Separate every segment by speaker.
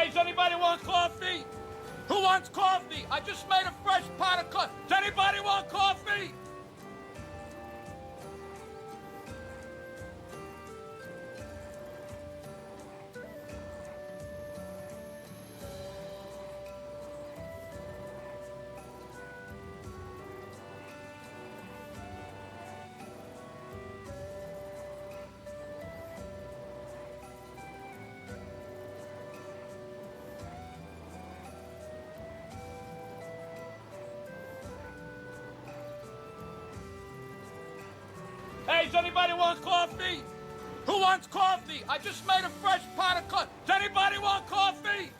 Speaker 1: Hey, does anybody want coffee? Who wants coffee? I just made a fresh pot of coffee. Does anybody want coffee? Hey, does anybody want coffee? Who wants coffee? I just made a fresh pot of coffee. Does anybody want coffee?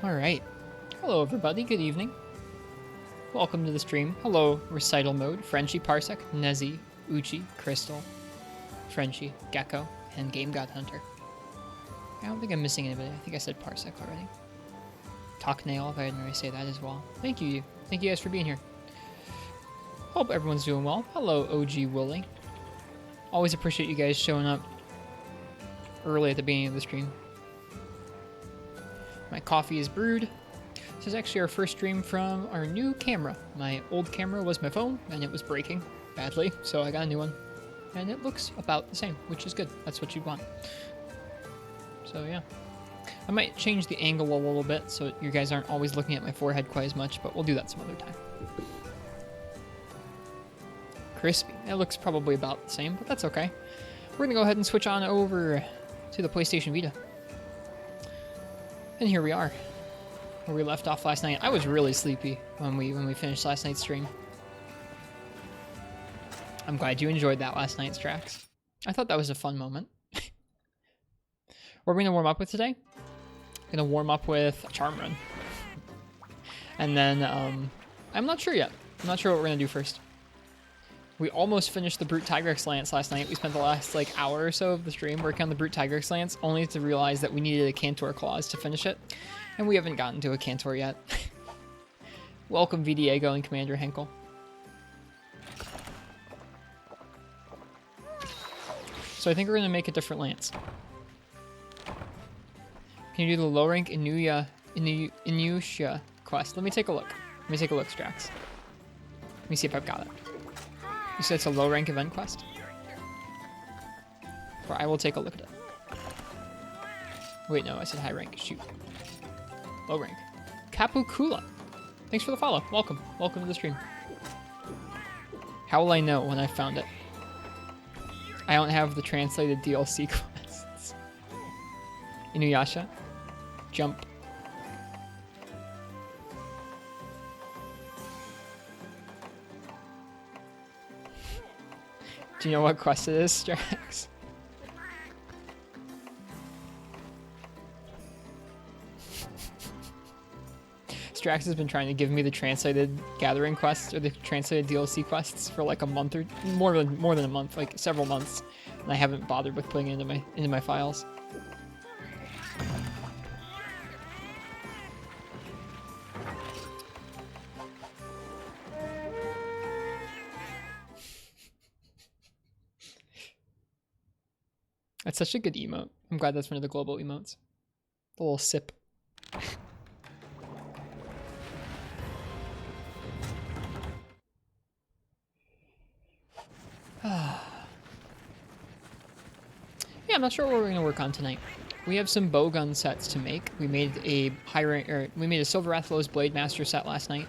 Speaker 2: Alright. Hello everybody, good evening. Welcome to the stream. Hello, Recital Mode, Frenchie, Parsec, Nezzy, Uchi, Crystal, Frenchie, Gecko, and Game God Hunter. I don't think I'm missing anybody. I think I said Parsec already. Talk Nail, if I didn't already say that as well. Thank you. Thank you guys for being here. Hope everyone's doing well. Hello, OG Willie. Always appreciate you guys showing up early at the beginning of the stream. My coffee is brewed. This is actually our first stream from our new camera. My old camera was my phone, and it was breaking badly, so I got a new one. And it looks about the same, which is good. That's what you want. So yeah. I might change the angle a little bit so you guys aren't always looking at my forehead quite as much, but we'll do that some other time. Crispy. It looks probably about the same, but that's okay. We're gonna go ahead and switch on over to the PlayStation Vita. And here we are, where we left off last night. I was really sleepy when we finished last night's stream. I'm glad you enjoyed that last night's tracks. I thought that was a fun moment. What are we gonna warm up with today? Gonna warm up with a Charm Run. And then, I'm not sure yet. I'm not sure what we're gonna do first. We almost finished the Brute Tigrex Lance last night. We spent the last, hour or so of the stream working on the Brute Tigrex Lance, only to realize that we needed a Cantor Clause to finish it. And we haven't gotten to a Cantor yet. Welcome, VDiego and Commander Henkel. So I think we're gonna make a different Lance. Can you do the low rank Inuyasha quest? Let me take a look. Let me take a look, Strax. Let me see if I've got it. You said it's a low rank event quest? Or I will take a look at it. Wait, no, I said high rank. Shoot. Low rank. Kapukula. Thanks for the follow. Welcome. Welcome to the stream. How will I know when I found it? I don't have the translated DLC quests. Inuyasha. Jump. Do you know what quest it is, Strax? Strax has been trying to give me the translated gathering quests or the translated DLC quests for like a month or more than a month, like several months, and I haven't bothered with putting it into my files. That's such a good emote. I'm glad that's one of the global emotes. The little sip. Yeah, I'm not sure what we're gonna work on tonight. We have some bowgun sets to make. We made a Silver Rathalos Blade Master set last night.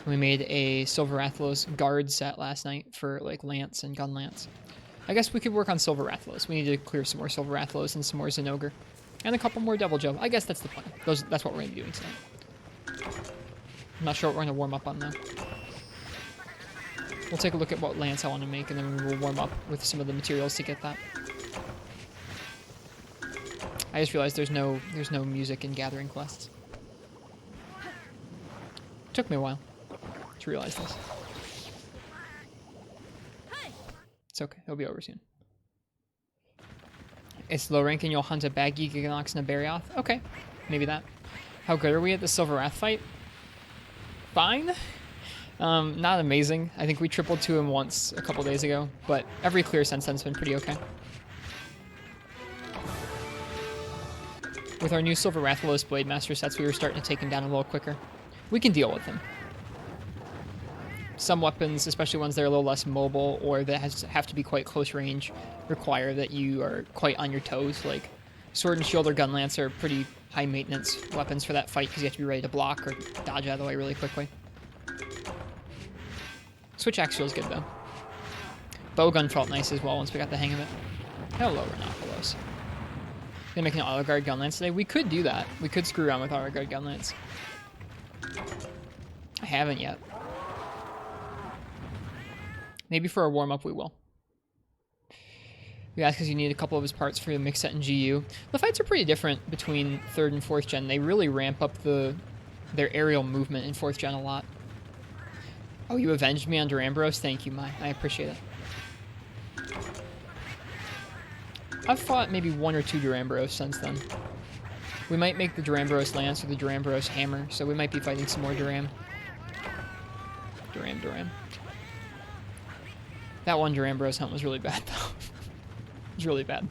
Speaker 2: We made a Silver Rathalos Guard set last night for like Lance and Gun Lance. I guess we could work on Silver Rathalos. We need to clear some more Silver Rathalos and some more Zenogre. And a couple more Devil Joe. I guess that's the plan. That's what we're going to be doing tonight. I'm not sure what we're going to warm up on, though. We'll take a look at what Lance I want to make, and then we'll warm up with some of the materials to get that. I just realized there's no music in Gathering Quests. Took me a while to realize this. It's okay. It'll be over soon. It's low rank and you'll hunt a Baggy, Giganox, and a Barioth? Okay. Maybe that. How good are we at the Silver Wrath fight? Fine. Not amazing. I think we tripled to him once a couple days ago, but every clear since then's been pretty okay. With our new Silver Rathalos Blade Master sets, we were starting to take him down a little quicker. We can deal with him. Some weapons, especially ones that are a little less mobile or that have to be quite close range, require that you are quite on your toes. Like Sword and Shield or Gun Lance are pretty high maintenance weapons for that fight because you have to be ready to block or dodge out of the way really quickly. Switch axe feels good though. Bowgun felt nice as well once we got the hang of it. Hello, Rhinopolos. Gonna make an Auto Guard Gun Lance today? We could do that. We could screw around with Auto Guard Gun Lance. I haven't yet. Maybe for a warm-up we will. We asked because you need a couple of his parts for the mix set in GU. The fights are pretty different between 3rd and 4th gen. They really ramp up their aerial movement in 4th gen a lot. Oh, you avenged me on Durambros? Thank you, Mai. I appreciate it. I've fought maybe 1 or 2 Durambros since then. We might make the Durambros Lance or the Durambros Hammer, so we might be fighting some more Duram. Duram. That one Durambros hunt was really bad, though. It was really bad.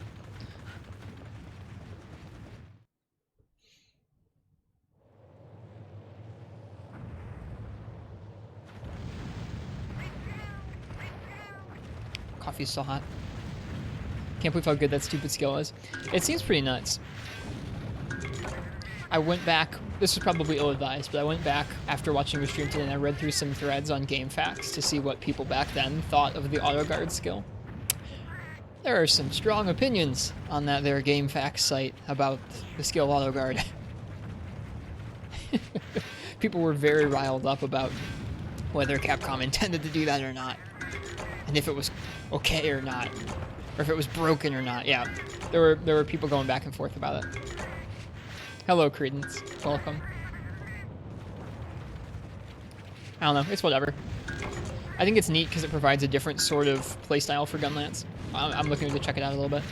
Speaker 2: Coffee's still hot. Can't believe how good that stupid skill is. It seems pretty nuts. I went back, this is probably ill-advised, but I went back after watching your stream today and I read through some threads on GameFAQs to see what people back then thought of the auto guard skill. There are some strong opinions on that there GameFAQs site about the skill auto guard. People were very riled up about whether Capcom intended to do that or not, and if it was okay or not, or if it was broken or not. Yeah, there were people going back and forth about it. Hello, Credence. Welcome. I don't know. It's whatever. I think it's neat because it provides a different sort of playstyle for Gunlance. I'm looking to check it out a little bit.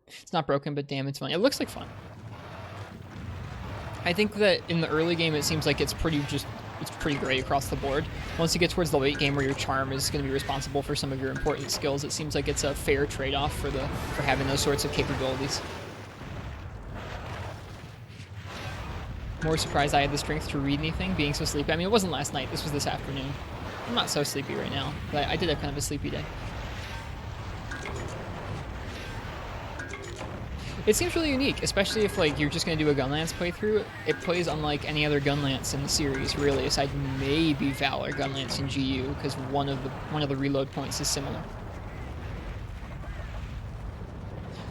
Speaker 2: It's not broken, but damn, it's fun. It looks like fun. I think that in the early game, it seems like it's pretty great across the board. Once you get towards the late game where your charm is going to be responsible for some of your important skills, it seems like it's a fair trade-off for having those sorts of capabilities. More surprised I had the strength to read anything, being so sleepy. I mean, it wasn't last night. This was this afternoon. I'm not so sleepy right now, but I did have kind of a sleepy day. It seems really unique, especially if like you're just going to do a Gunlance playthrough. It plays unlike any other Gunlance in the series, really, aside maybe Valor Gunlance in GU, because one of the reload points is similar.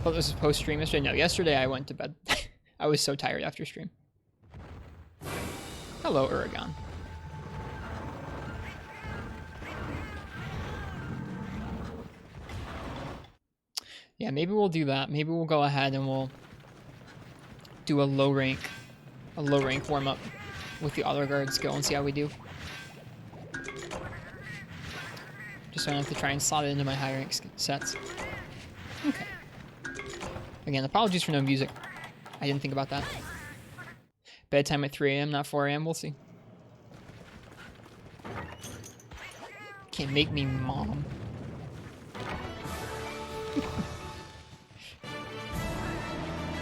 Speaker 2: Well, this was post-stream yesterday. No, yesterday I went to bed. I was so tired after stream. Hello, Uragon. Yeah, maybe we'll do that. Maybe we'll go ahead and we'll do a low rank warm-up with the auto guard skill and see how we do. Just so I don't have to try and slot it into my high rank sets. Okay. Again, apologies for no music. I didn't think about that. Bedtime at 3 a.m., not 4 a.m. We'll see. Can't make me mom.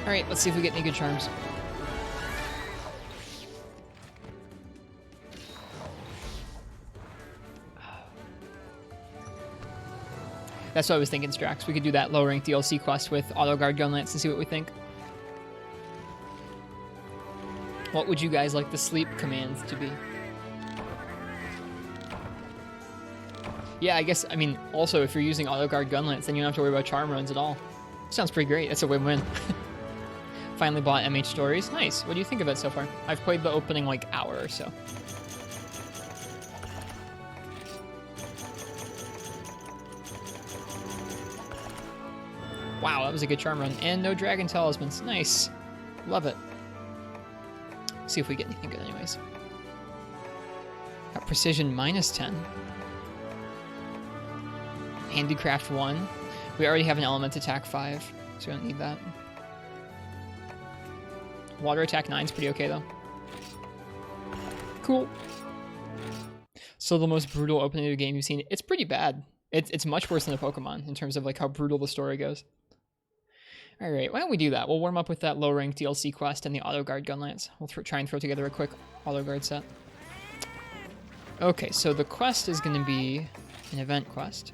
Speaker 2: Alright, let's see if we get any good charms. That's what I was thinking, Strax. We could do that low rank DLC quest with Auto Guard Gunlance and see what we think. What would you guys like the sleep commands to be? Yeah, I guess, I mean, also, if you're using Auto Guard Gunlance, then you don't have to worry about charm runs at all. Sounds pretty great. That's a win-win. Finally bought MH Stories. Nice. What do you think of it so far? I've played the opening, like, hour or so. Wow, that was a good charm run. And no Dragon Talismans. Nice. Love it. See if we get anything good anyways. Got Precision -10. Handicraft 1. We already have an Element Attack 5, so we don't need that. Water Attack 9 is pretty okay, though. Cool. So the most brutal opening of a game you've seen. It's pretty bad. It's much worse than a Pokemon in terms of like how brutal the story goes. Alright, why don't we do that? We'll warm up with that low rank DLC quest and the Auto Guard Gunlance. We'll try and throw together a quick Auto Guard set. Okay, so the quest is going to be an event quest.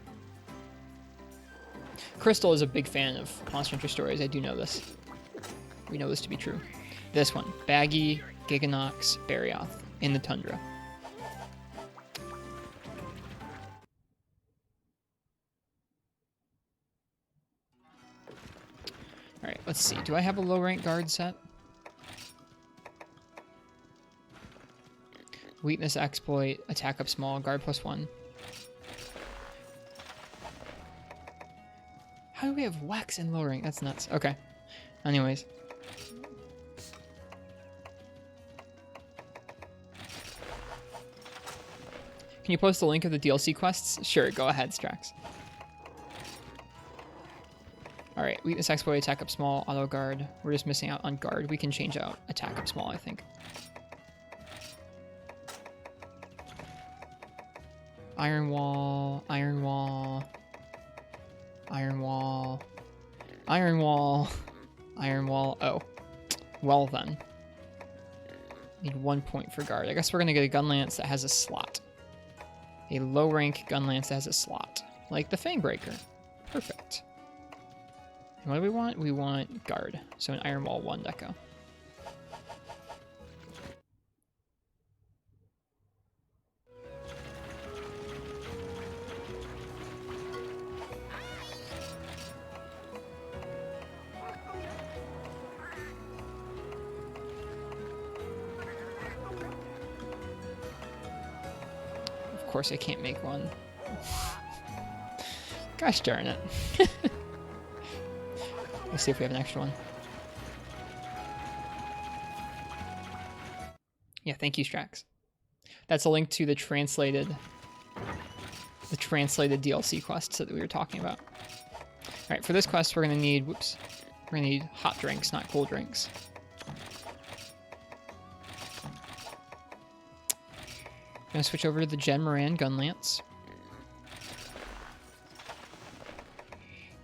Speaker 2: Crystal is a big fan of Monster Hunter Stories. I do know this. We know this to be true. This one, Baggy, Giganox, Barioth in the Tundra. Alright, let's see. Do I have a low rank guard set? Weakness exploit, attack up small, guard +1. How do we have wax and lowering? That's nuts. Okay. Anyways. Can you post the link of the DLC quests? Sure, go ahead, Strax. Alright, weakness exploit, attack up small, auto guard. We're just missing out on guard. We can change out attack up small, I think. Iron wall, iron wall, iron wall, iron wall, iron wall. Oh, well then. Need 1 point for guard. I guess we're gonna get a gun lance that has a slot. A low rank gun lance that has a slot, like the Fangbreaker. Perfect. And what do we want? We want guard. So an iron wall 1 deco. Of course I can't make one. Gosh darn it. Let's see if we have an extra one. Yeah, thank you, Strax. That's a link to the translated DLC quests that we were talking about. Alright, for this quest we're gonna need we're gonna need hot drinks, not cold drinks. Gonna switch over to the Jen Moran gun lance.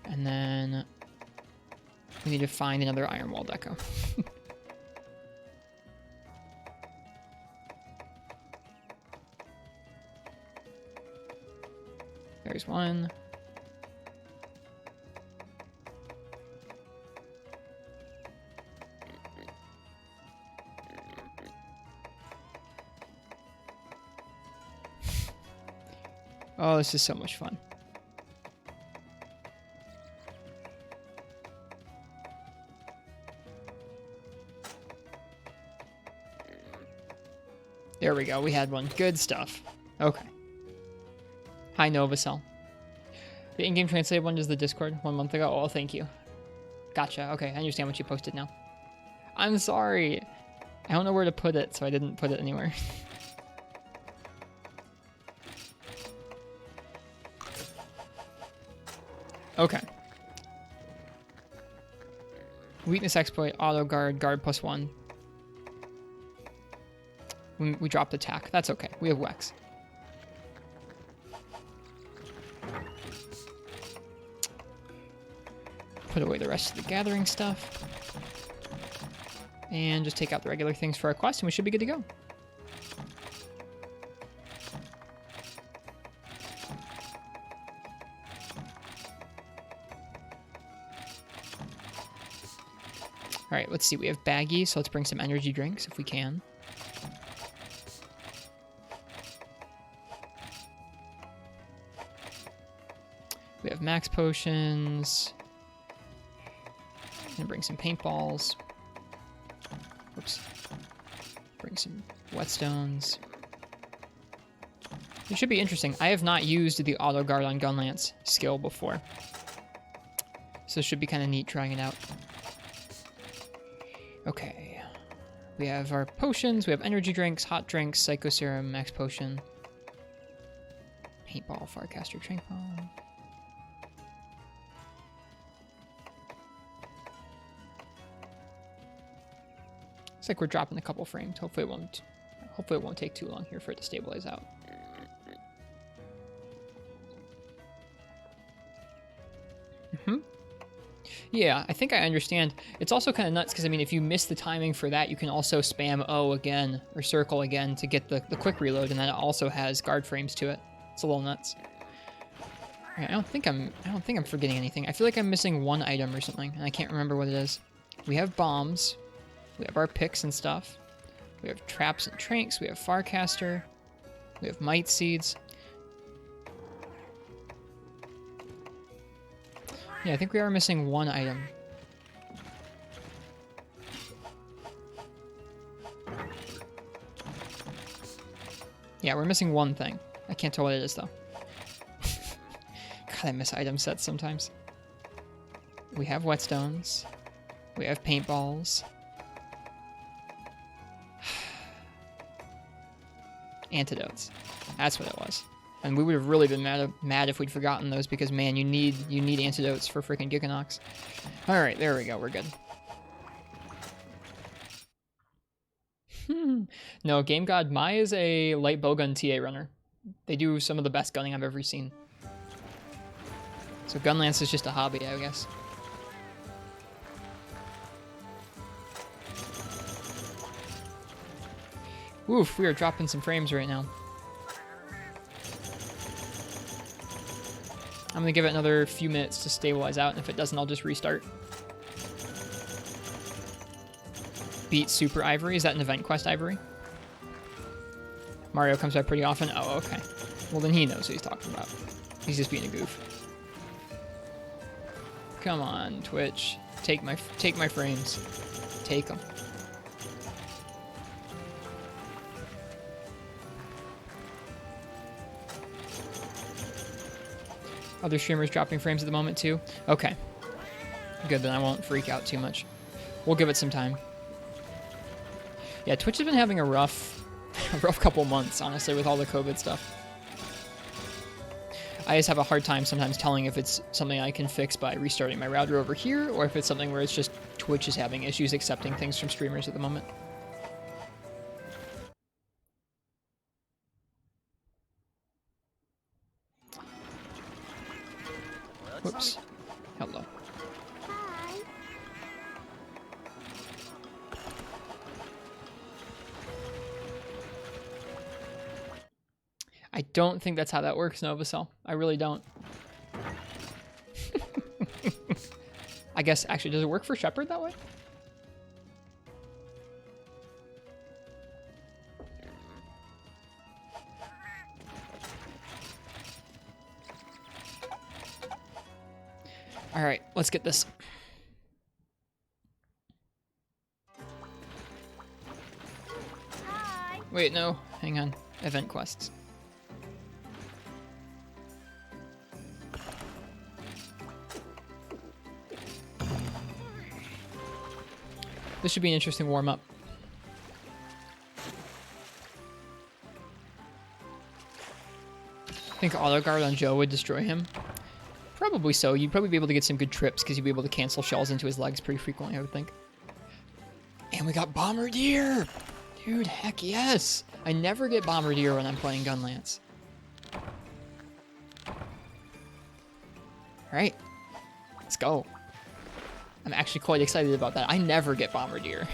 Speaker 2: And then we need to find another iron wall deco. There's one. Oh, this is so much fun. There we go. We had one. Good stuff. Okay. Hi, Novacell. The in-game translated one is the Discord 1 month ago. Oh, thank you. Gotcha. Okay, I understand what you posted now. I'm sorry. I don't know where to put it, so I didn't put it anywhere. Okay. Weakness exploit, auto guard, guard +1. We dropped attack. That's okay. We have Wex. Put away the rest of the gathering stuff. And just take out the regular things for our quest, and we should be good to go. Alright, let's see. We have Baggy, so let's bring some energy drinks if we can. We have max potions. Gonna bring some paintballs. Oops. Bring some whetstones. It should be interesting. I have not used the auto guard on Gunlance skill before. So it should be kind of neat trying it out. Okay. We have our potions. We have energy drinks, hot drinks, psycho serum, max potion. Paintball, Farcaster, Trank Bomb. Looks like we're dropping a couple frames. Hopefully it won't take too long here for it to stabilize out. Yeah, I think I understand. It's also kind of nuts because, I mean, if you miss the timing for that, you can also spam O again or circle again to get the quick reload, and then it also has guard frames to it. It's a little nuts. Right, I don't think I'm forgetting anything. I feel like I'm missing one item or something, and I can't remember what it is. We have bombs. We have our picks and stuff. We have traps and tranks. We have Farcaster. We have might seeds. Yeah, I think we are missing one item. Yeah, we're missing one thing. I can't tell what it is, though. God, I miss item sets sometimes. We have whetstones. We have paintballs. Antidotes. That's what it was. And we would have really been mad if we'd forgotten those because, man, you need antidotes for freaking Giganox. All right, there we go. We're good. No, Game God, Mai is a light bowgun TA runner. They do some of the best gunning I've ever seen. So Gunlance is just a hobby, I guess. Oof, we are dropping some frames right now. I'm gonna give it another few minutes to stabilize out, and if it doesn't, I'll just restart. Beat Super Ivory. Is that an event quest Ivory? Mario comes by pretty often. Oh, okay. Well, then he knows what he's talking about. He's just being a goof. Come on, Twitch. Take my frames. Take them. Other streamers dropping frames at the moment too. Okay. Good, then I won't freak out too much. We'll give it some time. Yeah, Twitch has been having a rough couple months, honestly, with all the COVID stuff. I just have a hard time sometimes telling if it's something I can fix by restarting my router over here, or if it's something where it's just Twitch is having issues accepting things from streamers at the moment. Whoops. Hello.
Speaker 3: Hi.
Speaker 2: I don't think that's how that works, Novacell. I really don't. I guess, actually, does it work for Shepard that way? All right, let's get this.
Speaker 3: Hi.
Speaker 2: Wait, no, hang on. Event quests. This should be an interesting warm-up. I think auto guard on Joe would destroy him. Probably so. You'd probably be able to get some good trips because you'd be able to cancel shells into his legs pretty frequently, I would think. And we got Bombardier! Dude, heck yes! I never get Bombardier when I'm playing Gunlance. Alright. Let's go. I'm actually quite excited about that. I never get Bombardier.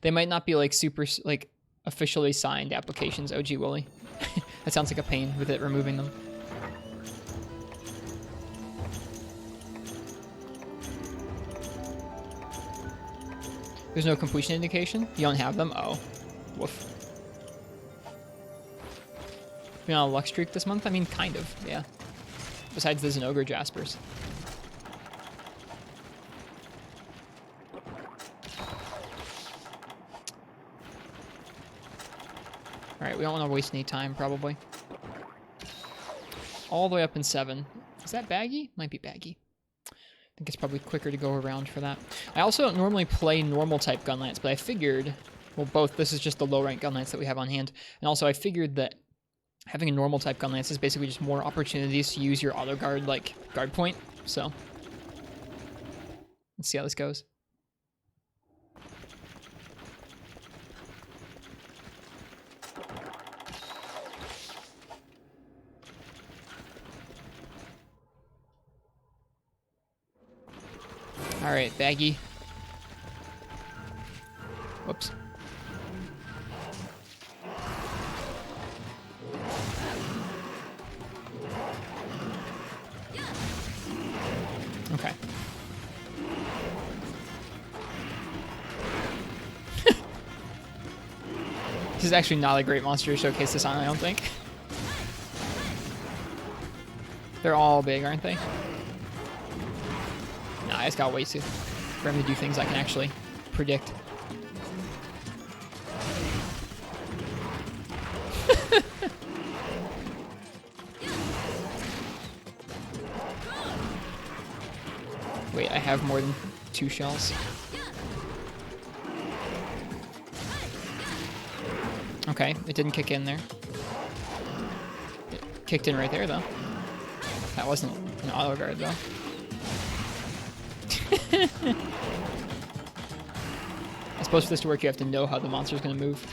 Speaker 2: They might not be like super, like, officially signed applications, OG Willy. That sounds like a pain with it removing them. There's no completion indication? You don't have them? Oh. Woof. Been on a luck streak this month? I mean, kind of, yeah. Besides the Zenogre Jaspers. Alright, we don't want to waste any time, probably. All the way up in 7. Is that baggy? Might be baggy. I think it's probably quicker to go around for that. I also don't normally play normal type Gunlance, but I figured... Well, both. This is just the low rank Gunlance that we have on hand. And also, I figured that having a normal type Gunlance is basically just more opportunities to use your auto guard, like, guard point. So, let's see how this goes. Alright, baggy. Whoops. Okay. This is actually not a great monster to showcase this on, I don't think. They're all big, aren't they? Nah, I just got wasted. for him to do things I can actually predict. Wait, I have more than 2 shells. Okay, it didn't kick in there. It kicked in right there, though. That wasn't an auto guard, though. I suppose for this to work, you have to know how the monster's going to move.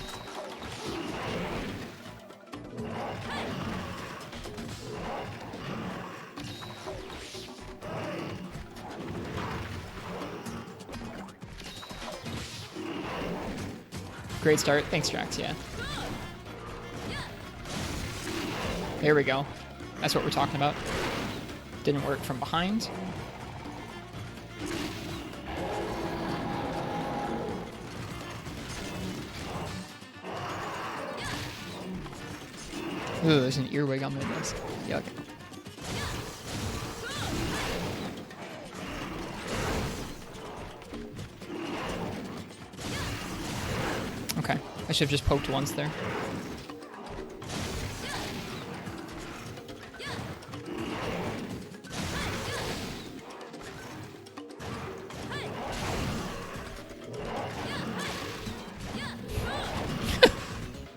Speaker 2: Great start. Thanks, Drax, yeah. There we go. That's what we're talking about. Didn't work from behind. Ooh, there's an earwig on my desk. Yuck. Okay, I should have just poked once there.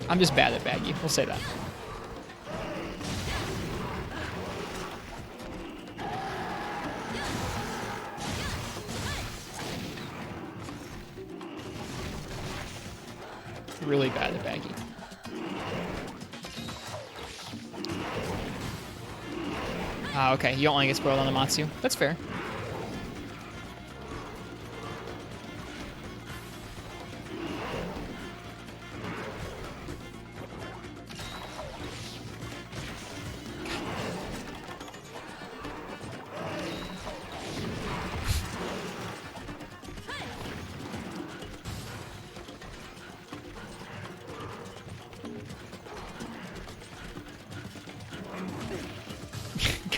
Speaker 2: I'm just bad at baggy, we'll say that. Really bad at baggy. Ah, okay, you don't want to get spoiled on the Matsu. That's fair.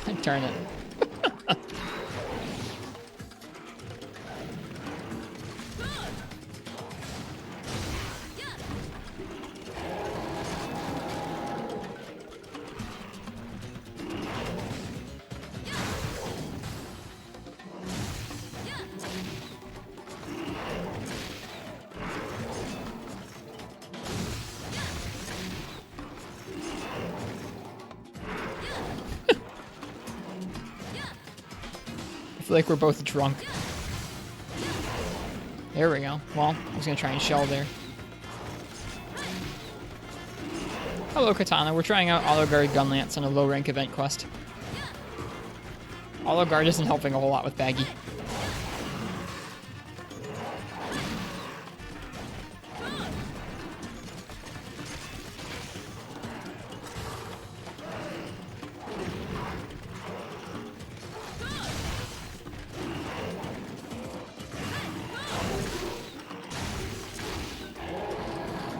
Speaker 2: God darn it. I feel like we're both drunk. There we go. Well, I was gonna try and shell there. Hello, Katana. We're trying out Auto Guard Gunlance on a low rank event quest. Auto Guard isn't helping a whole lot with baggy.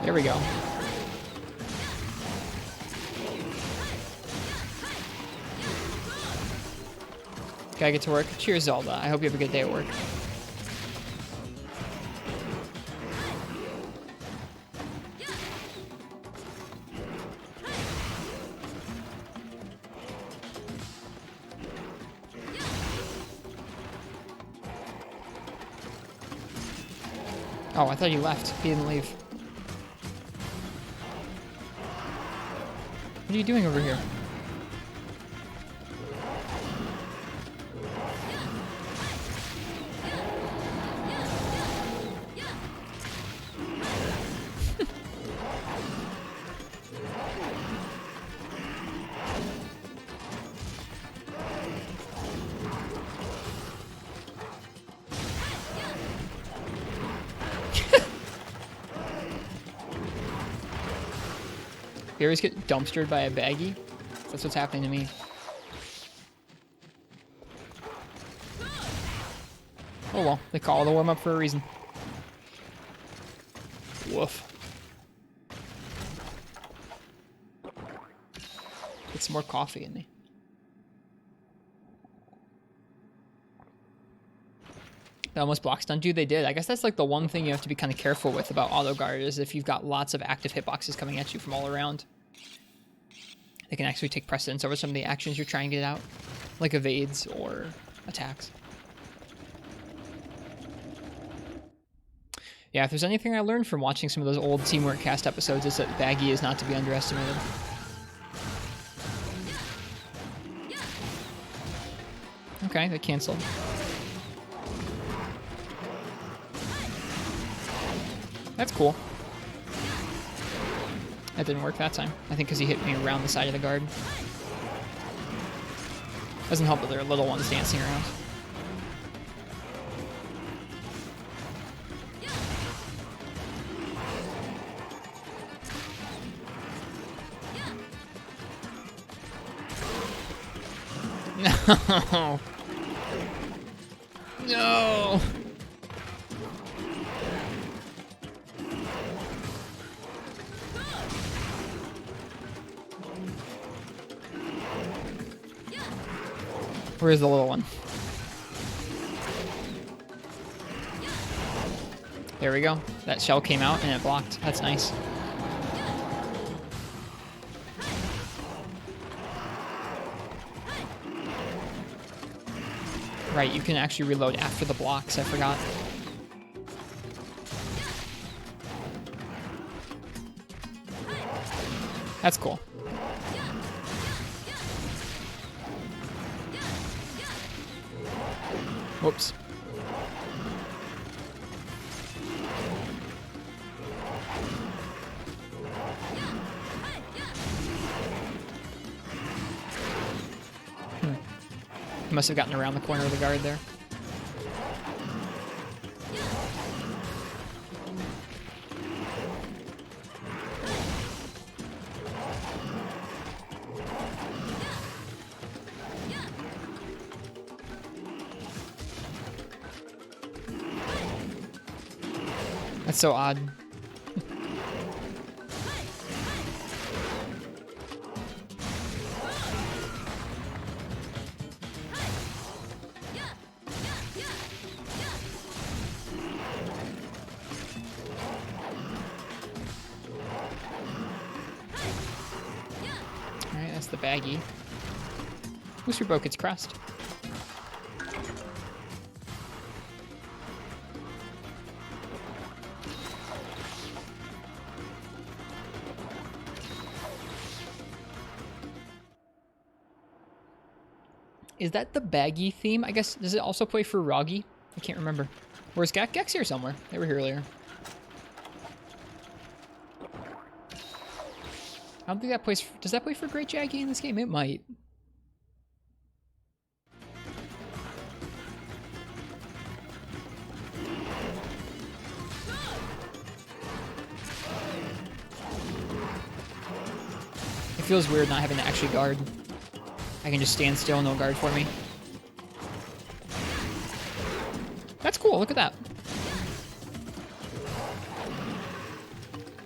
Speaker 2: There we go. Gotta get to work. Cheers, Zelda. I hope you have a good day at work. Oh, I thought you left. He didn't leave. What are you doing over here? You always get dumpstered by a baggie? That's what's happening to me. Oh well, they call it a warm-up for a reason. Woof. Get some more coffee in me. They almost block stunned you. They did. I guess that's like the one thing you have to be kind of careful with about auto guard is if you've got lots of active hitboxes coming at you from all around. They can actually take precedence over some of the actions you're trying to get out, like evades or attacks. Yeah, if there's anything I learned from watching some of those old Teamwork Cast episodes, it's that baggy is not to be underestimated. Okay, they canceled. That's cool. That didn't work that time. I think because he hit me around the side of the guard. Doesn't help that there are little ones dancing around. No! No! Where's the little one? There we go. That shell came out and it blocked. That's nice. Right, you can actually reload after the blocks. I forgot. That's cool. Whoops. He must have gotten around the corner of the guard there. That's so odd. Alright, that's the baggy. Booster broke its crest. Is that the baggy theme? I guess, does it also play for Roggy? I can't remember. Where's Gek? Gek's here somewhere. They were here earlier. I don't think that plays... Does that play for Great Jaggy in this game? It might. It feels weird not having to actually guard. I can just stand still and they'll guard for me. That's cool, look at that.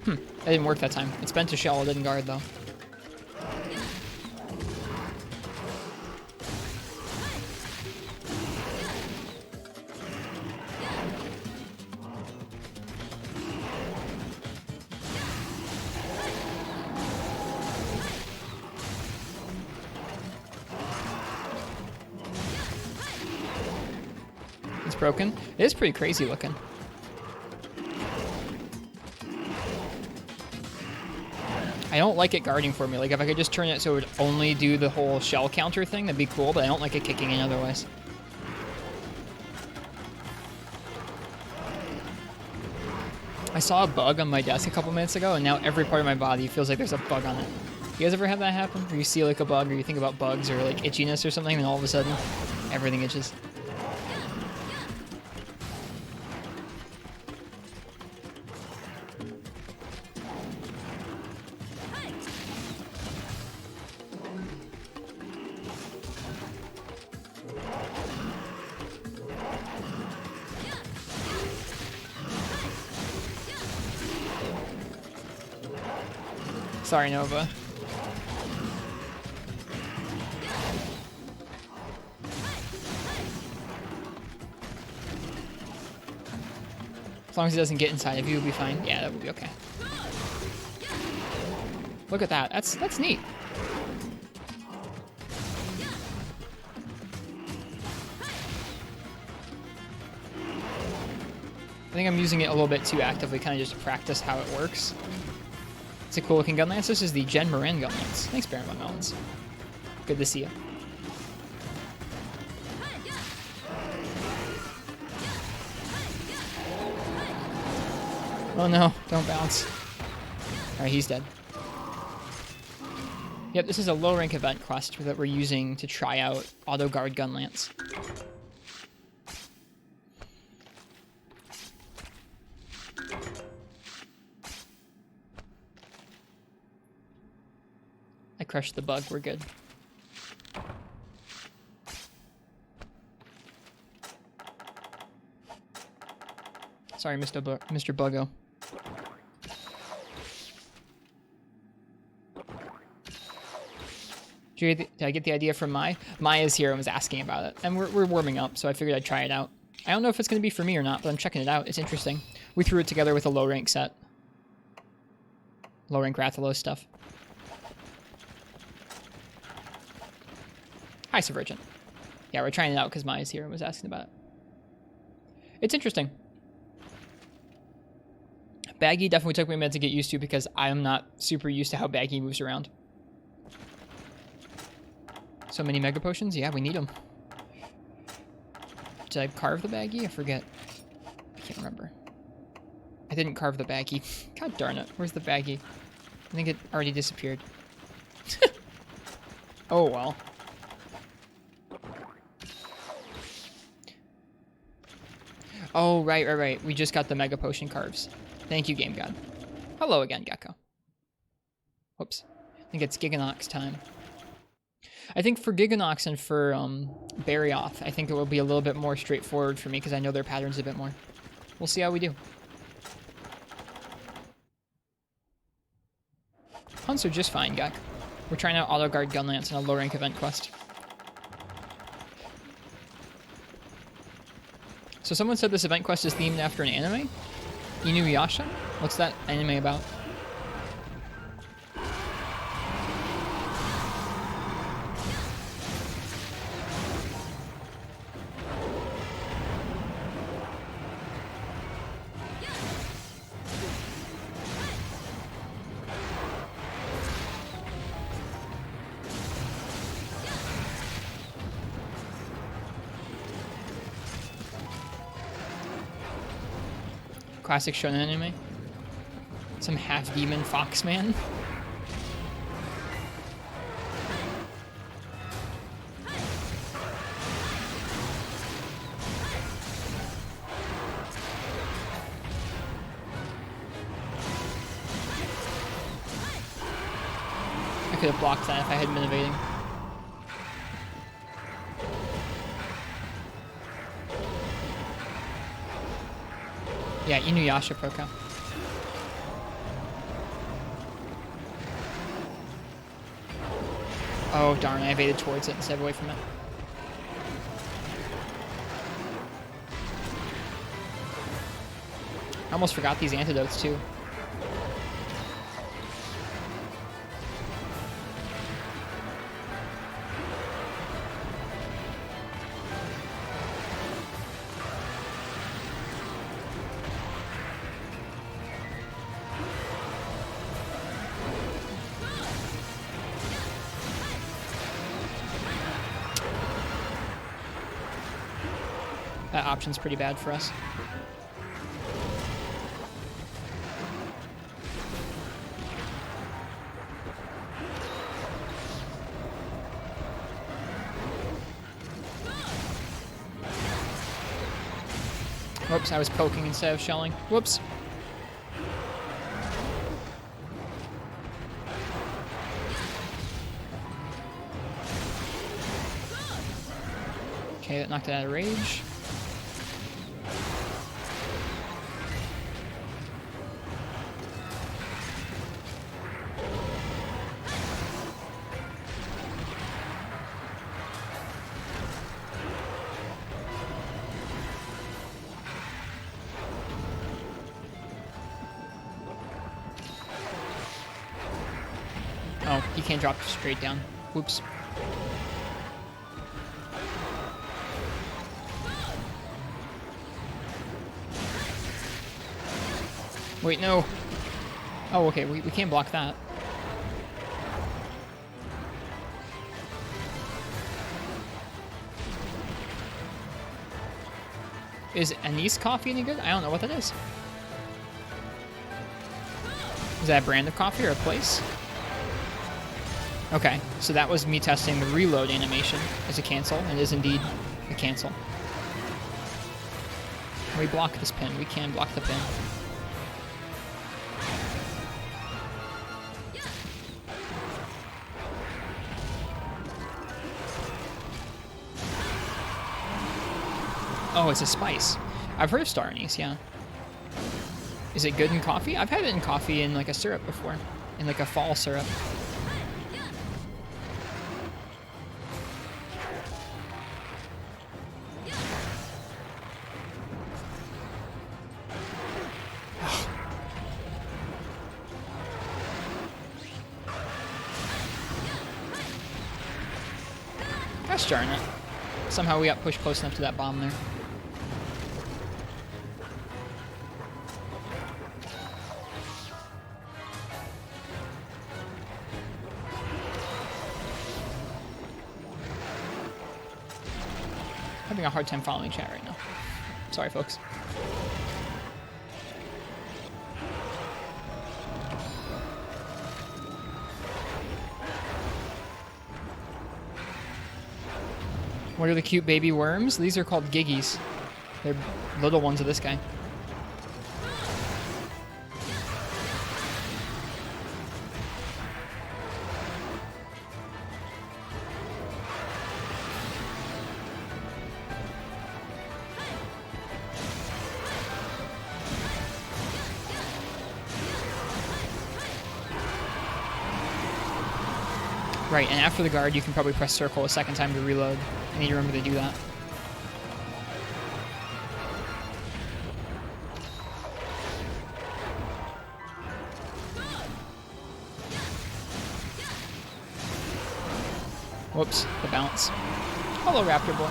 Speaker 2: That didn't work that time. It spent a shell, it didn't guard though. It's broken. It is pretty crazy looking. I don't like it guarding for me. Like, if I could just turn it so it would only do the whole shell counter thing, that'd be cool, but I don't like it kicking in otherwise. I saw a bug on my desk a couple minutes ago, and now every part of my body feels like there's a bug on it. You guys ever have that happen? Where you see, like, a bug, or you think about bugs, or, like, itchiness or something, and all of a sudden, everything itches? Sorry, Nova. long as it doesn't get inside of you, it'll be fine. Yeah, that would be okay. Look at that. That's neat. I think I'm using it a little bit too actively, kind of just to practice how it works. It's a cool looking gun lance. This is the Gen Moran gun lance. Thanks, Baron Von Melons. Good to see you. Oh no, don't bounce. Alright, he's dead. Yep, this is a low rank event quest that we're using to try out Auto Guard Gun Lance. I crushed the bug, we're good. Sorry, Mr. Buggo. Did I get the idea from Mai? Maya's here and was asking about it. And we're warming up, so I figured I'd try it out. I don't know if it's going to be for me or not, but I'm checking it out. It's interesting. We threw it together with a low rank set. Low rank Rathalos stuff. Hi, Subvergent. Yeah, we're trying it out because Maya's here and was asking about it. It's interesting. Baggy definitely took me a minute to get used to because I'm not super used to how Baggy moves around. So many Mega Potions? Yeah, we need them. Did I carve the Baggy? I forget. I can't remember. I didn't carve the Baggy. God darn it. Where's the Baggy? I think it already disappeared. Oh, well. Oh, right. We just got the Mega Potion carves. Thank you, Game God. Hello again, Gecko. Whoops. I think it's Giganox time. I think for Giganox and for Barioth, I think it will be a little bit more straightforward for me because I know their patterns a bit more. We'll see how we do. Hunts are just fine, Gek. We're trying out Auto Guard Gun Lance in a low rank event quest. So someone said this event quest is themed after an anime? Inuyasha? What's that anime about? Classic shonen anime. Some half-demon foxman. I could have blocked that if I hadn't been evading. Yeah, Inuyasha Proco. Oh darn, I evaded towards it instead of away from it. I almost forgot these antidotes too. That option's pretty bad for us. Whoops, I was poking instead of shelling. Whoops. Okay, that knocked it out of rage. You can't drop straight down. Whoops. Wait, no. Oh, okay, we can't block that. Is anise coffee any good? I don't know what that is. Is that a brand of coffee or a place? Okay, so that was me testing the reload animation as a cancel, and it is indeed a cancel. Can we block this pin? We can block the pin. Oh, it's a spice. I've heard of star anise, yeah. Is it good in coffee? I've had it in coffee in like a syrup before. In like a fall syrup. Gosh darn it. Somehow we got pushed close enough to that bomb there. Having a hard time following chat right now. Sorry, folks. What are the cute baby worms? These are called giggies. They're little ones of this guy. Right, and after the guard, you can probably press circle a second time to reload. I need to remember to do that. Whoops, the bounce. Hello, Raptor Boy.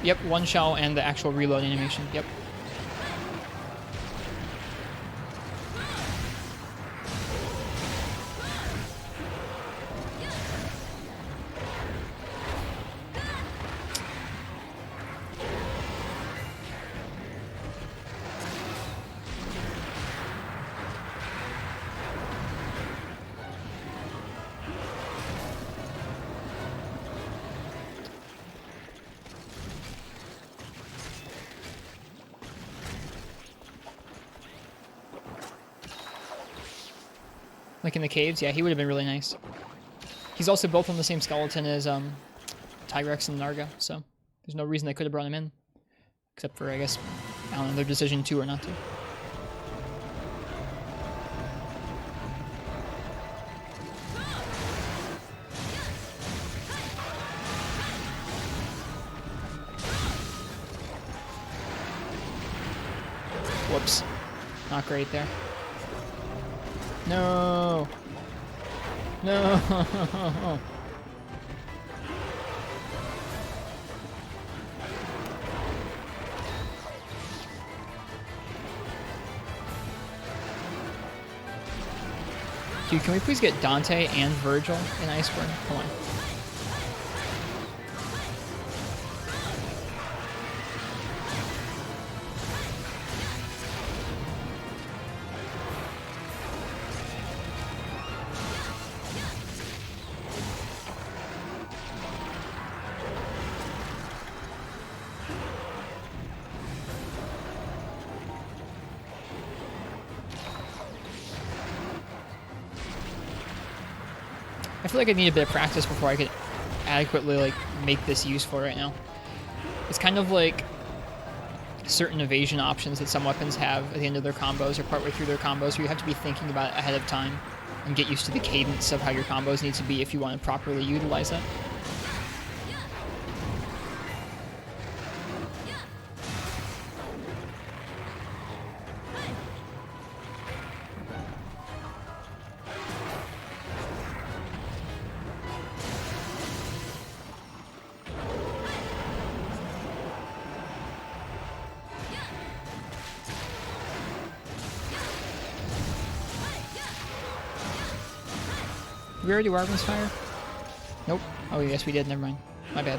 Speaker 2: Yep, one shell and the actual reload animation. Yep. Like in the caves? Yeah, he would have been really nice. He's also built on the same skeleton as Tyrex and Narga, so there's no reason they could have brought him in. Except for, I guess, I don't know, their decision to or not to. Whoops. Not great there. No! No! Dude, can we please get Dante and Virgil in Iceberg? Come on. I feel like I need a bit of practice before I could adequately like make this useful right now. It's kind of like certain evasion options that some weapons have at the end of their combos or partway through their combos where you have to be thinking about it ahead of time and get used to the cadence of how your combos need to be if you want to properly utilize it. we already do Arben's Fire? Nope. Oh, yes, we did. Never mind. My bad.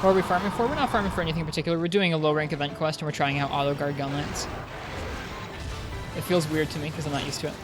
Speaker 2: What are we farming for? We're not farming for anything in particular. We're doing a low-rank event quest, and we're trying out auto-guard gunlance. It feels weird to me, because I'm not used to it.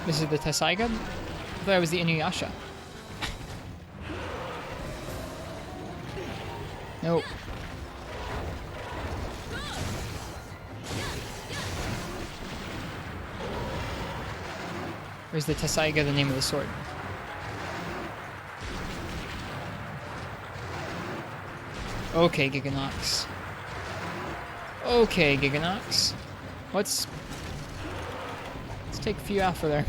Speaker 2: This is the Tesaiga? I thought it was the Inuyasha. Nope. Or is the Tesaiga the name of the sword? Okay, Giganox. Okay, Giganox. Let's take a few out for there.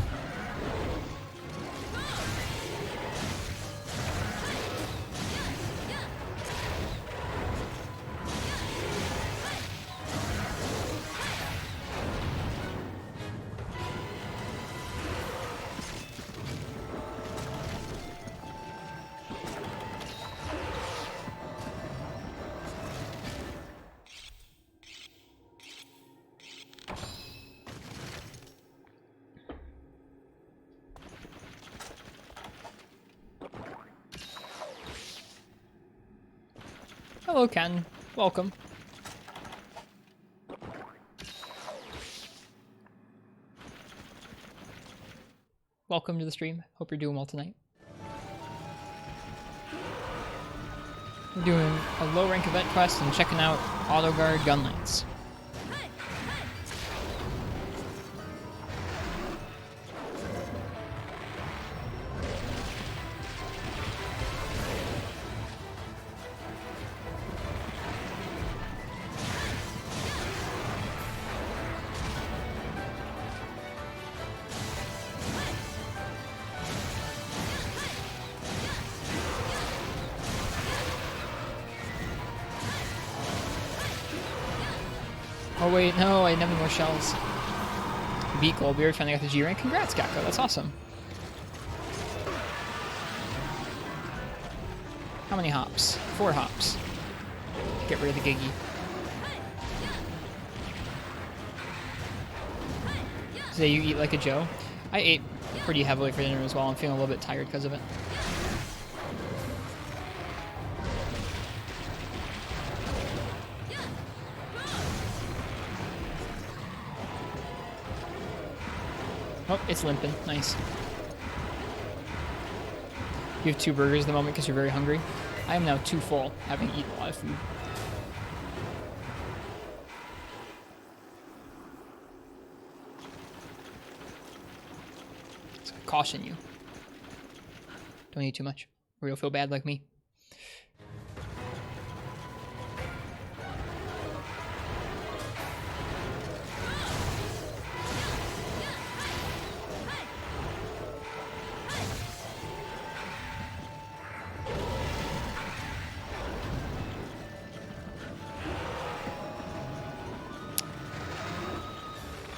Speaker 2: Hello, Ken. Welcome. Welcome to the stream. Hope you're doing well tonight. We're doing a low rank event quest and checking out auto guard gunlance. Oh wait, no, I didn't have any more shells. Beat Goldbeard, finally got the G rank. Congrats, Gakko, that's awesome. How many hops? 4 hops. Get rid of the Giggy. Today you eat like a Joe? I ate pretty heavily for dinner as well. I'm feeling a little bit tired because of it. Oh, it's limping. Nice. You have 2 burgers at the moment because you're very hungry. I am now too full, having eaten a lot of food. So I caution you. Don't eat too much, or you'll feel bad like me.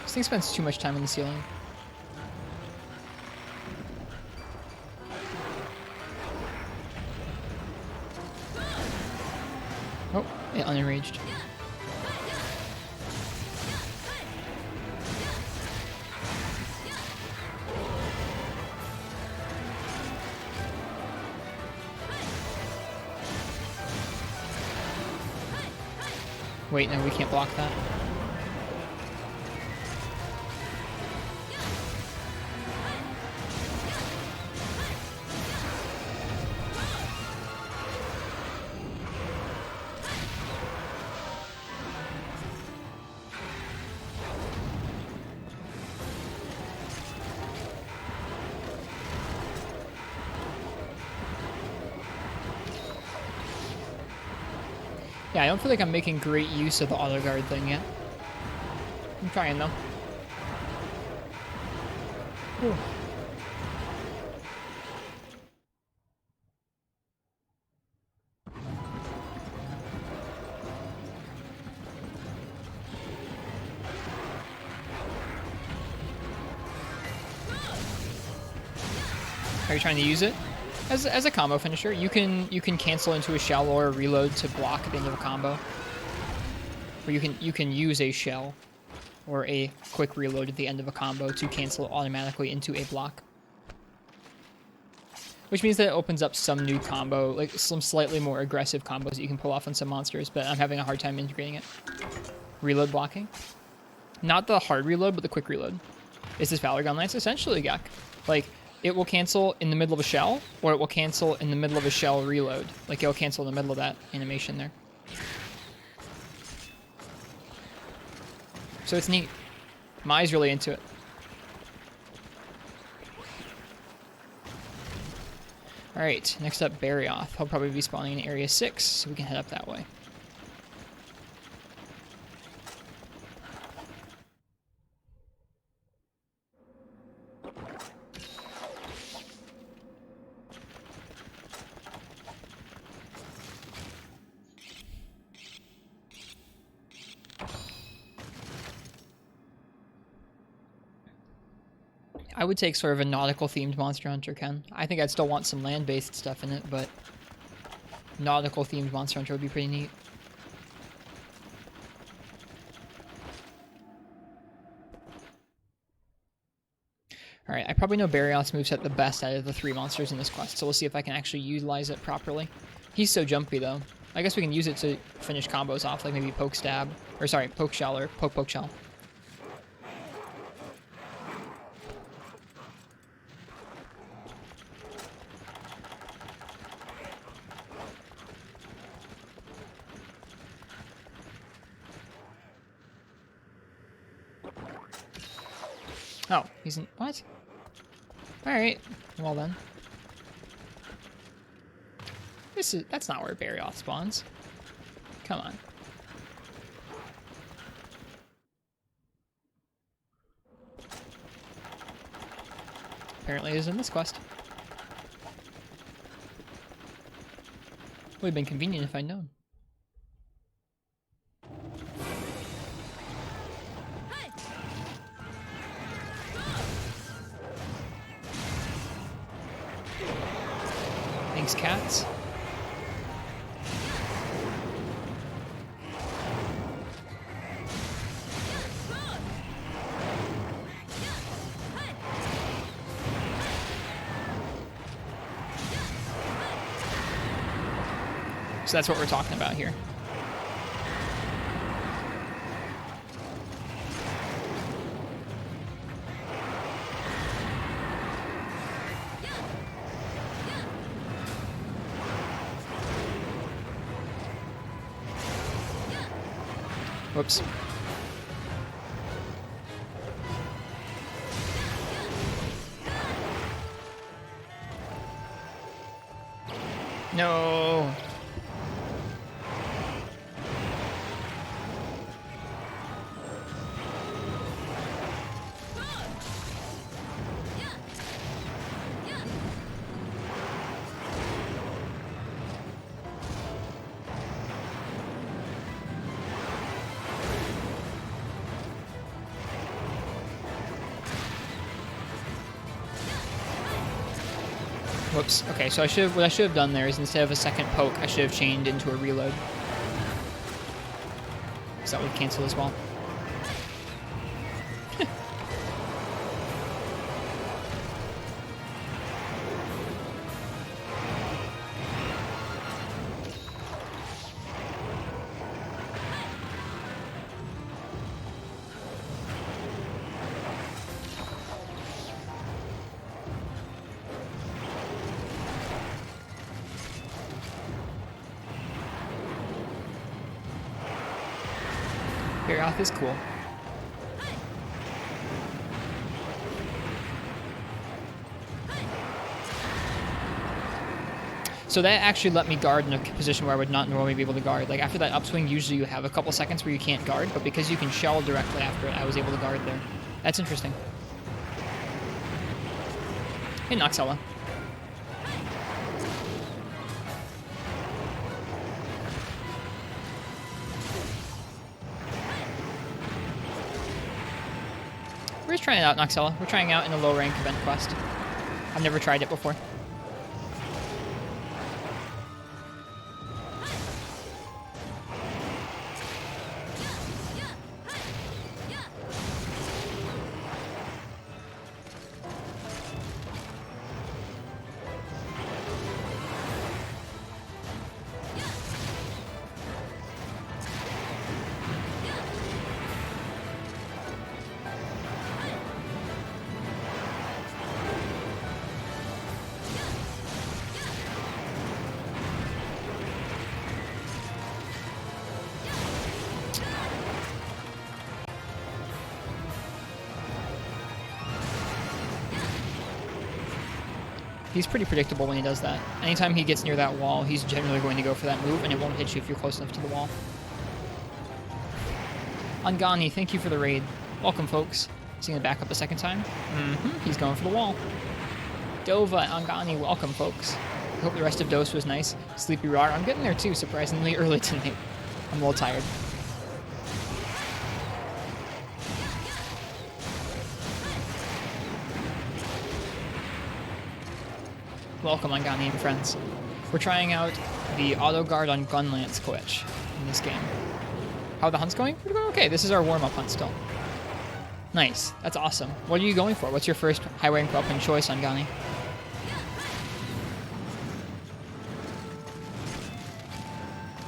Speaker 2: This thing spends too much time on the ceiling. Oh, it unenraged. Wait, no, we can't block that. Yeah, I don't feel like I'm making great use of the auto guard thing yet. I'm trying though. Ooh. Are you trying to use it? As a combo finisher, you can cancel into a shell or a reload to block at the end of a combo. Or you can use a shell or a quick reload at the end of a combo to cancel automatically into a block. Which means that it opens up some new combo, like some slightly more aggressive combos that you can pull off on some monsters, but I'm having a hard time integrating it. Reload blocking. Not the hard reload, but the quick reload. Is this Valor Gun Lance? Essentially, Gak. Like, it will cancel in the middle of a shell, or it will cancel in the middle of a shell reload. Like, it'll cancel in the middle of that animation there. So it's neat. Mai's really into it. Alright, next up, Barioth. He'll probably be spawning in Area 6, so we can head up that way. I would take sort of a nautical-themed Monster Hunter, Ken. I think I'd still want some land-based stuff in it, but nautical-themed Monster Hunter would be pretty neat. Alright, I probably know Barioth's moveset the best out of the 3 monsters in this quest, so we'll see if I can actually utilize it properly. He's so jumpy, though. I guess we can use it to finish combos off, like maybe poke stab, or sorry, poke shell or poke shell. Oh, he's in... What? Alright. Well then. That's not where Barioth spawns. Come on. Apparently it is in this quest. Would have been convenient if I'd known. Thanks, cats. So that's what we're talking about here. Whoops. No. Whoops. Okay, so what I should have done there is instead of a second poke, I should have chained into a reload. Because that would cancel as well. Barioth is cool. So that actually let me guard in a position where I would not normally be able to guard. Like after that upswing, usually you have a couple seconds where you can't guard, but because you can shell directly after it, I was able to guard there. That's interesting. Hey, Noxella. We're just trying it out, Noxella. We're trying out in a low rank event quest. I've never tried it before. He's pretty predictable when he does that. Anytime he gets near that wall, he's generally going to go for that move, and it won't hit you if you're close enough to the wall. Angani, thank you for the raid. Welcome, folks. Seeing it back up a second time. He's going for the wall. Dova, Angani, welcome, folks. I hope the rest of Dose was nice. Sleepy Rar, I'm getting there too, surprisingly early tonight. I'm a little tired. Welcome, Angani and friends. We're trying out the auto guard on Gunlance glitch in this game. How the hunt's going? We're going okay. This is our warm-up hunt still. Nice. That's awesome. What are you going for? What's your first high rank weapon choice, Angani?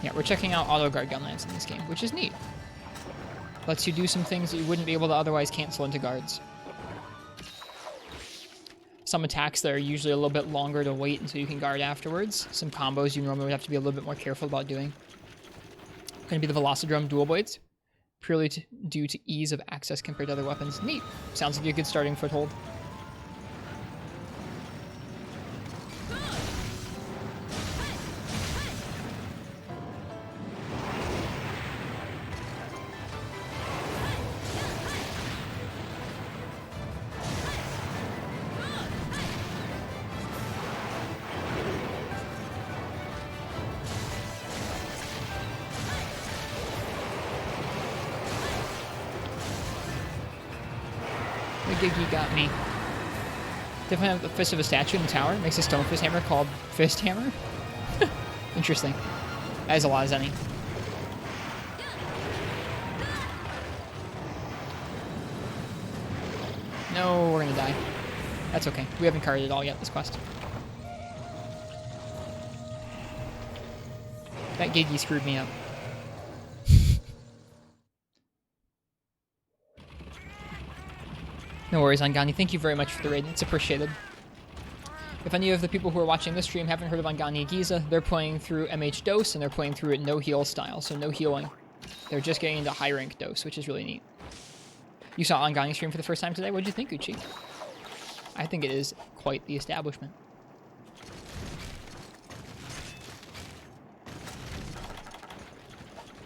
Speaker 2: Yeah, we're checking out auto guard Gunlance in this game, which is neat. Lets you do some things that you wouldn't be able to otherwise cancel into guards. Some attacks that are usually a little bit longer to wait until you can guard afterwards. Some combos you normally would have to be a little bit more careful about doing. Going to be the Velocidrome Dual Blades, purely due to ease of access compared to other weapons. Neat. Sounds like a good starting foothold. Giggy got me. Definitely have the fist of a statue in the tower. Makes a stone fist hammer called Fist Hammer. Interesting. That is a lot as any. No, we're gonna die. That's okay. We haven't carded it all yet this quest. That Giggy screwed me up. No worries, Angani. Thank you very much for the raid. It's appreciated. If any of the people who are watching this stream haven't heard of Angani Giza, they're playing through MH Dose, and they're playing through it no heal style, so no healing. They're just getting into high rank Dose, which is really neat. You saw Angani stream for the first time today. What did you think, Uchi? I think it is quite the establishment.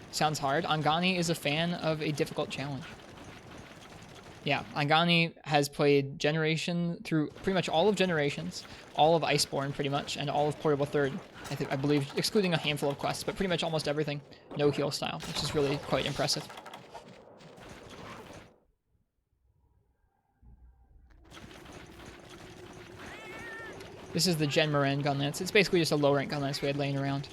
Speaker 2: Sounds hard. Angani is a fan of a difficult challenge. Yeah, Angani has played Generation through pretty much all of Generations, all of Iceborne pretty much, and all of Portable 3rd. I believe, excluding a handful of quests, but pretty much almost everything. No heal style, which is really quite impressive. This is the Gen Moran Gunlance. It's basically just a low rank Gunlance we had laying around.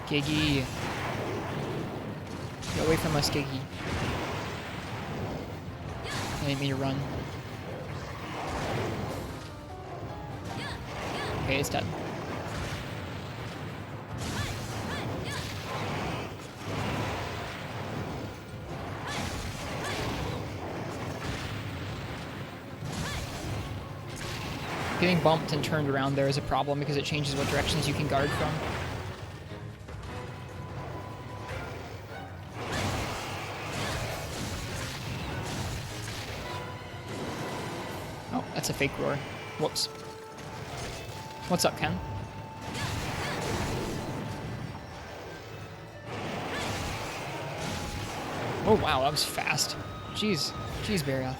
Speaker 2: Giggy. Get away from us, Giggy. I didn't mean to run. Okay, it's dead. Getting bumped and turned around there is a problem because it changes what directions you can guard from. Oh, that's a fake roar. Whoops. What's up, Ken? Oh, wow, that was fast. Jeez. Jeez, Barrioth.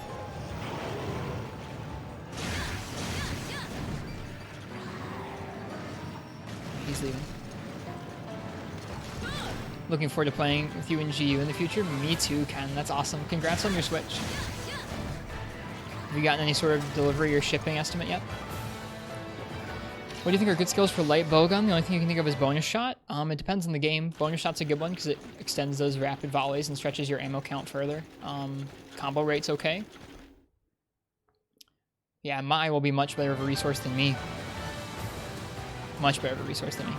Speaker 2: He's leaving. Looking forward to playing with you in GU in the future. Me too, Ken. That's awesome. Congrats on your Switch. Have you gotten any sort of delivery or shipping estimate yet? What do you think are good skills for light bowgun? The only thing you can think of is bonus shot. It depends on the game. Bonus shot's a good one because it extends those rapid volleys and stretches your ammo count further. Combo rate's okay. Yeah, Mai will be much better of a resource than me. Much better of a resource than me.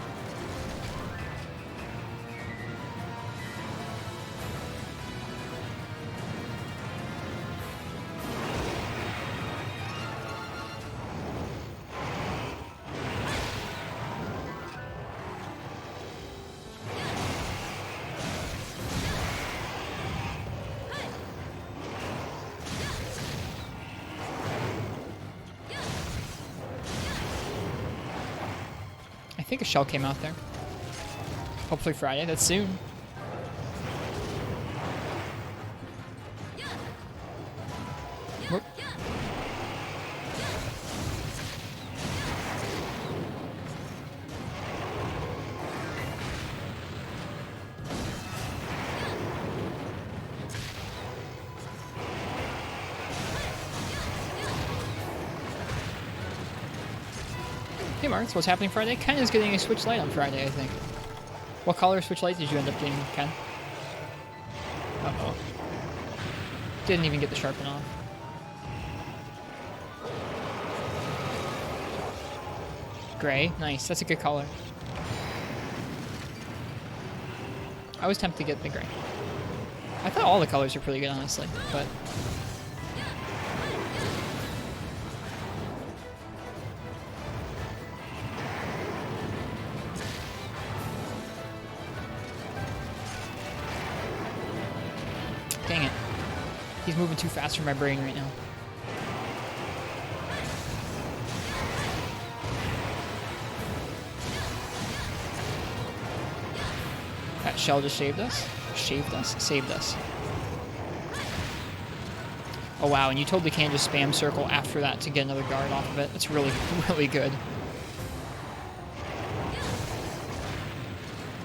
Speaker 2: I think a shell came out there. Hopefully Friday. That's soon. Whoop. Hey Marks, what's happening Friday? Ken is getting a Switch Lite on Friday, I think. What color Switch Lite did you end up getting, Ken? Uh-oh. Didn't even get the sharpen off. Gray, nice. That's a good color. I was tempted to get the gray. I thought all the colors were pretty good, honestly, but... Dang it. He's moving too fast for my brain right now. That shell just shaved us? Shaved us? Saved us. Oh wow, and you totally can just spam circle after that to get another guard off of it. That's really, really good.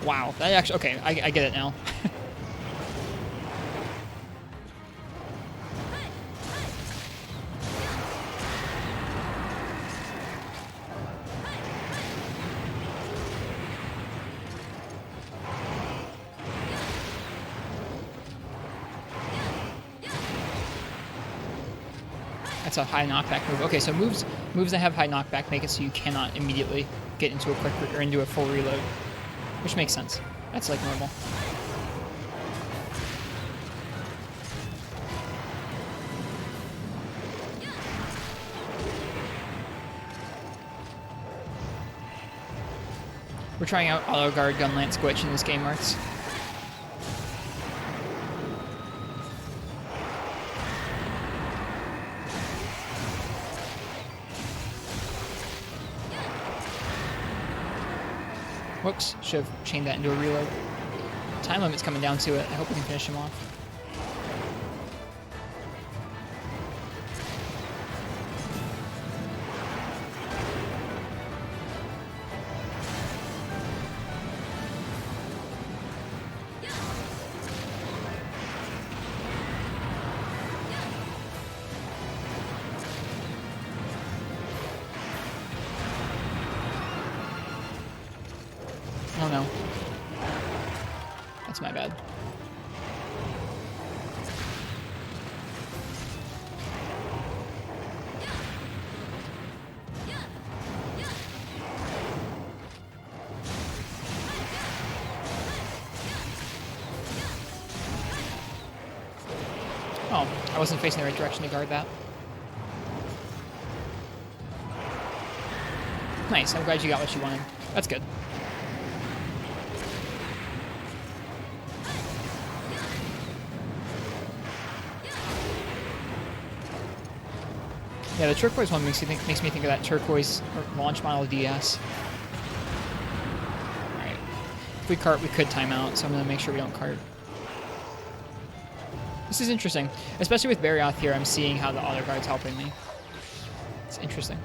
Speaker 2: Wow, that actually... Okay, I get it now. That's a high knockback move. Okay, so moves that have high knockback make it so you cannot immediately get into a quick or into a full reload, which makes sense. That's like normal. We're trying out auto guard gun lance glitch in this game, Marks. Whoops, should have chained that into a reload. Time limit's coming down to it. I hope we can finish him off. Oh no. That's my bad. Oh, I wasn't facing the right direction to guard that. Nice, I'm glad you got what you wanted. That's good. Yeah, the turquoise one makes me think of that turquoise launch model DS. Alright. If we cart, we could time out, so I'm going to make sure we don't cart. This is interesting. Especially with Barioth here, I'm seeing how the auto guard's helping me. It's interesting.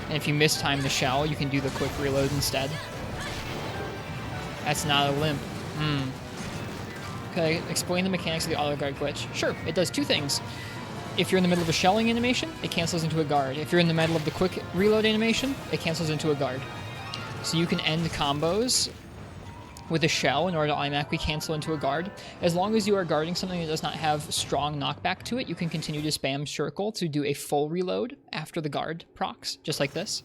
Speaker 2: And if you mistime the shell, you can do the quick reload instead. That's not a limp. Okay, explain the mechanics of the auto guard glitch. Sure, it does two things. If you're in the middle of a shelling animation, it cancels into a guard. If you're in the middle of the quick reload animation, it cancels into a guard. So you can end combos with a shell in order to automatically cancel into a guard. As long as you are guarding something that does not have strong knockback to it, you can continue to spam circle to do a full reload after the guard procs, just like this.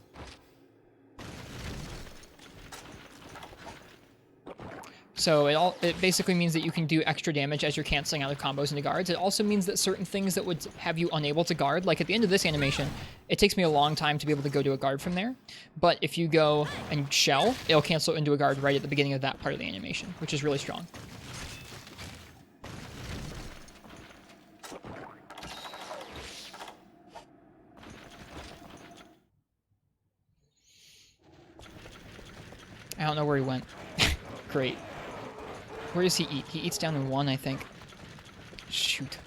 Speaker 2: So it basically means that you can do extra damage as you're canceling out of combos into guards. It also means that certain things that would have you unable to guard, like at the end of this animation, it takes me a long time to be able to go to a guard from there. But if you go and shell, it'll cancel into a guard right at the beginning of that part of the animation, which is really strong. I don't know where he went. Great. Where does he eat? He eats down in 1, I think. Shoot.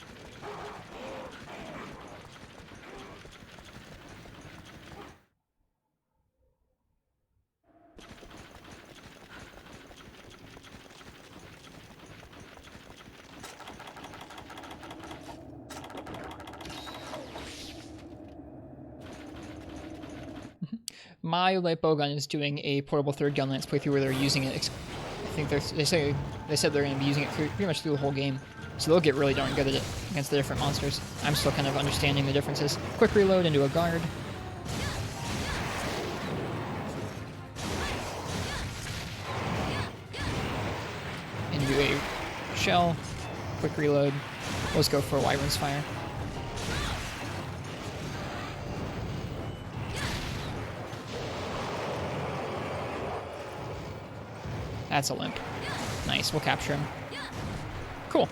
Speaker 2: My light bowgun is doing a portable third gun lance playthrough where they're using it. I think they said they're going to be using it pretty much through the whole game, so they'll get really darn good at it against the different monsters. I'm still kind of understanding the differences. Quick reload into a guard. Into a shell. Quick reload. Let's go for a Wyvern's Fire. That's a limp. Nice, we'll capture him. Cool.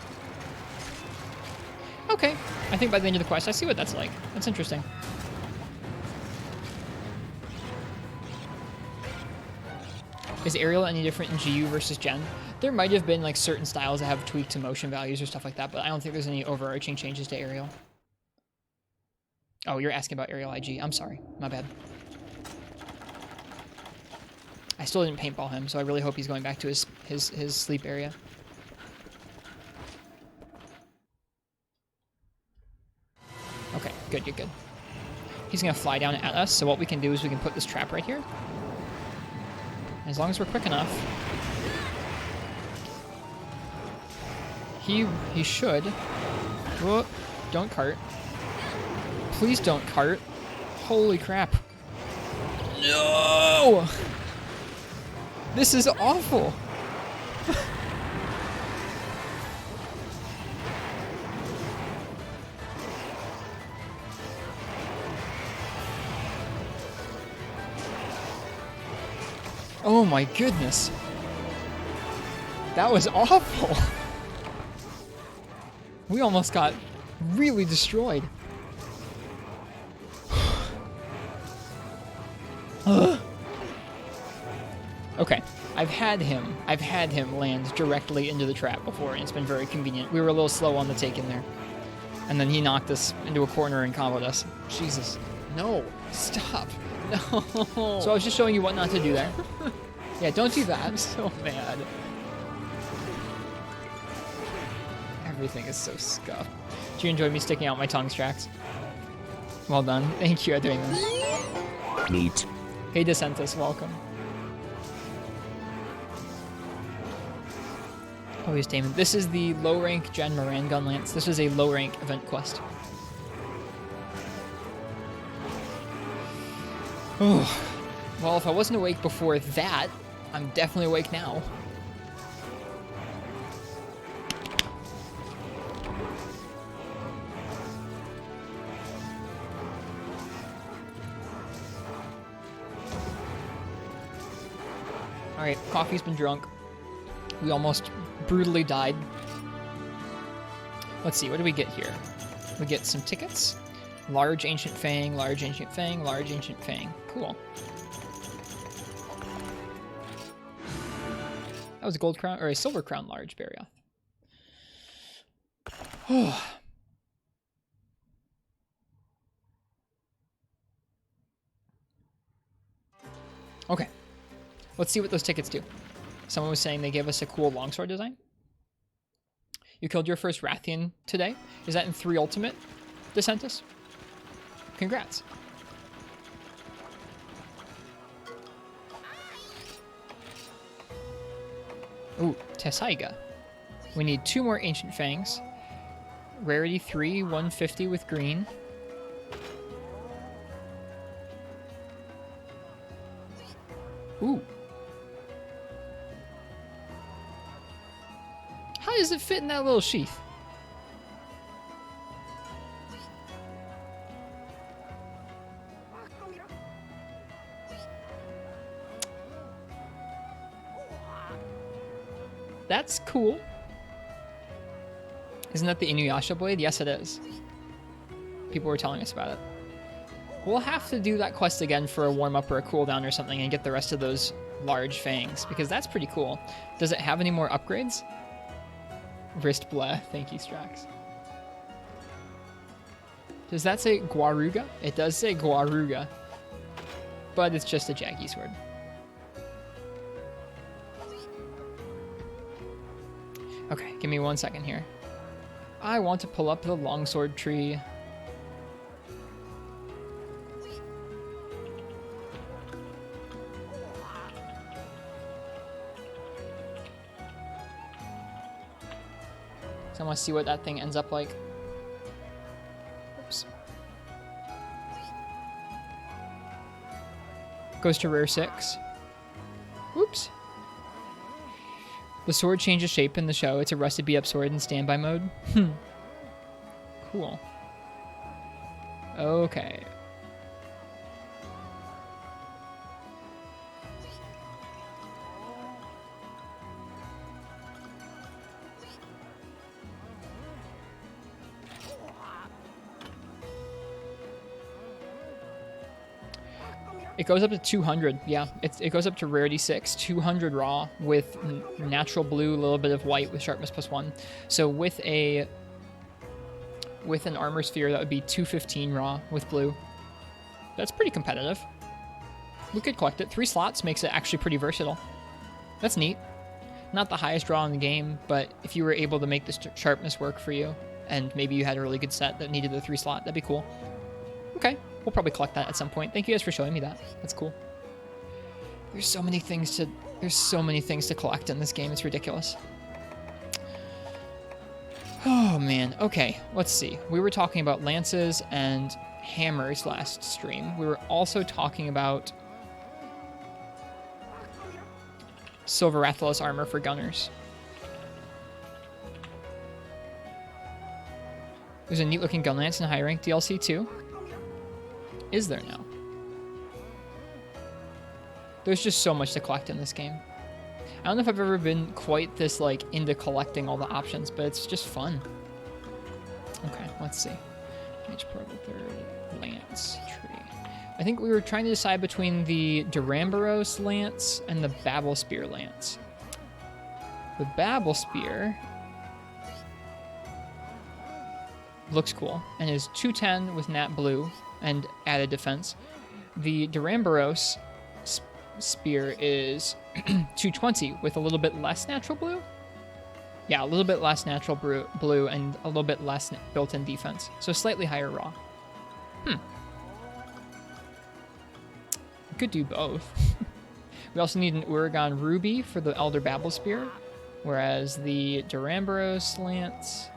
Speaker 2: Okay, I think by the end of the quest, I see what that's like. That's interesting. Is Aerial any different in GU versus Gen? There might have been like certain styles that have tweaked to motion values or stuff like that, but I don't think there's any overarching changes to Aerial. Oh, you're asking about Aerial IG. I'm sorry, my bad. I still didn't paintball him, so I really hope he's going back to his sleep area. Okay, good. He's gonna fly down at us, so what we can do is we can put this trap right here. As long as we're quick enough. He should. Whoa, don't cart. Please don't cart. Holy crap. No! This is awful. Oh my goodness. That was awful. We almost got really destroyed. Okay, I've had him land directly into the trap before, and it's been very convenient. We were a little slow on the take in there. And then he knocked us into a corner and comboed us. Jesus. No, stop. No. So I was just showing you what not to do there. Yeah, don't do that. I'm so mad. Everything is so scuffed. Do you enjoy me sticking out my tongue tracks? Well done. Thank you for doing that.
Speaker 3: Neat.
Speaker 2: Hey, DeSantis, welcome. Oh, he's Damon. This is the low-rank Gen Moran Gun Lance. This is a low-rank event quest. Oh. Well, if I wasn't awake before that, I'm definitely awake now. Alright, coffee's been drunk. We almost brutally died. Let's see, what do we get here? We get some tickets. Large Ancient Fang, Large Ancient Fang, Large Ancient Fang. Cool. That was a gold crown, or a silver crown large Barioth. Okay. Let's see what those tickets do. Someone was saying they gave us a cool longsword design. You killed your first Rathian today. Is that in 3 Ultimate, DeSantis? Congrats. Ooh, Tessaiga. We need 2 more Ancient Fangs. Rarity 3, 150 with green. Ooh. How does it fit in that little sheath? That's cool. Isn't that the Inuyasha blade? Yes, it is. People were telling us about it. We'll have to do that quest again for a warm-up or a cooldown or something and get the rest of those large fangs, because that's pretty cool. Does it have any more upgrades? Wrist bleh. Thank you, Strax. Does that say Guaruga? It does say Guaruga, but it's just a Jaggy sword. Okay, give me 1 second here. I want to pull up the longsword tree. So I want to see what that thing ends up like. Oops. Goes to rare 6. Oops. The sword changes shape in the show. It's a rusted beat-up sword in standby mode. Cool. Okay. It goes up to 200, yeah. It goes up to rarity 6, 200 raw with natural blue, a little bit of white with sharpness +1. So with an armor sphere, that would be 215 raw with blue. That's pretty competitive. We could collect it. 3 slots makes it actually pretty versatile. That's neat. Not the highest draw in the game, but if you were able to make the sharpness work for you, and maybe you had a really good set that needed the 3 slot, that'd be cool. Okay. We'll probably collect that at some point. Thank you guys for showing me that. That's cool. There's so many things to collect in this game. It's ridiculous. Oh man. Okay, let's see. We were talking about lances and hammers last stream. We were also talking about Silver Rathalos armor for gunners. There's a neat looking gun lance in high rank DLC too. Is there now? There's just so much to collect in this game. I don't know if I've ever been quite this like into collecting all the options, but it's just fun. Okay, let's see. MHP3rd lance tree. I think we were trying to decide between the Duramboros lance and the Babel Spear lance. The Babel Spear looks cool and is 210 with nat blue and added defense. The Duramboros spear is 220 with a little bit less natural blue. Yeah, a little bit less natural blue and a little bit less built-in defense. So slightly higher raw. We could do both. We also need an Uragan Ruby for the Elder Babel Spear, whereas the Duramboros lance,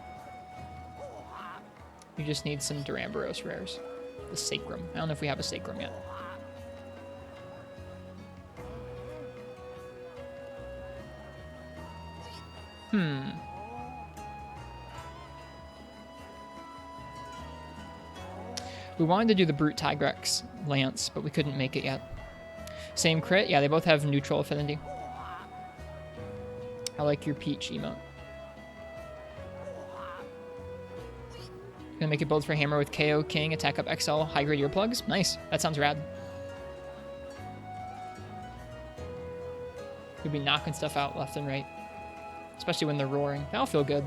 Speaker 2: you just need some Duramboros rares. The Sacrum. I don't know if we have a Sacrum yet. We wanted to do the Brute Tigrex lance, but we couldn't make it yet. Same crit? Yeah, they both have neutral affinity. I like your peach emote. Gonna make a build for hammer with KO, King, attack up XL, high grade earplugs. Nice. That sounds rad. You'll be knocking stuff out left and right. Especially when they're roaring. That'll feel good.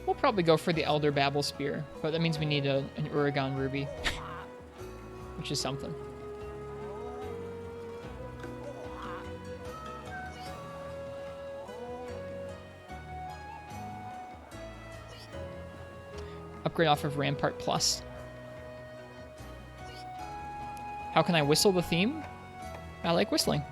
Speaker 2: We'll probably go for the Elder Babel Spear, but that means we need an Uragan Ruby, which is something. Upgrade off of Rampart Plus. How can I whistle the theme? I like whistling.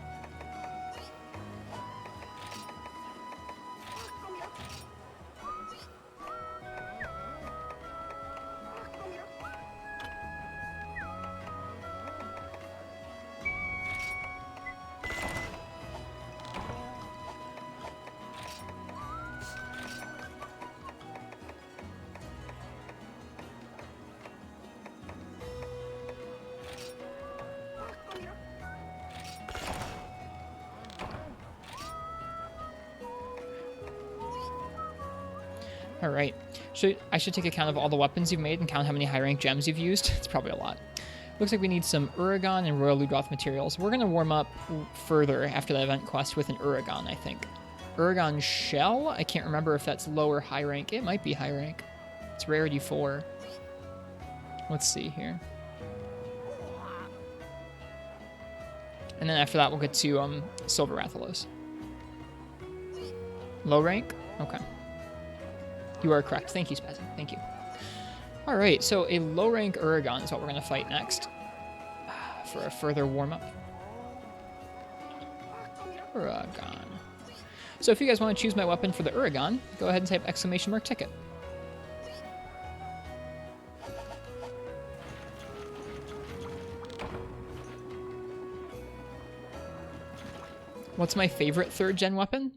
Speaker 2: Alright, I should take account of all the weapons you've made and count how many high rank gems you've used. It's probably a lot. Looks like we need some Uragan and Royal Ludroth materials. We're going to warm up further after that event quest with an Uragan, I think. Uragan Shell? I can't remember if that's low or high rank. It might be high rank. It's rarity 4. Let's see here. And then after that, we'll get to Silver Rathalos. Low rank? Okay. You are correct. Thank you, Spazzy. Thank you. All right, so a low-rank Uragan is what we're going to fight next for a further warm-up. Uragan. So if you guys want to choose my weapon for the Uragan, go ahead and type ! ticket. What's my favorite 3rd gen weapon?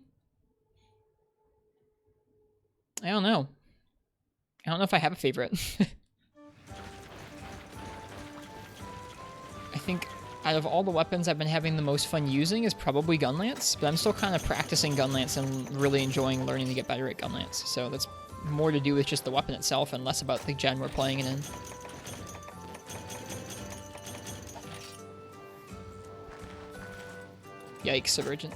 Speaker 2: I don't know. I don't know if I have a favorite. I think out of all the weapons I've been having the most fun using is probably Gunlance, but I'm still kind of practicing Gunlance and really enjoying learning to get better at Gunlance. So that's more to do with just the weapon itself and less about the gen we're playing it in. Yikes, Subvergent.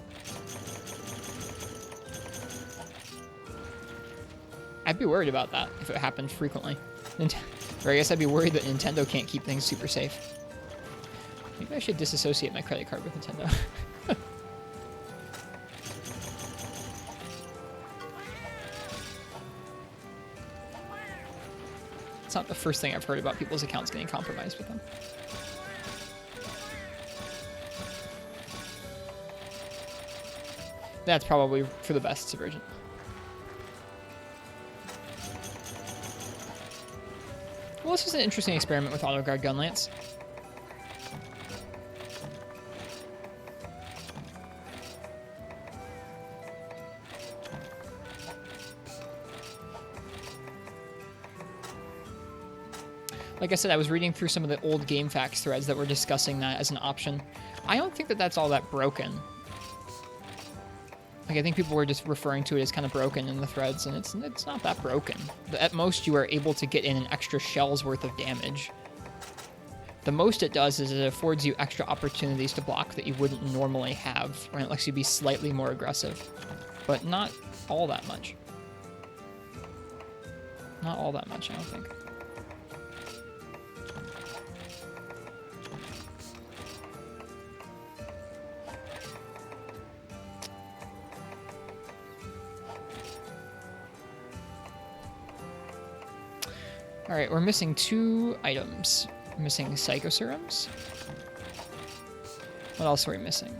Speaker 2: I'd be worried about that if it happened frequently. Or I guess I'd be worried that Nintendo can't keep things super safe. Maybe I should disassociate my credit card with Nintendo. It's not the first thing I've heard about people's accounts getting compromised with them. That's probably for the best, Subvergent. Well, this is an interesting experiment with Auto Guard Gunlance. Like I said, I was reading through some of the old GameFAQs threads that were discussing that as an option. I don't think that that's all that broken. Like, I think people were just referring to it as kind of broken in the threads, and it's not that broken. At most, you are able to get in an extra shell's worth of damage. The most it does is it affords you extra opportunities to block that you wouldn't normally have, or it lets you be slightly more aggressive. But not all that much. Not all that much, I don't think. Alright, we're missing 2 items. We're missing Psycho Serums. What else are we missing?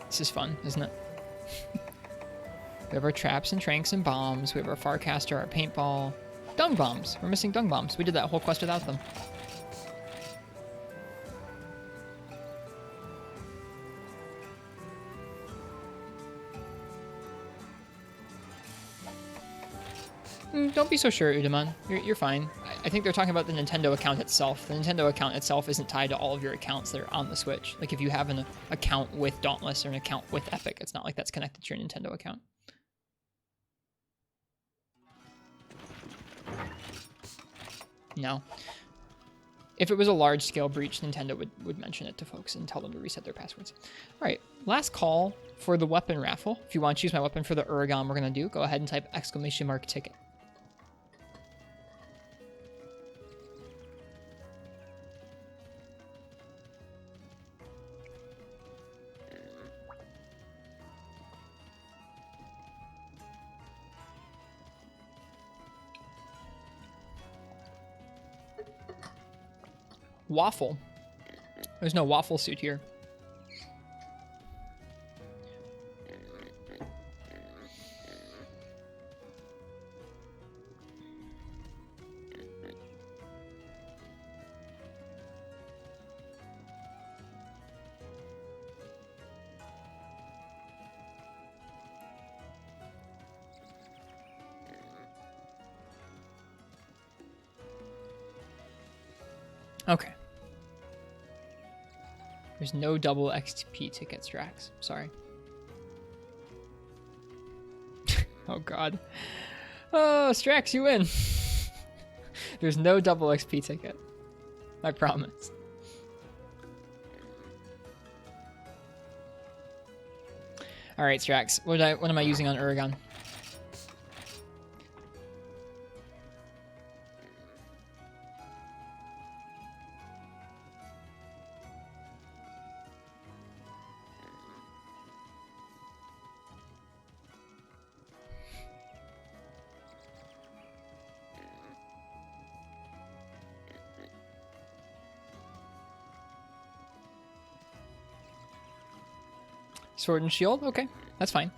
Speaker 2: This is fun, isn't it? We have our traps and tranks and bombs. We have our Farcaster, our paintball. dung bombs. We're missing dung bombs. We did that whole quest without them. Don't be so sure, Udaman. You're fine. I think they're talking about the Nintendo account itself. The Nintendo account itself isn't tied to all of your accounts that are on the Switch. Like, if you have an account with Dauntless or an account with Epic, it's not like that's connected to your Nintendo account. No. If it was a large-scale breach, Nintendo would mention it to folks and tell them to reset their passwords. All right, last call for the weapon raffle. If you want to choose my weapon for the Uragan we're going to do, go ahead and type !ticket. Waffle. There's no waffle suit here. Okay. There's no double XP tickets, Drax. Sorry. Oh, God. Oh, Strax, you win. There's no double XP ticket. I promise. All right, Strax. What am I using on Uragan? Sword and Shield? Okay, that's fine.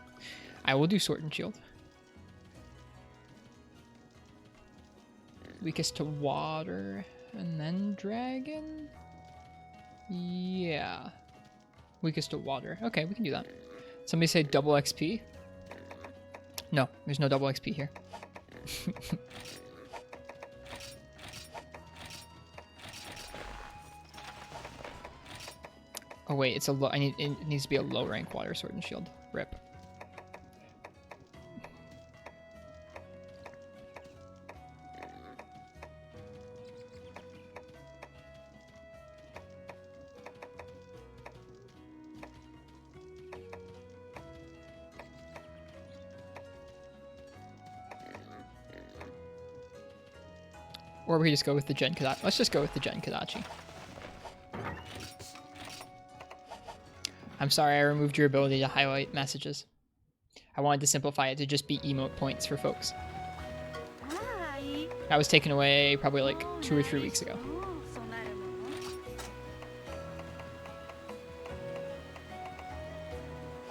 Speaker 2: I will do Sword and Shield. Weakest to water and then dragon? Yeah. Weakest to water. Okay, we can do that. Somebody say double XP? No, there's no double XP here. Oh wait, it's a low. It needs to be a low rank water sword and shield. Rip. Or we just go with the Gen Kadachi. Let's just go with the Gen Kadachi. I'm sorry I removed your ability to highlight messages. I wanted to simplify it to just be emote points for folks. That was taken away probably like 2 or 3 weeks ago.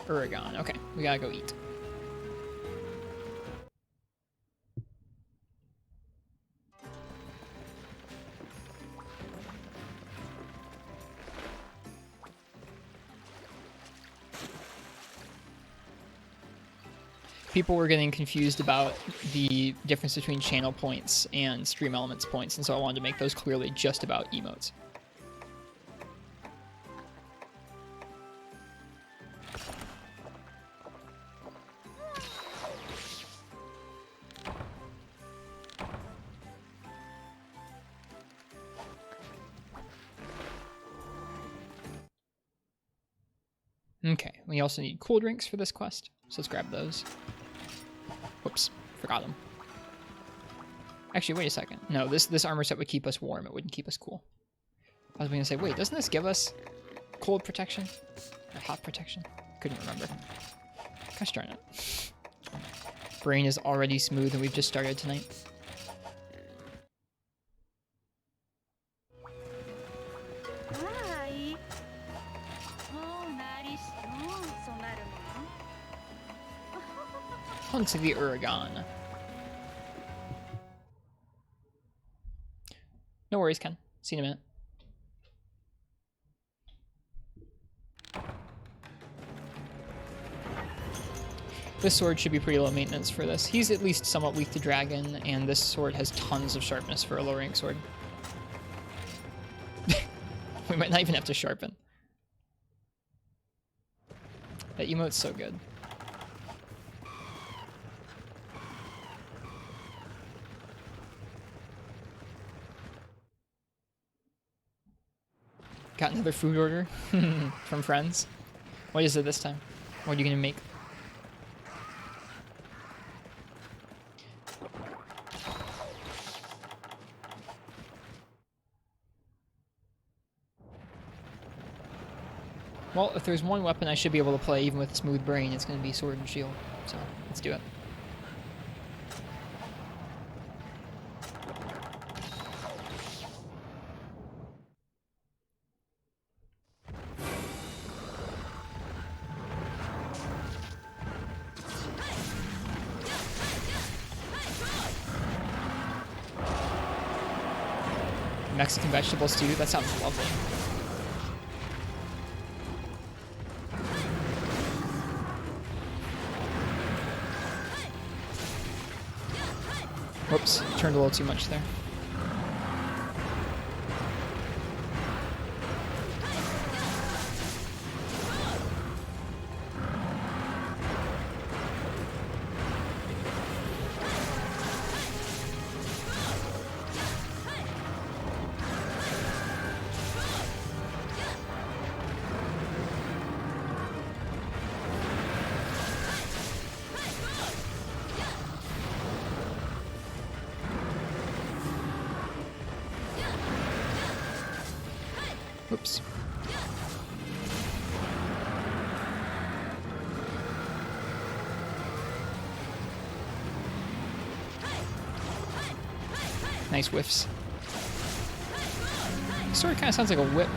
Speaker 2: Uragan. Okay, we gotta go eat. People were getting confused about the difference between channel points and stream elements points, and so I wanted to make those clearly just about emotes. Okay, we also need cool drinks for this quest, so let's grab those. Whoops, forgot them. Actually, wait a second. No, this armor set would keep us warm. It wouldn't keep us cool. I was going to say, wait, doesn't this give us cold protection? Or hot protection? Couldn't remember. Gosh darn it. Brain is already smooth and we've just started tonight. Onto the Uragan. No worries, Ken. See you in a minute. This sword should be pretty low maintenance for this. He's at least somewhat weak to dragon, and this sword has tons of sharpness for a low rank sword. We might not even have to sharpen. That emote's so good. Got another food order from friends. What is it this time? What are you gonna make? Well, if there's one weapon I should be able to play even with a smooth brain, it's going to be sword and shield. So, let's do it. Mexican vegetable stew, that sounds lovely. Whoops, turned a little too much there. Oops. Nice whiffs. Sword kind of sounds like a whip.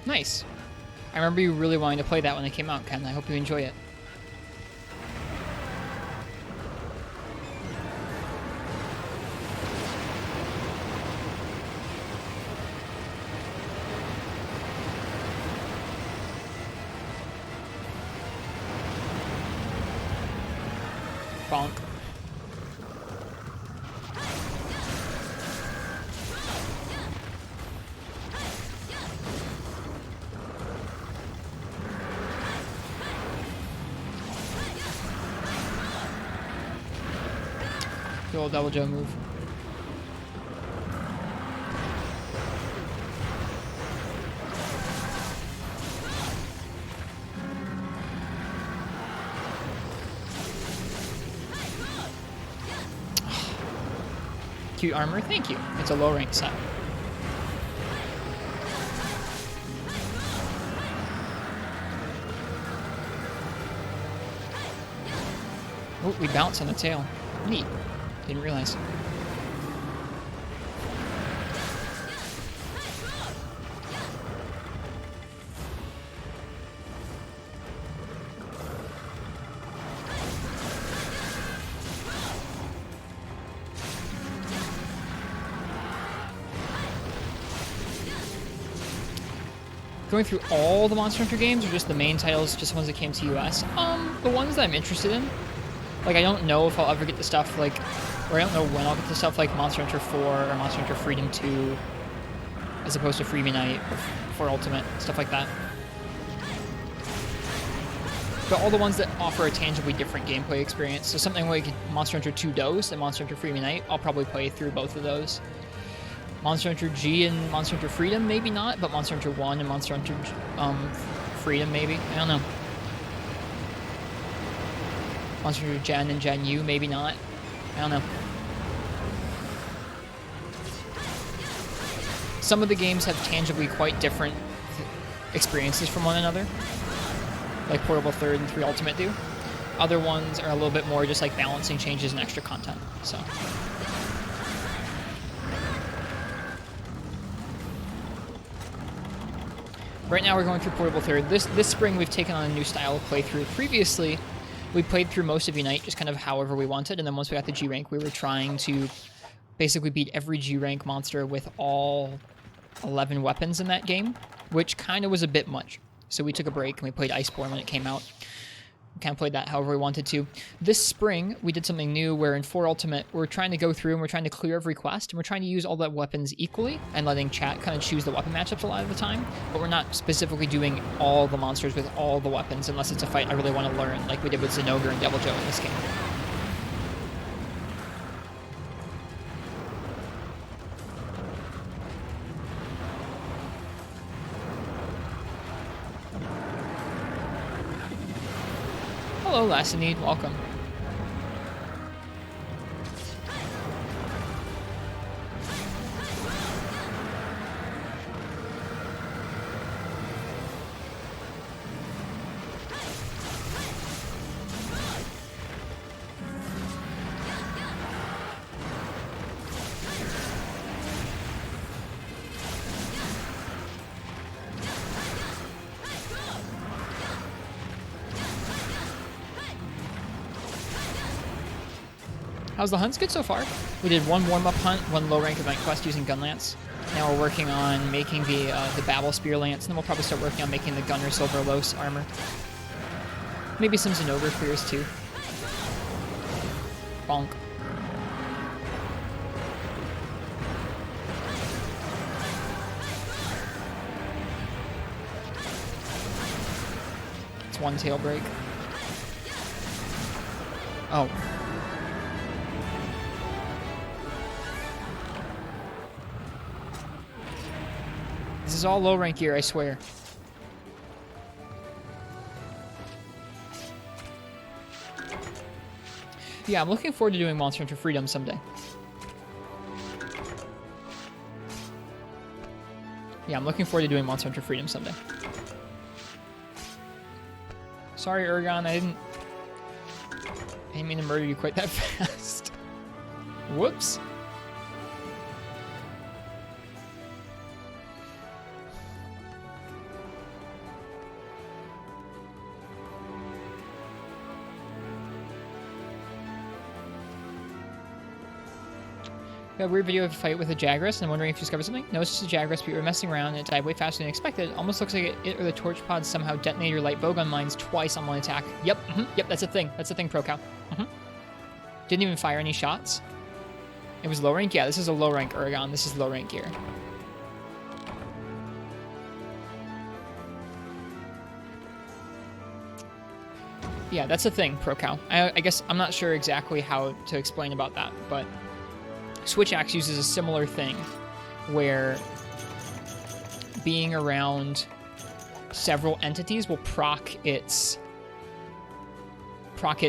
Speaker 2: Nice. I remember you really wanting to play that when it came out, Ken. I hope you enjoy it. Bonk. The old double Joe move. Cute armor, thank you. It's a low rank set. Oh, we bounce on the tail. Neat. Didn't realize. Going through all the Monster Hunter games, or just the main titles, just ones that came to US? The ones that I'm interested in. Like, I don't know if I'll ever get the stuff, like, or I don't know when I'll get the stuff like Monster Hunter 4 or Monster Hunter Freedom 2, as opposed to Freebie Night for Ultimate, stuff like that. But all the ones that offer a tangibly different gameplay experience, so something like Monster Hunter 2 Dose and Monster Hunter Freebie Night, I'll probably play through both of those. Monster Hunter G and Monster Hunter Freedom, maybe not, but Monster Hunter 1 and Monster Hunter Freedom, maybe. I don't know. Monster Hunter Gen and Gen U, maybe not. I don't know. Some of the games have tangibly quite different experiences from one another. like Portable Third and 3 Ultimate do. Other ones are a little bit more just like balancing changes and extra content. So. Right now we're going through Portable Third. This spring we've taken on a new style of playthrough. Previously, we played through most of Unite just kind of however we wanted, and then once we got the G rank, we were trying to basically beat every G rank monster with all 11 weapons in that game, which kind of was a bit much. So we took a break and we played Iceborne when it came out. We kind of played that however we wanted to. This spring, we did something new where in 4 Ultimate, we're trying to go through and we're trying to clear every quest, and we're trying to use all the weapons equally and letting chat kind of choose the weapon matchups a lot of the time, but we're not specifically doing all the monsters with all the weapons unless it's a fight I really want to learn, like we did with Zenogre and Devil Joe in this game. Hello, Lassinede, welcome. How's the hunts? Good so far. We did 1 warm-up hunt, 1 low-rank event quest using Gunlance. Now we're working on making the Babel Spear Lance, and then we'll probably start working on making the Gunner Silver Los armor. Maybe some Zenogre Spears too. Bonk. It's 1 tail break. Oh. This is all low rank gear, I swear. Yeah, I'm looking forward to doing Monster Hunter Freedom someday. Yeah, I'm looking forward to doing Monster Hunter Freedom someday. Sorry, Urgon, I didn't mean to murder you quite that fast. Whoops. We got a weird video of a fight with a Jagras, and I'm wondering if you discovered something. No, it's just a Jagras, but you were messing around and it died way faster than expected. Almost looks like it or the torch pod somehow detonated your light bowgun mines twice on one attack. Yep, yep, that's a thing. That's a thing, ProCow. Didn't even fire any shots. It was low rank? Yeah, this is a low rank Uragon. This is low rank gear. Yeah, that's a thing, ProCow. I guess I'm not sure exactly how to explain about that, but Switch Axe uses a similar thing where being around several entities will proc its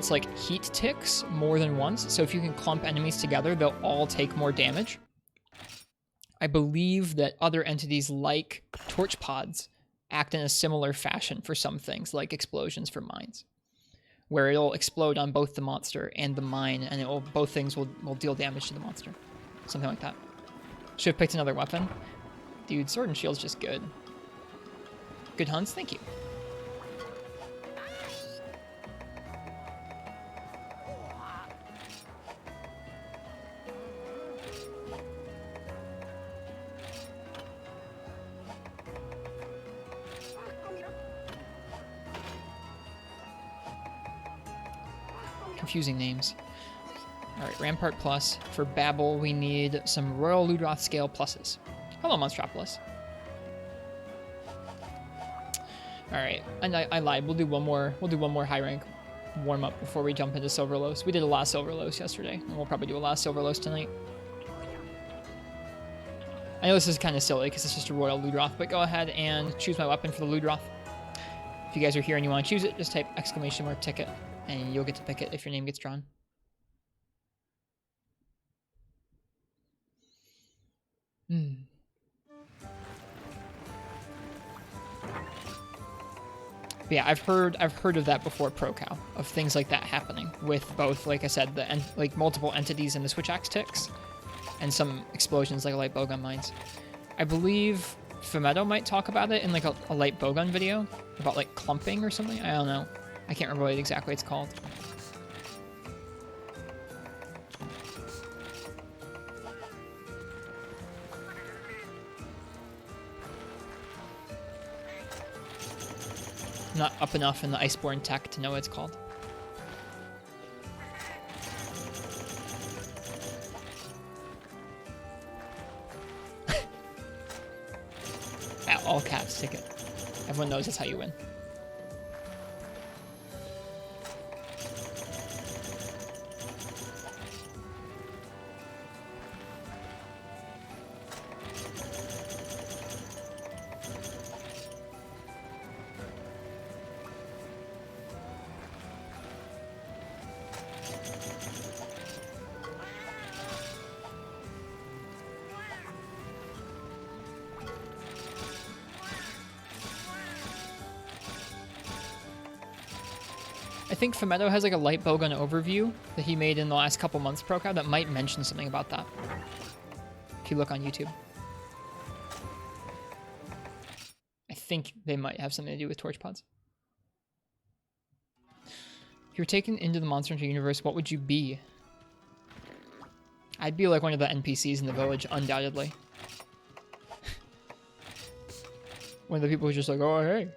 Speaker 2: like heat ticks more than once. So if you can clump enemies together, they'll all take more damage. I believe that other entities like torch pods act in a similar fashion for some things, like explosions for mines, where it'll explode on both the monster and the mine, and both things will deal damage to the monster. Something like that. Should have picked another weapon. Dude, Sword and Shield's just good. Good hunts, thank you. Confusing names. Alright, Rampart Plus. For Babel, we need some Royal Ludroth scale pluses. Hello, Monstropolis. Alright, and I lied. We'll do one more high rank warm up before we jump into Silver Los. We did a lot of Silver Los yesterday, and we'll probably do a lot of Silver Los tonight. I know this is kind of silly because it's just a Royal Ludroth, but go ahead and choose my weapon for the Ludroth. If you guys are here and you want to choose it, just type !ticket, and you'll get to pick it if your name gets drawn. But yeah, I've heard of that before, ProCow, of things like that happening with both, like I said, like multiple entities in the switch axe ticks, and some explosions like light bowgun mines. I believe Fumetto might talk about it in like a light bowgun video about like clumping or something. I don't know. I can't remember what exactly it's called. I'm not up enough in the Iceborne tech to know what it's called. All caps ticket. Everyone knows that's how you win. I think Fumetto has like a light bowgun overview that he made in the last couple months, ProCow, that might mention something about that. If you look on YouTube. I think they might have something to do with torch pods. If you were taken into the Monster Hunter universe, what would you be? I'd be like one of the NPCs in the village, undoubtedly. One of the people who's just like, oh, hey.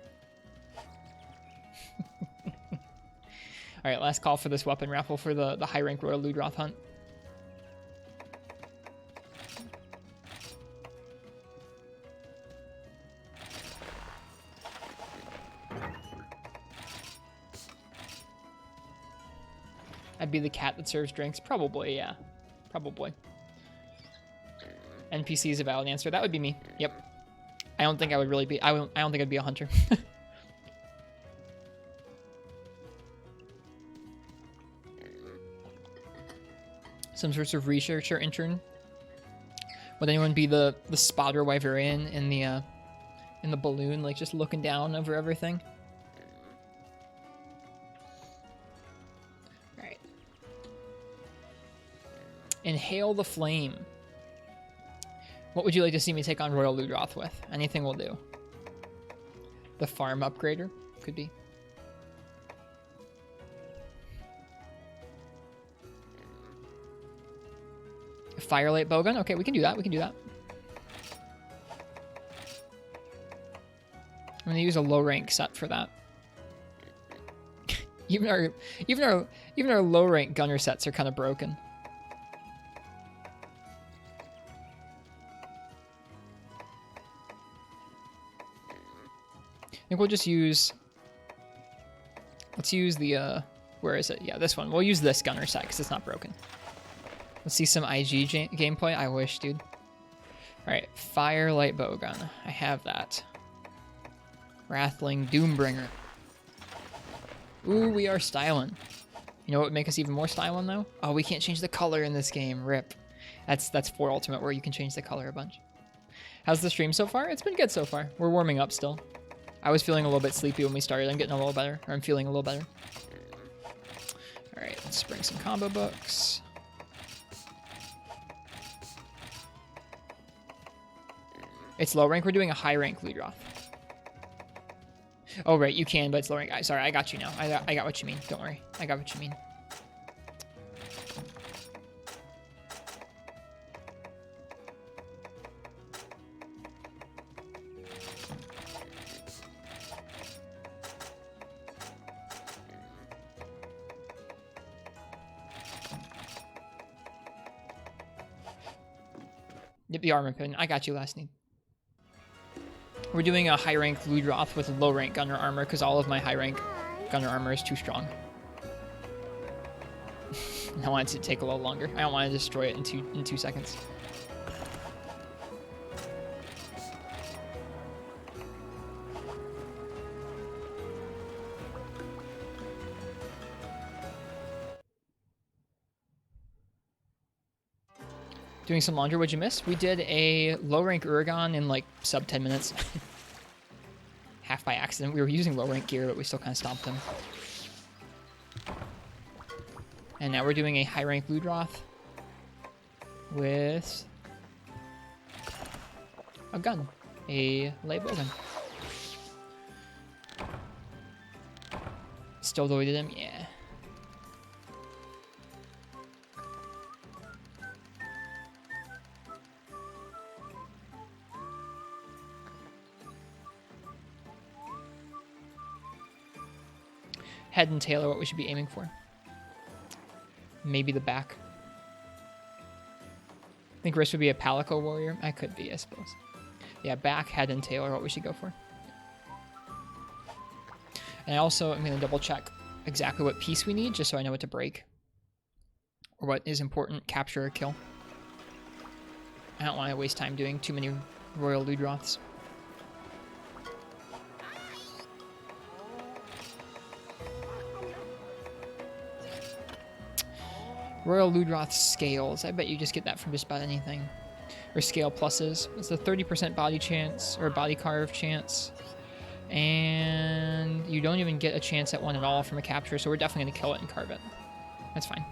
Speaker 2: Alright, last call for this weapon raffle for the high rank Royal Ludroth hunt. I'd be the cat that serves drinks. Probably, yeah. Probably. NPC is a valid answer. That would be me. Yep. I don't think I would really be... I don't think I'd be a hunter. Some sorts of researcher intern. Would anyone be the spotter wyverian in the balloon, like just looking down over everything? All right. Inhale the flame. What would you like to see me take on Royal Ludroth with? Anything will do. The farm upgrader could be. Firelight bowgun. Okay, we can do that. We can do that. I'm gonna use a low rank set for that. even our low rank gunner sets are kind of broken. I think we'll just use. Let's use the. Where is it? Yeah, this one. We'll use this gunner set because it's not broken. Let's see some IG gameplay. I wish, dude. Alright, Firelight Bowgun. I have that. Wrathling Doombringer. Ooh, we are styling. You know what would make us even more styling, though? Oh, we can't change the color in this game. Rip. That's 4 Ultimate, where you can change the color a bunch. How's the stream so far? It's been good so far. We're warming up still. I was feeling a little bit sleepy when we started. I'm getting a little better. Or I'm feeling a little better. Alright, let's bring some combo books. It's low rank. We're doing a high rank Ludroth. Oh, right. You can, but it's low rank. Sorry, I got you now. I got what you mean. Don't worry. I got what you mean. Yep, the armor pin. I got you last need. We're doing a high rank Ludroth with low rank gunner armor because all of my high rank gunner armor is too strong. I want it to take a little longer. I don't want to destroy it in 2 seconds. Doing some laundry, what'd you miss? We did a low rank Uragon in like sub 10 minutes. half by accident. We were using low rank gear, but we still kind of stomped him. And now we're doing a high rank Ludroth with a gun, a light bowgun. Still avoided him, yeah. Head and tail are what we should be aiming for. Maybe the back. I think Riss would be a Palico warrior. I could be, I suppose. Yeah, back, head, and tail are what we should go for. And also, I'm going to double check exactly what piece we need, just so I know what to break. Or what is important, capture or kill. I don't want to waste time doing too many Royal Ludroths. Royal Ludroth scales. I bet you just get that from just about anything. Or scale pluses. It's a 30% body chance, or body carve chance. And you don't even get a chance at one at all from a capture, so we're definitely going to kill it and carve it. That's fine.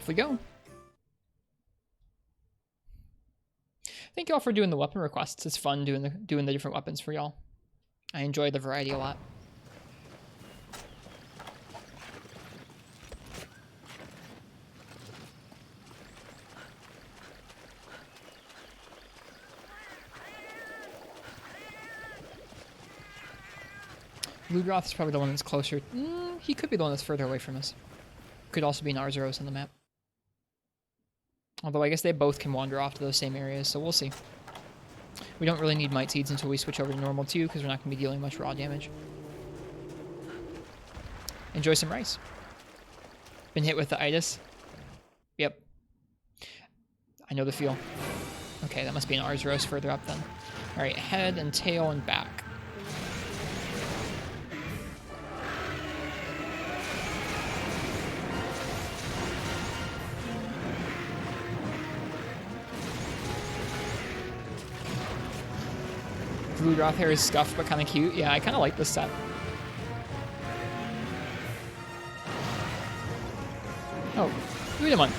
Speaker 2: We go. Thank y'all for doing the weapon requests. It's fun doing the different weapons for y'all. I enjoy the variety a lot. Ludroth is probably the one that's closer. He could be the one that's further away from us. Could also be an Arzuros on the map. Although I guess they both can wander off to those same areas, so we'll see. We don't really need Might Seeds until we switch over to normal too, because we're not going to be dealing much raw damage. Enjoy some rice. Been hit with the itis? Yep. I know the feel. Okay, that must be an Arzuros further up then. Alright, head and tail and back. Ludroth hair is scuffed but kind of cute. Yeah, I kind of like this set. Oh, Udamon.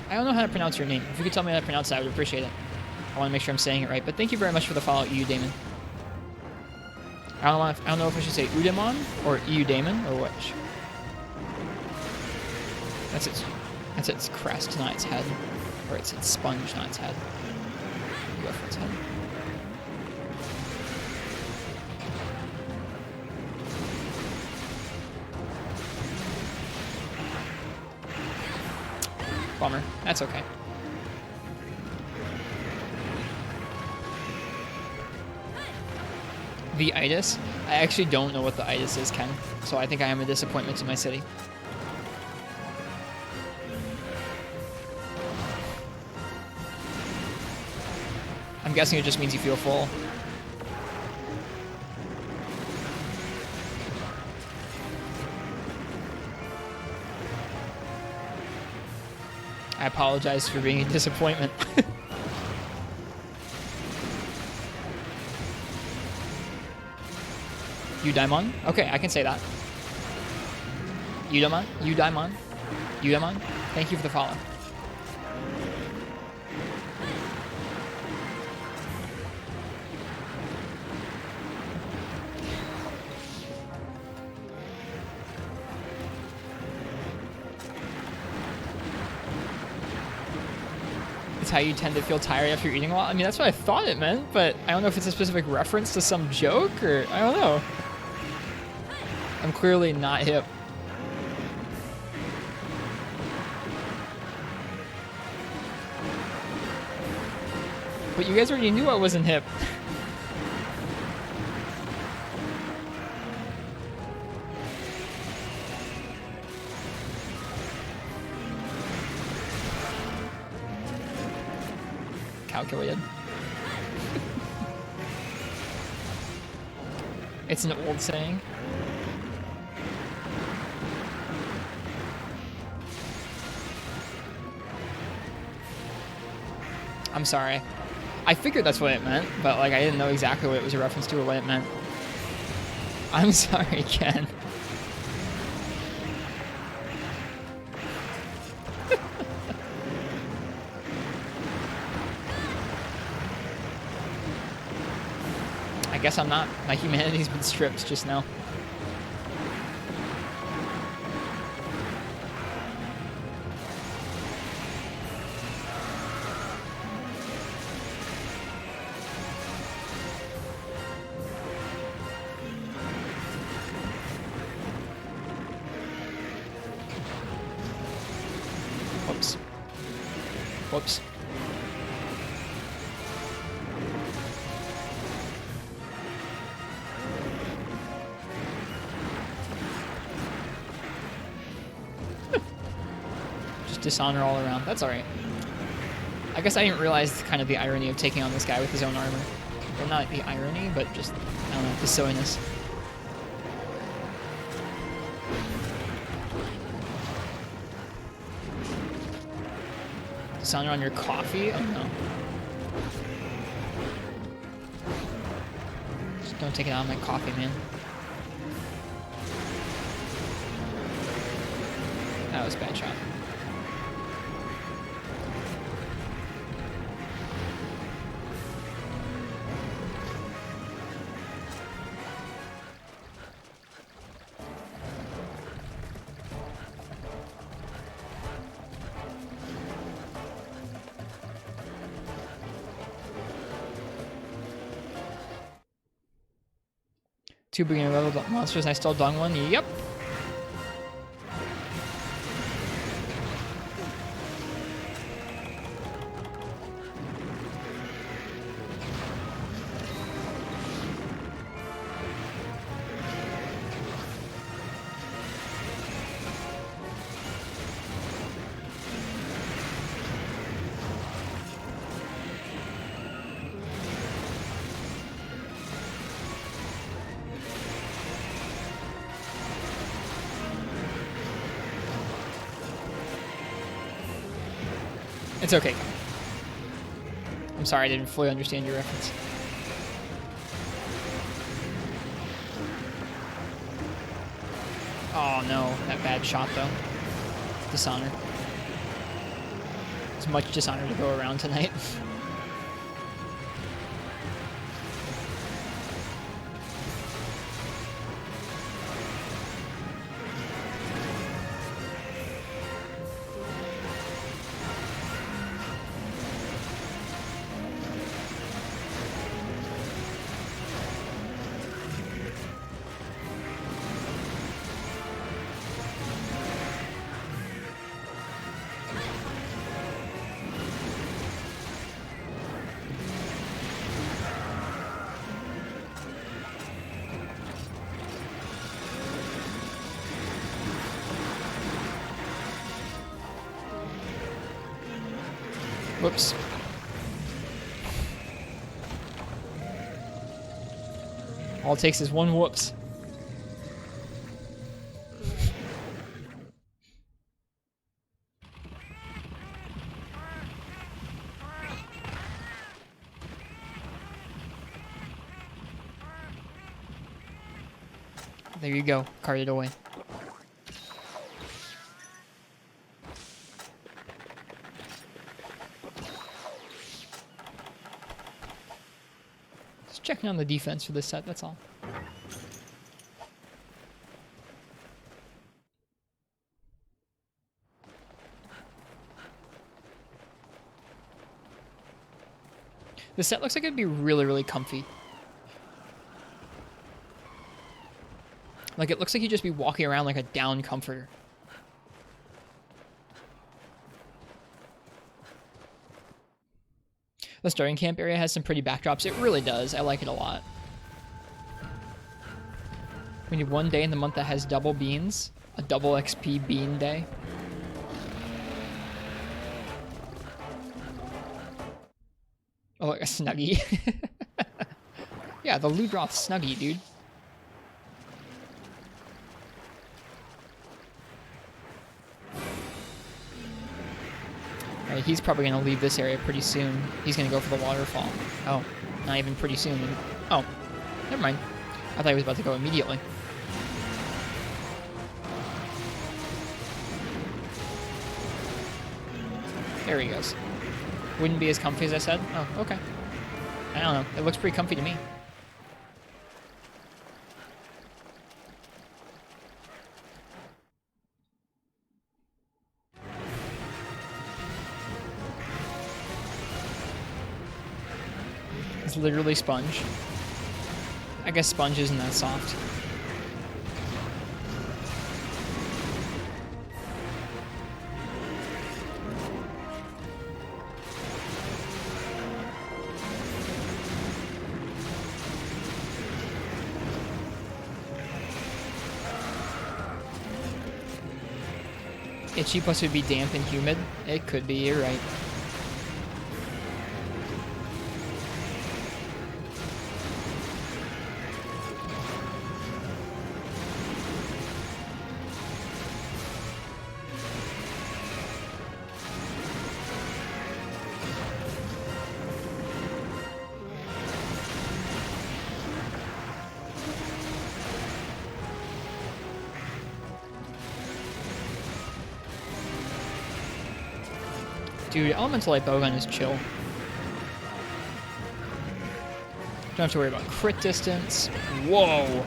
Speaker 2: I don't know how to pronounce your name. If you could tell me how to pronounce it, I would appreciate it. I want to make sure I'm saying it right. But thank you very much for the follow, Damon. I don't know if I should say Udamon or Damon or which. That's its crest, not its head. Or it's its sponge, not its head. Go for its head. Bummer. That's okay. The itis? I actually don't know what the itis is, Ken. So I think I am a disappointment to my city. I'm guessing it just means you feel full. I apologize for being a disappointment. Eudaimon? Okay, I can say that. Eudaimon? Eudaimon? Eudaimon? Thank you for the follow. How you tend to feel tired after eating a lot. I mean, that's what I thought it meant, but I don't know if it's a specific reference to some joke or I don't know. I'm clearly not hip. But you guys already knew I wasn't hip. calculated. It's an old saying. I'm sorry. I figured that's what it meant, but like I didn't know exactly what it was a reference to or what it meant. I'm sorry, Ken. I guess I'm not. My humanity's been stripped just now. Whoops. Whoops. Just dishonor all around. That's alright. I guess I didn't realize kind of the irony of taking on this guy with his own armor. Well, not the irony, but just, I don't know, the silliness. Dishonor on your coffee? Oh no. Just don't take it out on my coffee, man. That was a bad shot. Two beginner level monsters, I still done one? Yep. It's okay. I'm sorry, I didn't fully understand your reference. Oh no, that bad shot though. Dishonor. There's much dishonor to go around tonight. Whoops. All it takes is one whoops. There you go. Carted away. Just checking on the defense for this set, that's all. This set looks like it'd be really, really comfy. Like, it looks like you'd just be walking around like a down comforter. The starting camp area has some pretty backdrops. It really does. I like it a lot. We need one day in the month that has double beans. A double XP bean day. like a Snuggie. Yeah, the Ludroth Snuggie, dude. Alright, he's probably going to leave this area pretty soon. He's going to go for the waterfall. Oh, not even pretty soon. Oh, never mind. I thought he was about to go immediately. There he goes. Wouldn't be as comfy as I said? Oh, okay. I don't know. It looks pretty comfy to me. It's literally sponge. I guess sponge isn't that soft. Itchy plus would be damp and humid. It could be, you're right. Dude, Elemental Light Bowgun is chill. Don't have to worry about crit distance. Whoa!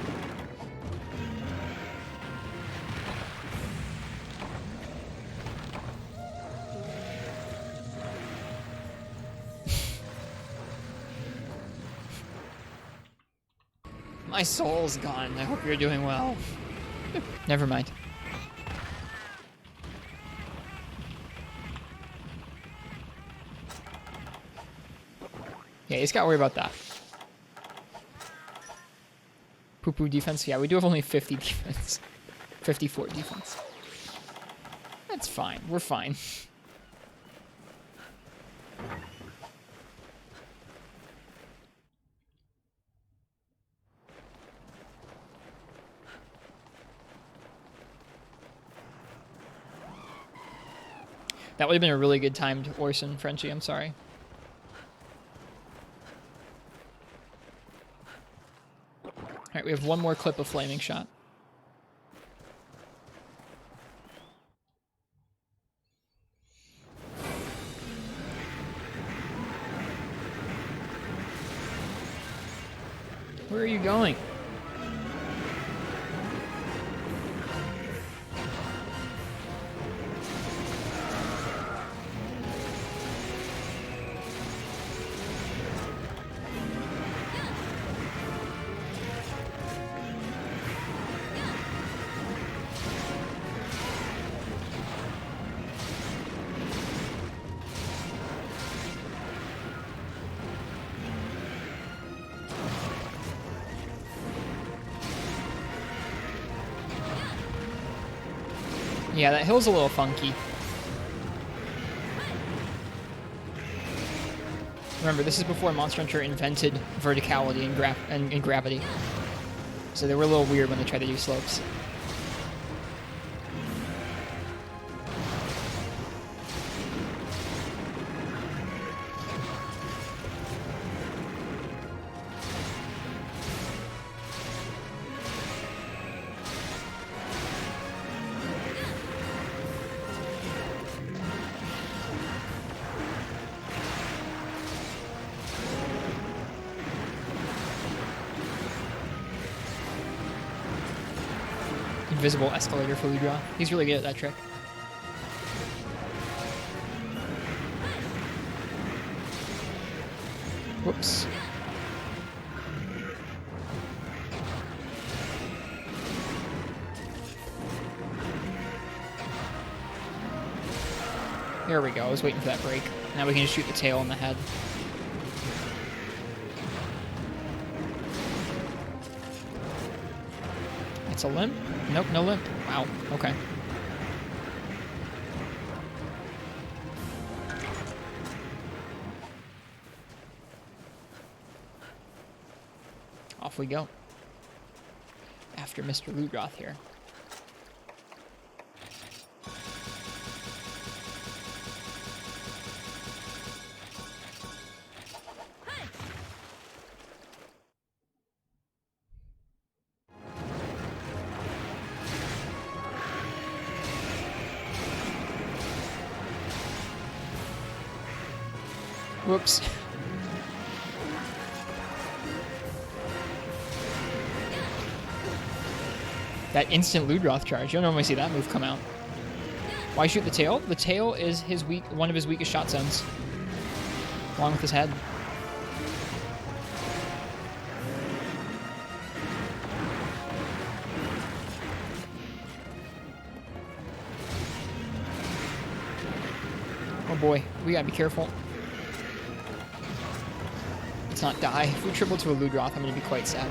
Speaker 2: My soul's gone. I hope you're doing well. Never mind. Yeah, he's got to worry about that. Poo-poo defense? Yeah, we do have only 50 defense. 54 defense. That's fine. We're fine. That would have been a really good timed Orson, Frenchie. I'm sorry. Alright, we have one more clip of Flaming Shot. Where are you going? Yeah, that hill's a little funky. Remember, this is before Monster Hunter invented verticality and gravity. So they were a little weird when they tried to do slopes. Invisible escalator for Ludra. He's really good at that trick. Whoops. There we go. I was waiting for that break. Now we can just shoot the tail in the head. It's a limp? Nope, no limp. Wow, okay. off we go. After Mr. Ludroth here. Whoops. That instant Ludroth charge. You don't normally see that move come out. Why shoot the tail? The tail is one of his weakest shot zones. Along with his head. Oh boy, we gotta be careful. Let's not die. If we triple to a Ludroth, I'm gonna be quite sad.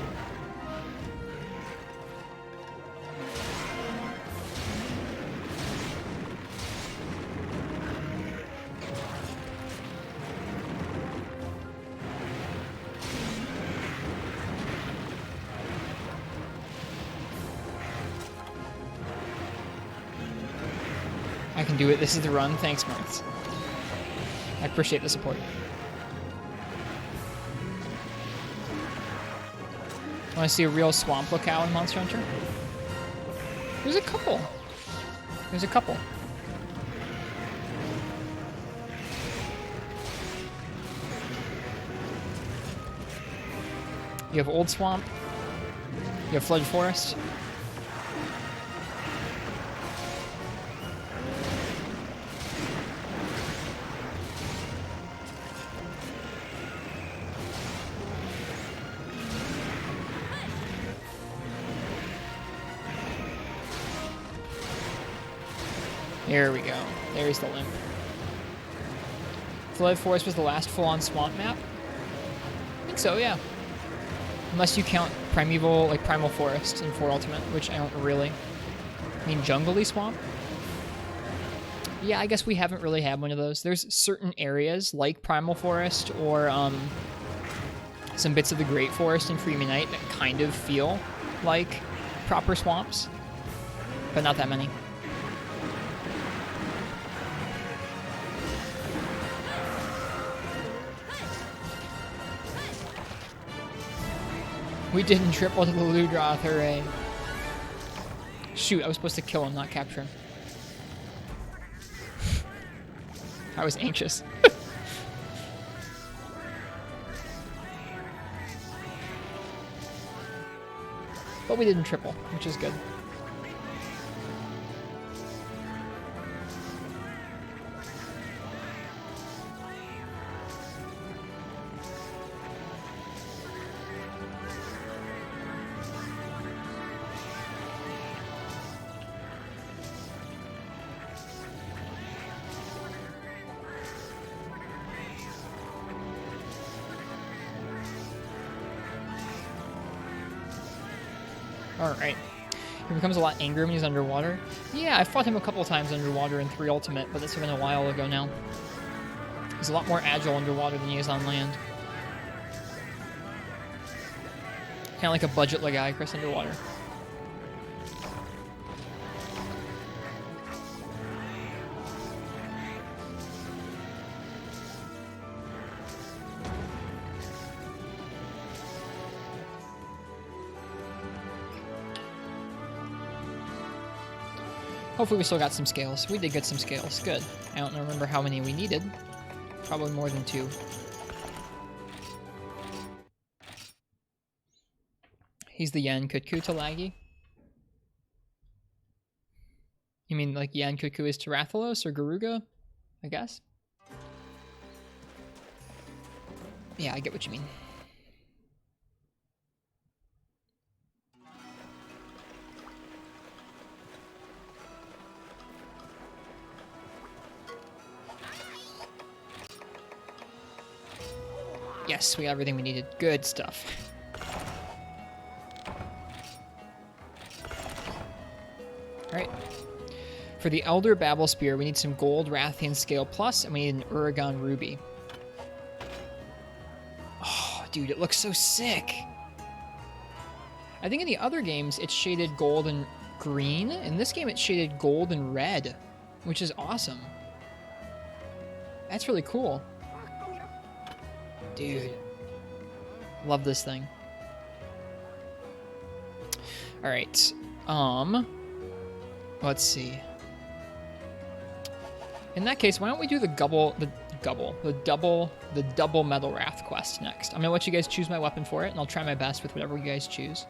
Speaker 2: I can do it. This is the run. Thanks, Marks. I appreciate the support. Want to see a real swamp locale in Monster Hunter? There's a couple. There's a couple. You have Old Swamp. You have Flooded Forest. There we go. There's the limp. Flooded Forest was the last full-on swamp map? I think so, yeah. Unless you count Primeval, like Primal Forest in 4 Ultimate, which I don't really. I mean, Jungle-y Swamp? Yeah, I guess we haven't really had one of those. There's certain areas, like Primal Forest, or some bits of the Great Forest in Freeman Night that kind of feel like proper swamps, but not that many. We didn't triple to the Ludroth, hooray. Shoot, I was supposed to kill him, not capture him. I was anxious. But we didn't triple, which is good. Alright. He becomes a lot angrier when he's underwater. Yeah, I fought him a couple times underwater in 3 Ultimate, but that's been a while ago now. He's a lot more agile underwater than he is on land. Kind of like a budget Legiacris underwater. Hopefully we still got some scales. We did get some scales. Good. I don't remember how many we needed. Probably more than 2. He's the Yan Kutku to Laggy. You mean like Yan Kutku is to Rathalos or Garuga? I guess? Yeah, I get what you mean. Yes, we got everything we needed. Good stuff. Alright. For the Elder Babel Spear, we need some gold Rathian Scale Plus, and we need an Uragon Ruby. Oh, dude, it looks so sick! I think in the other games, it's shaded gold and green. In this game, it's shaded gold and red, which is awesome. That's really cool. Dude. Love this thing. All right. Let's see. In that case, why don't we do the double Metal Wrath quest next? I'm gonna let you guys choose my weapon for it, and I'll try my best with whatever you guys choose.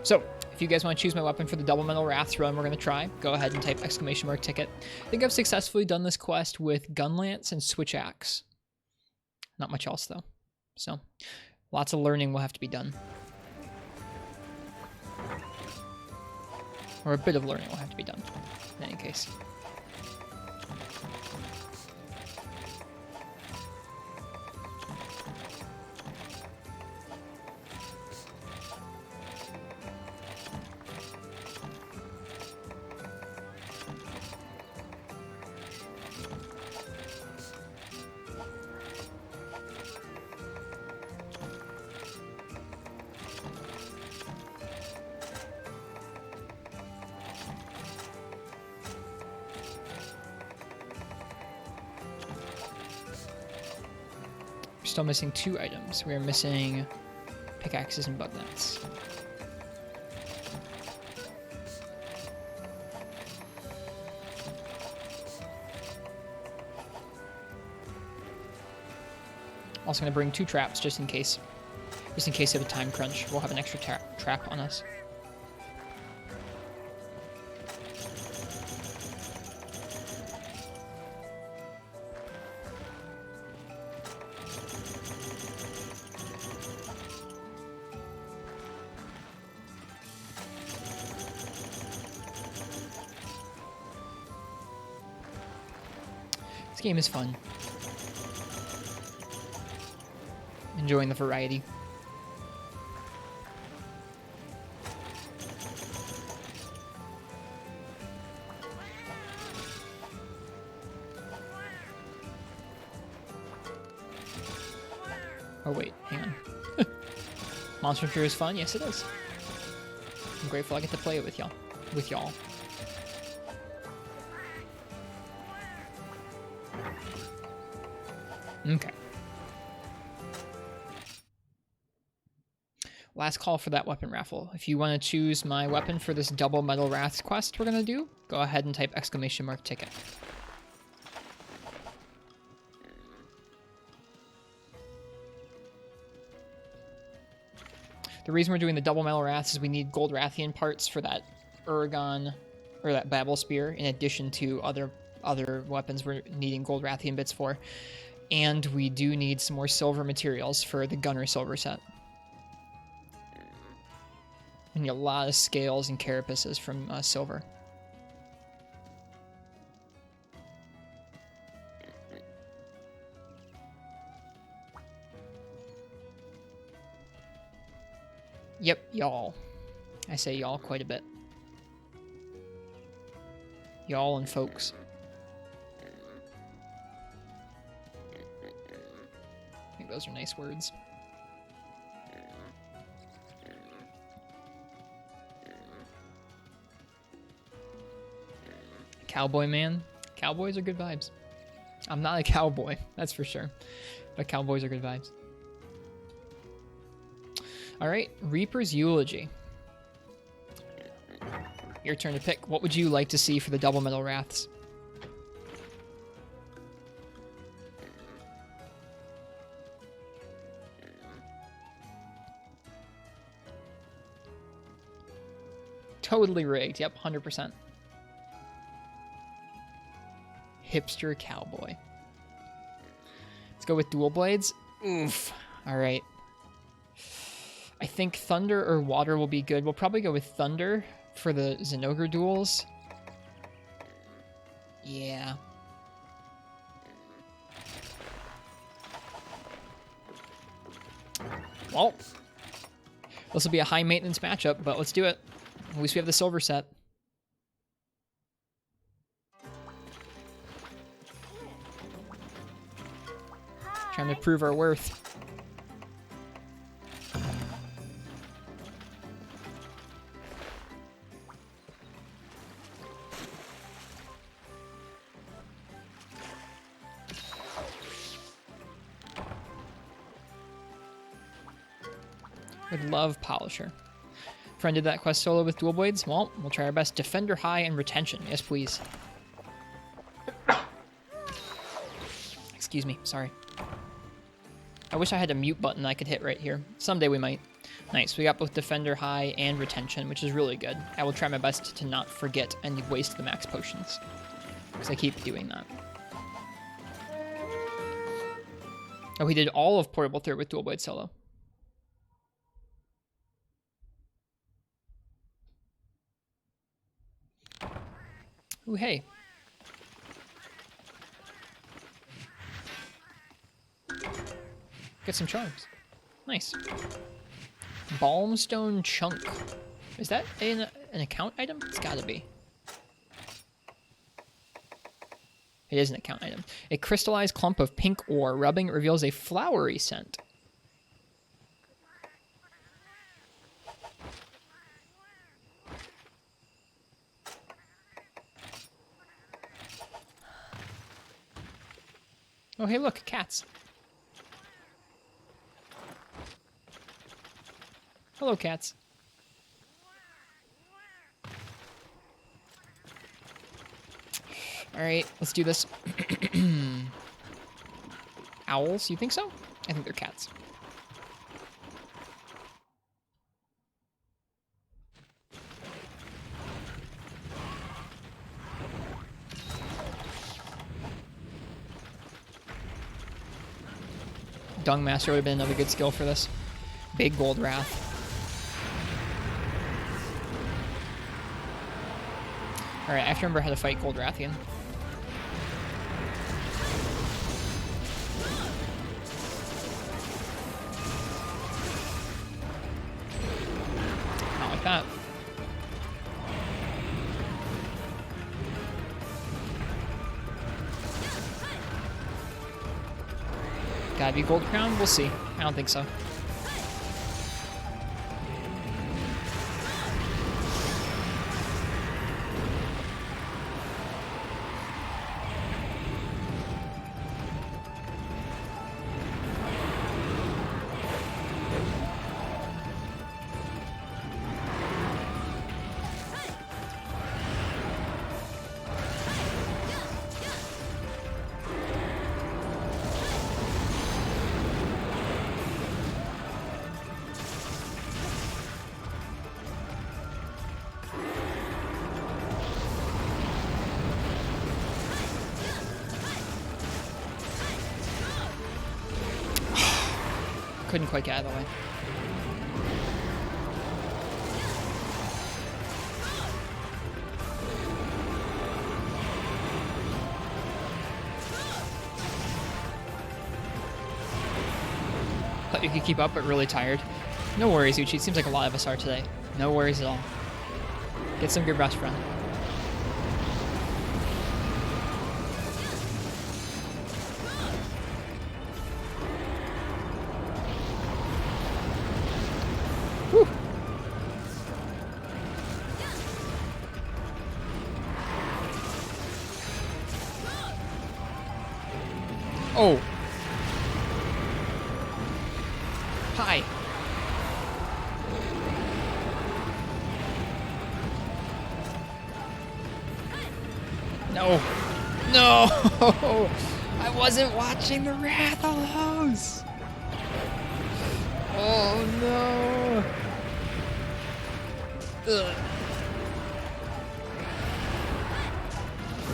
Speaker 2: So, if you guys want to choose my weapon for the double Metal Wraths run we're going to try, go ahead and type !ticket. I think I've successfully done this quest with Gunlance and Switch Axe. Not much else, though. So, lots of learning will have to be done. Or a bit of learning will have to be done, in any case. Still missing 2 items. We are missing pickaxes and bug nets. Also going to bring 2 traps just in case of a time crunch. We'll have an extra trap on us. This game is fun. Enjoying the variety. Oh wait, hang on. Monster Hunter is fun? Yes it is. I'm grateful I get to play it with y'all. Okay. Last call for that weapon raffle. If you want to choose my weapon for this double Metal Wraths quest we're going to do, go ahead and type !ticket. The reason we're doing the double Metal Wraths is we need gold Rathian parts for that Uragon, or that Babel Spear, in addition to other weapons we're needing gold Rathian bits for. And we do need some more silver materials for the Gunner Silver set. We need a lot of scales and carapaces from silver. Yep, y'all. I say y'all quite a bit. Y'all and folks. I think those are nice words. Cowboy man. Cowboys are good vibes. I'm not a cowboy, that's for sure. But cowboys are good vibes. Alright, Reaper's Eulogy. Your turn to pick. What would you like to see for the double Metal Wraths? Totally rigged. Yep, 100%. Hipster cowboy. Let's go with dual blades. Oof. All right. I think thunder or water will be good. We'll probably go with thunder for the Zinogre duels. Yeah. Well, this will be a high maintenance matchup, but let's do it. At least we have the silver set. Trying to prove our worth. Would love Polisher. Friend did that quest solo with dual blades? Well, we'll try our best. Defender high and retention. Yes, please. Excuse me. Sorry. I wish I had a mute button I could hit right here. Someday we might. Nice. We got both Defender high and retention, which is really good. I will try my best to not forget and waste the max potions, because I keep doing that. Oh, he did all of Portable 3rd with dual blade solo. Ooh, hey. Get some charms. Nice. Balmstone Chunk. Is that an account item? It's gotta be. It is an account item. A crystallized clump of pink ore. Rubbing reveals a flowery scent. Oh, hey, look, cats. Hello, cats. All right, let's do this. Owls, you think so? I think they're cats. Dung Master would have been another good skill for this. Big Gold Wrath. Alright, I have to remember how to fight Gold Wrathian. Not like that. Gotta be Gold Crown? We'll see. I don't think so. Couldn't quite get out of the way. Thought you could keep up, but really tired. No worries, Uchi. It seems like a lot of us are today. No worries at all. Get some good rest, friend. Whew. Oh. Hi. No. No. I wasn't watching the Wrath of those. Oh no. Ugh.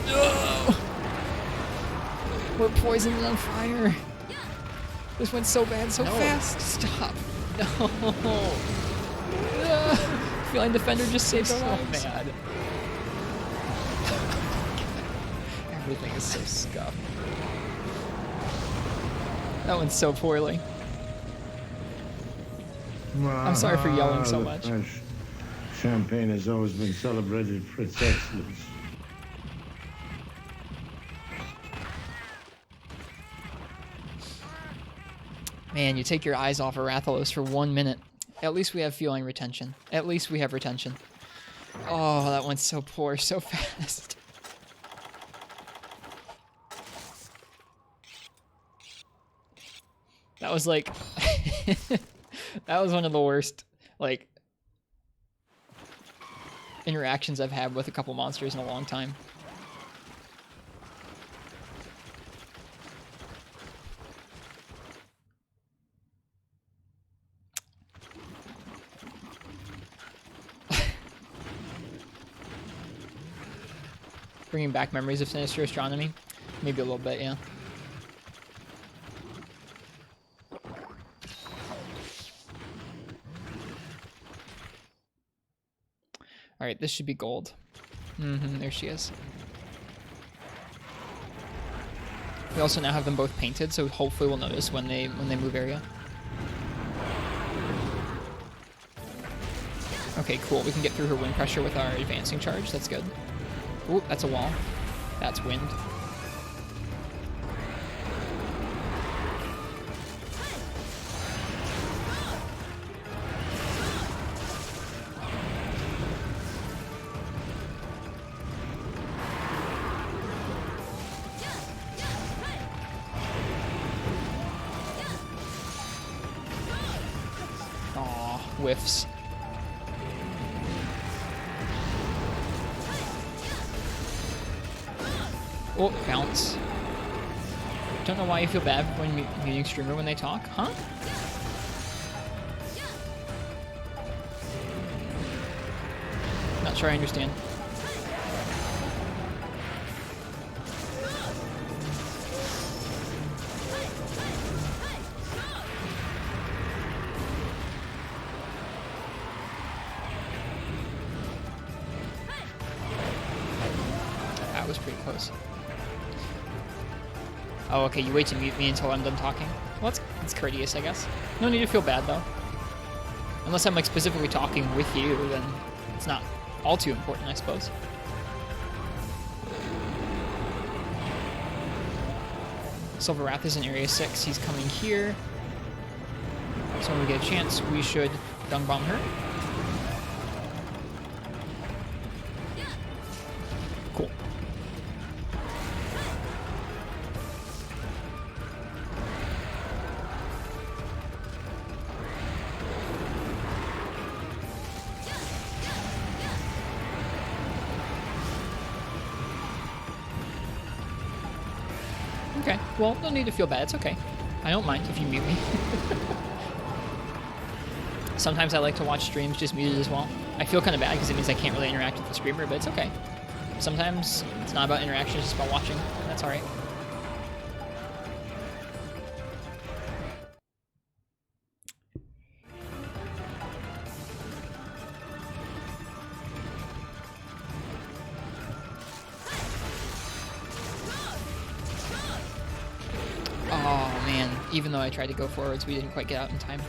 Speaker 2: No. We're poisoned and on fire. This went so bad so fast. Stop. No. Feline Defender just saved our lives. Bad. Everything is so scuffed. That went so poorly. I'm sorry for yelling so much.
Speaker 3: French champagne has always been celebrated for its excellence.
Speaker 2: Man, you take your eyes off of Rathalos for 1 minute. At least we have feeling retention. At least we have retention. Oh, that went so poor so fast. That was like... that was one of the worst, like, interactions I've had with a couple monsters in a long time. Bringing back memories of Sinister Astronomy? Maybe a little bit, yeah. Alright, this should be gold. There she is. We also now have them both painted, so hopefully we'll notice when they move area. Okay, cool. We can get through her wind pressure with our advancing charge. That's good. Ooh, that's a wall. That's wind. Aw, whiffs. Oh, bounce. Don't know why you feel bad when muting streamer when they talk, huh? Not sure I understand. That was pretty close. Oh, okay, you wait to mute me until I'm done talking. Well, that's courteous, I guess. No need to feel bad, though. Unless I'm, like, specifically talking with you, then it's not all too important, I suppose. Silver Wrath is in Area 6. He's coming here. So when we get a chance, we should dung bomb her. Cool. Okay, well, no need to feel bad. It's okay. I don't mind if you mute me. Sometimes I like to watch streams just muted as well. I feel kind of bad because it means I can't really interact with the streamer, but it's okay. Sometimes it's not about interaction, it's just about watching. That's alright. Oh man, even though I tried to go forwards, we didn't quite get out in time.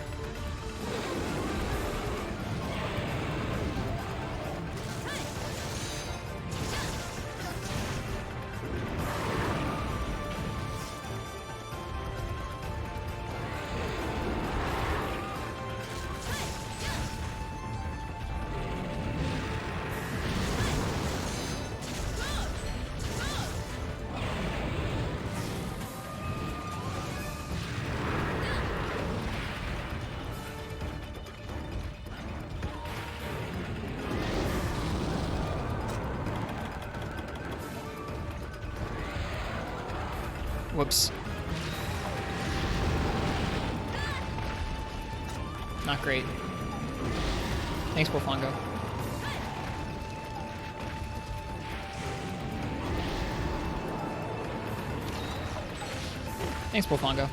Speaker 2: Whoops. Not great. Thanks, Wolfongo. Thanks, Wolfongo.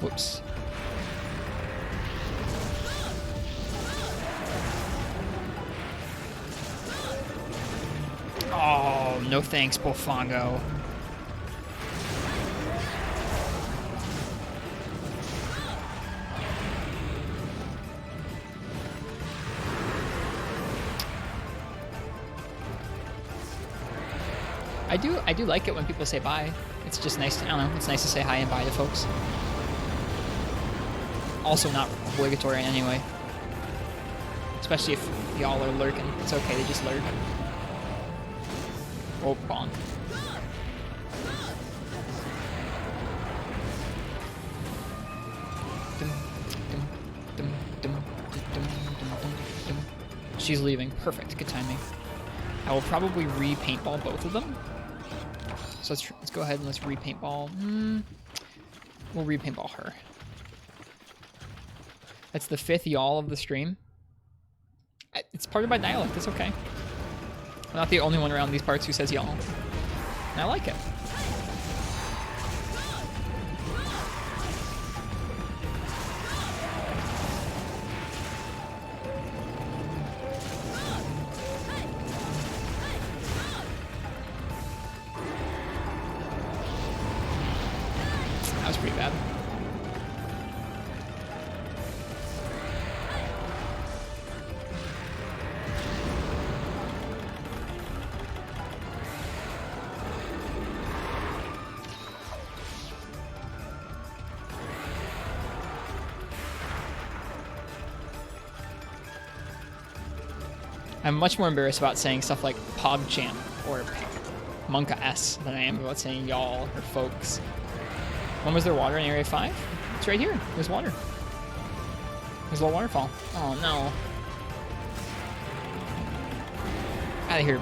Speaker 2: Whoops. Oh, no thanks, Wolfongo. I do like it when people say bye. It's just nice to, I don't know, it's nice to say hi and bye to folks. Also not obligatory in any way. Especially if y'all are lurking. It's okay to just lurk. Oh, wrong. She's leaving. Perfect. Good timing. I will probably re-paintball both of them. So let's go ahead and let's re-paintball. We'll re-paintball her. That's the 5th y'all of the stream. It's part of my dialect. It's okay. I'm not the only one around these parts who says y'all. And I like it. That was pretty bad. I'm much more embarrassed about saying stuff like PogChamp or Monka S than I am about saying y'all or folks. When was there water in Area 5? It's right here. There's water. There's a little waterfall. Oh no. Out of here.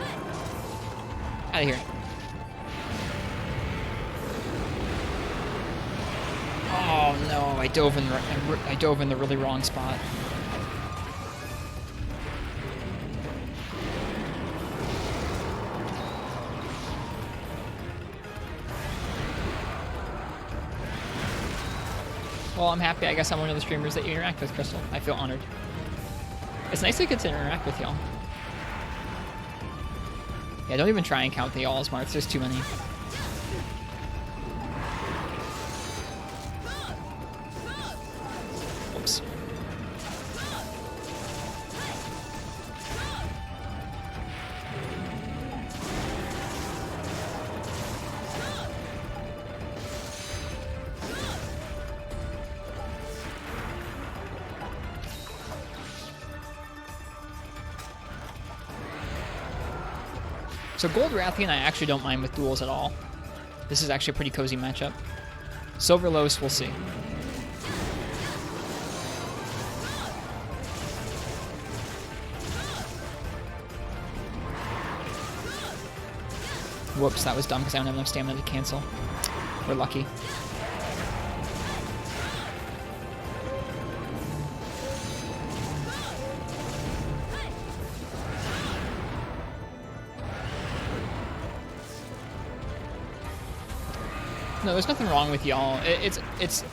Speaker 2: Out of here. Oh no, I dove in the really wrong spot. Well, I'm happy. I guess I'm one of the streamers that you interact with, Crystal. I feel honored. It's nice to get to interact with y'all. Yeah, don't even try and count the y'all's marks. There's too many. Oops. So Gold Rathian I actually don't mind with duels at all. This is actually a pretty cozy matchup. Silver Los, we'll see. Whoops, that was dumb because I don't have enough stamina to cancel. We're lucky. No, there's nothing wrong with y'all. It's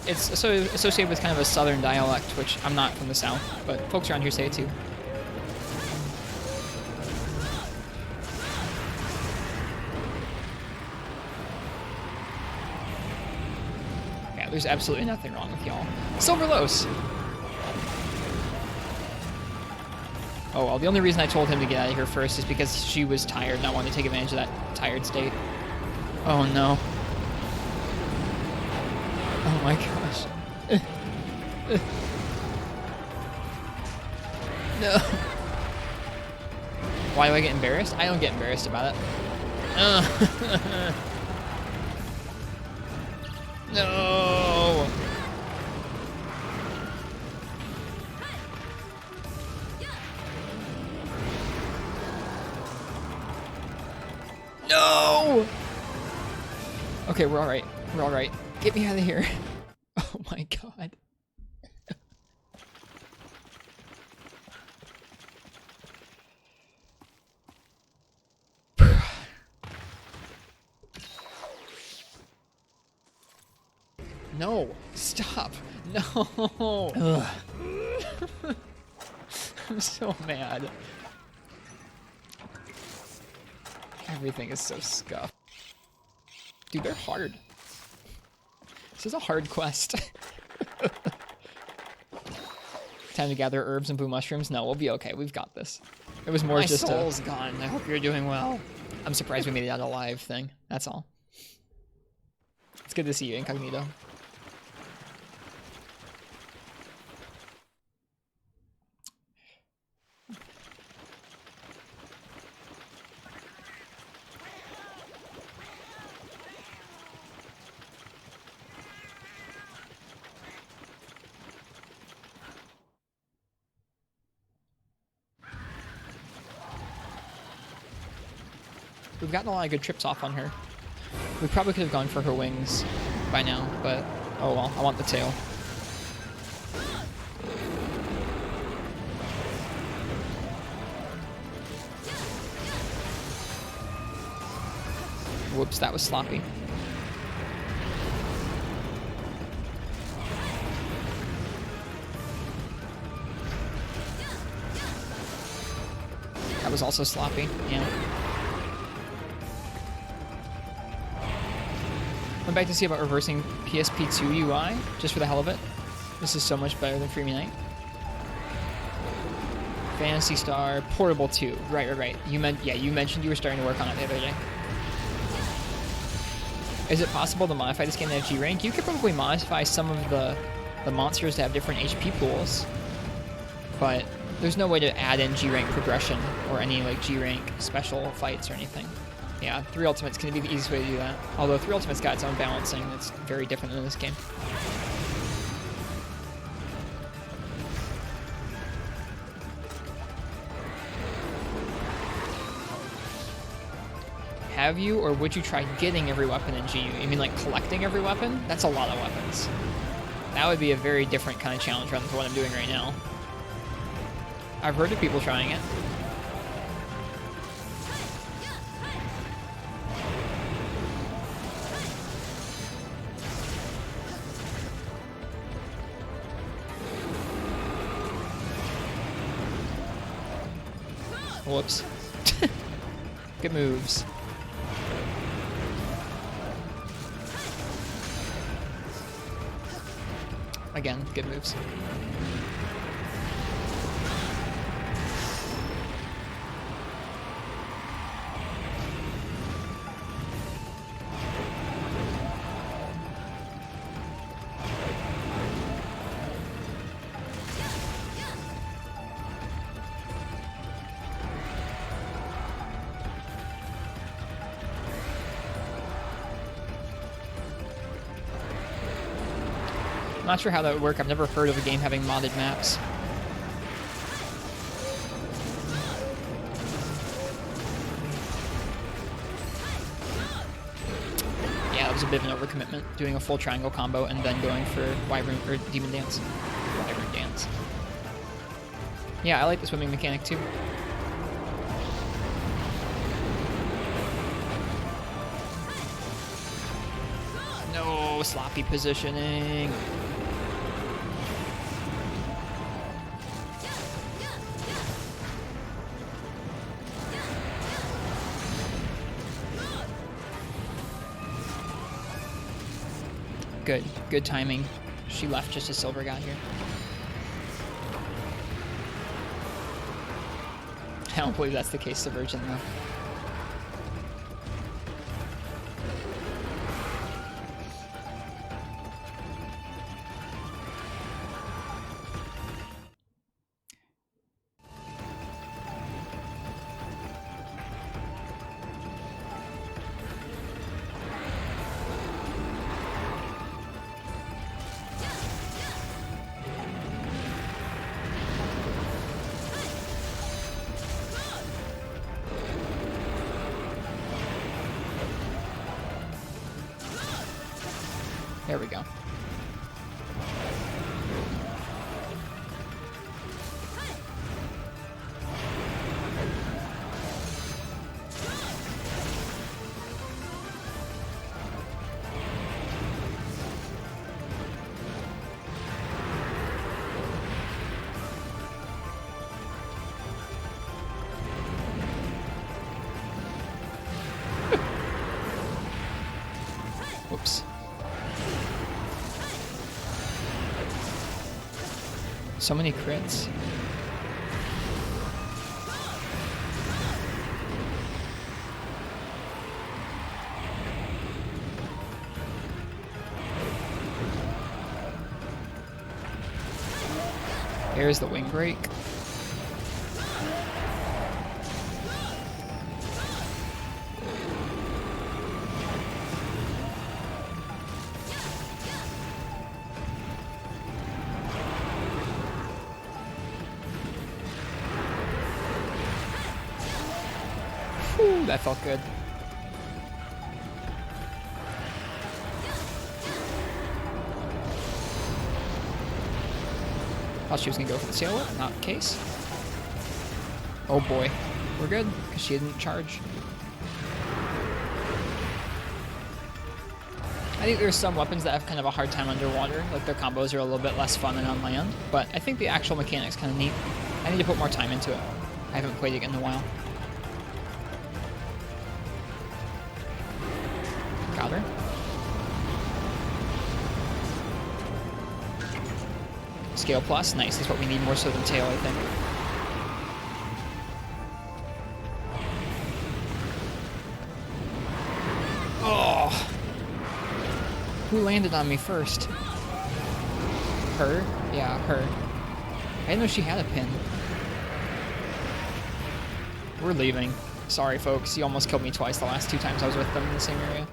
Speaker 2: associated with kind of a southern dialect, which I'm not from the south, but folks around here say it too. Yeah, there's absolutely nothing wrong with y'all. Silver Los! Oh, well, the only reason I told him to get out of here first is because she was tired and I wanted to take advantage of that tired state. Oh no. Oh my gosh. No. Why do I get embarrassed? I don't get embarrassed about it. No. No. Okay, we're all right. We're all right. Get me out of here. Oh my god. No. Stop. No. I'm so mad. Everything is so scuffed. Dude, they're hard. This is a hard quest. Time to gather herbs and blue mushrooms. No, we'll be okay. We've got this. It was more just soul's gone. I hope you're doing well. I'm surprised we made it out alive thing. That's all. It's good to see you, Incognito. We've gotten a lot of good trips off on her. We probably could have gone for her wings by now, but oh well, I want the tail. Whoops, that was sloppy. That was also sloppy, yeah. I'm back to see about reversing PSP2 UI, just for the hell of it. This is so much better than Freemy Night. Phantasy Star, Portable 2. Right. You mentioned you were starting to work on it the other day. Is it possible to modify this game to have G rank? You could probably modify some of the monsters to have different HP pools, but there's no way to add in G rank progression or any like G rank special fights or anything. Yeah, 3 Ultimate's gonna be the easiest way to do that. Although 3 Ultimate's got its own balancing that's very different than this game. Have you, or would you try getting every weapon in GU? You mean like collecting every weapon? That's a lot of weapons. That would be a very different kind of challenge rather than what I'm doing right now. I've heard of people trying it. Whoops. Good moves. Again, good moves. Not sure how that would work. I've never heard of a game having modded maps. Yeah, that was a bit of an overcommitment, doing a full triangle combo and then going for Wyvern or Demon Dance. Wyvern Dance. Yeah, I like the swimming mechanic too. No, sloppy positioning. Good timing. She left just as Silver got here. I don't believe that's the case to Virgin though. There we go. Whoops. So many crits. There's the wing break. Whew, that felt good. Thought she was gonna go for the sail whip, not the case. Oh boy, we're good, because she didn't charge. I think there's some weapons that have kind of a hard time underwater, like their combos are a little bit less fun than on land, but I think the actual mechanic's kind of neat. I need to put more time into it. I haven't played it in a while. Got her. Scale plus, nice, is what we need more so than tail, I think. Oh! Who landed on me first? Her? Yeah, her. I didn't know she had a pin. We're leaving. Sorry, folks. You almost killed me twice the last 2 times I was with them in the same area.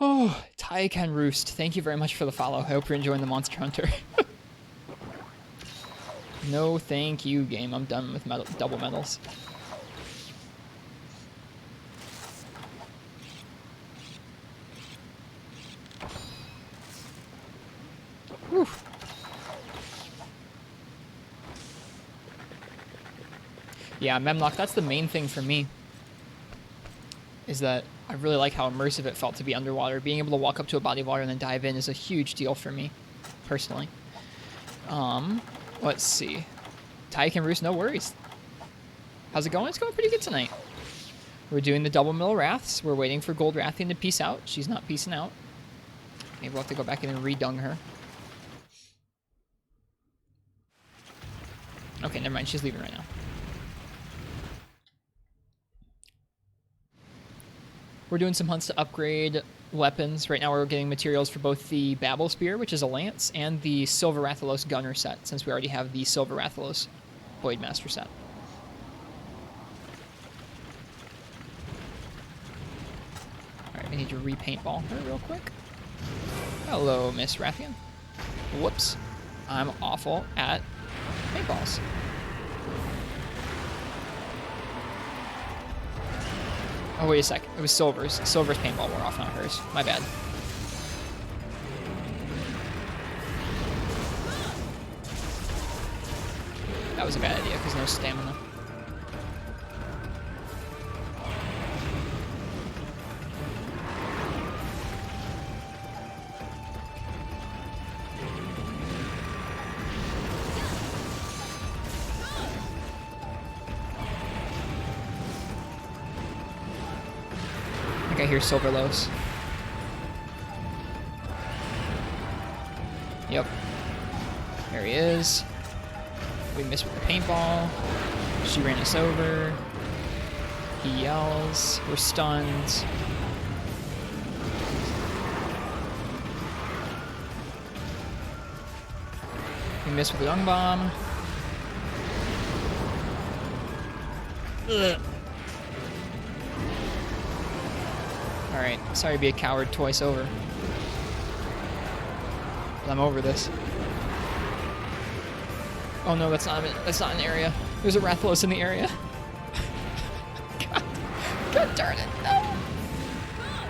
Speaker 2: Oh, Tai Can Roost. Thank you very much for the follow. I hope you're enjoying the Monster Hunter. No, thank you, game. I'm done with double medals. Whew. Yeah, Memlock, that's the main thing for me. Is that I really like how immersive it felt to be underwater. Being able to walk up to a body of water and then dive in is a huge deal for me, personally. Let's see. Tai Can Roost, no worries. How's it going? It's going pretty good tonight. We're doing the double mill Wraths. We're waiting for Gold Rathian to peace out. She's not peacing out. Maybe we'll have to go back in and redung her. Okay, never mind. She's leaving right now. We're doing some hunts to upgrade weapons. Right now we're getting materials for both the Babel Spear, which is a lance, and the Silver Rathalos Gunner set, since we already have the Silver Rathalos Voidmaster set. Alright, I need to repaintball her real quick. Hello, Miss Rathian. Whoops. I'm awful at paintballs. Oh, wait a sec. It was Silver's. Silver's paintball wore off, not hers. My bad. That was a bad idea, because no stamina. I think I hear Silver Los. Yep. There he is. We missed with the paintball. She ran us over. He yells. We're stunned. We missed with the dung bomb. Ugh. Alright, sorry to be a coward twice over. But I'm over this. Oh no, that's not an area. There's a Rathalos in the area. God darn it, no!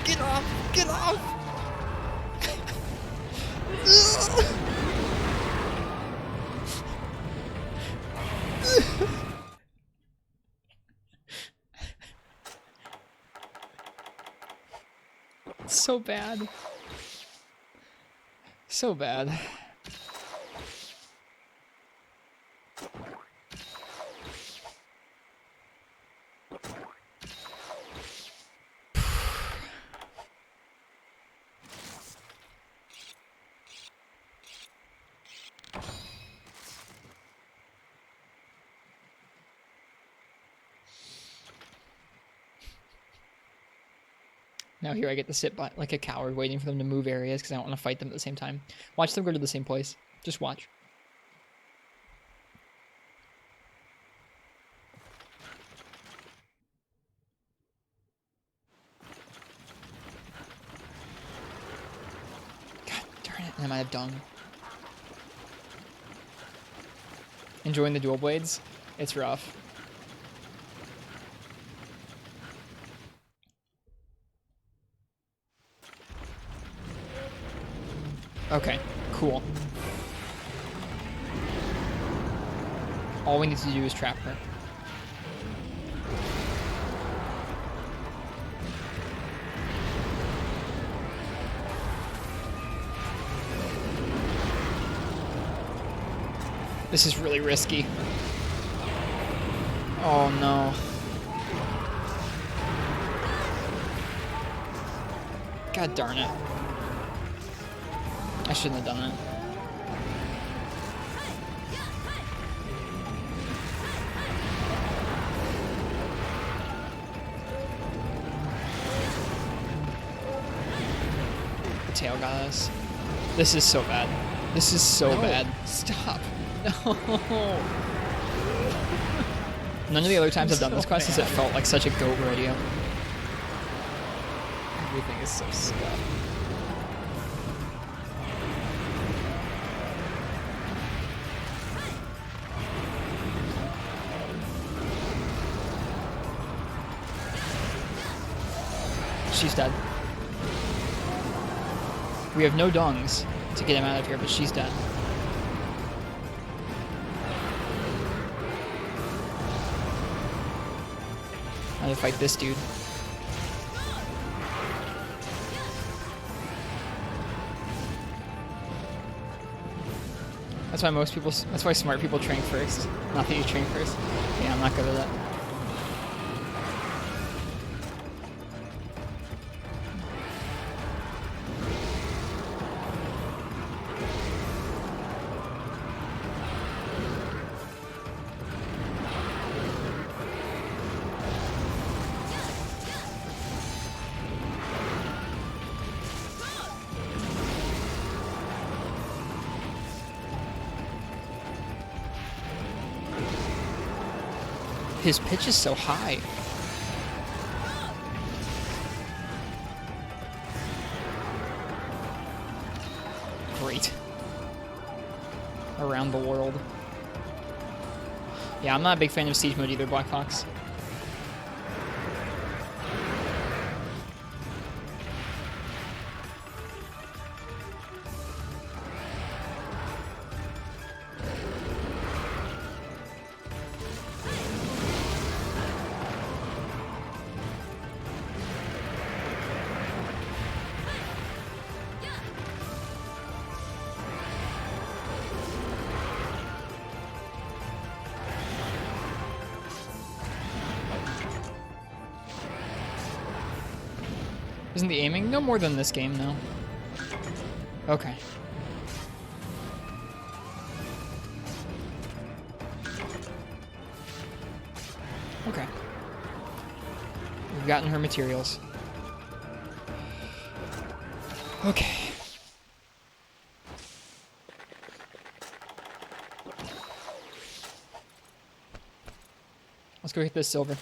Speaker 2: Get off! Get off! So bad. So bad. Now here I get to sit by, like a coward waiting for them to move areas because I don't want to fight them at the same time. Watch them go to the same place. Just watch. God darn it. I might have dung. Enjoying the dual blades? It's rough. Okay, cool. All we need to do is trap her. This is really risky. Oh no. God darn it. I shouldn't have done it. The tail got us. This is so bad. This is so bad. Stop. No. None of the other times I've done this quest has it felt like such a goat rodeo. Everything is so stuck. She's dead. We have no dongs to get him out of here, but she's dead. How to fight this dude. That's why that's why smart people train first. Not that you train first. Yeah, I'm not good at that. His pitch is so high. Great. Around the world. Yeah, I'm not a big fan of siege mode either, Black Fox. Isn't the aiming no more than this game, though? Okay. Okay. We've gotten her materials. Okay. Let's go hit this silver.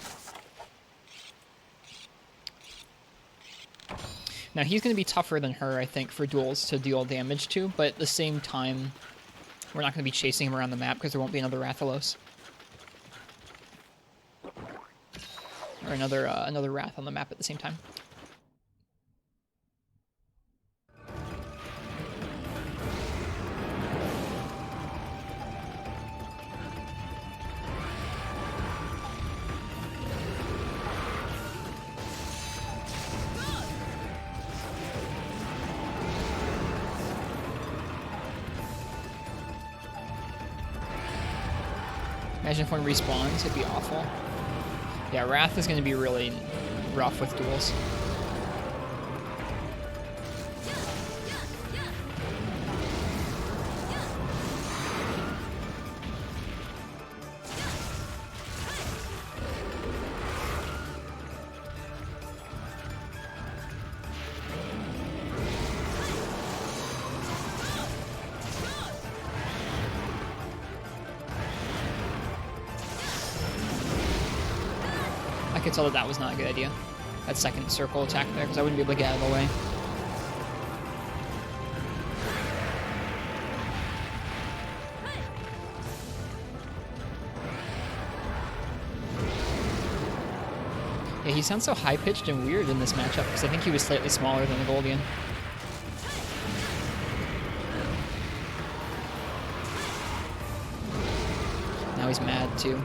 Speaker 2: Now, he's going to be tougher than her, I think, for duels to deal damage to, but at the same time, we're not going to be chasing him around the map because there won't be another Rathalos. Or another Wrath on the map at the same time. Imagine if one respawns, it'd be awful. Yeah, Wrath is going to be really rough with duels. could tell that that was not a good idea. That second circle attack there, because I wouldn't be able to get out of the way. Yeah, he sounds so high-pitched and weird in this matchup, because I think he was slightly smaller than the Goldian. Now he's mad, too.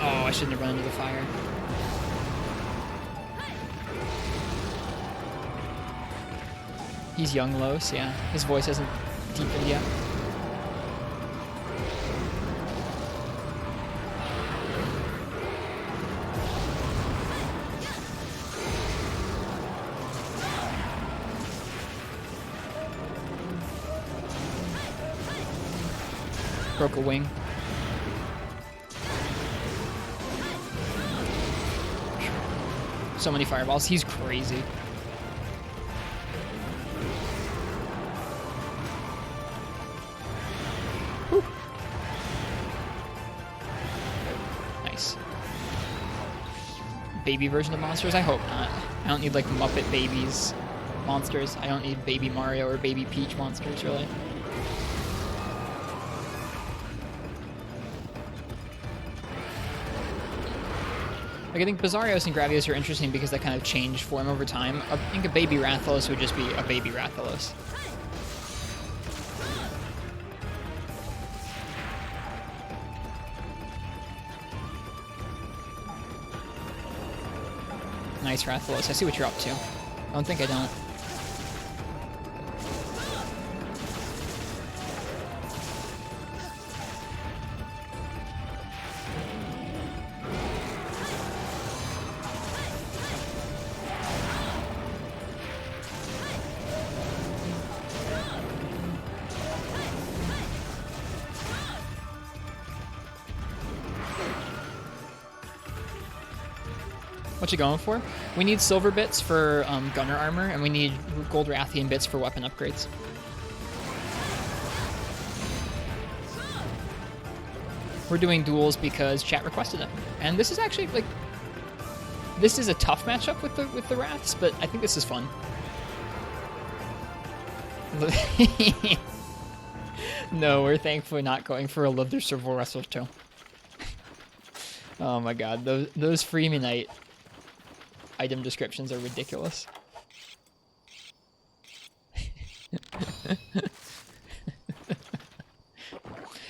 Speaker 2: Oh, I shouldn't have run into the fire. He's young, Los, yeah. His voice hasn't deepened yet. Broke a wing. So many fireballs. He's crazy. Whew. Nice. Baby version of monsters? I hope not. I don't need like Muppet Babies monsters. I don't need Baby Mario or Baby Peach monsters, really. Like, I think Bizarrios and Gravios are interesting because they kind of change form over time. I think a Baby Rathalos would just be a Baby Rathalos. Nice Rathalos. I see what you're up to. I don't think I don't. What you going for? We need silver bits for gunner armor, and we need gold Rathian bits for weapon upgrades. We're doing duels because chat requested it, and this is actually like this is a tough matchup with the Wraths, but I think this is fun. No, we're thankfully not going for a Leather Serval Wrestle too. Oh my god, those Freemanite item descriptions are ridiculous.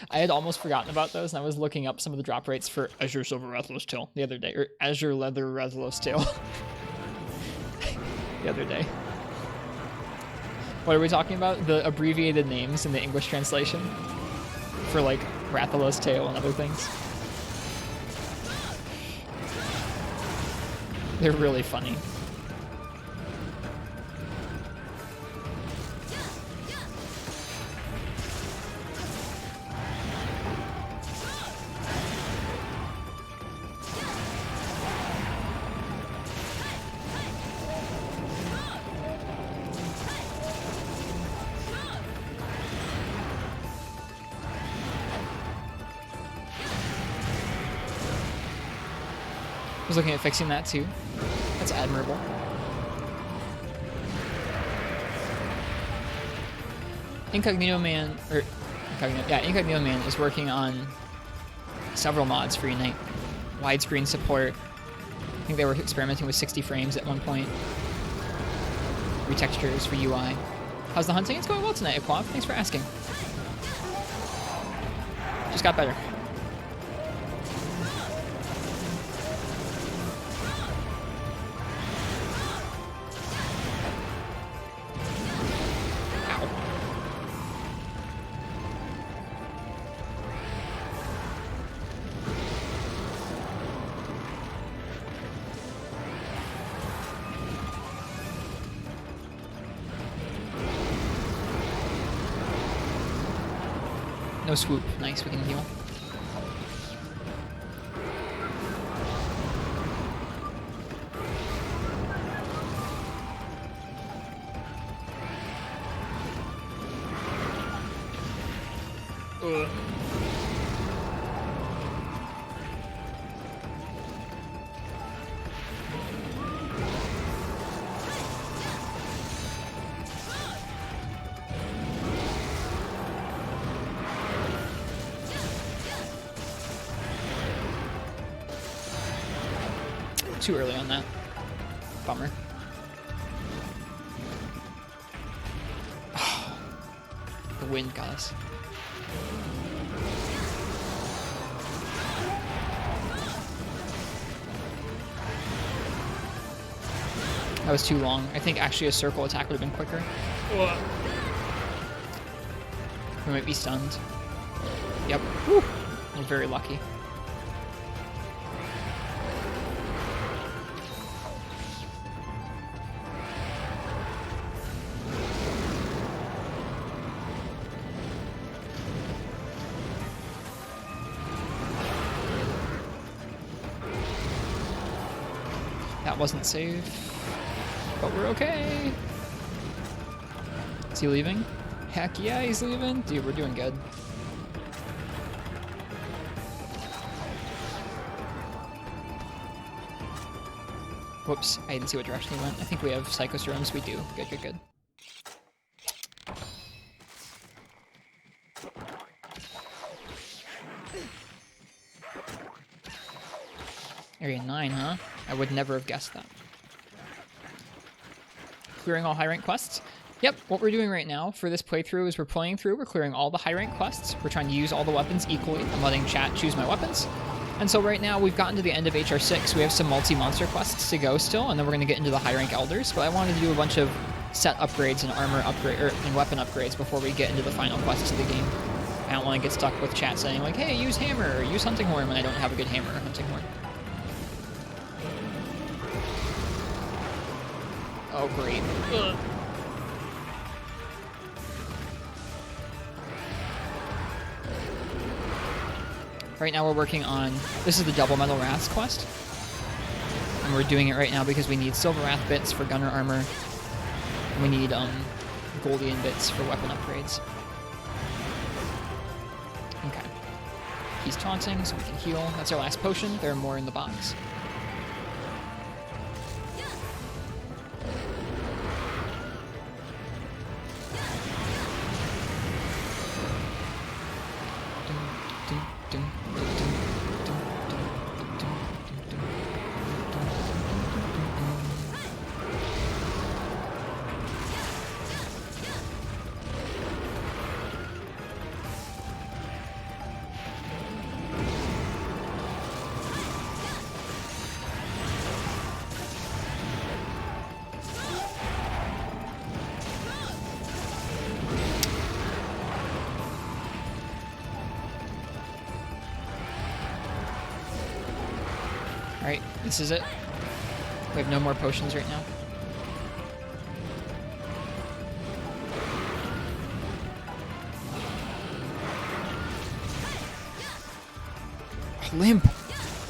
Speaker 2: I had almost forgotten about those, and I was looking up some of the drop rates for Azure Silver Rathalos Tail the other day, or Azure Leather Rathalos Tail the other day. What are we talking about? The abbreviated names in the English translation for like Rathalos Tail and other things. They're really funny. I was looking at fixing that too. That's admirable. Incognito Man is working on several mods for Unite. Widescreen support. I think they were experimenting with 60 frames at one point. Retextures for UI. How's the hunting? It's going well tonight, Aquav. Thanks for asking. Just got better. No swoop. Nice, we can heal. Ugh. Too early on that. Bummer. The wind got us. That was too long. I think actually a circle attack would have been quicker. We might be stunned. Yep. Whew. We're very lucky. That wasn't safe, but we're okay. Is he leaving? Heck yeah, he's leaving. Dude, we're doing good. Whoops, I didn't see what direction he went. I think we have Psycho Serums. We do. Good, good, good. Area 9, huh? I would never have guessed that. Clearing all high rank quests? Yep, what we're doing right now for this playthrough is we're clearing all the high rank quests. We're trying to use all the weapons equally. I'm letting chat choose my weapons. And so right now we've gotten to the end of HR6. We have some multi-monster quests to go still, and then we're going to get into the high rank elders. But I wanted to do a bunch of set upgrades and armor upgrade and weapon upgrades before we get into the final quests of the game. I don't want to get stuck with chat saying like, hey, use hammer or use hunting horn when I don't have a good hammer or hunting horn. Oh, great. Ugh. Right now we're working on, this is the Double Metal Wraths quest. And we're doing it right now because we need Silver Wrath bits for gunner armor. And we need Goldian bits for weapon upgrades. Okay. He's taunting, so we can heal. That's our last potion. There are more in the box. Alright, this is it. We have no more potions right now. Limp!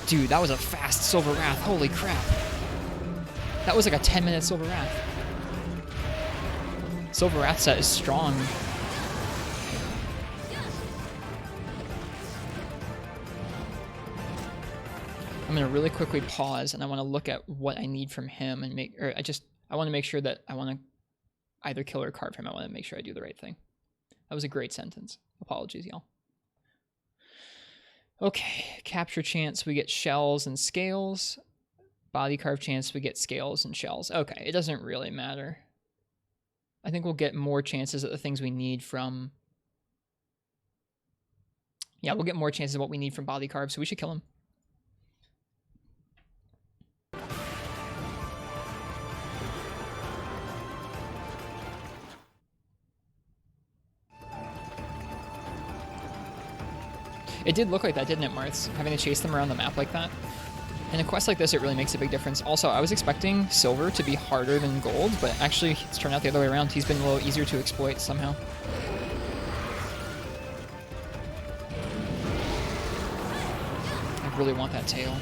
Speaker 2: Dude, that was a fast Silver Wrath. Holy crap. That was like a 10-minute Silver Wrath. Silver Wrath set is strong. I'm gonna really quickly pause and I want to look at what I need from him and I want to make sure that I want to either kill or carve him. I want to make sure I do the right thing. That was a great sentence. Apologies, y'all. Okay, capture chance, we get shells and scales. Body carve chance, we get scales and shells. Okay, it doesn't really matter. I think we'll get more chances at the things we need from... Yeah, we'll get more chances of what we need from body carve, so we should kill him. It did look like that, didn't it, Marths? Having to chase them around the map like that. In a quest like this, it really makes a big difference. Also, I was expecting silver to be harder than gold, but actually it's turned out the other way around. He's been a little easier to exploit somehow. I really want that tail.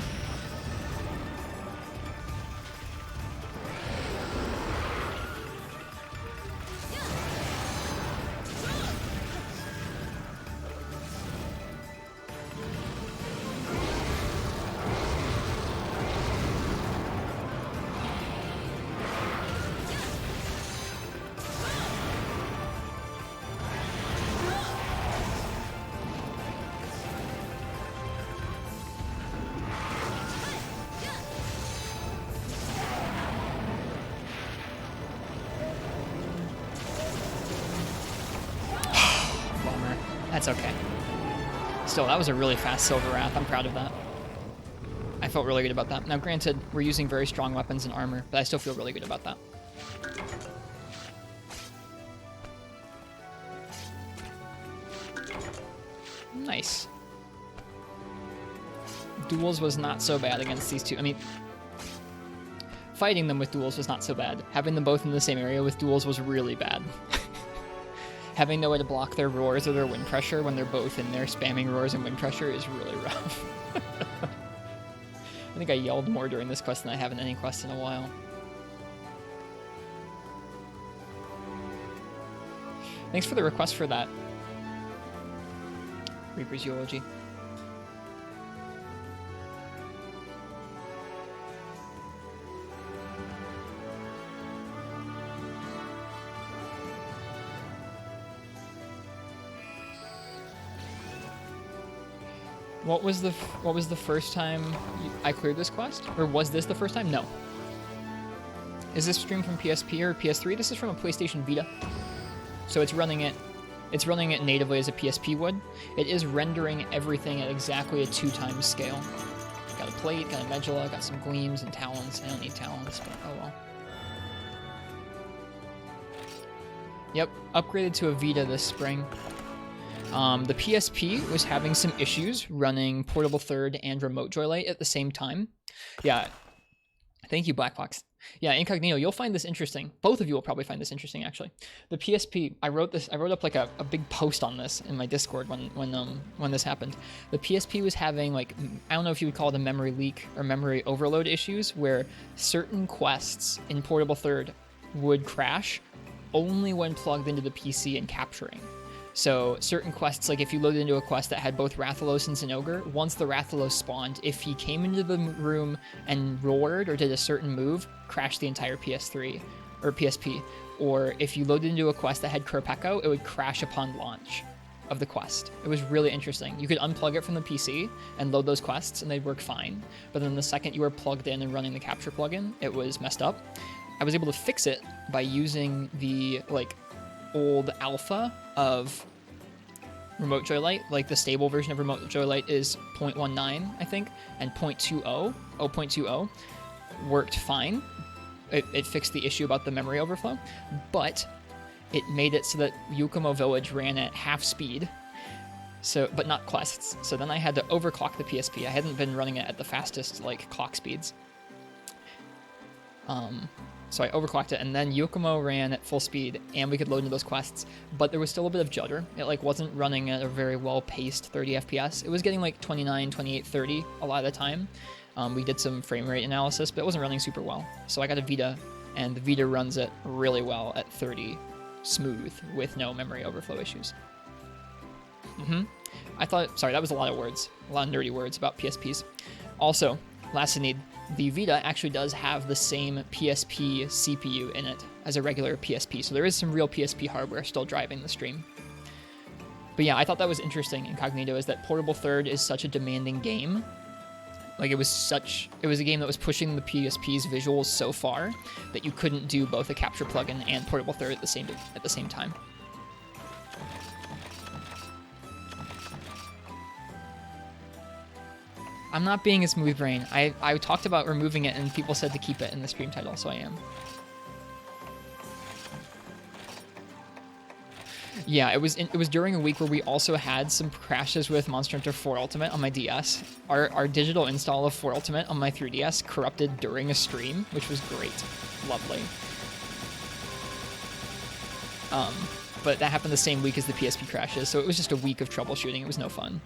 Speaker 2: That's okay. Still, that was a really fast Silver Wrath. I'm proud of that. I felt really good about that. Now, granted, we're using very strong weapons and armor, but I still feel really good about that. Nice. Duels was not so bad against these two. I mean, fighting them with duels was not so bad. Having them both in the same area with duels was really bad. Having no way to block their roars or their wind pressure when they're both in there spamming roars and wind pressure is really rough. I think I yelled more during this quest than I have in any quest in a while. Thanks for the request for that. Reaper's Eulogy. What was the first time I cleared this quest? Or was this the first time? No. Is this stream from PSP or PS3? This is from a PlayStation Vita. So it's running it natively as a PSP would. It is rendering everything at exactly a 2x scale. Got a plate, got a medulla, got some gleams and talons. I don't need talons, but oh well. Yep, upgraded to a Vita this spring. The PSP was having some issues running Portable Third and Remote Joylight at the same time. Yeah, thank you, Black Fox. Yeah, Incognito, you'll find this interesting. Both of you will probably find this interesting, actually. The PSP, I wrote up like a big post on this in my Discord when this happened. The PSP was having, like, I don't know if you would call it a memory leak or memory overload issues, where certain quests in Portable Third would crash only when plugged into the PC and capturing. So certain quests, like if you loaded into a quest that had both Rathalos and Zinogre, once the Rathalos spawned, if he came into the room and roared or did a certain move, crashed the entire PS3 or PSP. Or if you loaded into a quest that had Kurapeko, it would crash upon launch of the quest. It was really interesting. You could unplug it from the PC and load those quests and they'd work fine. But then the second you were plugged in and running the capture plugin, it was messed up. I was able to fix it by using the old alpha of Remote Joylight. Like the stable version of Remote Joylight is 0.19, I think, and 0.20 worked fine. It fixed the issue about the memory overflow, but it made it so that Yukumo Village ran at half speed, so but not quests. So then I had to overclock the PSP. I hadn't been running it at the fastest clock speeds. So I overclocked it, and then Yukumo ran at full speed, and we could load into those quests, but there was still a bit of judder. It wasn't running at a very well-paced 30 FPS. It was getting 29, 28, 30 a lot of the time. We did some frame rate analysis, but it wasn't running super well. So I got a Vita, and the Vita runs it really well at 30 smooth with no memory overflow issues. Sorry, that was a lot of words, a lot of nerdy words about PSPs. Also, last need, the Vita actually does have the same PSP CPU in it as a regular PSP, so there is some real PSP hardware still driving the stream. But yeah, I thought that was interesting, Incognito, is that Portable Third is such a demanding game. It was a game that was pushing the PSP's visuals so far that you couldn't do both a capture plugin and Portable Third at the same time. I'm not being a smooth brain. I talked about removing it, and people said to keep it in the stream title, so I am. Yeah, it was during a week where we also had some crashes with Monster Hunter 4 Ultimate on my DS. Our digital install of 4 Ultimate on my 3DS corrupted during a stream, which was great. Lovely. But that happened the same week as the PSP crashes, so it was just a week of troubleshooting. It was no fun.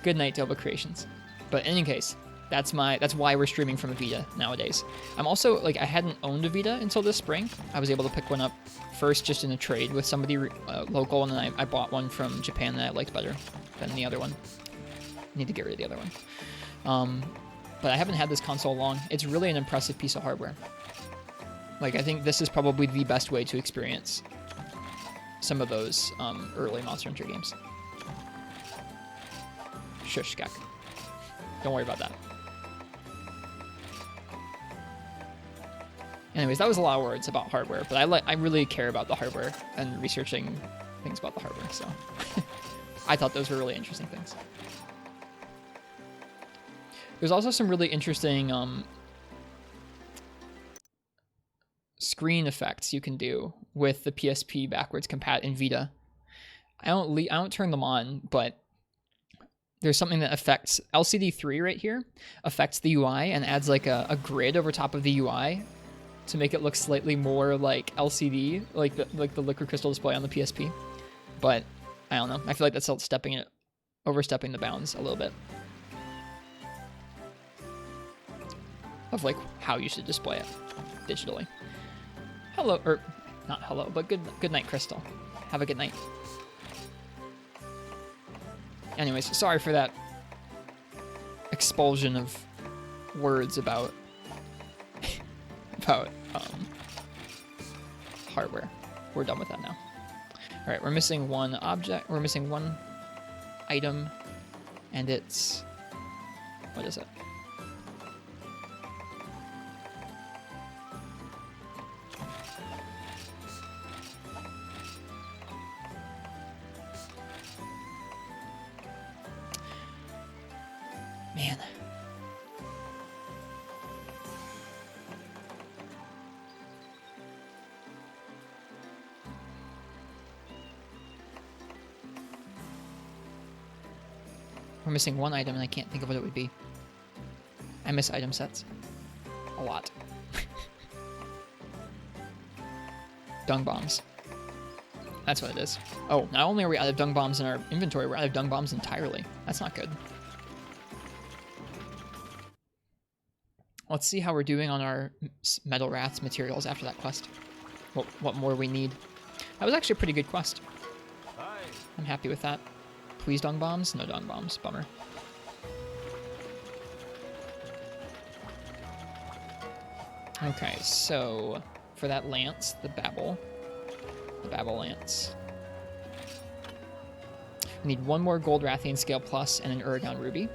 Speaker 2: Good night, Delva Creations. But in any case, that's why we're streaming from a Vita nowadays. I'm also, I hadn't owned a Vita until this spring. I was able to pick one up first just in a trade with somebody local, and then I bought one from Japan that I liked better than the other one. Need to get rid of the other one. But I haven't had this console long. It's really an impressive piece of hardware. I think this is probably the best way to experience some of those early Monster Hunter games. Shush, Skak. Don't worry about that. Anyways, that was a lot of words about hardware, but I really care about the hardware and researching things about the harbor, so I thought those were really interesting things. There's also some really interesting screen effects you can do with the PSP backwards compat in Vita. I don't turn them on, but there's something that affects LCD3 right here, affects the UI and adds like a grid over top of the UI to make it look slightly more like LCD, like the liquid crystal display on the PSP. But I don't know. I feel like that's overstepping the bounds a little bit of like how you should display it digitally. Hello, or not hello, but good night, Crystal. Have a good night. Anyways, sorry for that expulsion of words about hardware. We're done with that now. All right, we're missing one object. We're missing one item, and it's, what is it? Man. We're missing one item and I can't think of what it would be. I miss item sets. A lot. Dung bombs. That's what it is. Oh, not only are we out of dung bombs in our inventory, we're out of dung bombs entirely. That's not good. Let's see how we're doing on our Metal Wraths materials after that quest. What more we need. That was actually a pretty good quest. I'm happy with that. Please dung bombs? No dung bombs. Bummer. Okay, so for that lance, the Babel lance. We need one more Gold Rathian Scale Plus and an Uragon Ruby.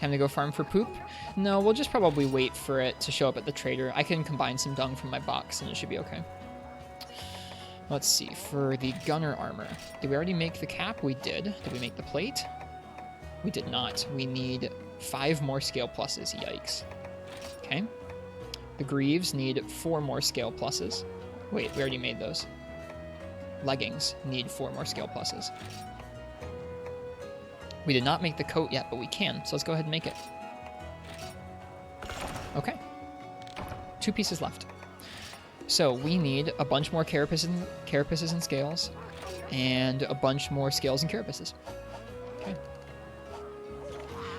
Speaker 2: Time to go farm for poop? No, we'll just probably wait for it to show up at the trader. I can combine some dung from my box and it should be okay. Let's see, for the gunner armor. Did we already make the cap? We did. Did we make the plate? We did not. We need 5 more scale pluses. Yikes. Okay. The greaves need 4 more scale pluses. Wait, we already made those. Leggings need 4 more scale pluses. We did not make the coat yet, but we can, so let's go ahead and make it. Okay. 2 pieces left. So we need a bunch more carapaces and scales, and a bunch more scales and carapaces. Okay.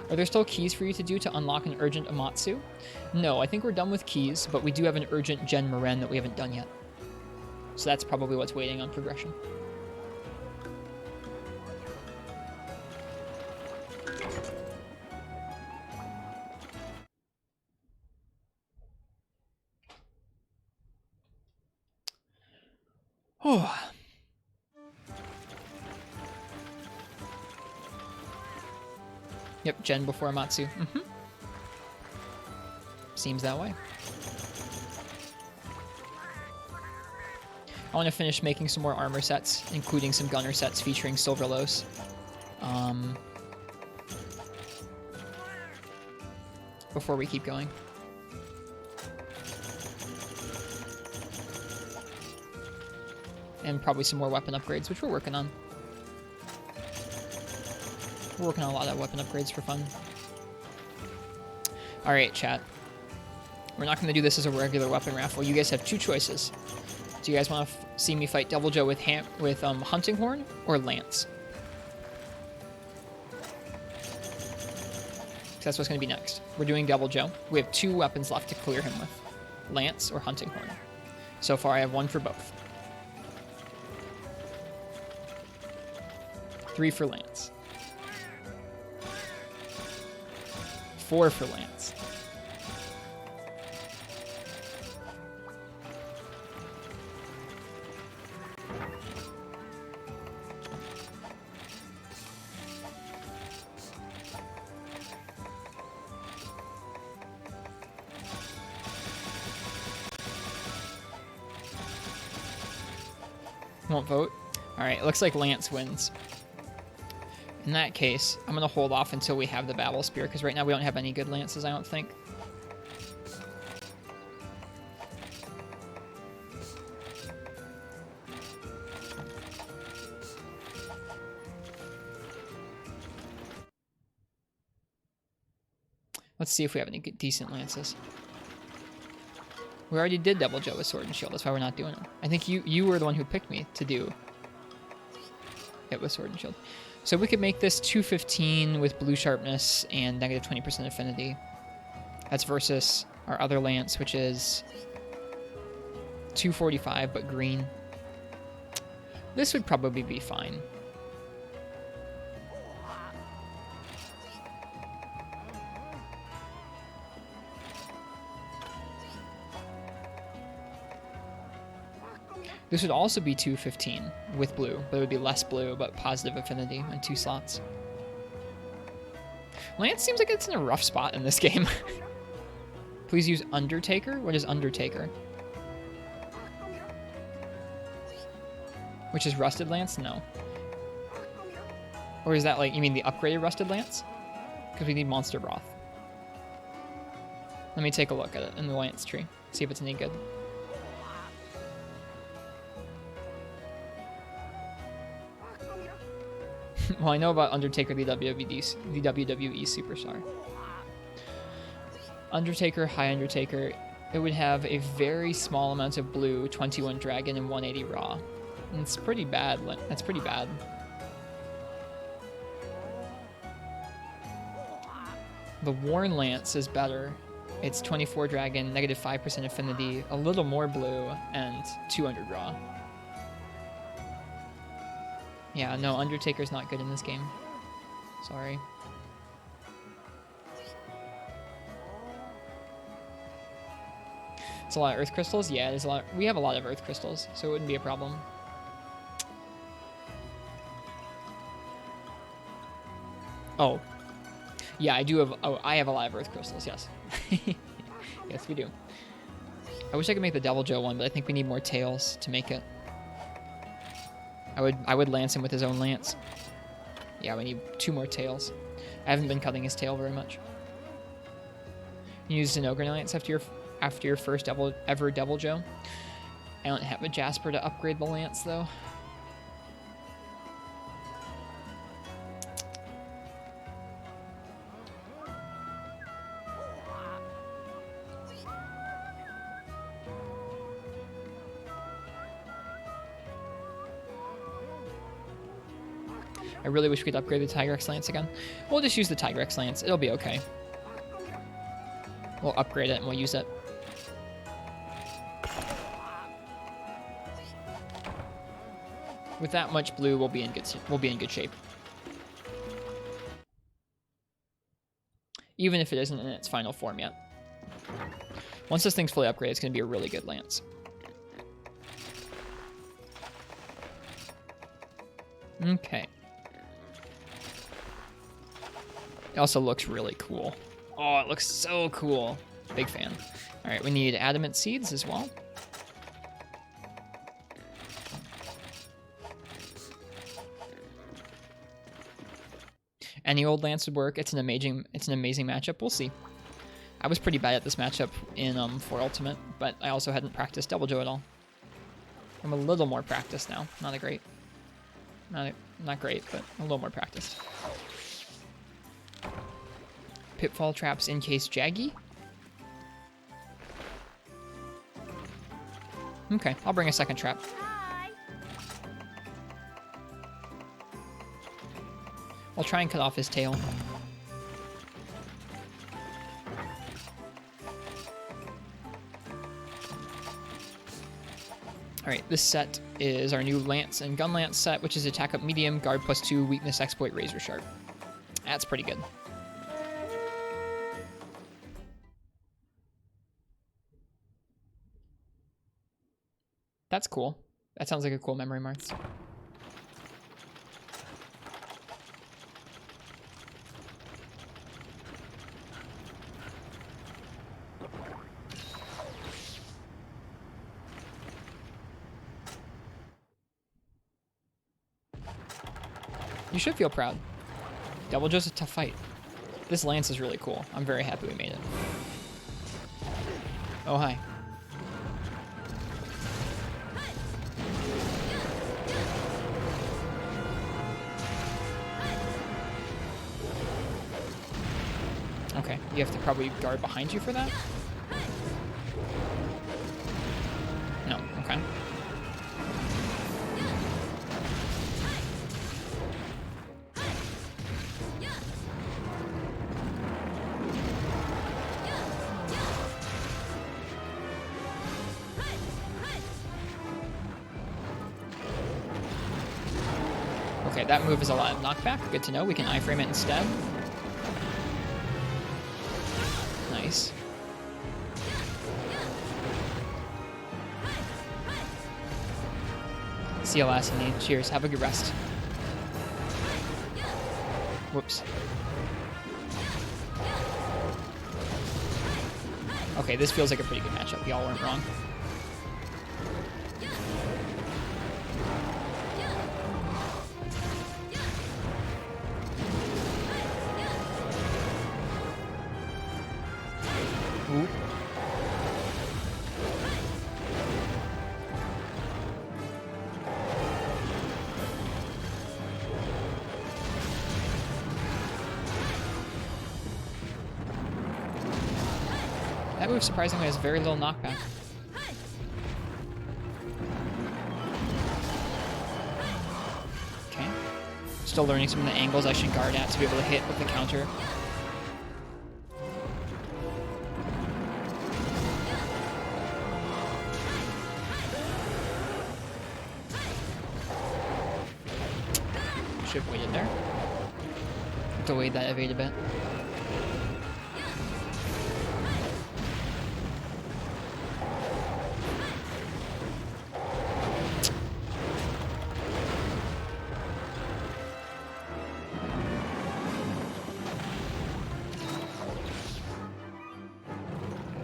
Speaker 2: Are there still keys for you to do to unlock an urgent Amatsu? No, I think we're done with keys, but we do have an urgent Gen Maren that we haven't done yet. So that's probably what's waiting on progression. Oh. Yep, Gen before Amatsu. Seems that way. I want to finish making some more armor sets, including some gunner sets featuring Silverlos. Before we keep going. And probably some more weapon upgrades, which we're working on. We're working on a lot of weapon upgrades for fun. Alright, chat. We're not going to do this as a regular weapon raffle. You guys have 2 choices. Do you guys want to see me fight Devil Joe with Hunting Horn or Lance? That's what's going to be next. We're doing Devil Joe. We have 2 weapons left to clear him with. Lance or Hunting Horn. So far I have 1 for both. 3 for Lance. 4 for Lance. Won't vote? Alright, looks like Lance wins. In that case, I'm going to hold off until we have the Babel Spear, because right now we don't have any good lances, I don't think. Let's see if we have any good, decent lances. We already did Double Joe with Sword and Shield, that's why we're not doing it. I think you were the one who picked me to do it with Sword and Shield. So we could make this 215 with blue sharpness and negative 20% affinity. That's versus our other lance, which is 245 but green. This would probably be fine. This would also be 215 with blue, but it would be less blue, but positive affinity in 2 slots. Lance seems like it's in a rough spot in this game. Please use Undertaker? What is Undertaker? Which is Rusted Lance? No. Or is that like, you mean the upgraded Rusted Lance? Because we need Monster Broth. Let me take a look at it in the Lance tree. See if it's any good. Well, I know about Undertaker, the WWE Superstar. Undertaker, High Undertaker, it would have a very small amount of blue, 21 dragon, and 180 raw. And it's pretty bad. That's pretty bad. The Worn Lance is better. It's 24 dragon, negative 5% affinity, a little more blue, and 200 raw. Yeah, no, Undertaker's not good in this game. Sorry. It's a lot of Earth Crystals? Yeah, there's a lot. We have a lot of Earth Crystals, so it wouldn't be a problem. Oh. Yeah, I do have... Oh, I have a lot of Earth Crystals, yes. Yes, we do. I wish I could make the Devil Joe one, but I think we need more tails to make it. I would lance him with his own lance. Yeah, we need 2 more tails. I haven't been cutting his tail very much. You use an Ogre Lance after your first ever Devil Joe. I don't have a Jasper to upgrade the lance though. I really wish we could upgrade the Tigrex Lance again. We'll just use the Tigrex Lance. It'll be okay. We'll upgrade it and we'll use it. With that much blue, we'll be in good shape. Even if it isn't in its final form yet. Once this thing's fully upgraded, it's going to be a really good lance. Okay. It also looks really cool. Oh, it looks so cool. Big fan. All right, we need adamant seeds as well. Any old lance would work. It's an amazing matchup. We'll see. I was pretty bad at this matchup in 4 Ultimate, but I also hadn't practiced Double Joe at all. I'm a little more practiced now. Not great, but a little more practiced. Pitfall traps in case Jaggy. Okay, I'll bring a second trap. I'll try and cut off his tail. Alright, this set is our new Lance and Gun Lance set, which is attack up medium, guard +2, weakness exploit, razor sharp. That's pretty good. That's cool. That sounds like a cool memory marks. You should feel proud. Devil Joe's a tough fight. This lance is really cool. I'm very happy we made it. Oh, hi. Okay, you have to probably guard behind you for that? No, okay. Okay, that move is a lot of knockback. Good to know. We can iframe it instead. Nice. See you last indeed. Cheers. Have a good rest. Whoops. Okay, this feels like a pretty good matchup. Y'all weren't wrong. Ooh. That move surprisingly has very little knockback. Okay. Still learning some of the angles I should guard at to be able to hit with the counter. Should have waited there. Delayed that evade a bit.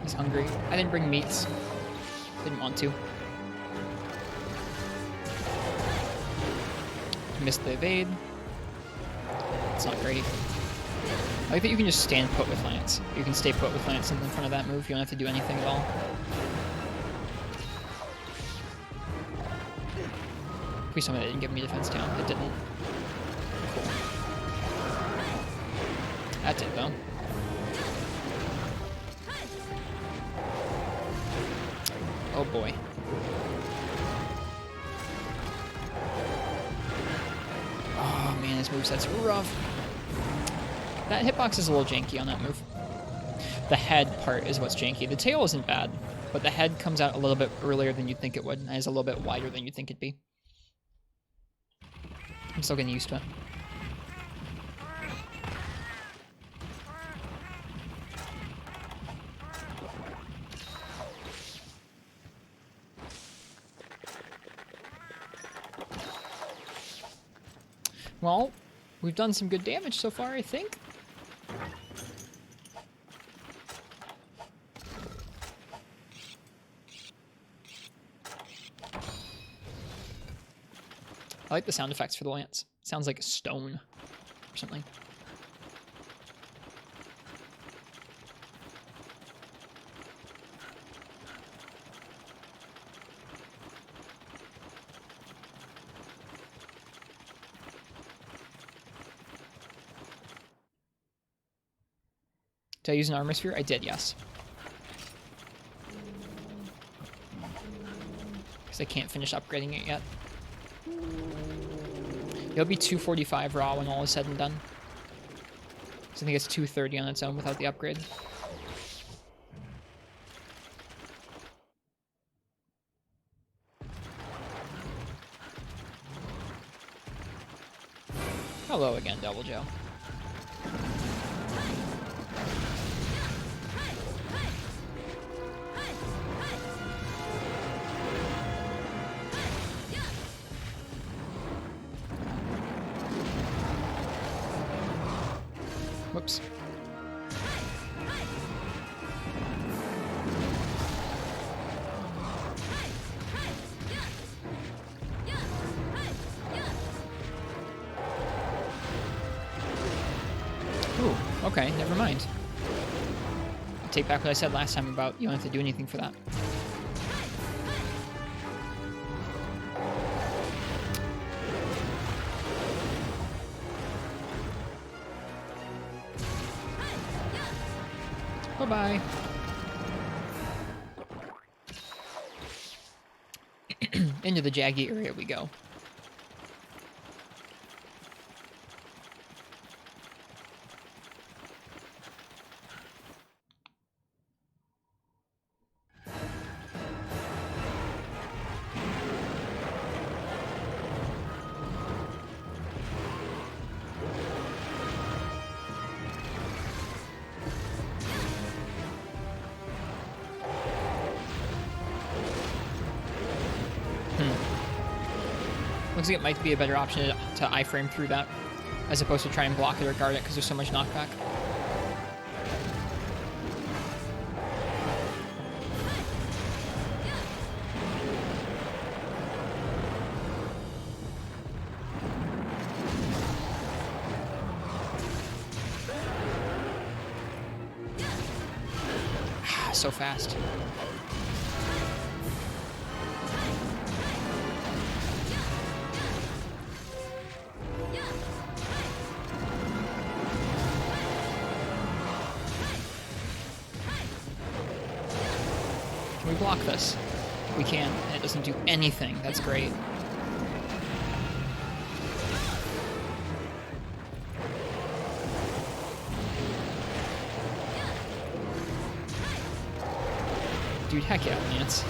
Speaker 2: He's hungry. I didn't bring meats. Didn't want to. Missed the evade. It's not great. I like that you can just stand put with Lance. You can stay put with Lance in front of that move. You don't have to do anything at all. Please tell me that didn't give me defense down. It didn't. Cool. That did, though. Oh boy. Oh man, this moveset's rough. That hitbox is a little janky on that move. The head part is what's janky. The tail isn't bad, but the head comes out a little bit earlier than you'd think it would, and is a little bit wider than you'd think it'd be. I'm still getting used to it. Well, we've done some good damage so far, I think. I like the sound effects for the lance. Sounds like a stone or something. Did I use an armor sphere? I did, yes. Because I can't finish upgrading it yet. It'll be 245 raw when all is said and done. So I think it's 230 on its own without the upgrade. Hello again, Devil Joe. Whoops. Ooh, okay, never mind. I take back what I said last time about you don't have to do anything for that. Bye-bye. Into the jaggy area we go. Looks like it might be a better option to iframe through that, as opposed to try and block it or guard it, because there's so much knockback. So fast. Can we block this? We can, and it doesn't do anything. That's great. Dude, heck yeah, Lance.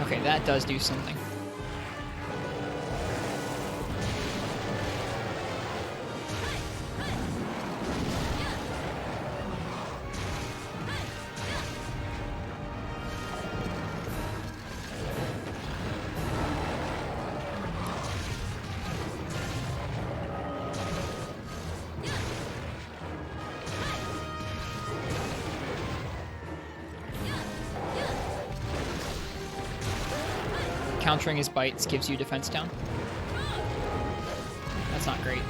Speaker 2: Okay, that does do something. Countering his bites gives you defense down. That's not great.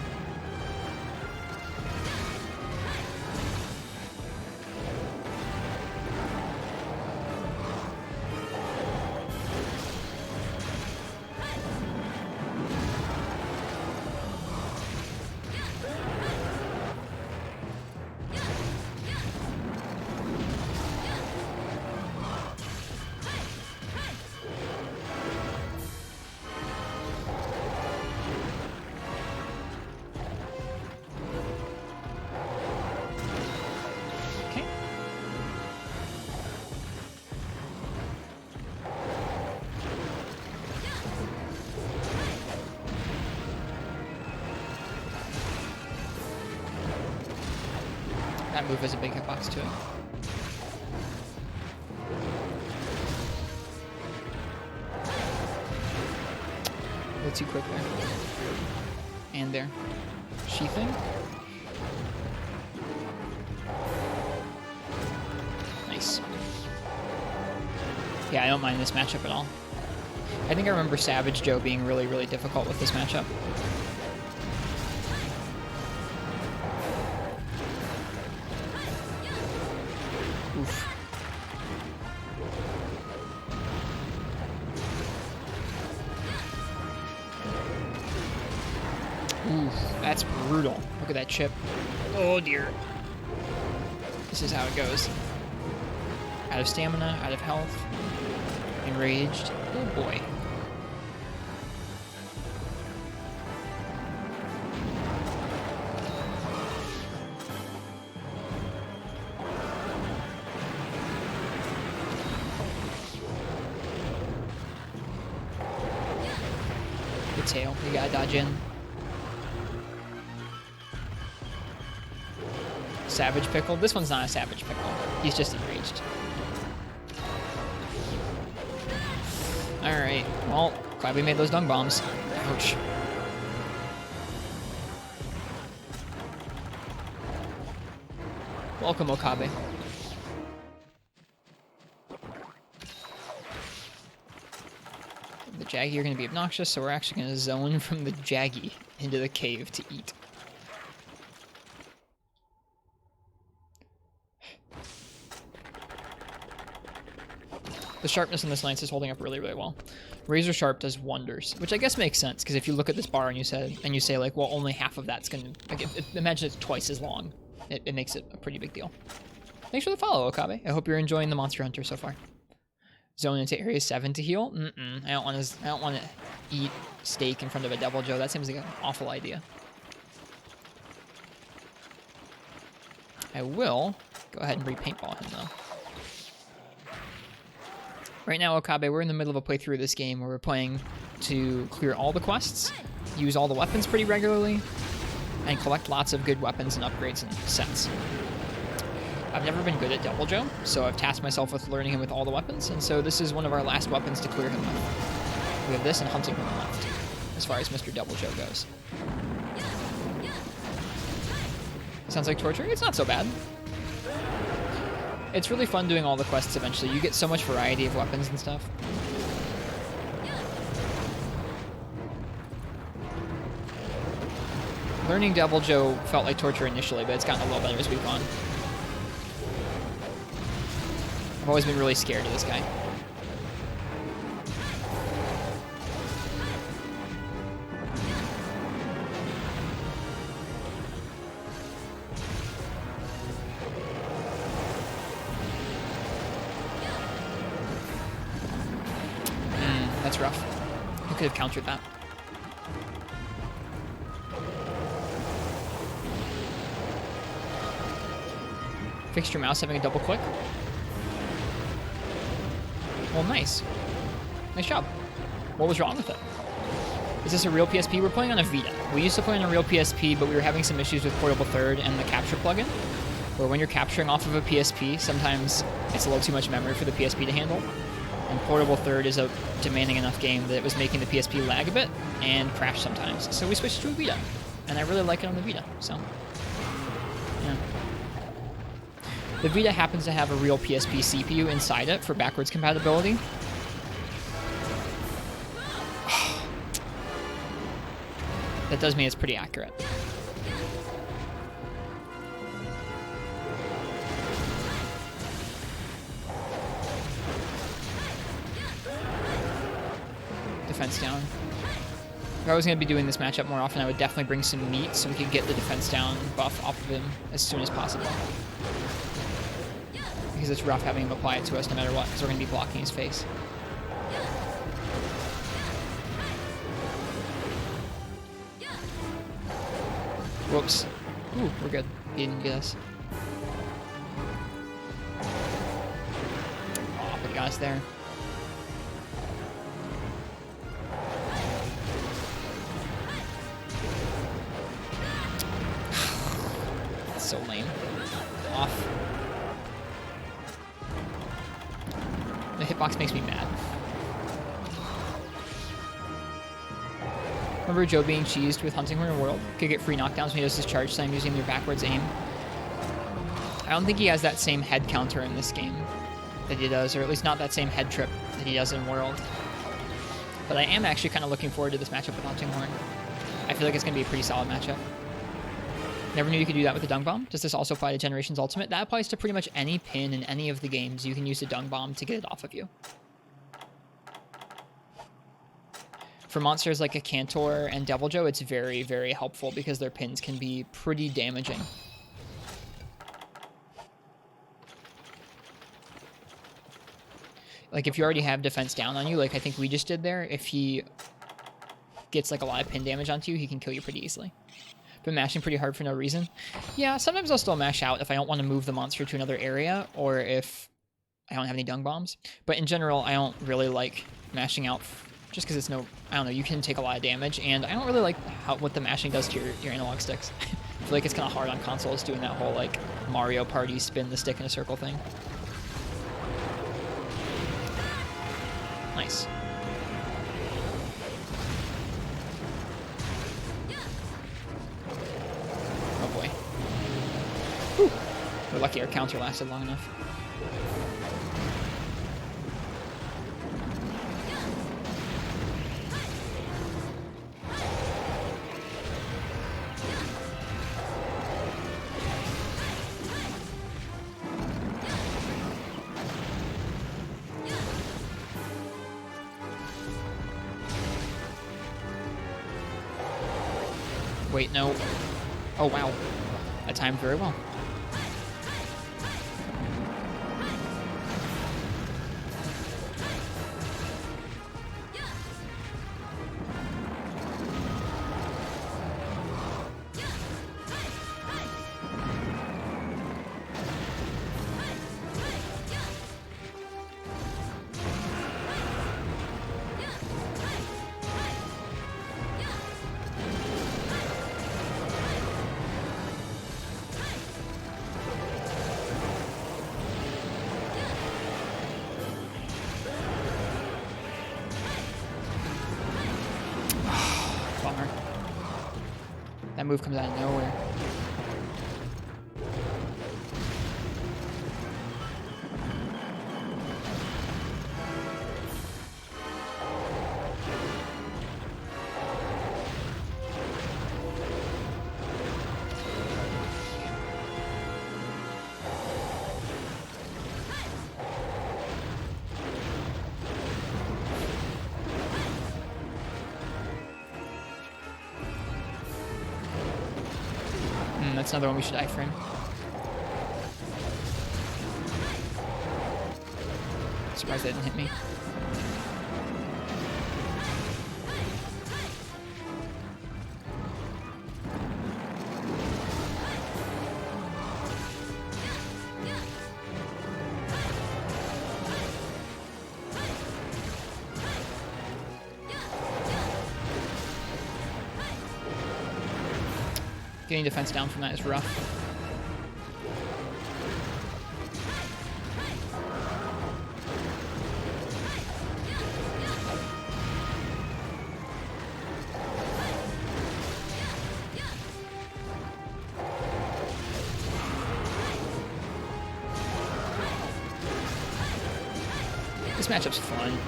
Speaker 2: That move has a big hitbox to it. A little too quick there. And there. Sheathing. Nice. Yeah, I don't mind this matchup at all. I think I remember Savage Joe being really, really difficult with this matchup. Oof. Oof, that's brutal. Look at that chip. Oh dear. This is how it goes. Out of stamina, out of health. Enraged. Oh boy. Tail. You gotta dodge in. Savage Pickle. This one's not a Savage Pickle. He's just enraged. Alright. Well, glad we made those dung bombs. Ouch. Welcome, Okabe. The Jaggy are going to be obnoxious, so we're actually going to zone from the Jaggy into the cave to eat. The sharpness in this lance is holding up really, really well. Razor Sharp does wonders, which I guess makes sense, because if you look at this bar and you say like, well, only half of that's going to... Like, imagine it's twice as long. It makes it a pretty big deal. Thanks for the follow, Okabe. I hope you're enjoying the Monster Hunter so far. Zone into Area 7 to heal? I don't want to eat steak in front of a Devil Joe. That seems like an awful idea. I will go ahead and re-paintball him, though. Right now, Okabe, we're in the middle of a playthrough of this game where we're playing to clear all the quests, use all the weapons pretty regularly, and collect lots of good weapons and upgrades and sets. I've never been good at Devil Joe, so I've tasked myself with learning him with all the weapons, and so this is one of our last weapons to clear him with. We have this and Hunting Horn left, as far as Mr. Devil Joe goes. Sounds like torture? It's not so bad. It's really fun doing all the quests eventually. You get so much variety of weapons and stuff. Learning Devil Joe felt like torture initially, but it's gotten a little better as we've gone. I've always been really scared of this guy. That's rough. You could have countered that. Fixed your mouse having a double click. Well, nice. Nice job. What was wrong with it? Is this a real PSP? We're playing on a Vita. We used to play on a real PSP, but we were having some issues with Portable 3rd and the capture plugin, where when you're capturing off of a PSP, sometimes it's a little too much memory for the PSP to handle. And Portable 3rd is a demanding enough game that it was making the PSP lag a bit and crash sometimes. So we switched to a Vita, and I really like it on the Vita, so yeah. The Vita happens to have a real PSP CPU inside it for backwards compatibility. That does mean it's pretty accurate. Defense down. If I was going to be doing this matchup more often, I would definitely bring some meat so we could get the defense down buff off of him as soon as possible. Because it's rough having him apply it to us no matter what, because we're going to be blocking his face. Whoops. Ooh, we're good. He didn't get us. Oh, but he got us there. That's so lame. Off. The hitbox makes me mad. Remember Joe being cheesed with Hunting Horn World? Could get free knockdowns when he does his charge slam using your backwards aim. I don't think he has that same head counter in this game that he does, or at least not that same head trip that he does in World. But I am actually kind of looking forward to this matchup with Hunting Horn. I feel like it's going to be a pretty solid matchup. Never knew you could do that with the Dung Bomb. Does this also apply to Generations Ultimate? That applies to pretty much any pin in any of the games. You can use the Dung Bomb to get it off of you. For monsters like a Cantor and Devil Joe, it's very, very helpful because their pins can be pretty damaging. Like if you already have defense down on you, like I think we just did there, if he gets like a lot of pin damage onto you, he can kill you pretty easily. Been mashing pretty hard for no reason. Yeah, sometimes I'll still mash out if I don't want to move the monster to another area or if I don't have any dung bombs. But in general, I don't really like mashing out just because it's no... I don't know, you can take a lot of damage, and I don't really like what the mashing does to your analog sticks. I feel like it's kind of hard on consoles doing that whole, like, Mario Party spin the stick in a circle thing. Nice. Oh boy. Whew. We're lucky our counter lasted long enough. Wait, no. Oh, wow. That timed very well. Bummer. That move comes out of nowhere. That's another one we should iframe. Surprised they didn't hit me. Getting defense down from that is rough. This matchup's fun.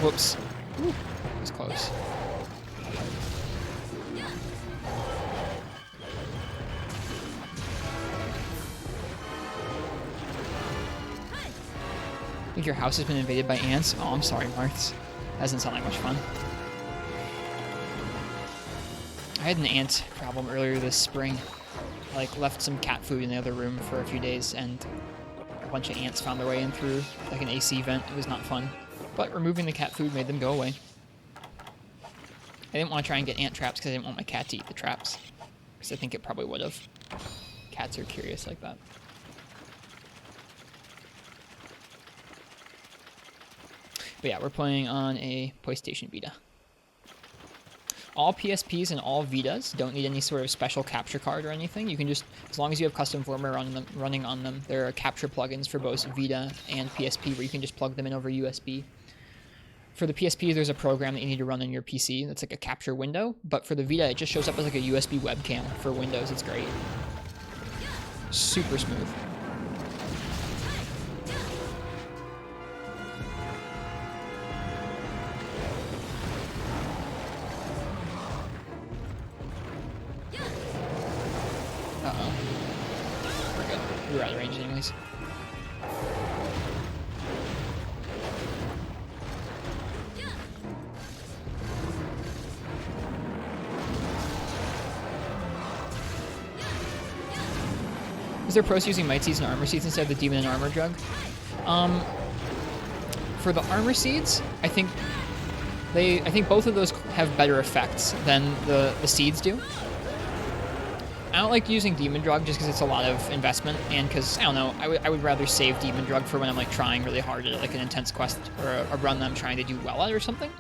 Speaker 2: Whoops. Ooh, that was close. I think your house has been invaded by ants. Oh, I'm sorry, Marths. That doesn't sound like much fun. I had an ant problem earlier this spring. I, like, left some cat food in the other room for a few days, and a bunch of ants found their way in through, like, an AC vent. It was not fun. But removing the cat food made them go away. I didn't want to try and get ant traps because I didn't want my cat to eat the traps. Because I think it probably would have. Cats are curious like that. But yeah, we're playing on a PlayStation Vita. All PSPs and all Vitas don't need any sort of special capture card or anything. You can just, as long as you have custom firmware running on them, there are capture plugins for both Vita and PSP where you can just plug them in over USB. For the PSP, there's a program that you need to run on your PC that's like a capture window, but for the Vita, it just shows up as like a USB webcam for Windows. It's great. Super smooth. Uh-oh. We're good. We were out of range anyways. Is there pros using Might Seeds and Armor Seeds instead of the Demon and Armor drug? For the Armor Seeds, I think both of those have better effects than the Seeds do. I don't like using Demon Drug just because it's a lot of investment, and because, I don't know, I would rather save Demon Drug for when I'm like trying really hard at like an intense quest or a run that I'm trying to do well at or something.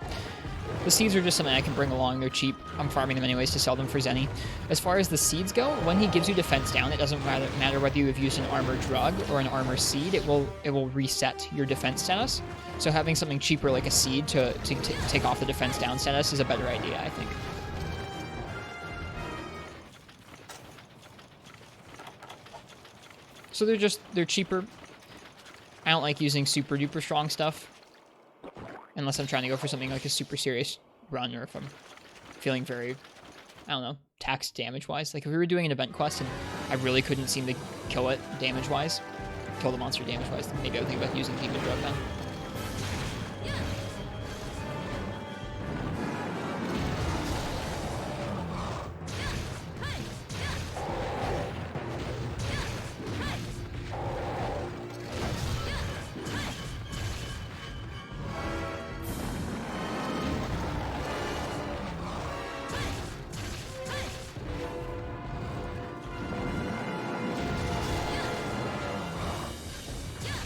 Speaker 2: The seeds are just something I can bring along. They're cheap. I'm farming them anyways to sell them for Zenny. As far as the seeds go, when he gives you defense down, it doesn't matter whether you have used an armor drug or an armor seed. It will reset your defense status. So having something cheaper like a seed to take off the defense down status is a better idea, I think. So they're cheaper. I don't like using super duper strong stuff. Unless I'm trying to go for something like a super serious run, or if I'm feeling very, I don't know, tax damage-wise. Like, if we were doing an event quest and I really couldn't seem to kill it damage-wise, kill the monster damage-wise, then maybe I would think about using Demon Drug then.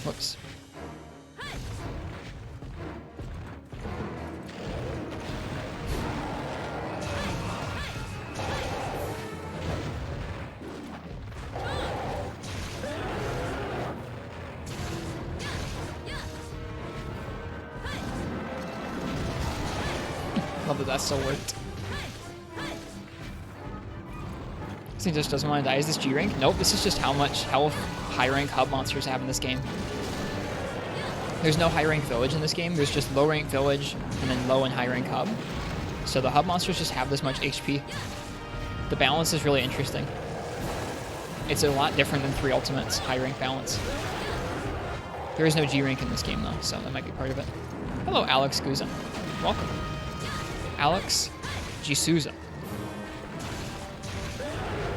Speaker 2: Whoops. Love that still worked. This thing just doesn't want to die. Is this G rank? Nope, this is just how much health high rank hub monsters have in this game. There's no high rank village in this game. There's just low rank village and then low and high rank hub. So the hub monsters just have this much HP. The balance is really interesting. It's a lot different than 3 Ultimates high rank balance. There is no G rank in this game though, so that might be part of it. Hello, Alex Guza. Welcome. Alex G. Souza.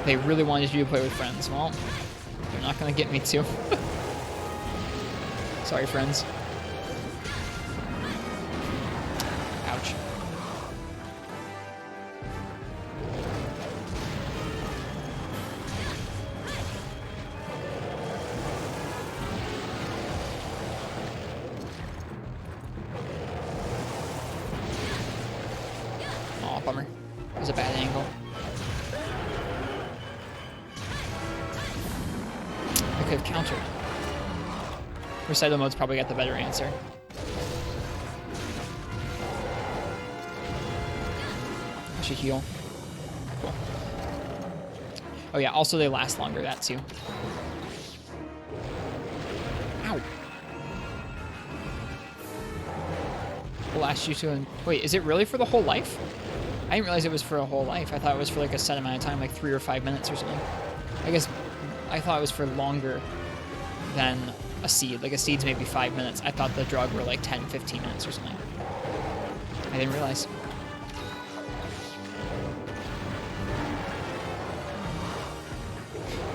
Speaker 2: They really wanted you to play with friends. Well, they're not going to get me to. Sorry, friends. Ouch. Aw, bummer. It was a bad angle. I could have countered. Ristretto mode's probably got the better answer. I should heal. Cool. Oh yeah, also they last longer, that too. Ow. Will last you to... Wait, is it really for the whole life? I didn't realize it was for a whole life. I thought it was for like a set amount of time, like 3 or 5 minutes or something. I guess I thought it was for longer than a seed. Like a seed's maybe 5 minutes. I thought the drug were like 10, 15 minutes or something. I didn't realize.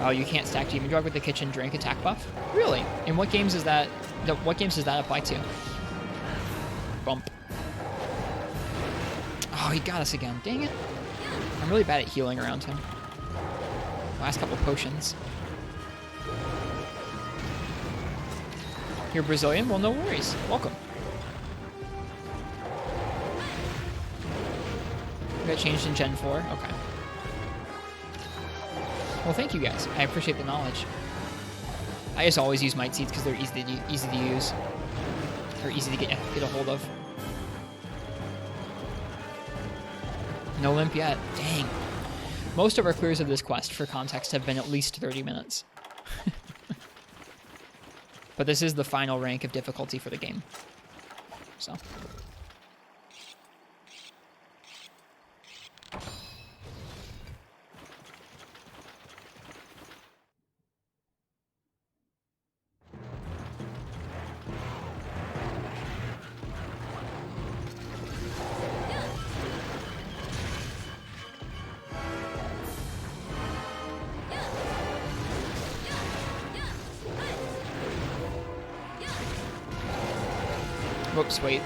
Speaker 2: Oh, you can't stack Demon Drug with the kitchen drink attack buff? Really? In what games is that? What games does that apply to? Bump. Oh, he got us again. Dang it. I'm really bad at healing around him. Last couple potions. You're Brazilian? Well, no worries. Welcome. You got changed in Gen 4? Okay. Well, thank you guys. I appreciate the knowledge. I just always use Might Seeds because they're easy to use. Or easy to get a hold of. No limp yet. Dang. Most of our clears of this quest, for context, have been at least 30 minutes. But this is the final rank of difficulty for the game. So. Whoops, wait.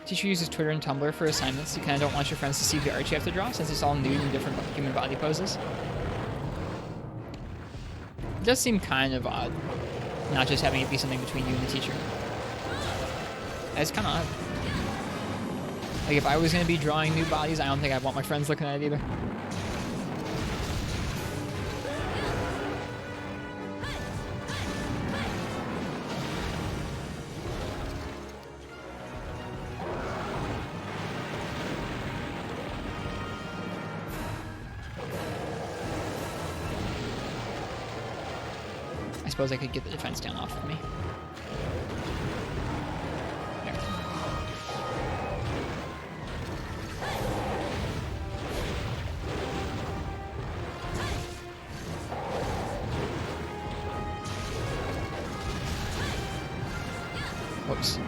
Speaker 2: Teacher uses Twitter and Tumblr for assignments. You kind of don't want your friends to see the art you have to draw since it's all nude and different human body poses. It does seem kind of odd, not just having it be something between you and the teacher. That's kind of odd. Like, if I was going to be drawing nude bodies, I don't think I'd want my friends looking at it either. I suppose I could get the defense down off of me. Whoops.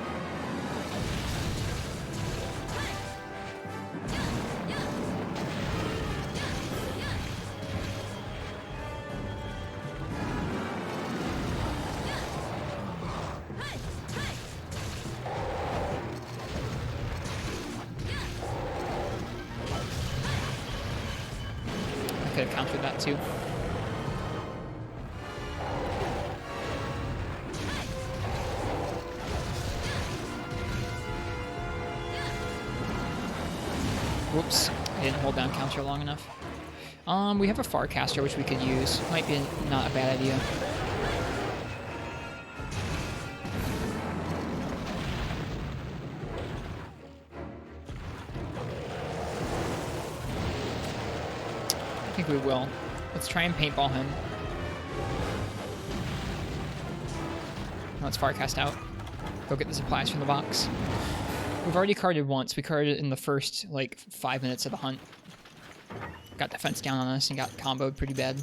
Speaker 2: I could have countered that too. Whoops, I didn't hold down counter long enough. We have a Farcaster which we could use. Might be not a bad idea. I think we will. Let's try and paintball him. Let's Farcast out. Go get the supplies from the box. We've already carded once. We carded in the first, like, 5 minutes of the hunt. Got defense down on us and got comboed pretty bad.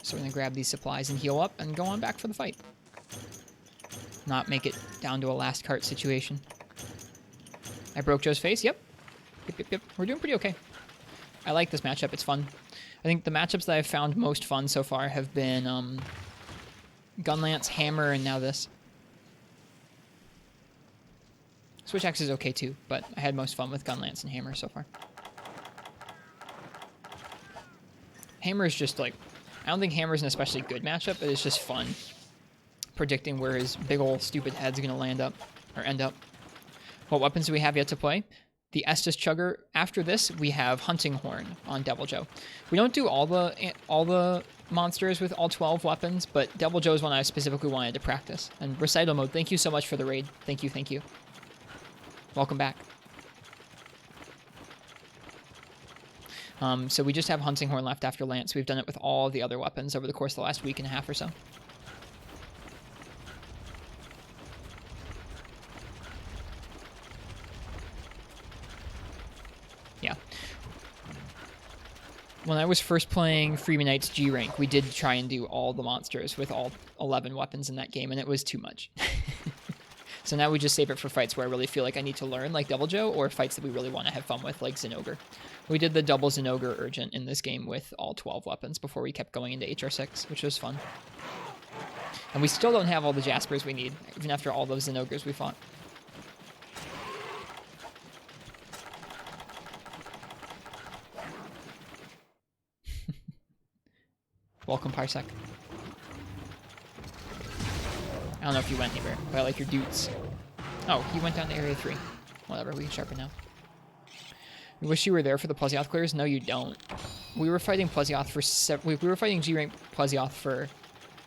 Speaker 2: So we're going to grab these supplies and heal up and go on back for the fight. Not make it down to a last cart situation. I broke Joe's face. Yep. Yep. We're doing pretty okay. I like this matchup. It's fun. I think the matchups that I've found most fun so far have been Gunlance, Hammer, and now this. Switch Axe is okay too, but I had most fun with Gunlance and Hammer so far. Hammer is just like, I don't think Hammer is an especially good matchup, but it's just fun predicting where his big old stupid head's gonna land up or end up. What weapons do we have yet to play? The Estus Chugger. After this, we have Hunting Horn on Devil Joe. We don't do all the monsters with all 12 weapons, but Devil Joe is one I specifically wanted to practice. And Recital Mode, thank you so much for the raid. Thank you. Welcome back. So we just have Hunting Horn left after Lance. We've done it with all the other weapons over the course of the last week and a half or so. Yeah. When I was first playing Freeman Knight's G rank, we did try and do all the monsters with all 11 weapons in that game, and it was too much. So now we just save it for fights where I really feel like I need to learn, like Devil Joe, or fights that we really want to have fun with, like Zinogre. We did the double Zinogre Urgent in this game with all 12 weapons before we kept going into HR6, which was fun. And we still don't have all the Jaspers we need, even after all those Zinogres we fought. Welcome, Parsec. I don't know if you went anywhere, but I like your dudes. Oh, he went down to Area 3. Whatever, we can sharpen now. You wish you were there for the Plesioth clears? No, you don't. We were fighting Plesioth for we were fighting G-Rank Plesioth for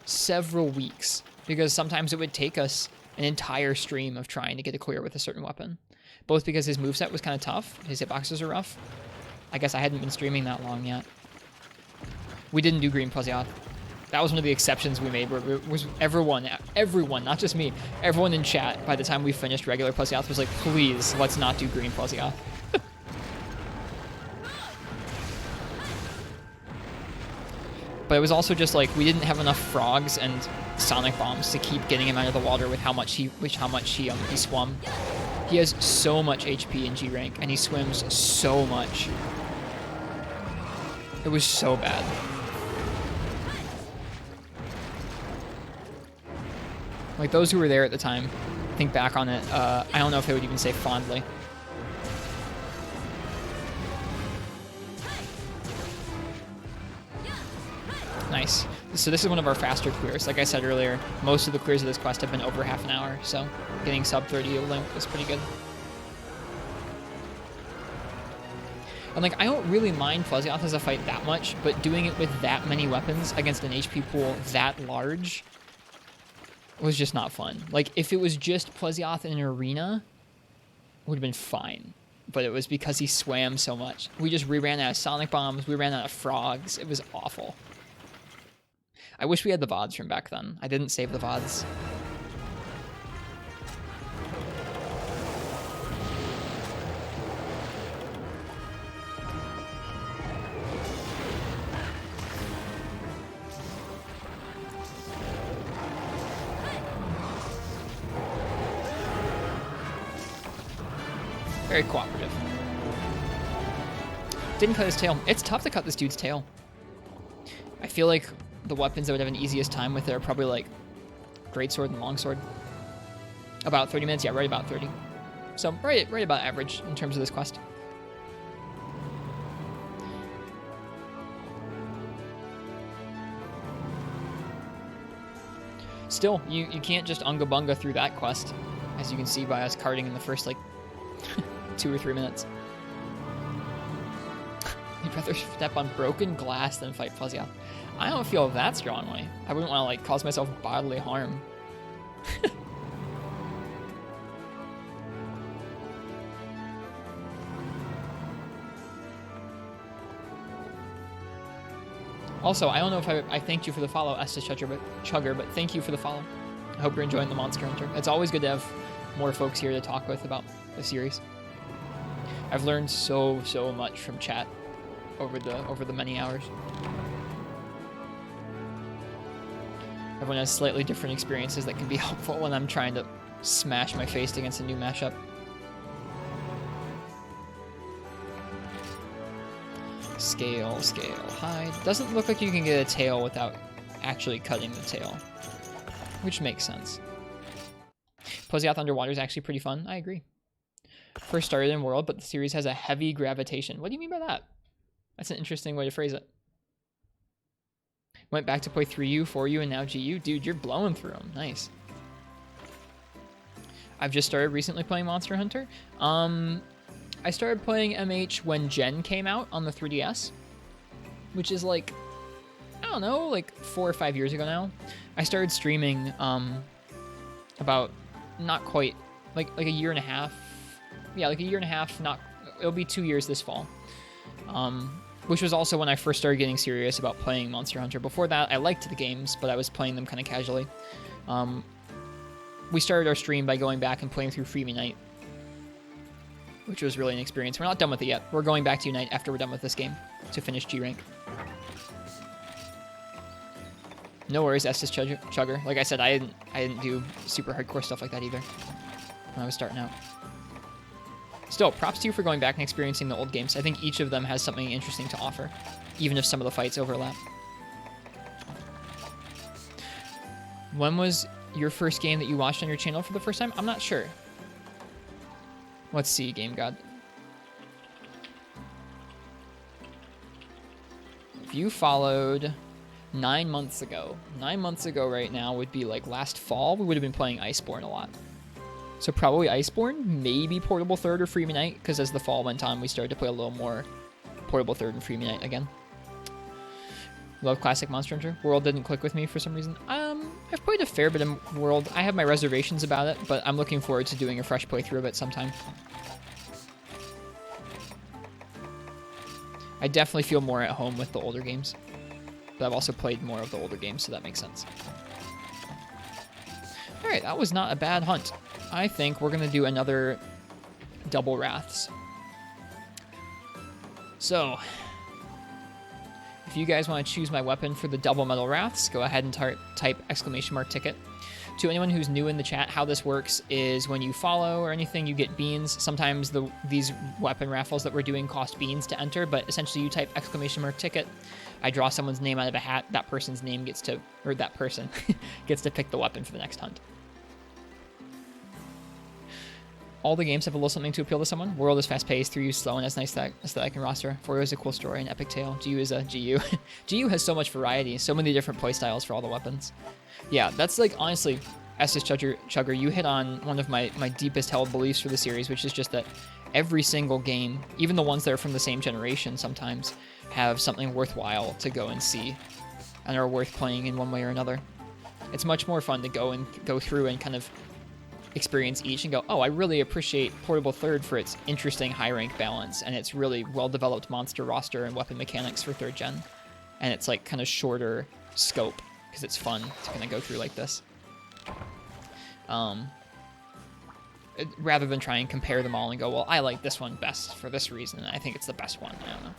Speaker 2: several weeks, because sometimes it would take us an entire stream of trying to get a clear with a certain weapon. Both because his moveset was kind of tough, his hitboxes are rough. I guess I hadn't been streaming that long yet. We didn't do Green Plesioth. That was one of the exceptions we made, where it was everyone, not just me, everyone in chat, by the time we finished regular Plesioth was like, please, let's not do Green Plesioth. But it was also just like, we didn't have enough frogs and sonic bombs to keep getting him out of the water with how much he swum. He has so much HP in G rank, and he swims so much. It was so bad. Like, those who were there at the time, think back on it, I don't know if they would even say fondly. Nice. So this is one of our faster clears. Like I said earlier, most of the clears of this quest have been over half an hour, so getting sub 30 of Limp was pretty good. And like, I don't really mind Plesioth as a fight that much, but doing it with that many weapons against an HP pool that large was just not fun. Like, if it was just Plesioth in an arena, it would have been fine. But it was because he swam so much. We just ran out of sonic bombs, we ran out of frogs. It was awful. I wish we had the VODs from back then. I didn't save the VODs. Very cooperative. Didn't cut his tail. It's tough to cut this dude's tail. I feel like the weapons I would have an easiest time with are probably like greatsword and longsword. About 30 minutes, yeah, right about 30. So right about average in terms of this quest. Still, you can't just unga bunga through that quest, as you can see by us carting in the first like 2 or 3 minutes. You'd rather step on broken glass than fight Fuzzy Off. I don't feel that strongly. I wouldn't want to like cause myself bodily harm. Also, I don't know if I thanked you for the follow, Estes Chugger, but thank you for the follow. I hope you're enjoying the Monster Hunter. It's always good to have more folks here to talk with about the series. I've learned so much from chat over the many hours. Everyone has slightly different experiences that can be helpful when I'm trying to smash my face against a new mashup. Scale, hide. Doesn't look like you can get a tail without actually cutting the tail, which makes sense. Pozioth Underwater is actually pretty fun. I agree. First started in World, but the series has a heavy gravitation. What do you mean by that? That's an interesting way to phrase it. Went back to play 3U, 4U, and now GU. Dude, you're blowing through them. Nice. I've just started recently playing Monster Hunter. I started playing MH when Gen came out on the 3DS, which is like, I don't know, like 4 or 5 years ago now. I started streaming about not quite, like a year and a half. Yeah, like a year and a half, it'll be 2 years this fall. Which was also when I first started getting serious about playing Monster Hunter. Before that, I liked the games, but I was playing them kind of casually. We started our stream by going back and playing through Free Me Night, which was really an experience. We're not done with it yet. We're going back to Unite after we're done with this game to finish G rank. No worries, Estes Chugger. Like I said, I didn't do super hardcore stuff like that either when I was starting out. Still, props to you for going back and experiencing the old games. I think each of them has something interesting to offer, even if some of the fights overlap. When was your first game that you watched on your channel for the first time? I'm not sure. Let's see, Game God. If you followed 9 months ago, 9 months ago right now would be like last fall, we would have been playing Iceborne a lot. So probably Iceborne, maybe Portable Third or Free Me Night, because as the fall went on, we started to play a little more Portable Third and Free Me Night again. Love classic Monster Hunter. World didn't click with me for some reason. I've played a fair bit of World. I have my reservations about it, but I'm looking forward to doing a fresh playthrough of it sometime. I definitely feel more at home with the older games, but I've also played more of the older games, so that makes sense. Alright, that was not a bad hunt. I think we're going to do another double Wraths. So, if you guys want to choose my weapon for the double metal Wraths, go ahead and type !ticket. To anyone who's new in the chat, how this works is when you follow or anything, you get beans. Sometimes these weapon raffles that we're doing cost beans to enter, but essentially you type !ticket. I draw someone's name out of a hat. That person's name gets to, or that person gets to pick the weapon for the next hunt. All the games have a little something to appeal to someone. World is fast-paced, 3U is slow, and has nice aesthetic and roster. 4U is a cool story and epic tale. GU is a GU. GU has so much variety, so many different playstyles for all the weapons. Yeah, that's like, honestly, Estes Chugger, you hit on one of my deepest held beliefs for the series, which is just that every single game, even the ones that are from the same generation sometimes, have something worthwhile to go and see and are worth playing in one way or another. It's much more fun to go through and kind of experience each and go, oh, I really appreciate Portable Third for its interesting high rank balance and its really well-developed monster roster and weapon mechanics for 3rd gen. And it's like kind of shorter scope because it's fun to kind of go through like this. Rather than try and compare them all and go, well, I like this one best for this reason, and I think it's the best one. I don't know.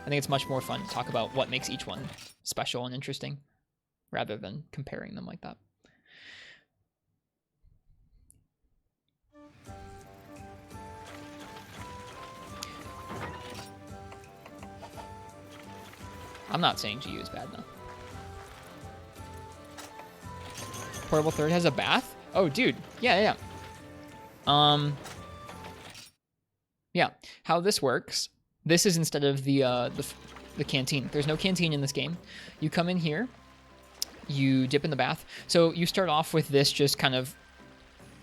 Speaker 2: I think it's much more fun to talk about what makes each one special and interesting rather than comparing them like that. I'm not saying GU is bad, though. Portable third has a bath? Oh, dude. Yeah. Yeah. How this works, this is instead of the canteen. There's no canteen in this game. You come in here, you dip in the bath. So you start off with this just kind of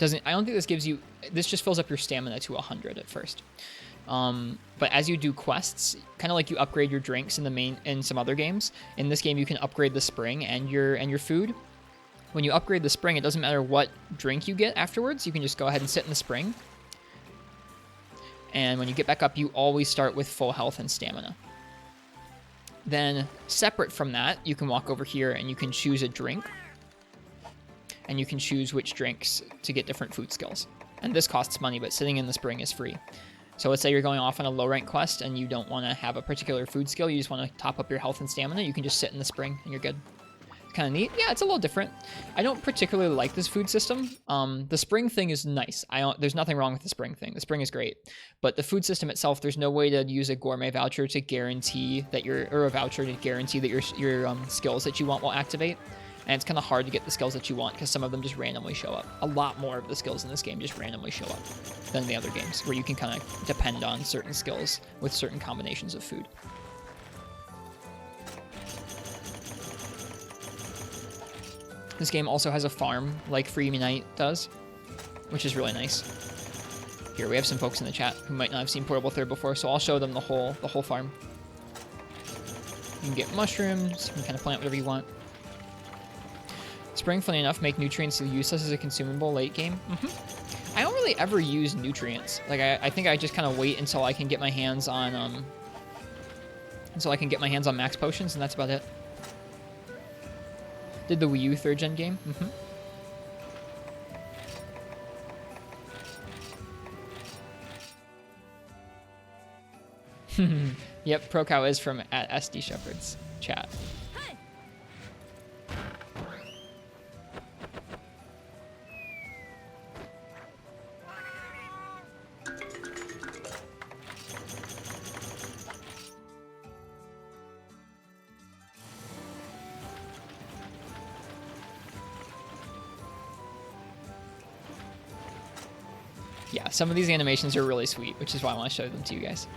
Speaker 2: I don't think this gives you, this just fills up your stamina to 100 at first. But as you do quests, kind of like you upgrade your drinks in some other games, in this game you can upgrade the spring and your food. When you upgrade the spring, it doesn't matter what drink you get afterwards. You can just go ahead and sit in the spring. And when you get back up, you always start with full health and stamina. Then, separate from that, you can walk over here and you can choose a drink. And you can choose which drinks to get different food skills. And this costs money, but sitting in the spring is free. So let's say you're going off on a low rank quest and you don't want to have a particular food skill, you just want to top up your health and stamina, you can just sit in the spring and you're good. Kind of neat. Yeah, it's a little different. I don't particularly like this food system. The spring thing is nice. There's nothing wrong with the spring thing. The spring is great. But the food system itself, there's no way to use a gourmet voucher to guarantee that your skills that you want will activate. And it's kind of hard to get the skills that you want because some of them just randomly show up. A lot more of the skills in this game just randomly show up than the other games, where you can kind of depend on certain skills with certain combinations of food. This game also has a farm like Free Unite does, which is really nice. Here, we have some folks in the chat who might not have seen Portable Third before, so I'll show them the whole farm. You can get mushrooms, you can kind of plant whatever you want. Spring, funny enough, make nutrients useless as a consumable late game. I don't really ever use nutrients. Like, I think I just kind of wait until I can get my hands on, max potions, and that's about it. Did the Wii U 3rd gen game? Yep, ProCow is from at SD Shepherd's chat. Yeah, some of these animations are really sweet, which is why I want to show them to you guys.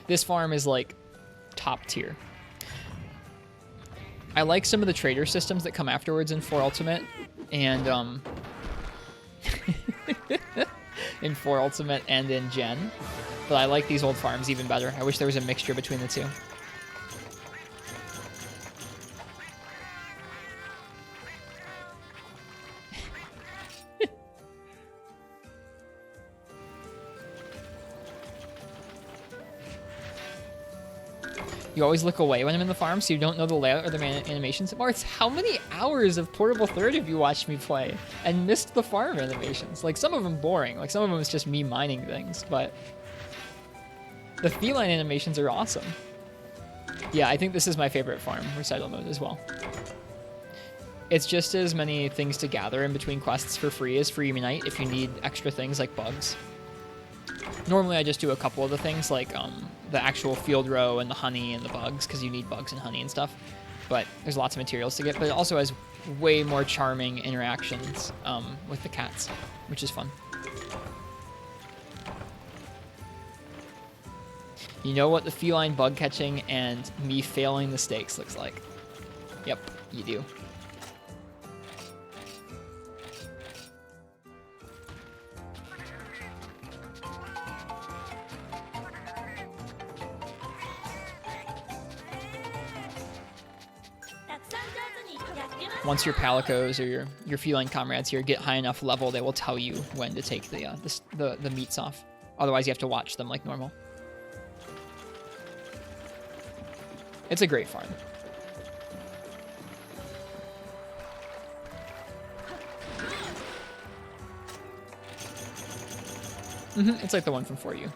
Speaker 2: This farm is like top tier. I like some of the trader systems that come afterwards in 4 Ultimate and in 4 Ultimate and in Gen, but I like these old farms even better. I wish there was a mixture between the two. You always look away when I'm in the farm, so you don't know the layout or the animations. Marth, how many hours of Portable Third have you watched me play and missed the farm animations? Like, some of them boring. Like, some of them is just me mining things, but the feline animations are awesome. Yeah, I think this is my favorite farm recital mode as well. It's just as many things to gather in between quests for free as Free Unite if you need extra things like bugs. Normally I just do a couple of the things like the actual field row and the honey and the bugs, because you need bugs and honey and stuff. But there's lots of materials to get, but it also has way more charming interactions with the cats, which is fun. You know what the feline bug catching and me failing the stakes looks like? Yep, you do. Once your palicos or your feline comrades here get high enough level, they will tell you when to take the meats off. Otherwise, you have to watch them like normal. It's a great farm. It's like the one from 4U.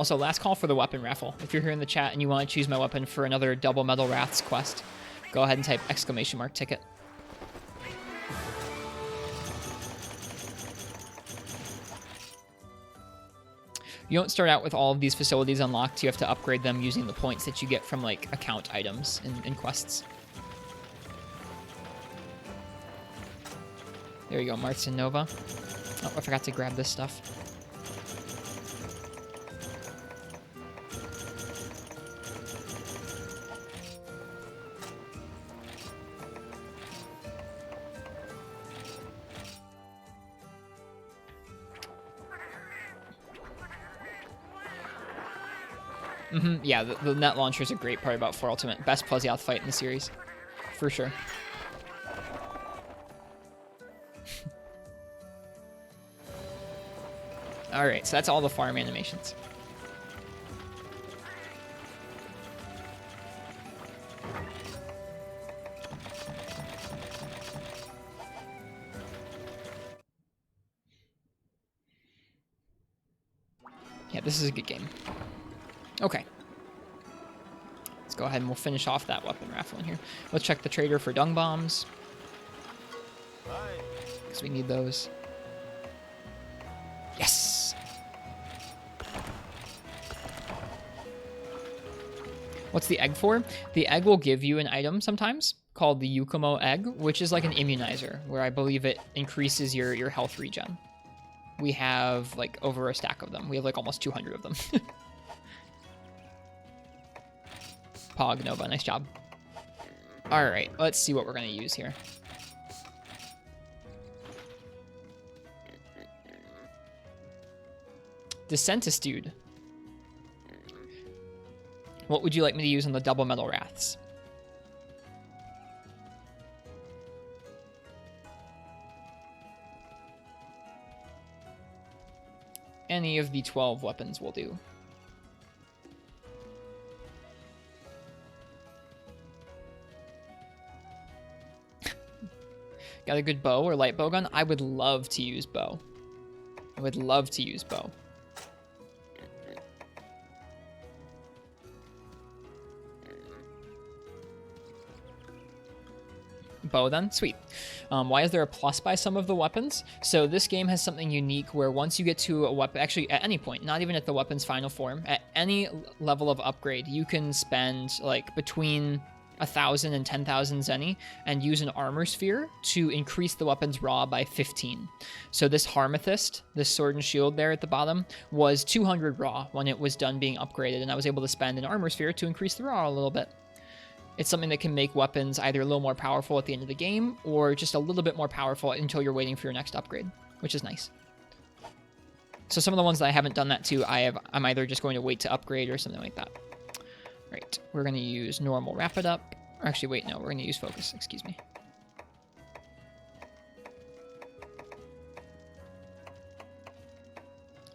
Speaker 2: Also, last call for the weapon raffle. If you're here in the chat and you want to choose my weapon for another double metal wraths quest, go ahead and type !! ticket. You don't start out with all of these facilities unlocked. You have to upgrade them using the points that you get from, like, account items in quests. There you go, Martz and Nova. Oh, I forgot to grab this stuff. Yeah, the net launcher is a great part about 4 Ultimate. Best Plesioth fight in the series. For sure. Alright, so that's all the farm animations. Yeah, this is a good game. Okay. Let's go ahead and we'll finish off that weapon raffle in here. Let's check the trader for dung bombs. Because we need those. Yes! What's the egg for? The egg will give you an item sometimes called the Yukumo egg, which is like an immunizer, where I believe it increases your health regen. We have like over a stack of them. We have like almost 200 of them. Pog Nova, nice job. All right, let's see what we're gonna use here. Descentistude. What would you like me to use on the double metal wraths? Any of the 12 weapons will do. Got a good bow or light bow gun? I would love to use bow. I would love to use bow. Bow then? Sweet. Why is there a plus by some of the weapons? So this game has something unique where once you get to a weapon, actually at any point, not even at the weapon's final form, at any level of upgrade, you can spend like between 1,000 and 10,000 zenny and use an armor sphere to increase the weapon's raw by 15. So this Harmathist, this sword and shield there at the bottom, was 200 raw when it was done being upgraded, and I was able to spend an armor sphere to increase the raw a little bit. It's something that can make weapons either a little more powerful at the end of the game or just a little bit more powerful until you're waiting for your next upgrade, which is nice. So some of the ones that I haven't done that to, I'm either just going to wait to upgrade or something like that. Right, we're going to use normal wrap it up. Or actually, wait, no, we're going to use focus, excuse me.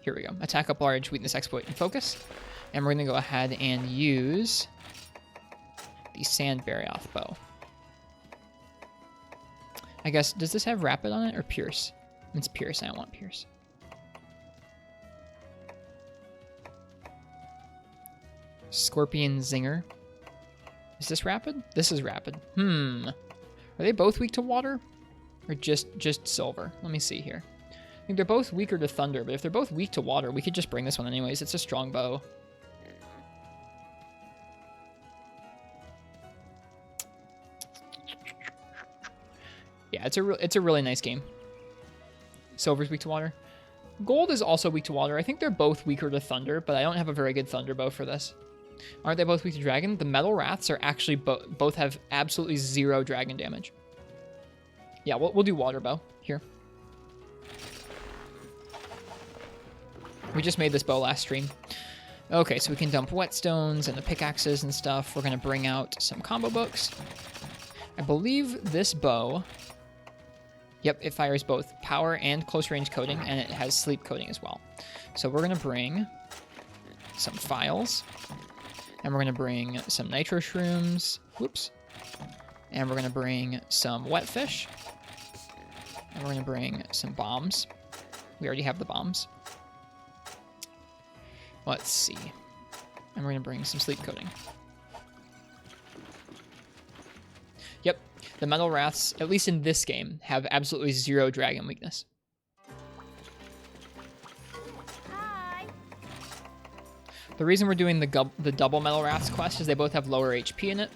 Speaker 2: Here we go. Attack up large, weakness, exploit, and focus. And we're going to go ahead and use the Sand Barioth bow. I guess, does this have rapid on it or pierce? It's pierce, I don't want pierce. Scorpion Zinger. Is this rapid? This is rapid. Are they both weak to water? Or just silver? Let me see here. I think they're both weaker to thunder, but if they're both weak to water, we could just bring this one anyways. It's a strong bow. Yeah, it's a really nice game. Silver's weak to water. Gold is also weak to water. I think they're both weaker to thunder, but I don't have a very good thunder bow for this. Aren't they both weak to dragon? The metal wraths are actually both have absolutely 0 dragon damage. Yeah, we'll do water bow here. We just made this bow last stream. Okay, so we can dump whetstones and the pickaxes and stuff. We're going to bring out some combo books. I believe this bow... Yep, it fires both power and close range coating, and it has sleep coating as well. So we're going to bring some files, and we're going to bring some nitro shrooms. Whoops. And we're going to bring some wet fish, and we're going to bring some bombs. We already have the bombs. Let's see. And we're going to bring some sleep coating. Yep, the Metal Wraths, at least in this game, have absolutely 0 dragon weakness.
Speaker 4: Hi.
Speaker 2: The reason we're doing the double Metal Wraths quest is they both have lower HP in it.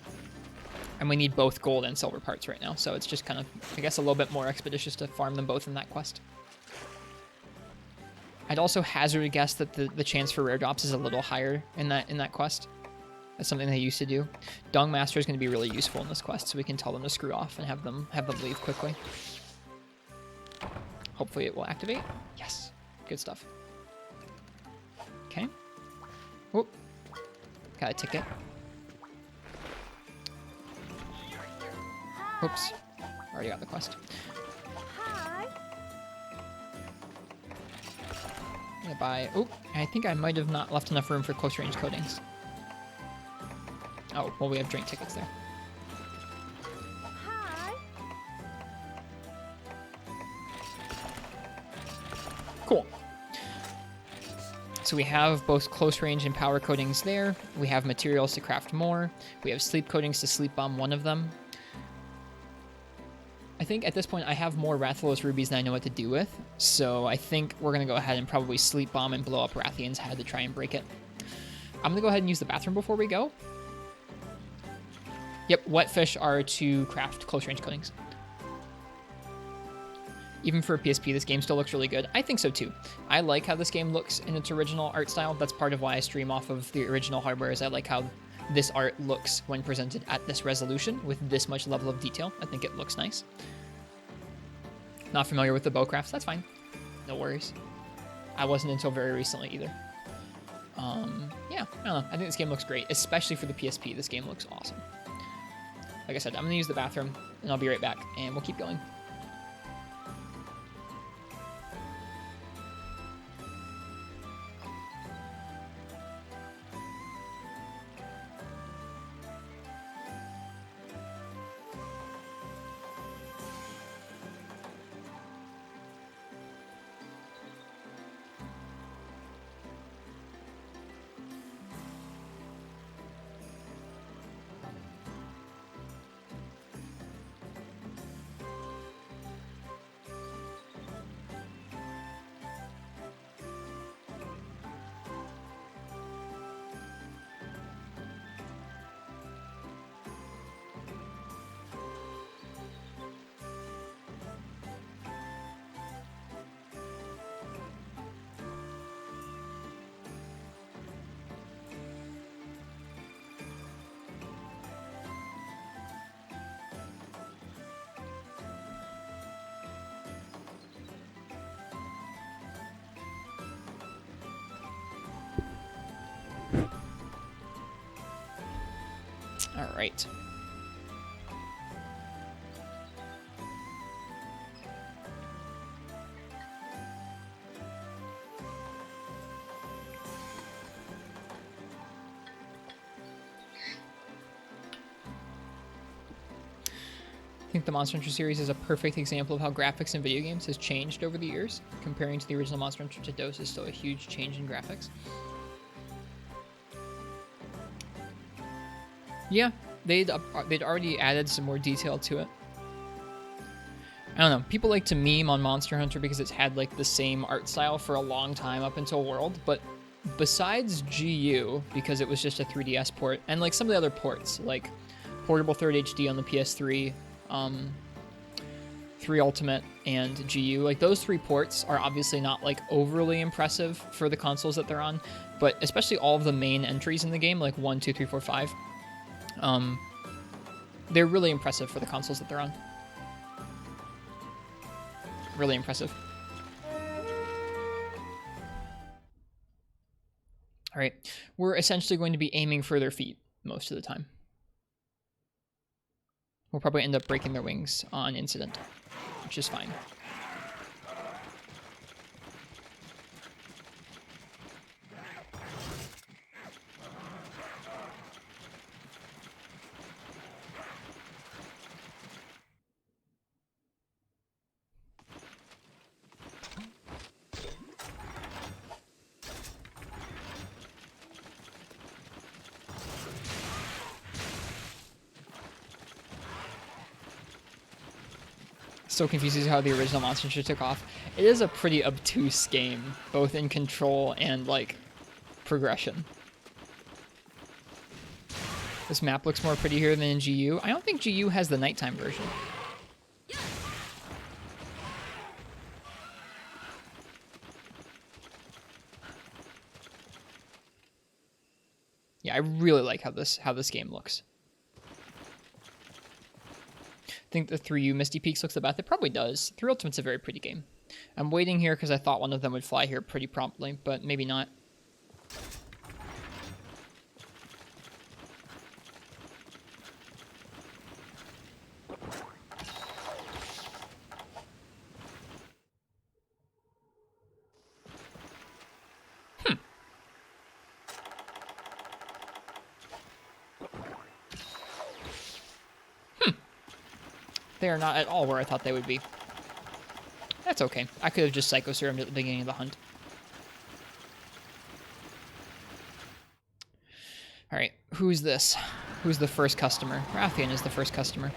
Speaker 2: And we need both gold and silver parts right now, so it's just kind of, I guess, a little bit more expeditious to farm them both in that quest. I'd also hazard a guess that the chance for rare drops is a little higher in that quest. That's something they used to do. Dung Master is going to be really useful in this quest, so we can tell them to screw off and have them leave quickly. Hopefully it will activate. Yes, good stuff. Okay. Whoop. Got a ticket. Oops. Already got the quest.
Speaker 4: Hi.
Speaker 2: I'm gonna buy. Oh, I think I might have not left enough room for close range coatings. Oh, well, we have drink tickets there.
Speaker 4: Hi.
Speaker 2: Cool. So we have both close range and power coatings there. We have materials to craft more. We have sleep coatings to sleep bomb one of them. I think at this point I have more Rathalos rubies than I know what to do with, so I think we're going to go ahead and probably sleep bomb and blow up Rathian's head to try and break it. I'm going to go ahead and use the bathroom before we go. Yep, wet fish are to craft close range coatings. Even for a PSP, this game still looks really good. I think so too. I like how this game looks in its original art style. That's part of why I stream off of the original hardware, is I like how this art looks when presented at this resolution with this much level of detail. I think it looks nice. Not familiar with the bowcrafts, that's fine. No worries. I wasn't until very recently either. Yeah, I don't know. I think this game looks great, especially for the PSP. This game looks awesome. Like I said, I'm gonna use the bathroom and I'll be right back and we'll keep going. All right. I think the Monster Hunter series is a perfect example of how graphics in video games has changed over the years. Comparing to the original Monster Hunter to DOS is still a huge change in graphics. Yeah, they'd already added some more detail to it. I don't know. People like to meme on Monster Hunter because it's had like the same art style for a long time up until World, but besides GU, because it was just a 3DS port, and like some of the other ports, like Portable 3rd HD on the PS3, 3 Ultimate, and GU, like those 3 ports are obviously not like overly impressive for the consoles that they're on, but especially all of the main entries in the game, like 1, 2, 3, 4, 5, they're really impressive for the consoles that they're on. Really impressive. All right, we're essentially going to be aiming for their feet most of the time. We'll probably end up breaking their wings on incident, which is fine. so confused as how the original Monster Hunter took off. It is a pretty obtuse game, both in control and, like, progression. This map looks more pretty here than in GU. I don't think GU has the nighttime version. Yeah, I really like how this game looks. I think the 3U Misty Peaks looks the best. It probably does. 3 Ultimate's a very pretty game. I'm waiting here because I thought one of them would fly here pretty promptly, but maybe not. They are not at all where I thought they would be. That's okay. I could have just Psycho Serumed at the beginning of the hunt. Alright, who's this? Who's the first customer? Rathian is the first customer.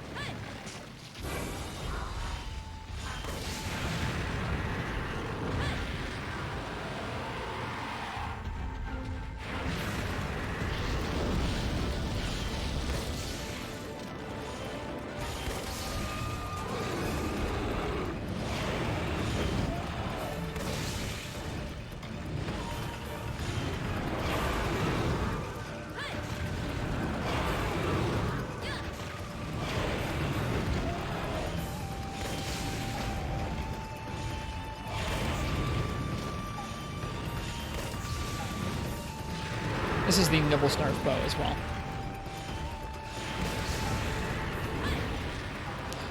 Speaker 2: This is the Nibble Snarf bow as well.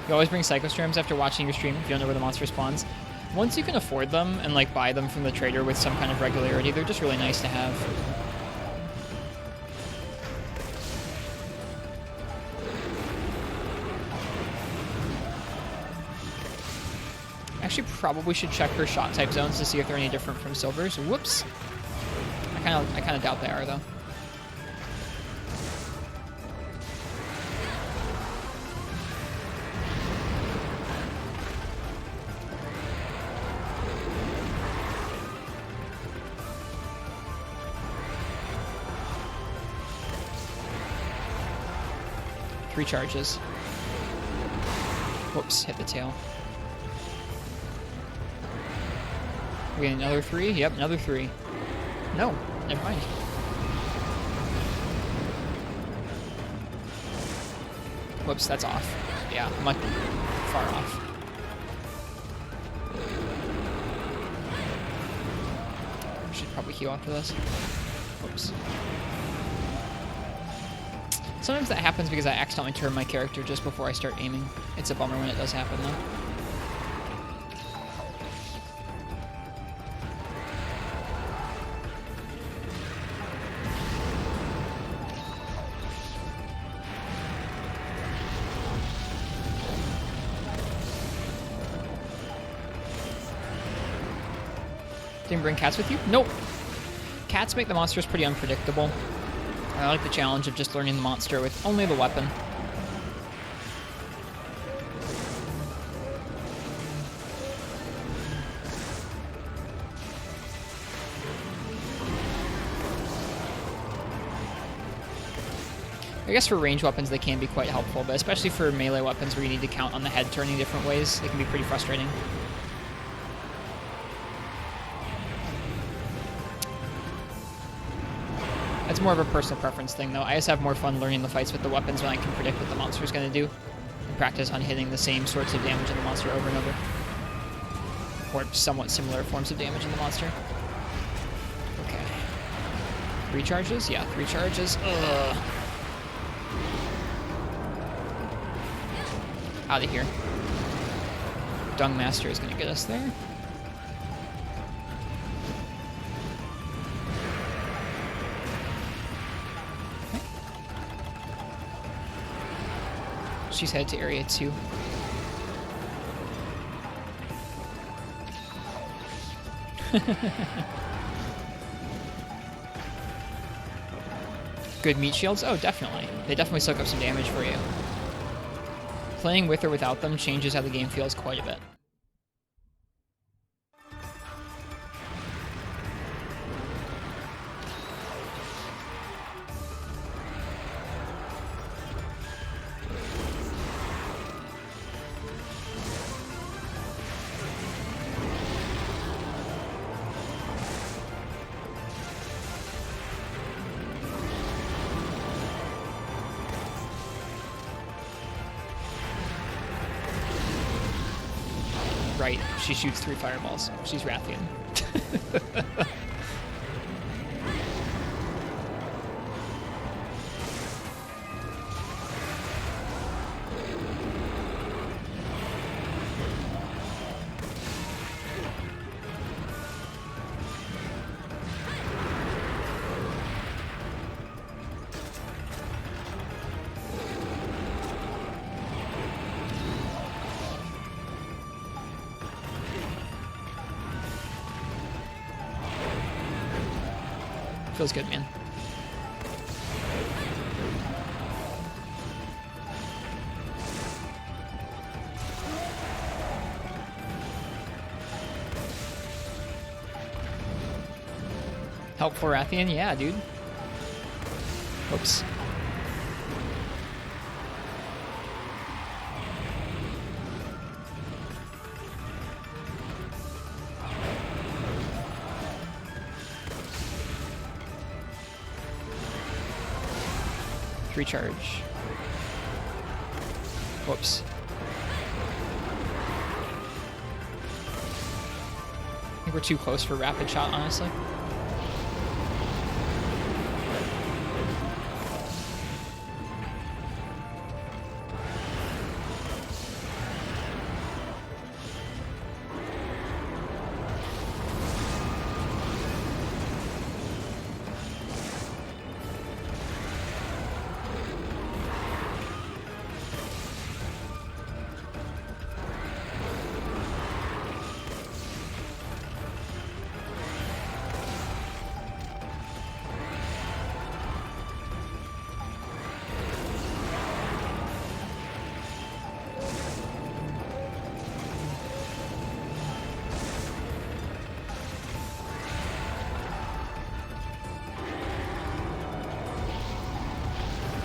Speaker 2: You always bring Psycho Storms after watching your stream if you don't know where the monster spawns. Once you can afford them and like buy them from the trader with some kind of regularity, they're just really nice to have. Actually, probably should check her shot type zones to see if they're any different from Silver's. Whoops. I kind of doubt they are, though. Three charges. Whoops, hit the tail. We get another 3? Yep, another 3. No, never mind. Whoops, that's off. Yeah, much far off. Should probably heal after this. Whoops. Sometimes that happens because I accidentally turn my character just before I start aiming. It's a bummer when it does happen, though. Didn't bring cats with you? Nope. Cats make the monsters pretty unpredictable. I like the challenge of just learning the monster with only the weapon. I guess for range weapons they can be quite helpful, but especially for melee weapons where you need to count on the head turning different ways, they can be pretty frustrating. It's more of a personal preference thing, though. I just have more fun learning the fights with the weapons when I can predict what the monster's going to do, and practice on hitting the same sorts of damage in the monster over and over. Or somewhat similar forms of damage in the monster. Okay. 3 charges? Yeah, 3 charges. Ugh. Out of here. Dung Master is going to get us there. She's headed to area 2. Good meat shields? Oh, definitely. They definitely soak up some damage for you. Playing with or without them changes how the game feels quite a bit. Right, she shoots 3 fireballs. She's Rathian. Feels good, man. Helpful Rathian? Yeah, dude. Oops. Recharge. Whoops. I think we're too close for rapid shot, honestly.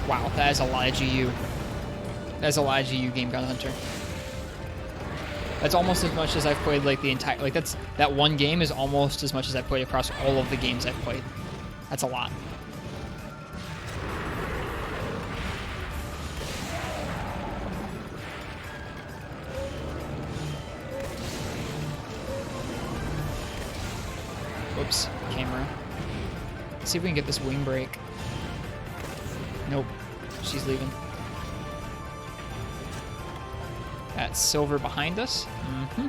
Speaker 2: Wow, that is a lot of GU. That's a lot of GU Game God Hunter. That's almost as much as I've played like the entire, like that one game is almost as much as I've played across all of the games I've played. That's a lot. Whoops, camera. Let's see if we can get this wing break. Nope, she's leaving. That's silver behind us. Mm-hmm.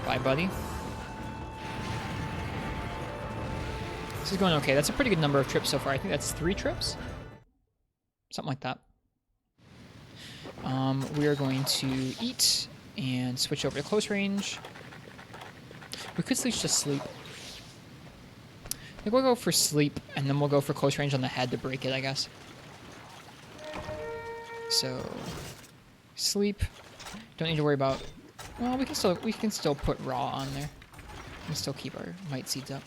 Speaker 2: Bye, buddy. This is going okay. That's a pretty good number of trips so far. I think that's 3 trips? Something like that. We are going to eat and switch over to close range. We could switch to sleep. I think we'll go for sleep, and then we'll go for close range on the head to break it, I guess. So, sleep. Don't need to worry about. Well, we can still put raw on there. We can still keep our might seeds up.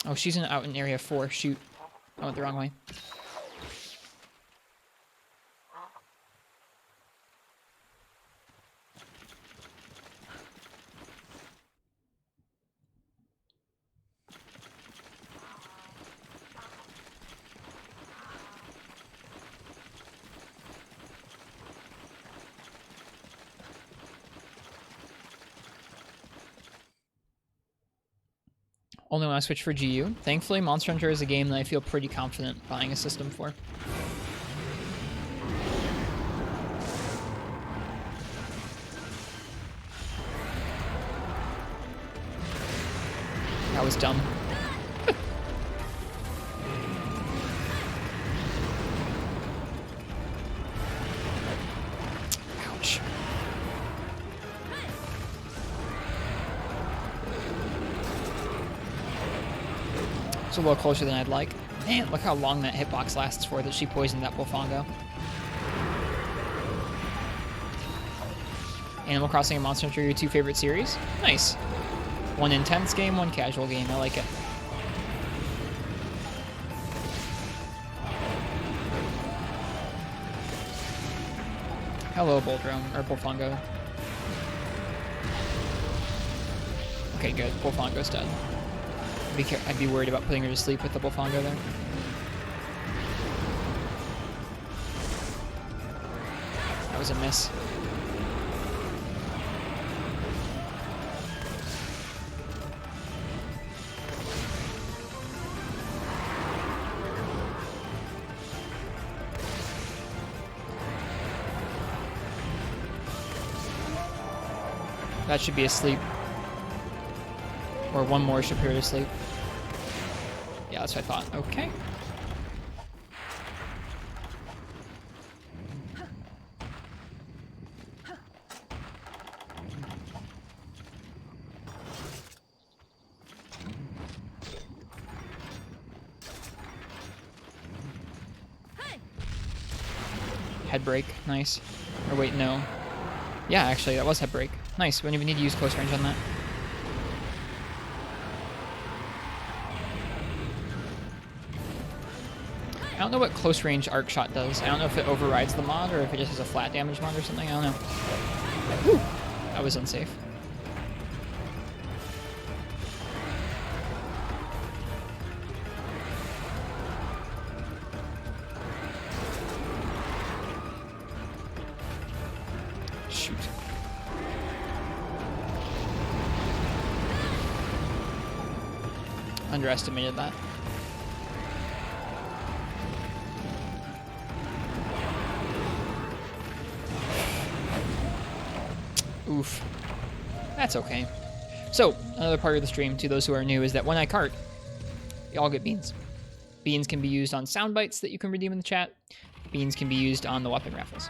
Speaker 2: Oh, she's out in area 4. Shoot, I went the wrong way. Only when I switch for GU. Thankfully, Monster Hunter is a game that I feel pretty confident buying a system for. That was dumb. Ouch. It's a little closer than I'd like. Man, look how long that hitbox lasts for that she poisoned that Bullfongo. Animal Crossing and Monster Hunter are your two favorite series? Nice. One intense game, one casual game. I like it. Hello, Boldrome, or Bullfongo. Okay, good. Bullfongo's dead. I'd be worried about putting her to sleep with the Bullfongo there. That was a miss. That should be asleep. Or one more should appear to sleep. Yeah, that's what I thought. Okay. Head break, nice. Or wait, no. Yeah, actually, that was head break. Nice, we don't even need to use close range on that. I don't know what close range arc shot does. I don't know if it overrides the mod or if it just has a flat damage mod or something. I don't know. Whew. That was unsafe. Shoot. Underestimated that. Oof. That's okay. So, another part of the stream, to those who are new, is that when I cart, y'all get beans. Beans can be used on sound bites that you can redeem in the chat. Beans can be used on the weapon raffles.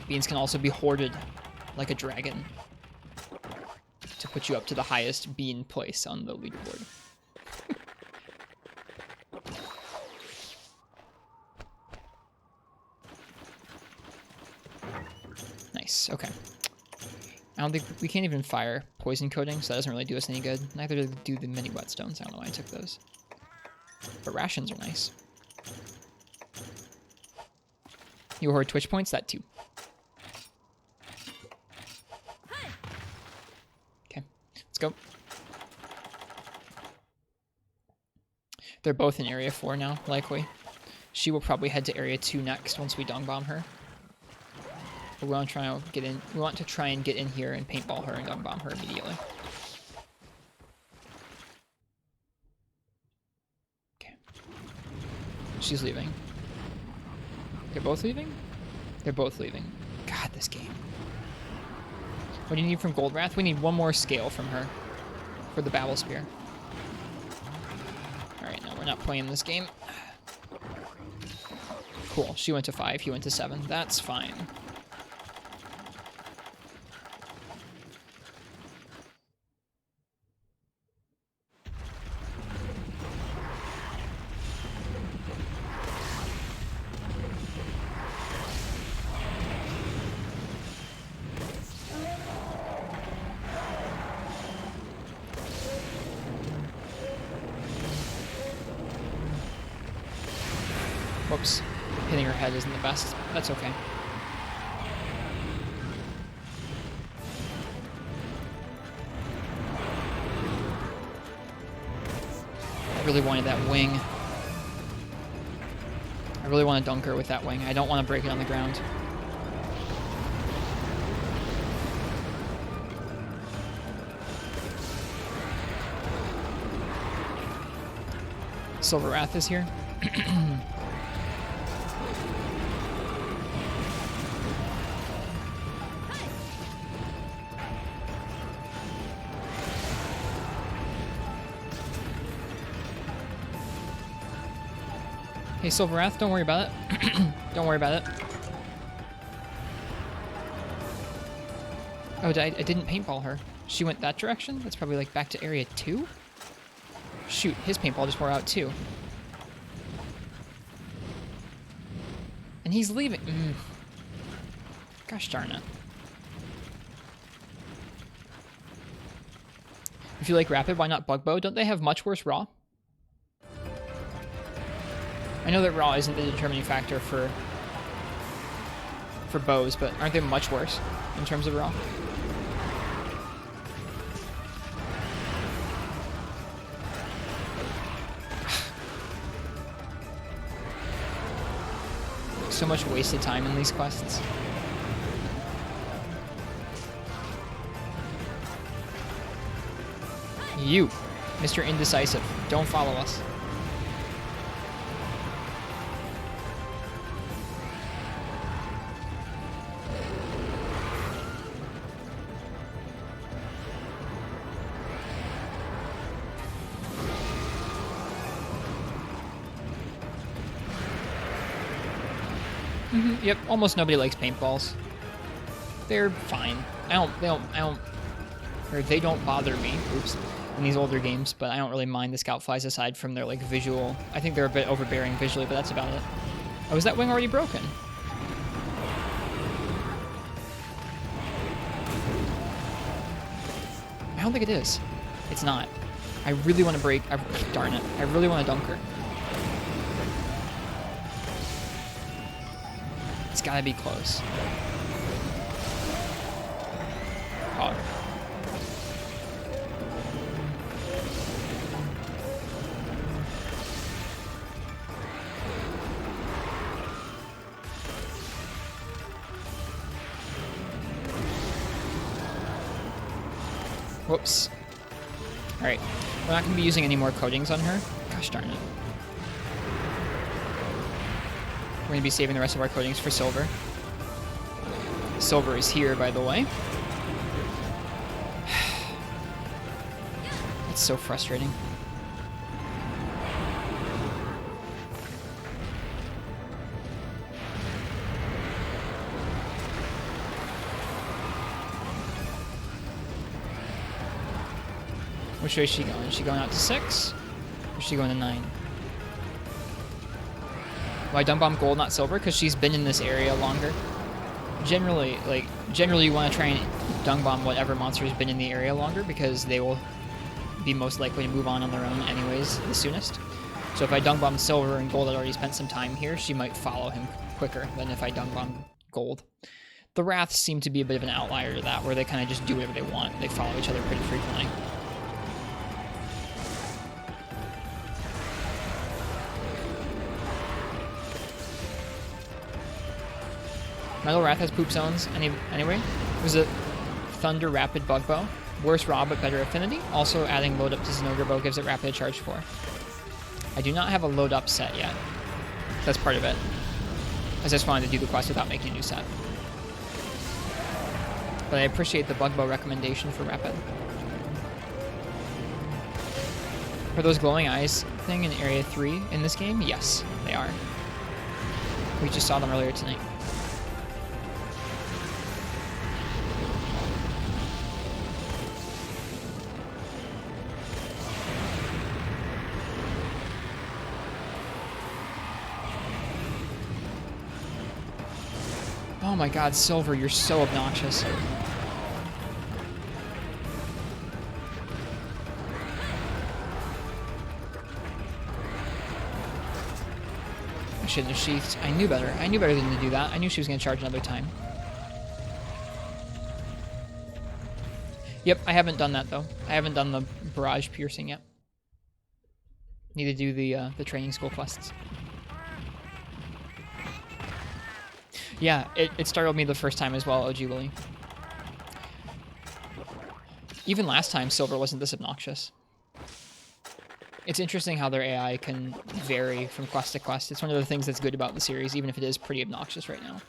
Speaker 2: Beans can also be hoarded like a dragon to put you up to the highest bean place on the leaderboard. Nice, okay. I don't think we can't even fire poison coating, so that doesn't really do us any good. Neither do the mini whetstones. I don't know why I took those. But rations are nice. You hoard Twitch points? That too. Okay, let's go. They're both in Area 4 now, likely. She will probably head to Area 2 next once we dong bomb her. But we want to try and get in. We want to try and get in here and paintball her and dong bomb her immediately. Okay. She's leaving. They're both leaving? They're both leaving. God, this game. What do you need from Goldrath? We need one more scale from her for the Babel Spear. Alright, no, we're not playing this game. Cool. She went to 5, he went to 7. That's fine. Whoops. Hitting her head isn't the best. That's okay. I really wanted that wing. I really want to dunk her with that wing. I don't want to break it on the ground. Silver Wrath is here. Hey, Silver Wrath, don't worry about it. Don't worry about it. Oh, I didn't paintball her. She went that direction? That's probably like back to Area 2? Shoot, his paintball just wore out too. And he's leaving. Gosh darn it. If you like Rapid, why not Bugbow? Don't they have much worse Raw? I know that Raw isn't the determining factor for bows, but aren't they much worse in terms of Raw? So much wasted time in these quests. You, Mr. Indecisive, don't follow us. Yep, almost nobody likes paintballs. They're fine. They don't bother me. Oops. In these older games, but I don't really mind the scout flies aside from their like visual. I think they're a bit overbearing visually, but that's about it. Oh, is that wing already broken? I don't think it is. It's not. I really want to break. Darn it. I really want to dunk her. It's gotta be close. Hog. Whoops. Alright. We're not going to be using any more coatings on her. Gosh darn it. We're going to be saving the rest of our coatings for silver. Silver is here, by the way. It's so frustrating. Which way is she going? Is she going out to 6? Or is she going to 9? Why dunk bomb gold, not silver? Because she's been in this area longer. Generally you want to try and dunk bomb whatever monster has been in the area longer, because they will be most likely to move on their own anyways the soonest. So if I dunk bomb silver and gold had already spent some time here, she might follow him quicker than if I dunk bomb gold. The Wraths seem to be a bit of an outlier to that, where they kind of just do whatever they want. They follow each other pretty frequently. Metal Wrath has poop zones anyway. There's a Thunder Rapid Bugbow. Worse raw but better affinity. Also adding load up to Zinogre Bow gives it rapid charge 4. I do not have a load up set yet. That's part of it. I just wanted to do the quest without making a new set. But I appreciate the Bugbow recommendation for rapid. Are those glowing eyes thing in Area 3 in this game? Yes, they are. We just saw them earlier tonight. Oh my god, Silver, you're so obnoxious. I shouldn't have sheathed. I knew better. I knew better than to do that. I knew she was going to charge another time. Yep, I haven't done that, though. I haven't done the barrage piercing yet. Need to do the training school quests. Yeah, it startled me the first time as well, OG Willie. Even last time, Silver wasn't this obnoxious. It's interesting how their AI can vary from quest to quest. It's one of the things that's good about the series, even if it is pretty obnoxious right now.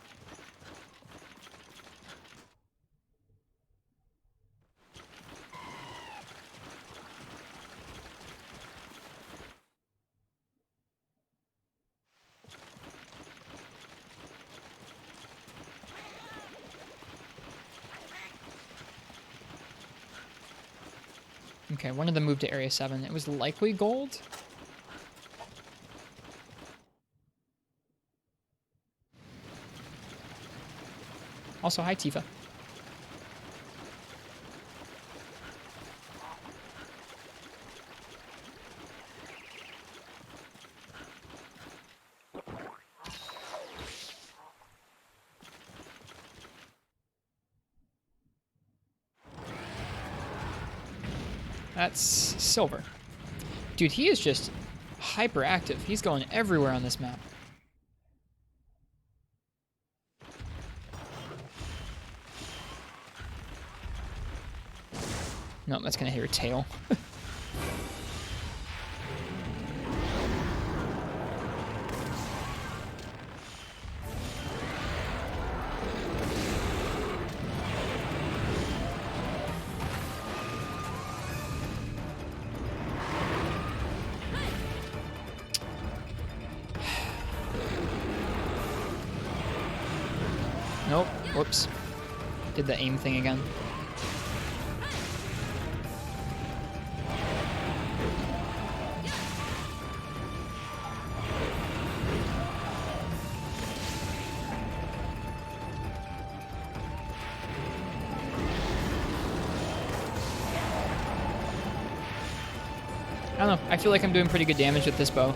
Speaker 2: Okay, one of them moved to Area 7. It was likely gold. Also, hi, Tifa. That's Silver. Dude, he is just hyperactive. He's going everywhere on this map. No, that's gonna hit her tail. Nope. Whoops. Did the aim thing again. I don't know. I feel like I'm doing pretty good damage with this bow.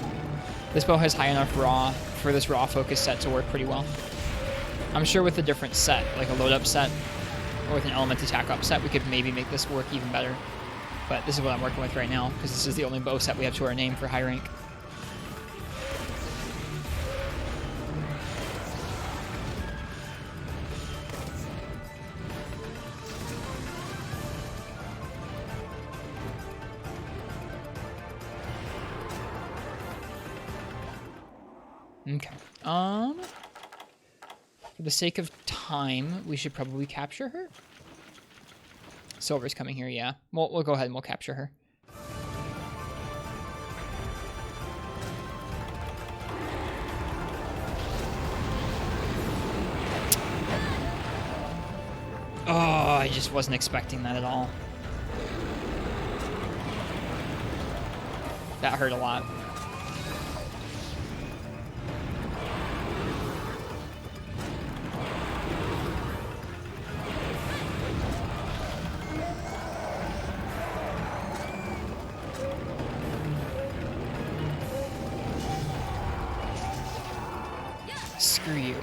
Speaker 2: This bow has high enough raw for this raw focus set to work pretty well. I'm sure with a different set, like a load up set, or with an element attack up set, we could maybe make this work even better. But this is what I'm working with right now, because this is the only bow set we have to our name for high rank. Okay. For the sake of time, we should probably capture her. Silver's coming here, yeah. We'll go ahead and we'll capture her. Oh, I just wasn't expecting that at all. That hurt a lot. Screw you.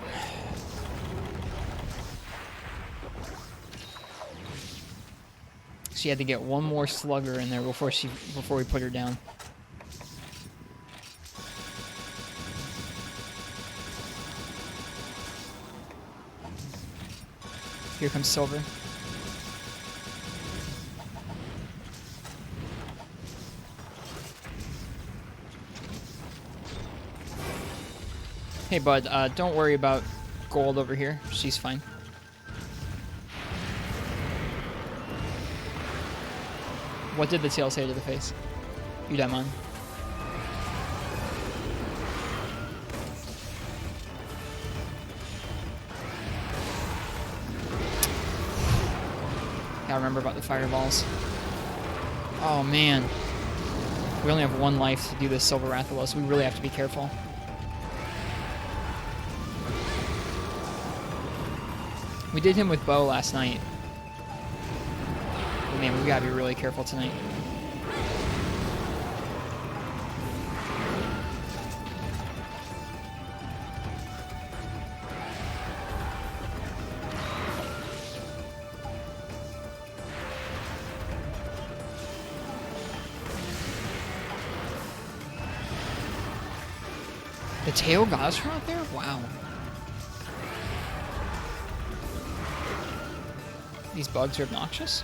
Speaker 2: She had to get one more slugger in there before we put her down. Here comes Silver. Hey, bud, don't worry about gold over here. She's fine. What did the tail say to the face? Udamon. Gotta remember about the fireballs. Oh, man. We only have one life to do this Silver Rathalos, so we really have to be careful. We did him with bow last night. But man, we gotta be really careful tonight. The tail got us from out there? Wow. These bugs are obnoxious.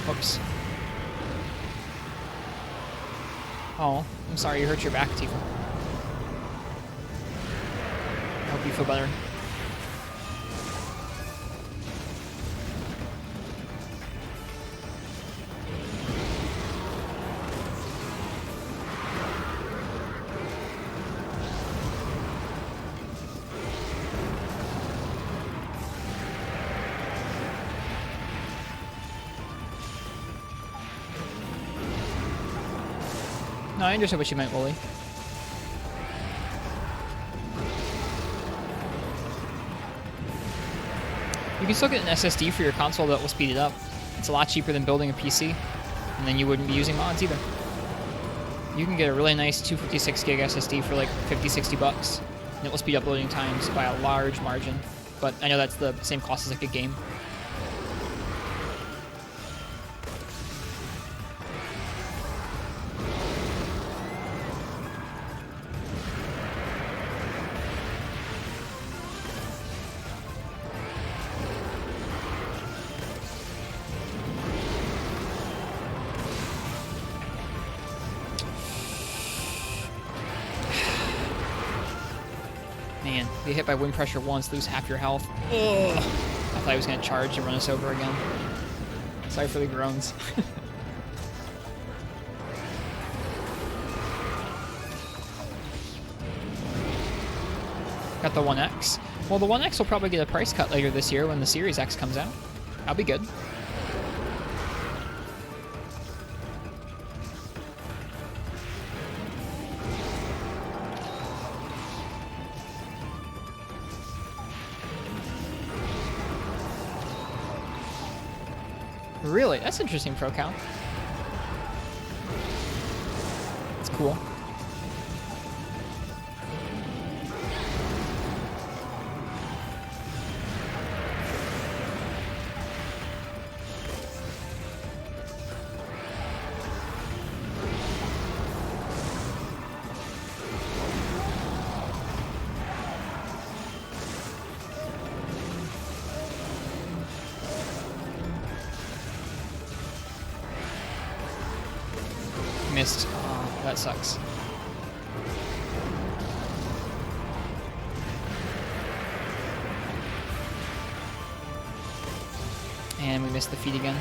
Speaker 2: Whoops. Oh, I'm sorry you hurt your back, Tifa. I hope you feel better. No, I understood what you meant, Wooly. You can still get an SSD for your console that will speed it up. It's a lot cheaper than building a PC, and then you wouldn't be using mods either. You can get a really nice 256 gig SSD for like 50, 60 bucks, and it will speed up loading times by a large margin. But I know that's the same cost as like a game. Man, get hit by wind pressure once, lose half your health. Ugh. I thought he was going to charge and run us over again. Sorry for the groans. Got the 1X. Well, the 1X will probably get a price cut later this year when the Series X comes out. That'll be good. Really? That's interesting, pro count. That's cool. Missed. Oh, that sucks. And we missed the feed again.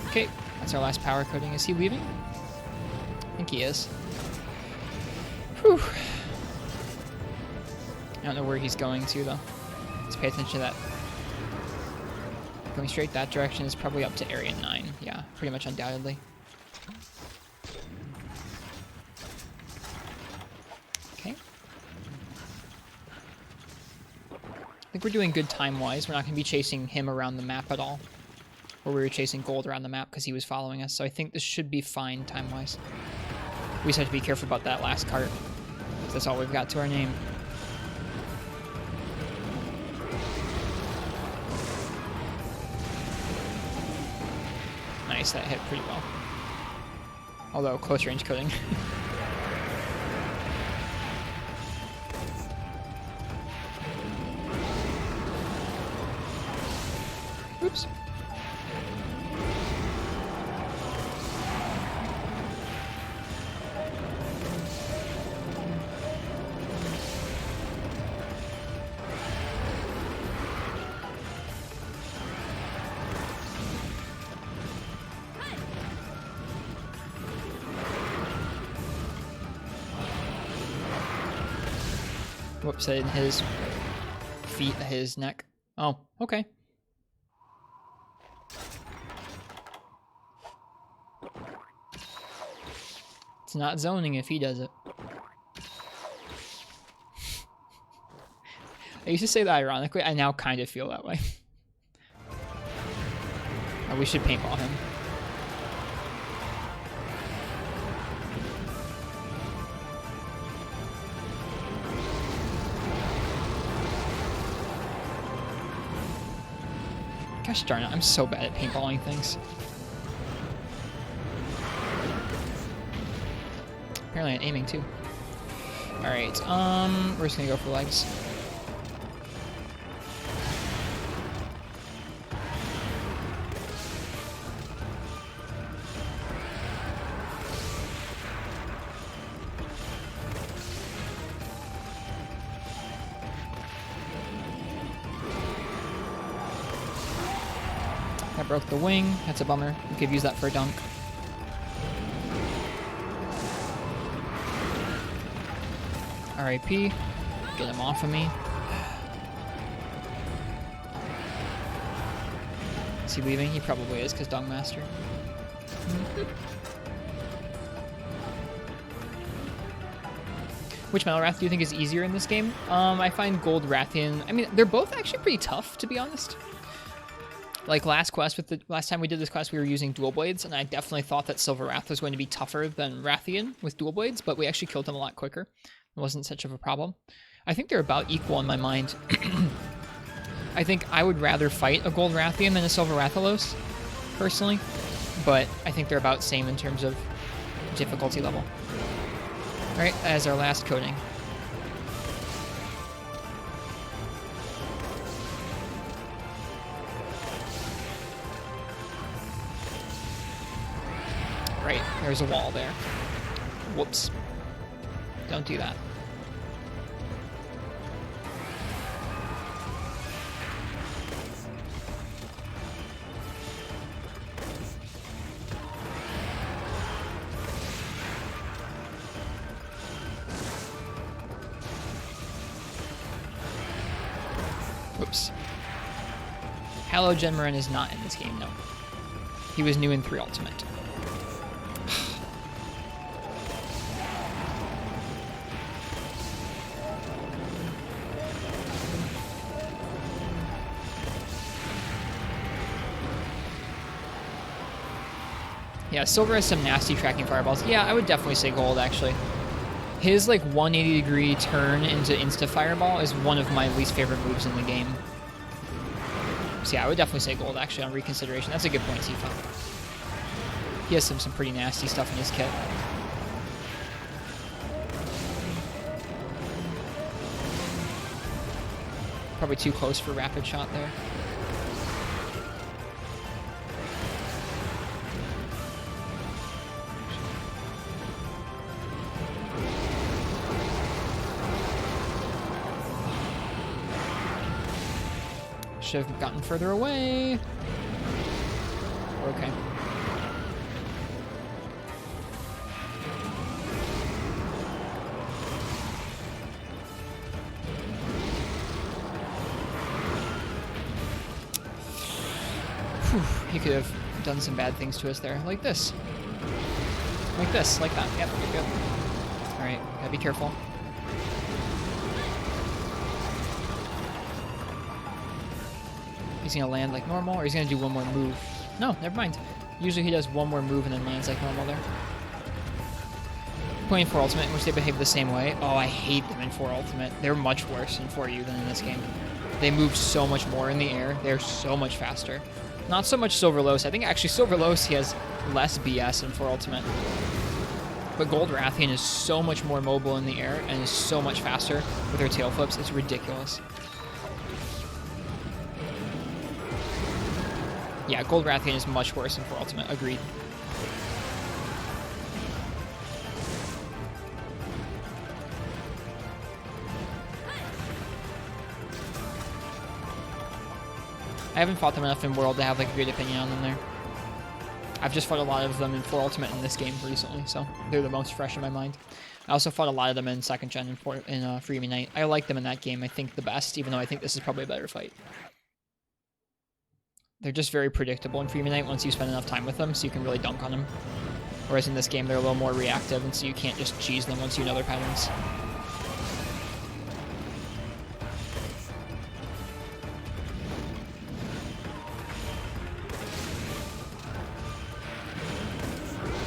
Speaker 2: Okay, that's our last power coating. Is he leaving? I think he is. Whew. I don't know where he's going to, though. Let's pay attention to that. Going straight that direction is probably up to Area 9. Yeah, pretty much undoubtedly. Okay. I think we're doing good time-wise. We're not going to be chasing him around the map at all. Or we were chasing gold around the map because he was following us. So I think this should be fine time-wise. We just have to be careful about that last cart. That's all we've got to our name. Nice, that hit pretty well. Although, close range coating. Oops. Whoops, I didn't hit his feet, his neck. Oh, okay. It's not zoning if he does it. I used to say that ironically, I now kind of feel that way. Oh, we should paintball him. Gosh darn it, I'm so bad at paintballing things. Apparently I'm aiming too. Alright, we're just gonna go for legs. That broke the wing. That's a bummer. We could use that for a dunk. RIP. Get him off of me. Is he leaving? He probably is, because Dungmaster. Which Metal Wrath do you think is easier in this game? I find Gold Rathian. I mean, they're both actually pretty tough, to be honest. Like last time we did this quest, we were using dual blades, and I definitely thought that Silver Wrath was going to be tougher than Rathian with dual blades, but we actually killed him a lot quicker. It wasn't such of a problem. I think they're about equal in my mind. I think I would rather fight a Gold Rathian than a Silver Rathalos, personally, but I think they're about same in terms of difficulty level. All right, as our last coating. Right, there's a wall there. Whoops. Don't do that. Whoops. Halogen Marin is not in this game, no. He was new in 3 Ultimate. Yeah, Silver has some nasty tracking fireballs. Yeah, I would definitely say Gold, actually. His, like, 180-degree turn into insta-fireball is one of my least favorite moves in the game. So yeah, I would definitely say Gold, actually, on reconsideration. That's a good point, Tifa. He has some pretty nasty stuff in his kit. Probably too close for Rapid Shot there. Should have gotten further away. Okay. Whew, he could have done some bad things to us there, like this. Like this, like that. Yep, you're good. Alright, gotta be careful. He's gonna land like normal, or he's gonna do one more move. No, never mind. Usually he does one more move and then lands like normal there. Playing 4 Ultimate, in which they behave the same way. Oh, I hate them in 4 Ultimate. They're much worse in 4U than in this game. They move so much more in the air. They're so much faster. Not so much Silver Los. I think actually Silver Los, he has less BS in 4 Ultimate. But Gold Rathian is so much more mobile in the air and is so much faster with her tail flips. It's ridiculous. Yeah, Gold Rathian is much worse than 4 Ultimate. Agreed. I haven't fought them enough in World to have like a good opinion on them there. I've just fought a lot of them in 4 Ultimate in this game recently, so they're the most fresh in my mind. I also fought a lot of them in 2nd Gen in Free Me Night. I like them in that game, I think, the best, even though I think this is probably a better fight. They're just very predictable in Free Me Night once you spend enough time with them, so you can really dunk on them. Whereas in this game, they're a little more reactive, and so you can't just cheese them once you know their patterns.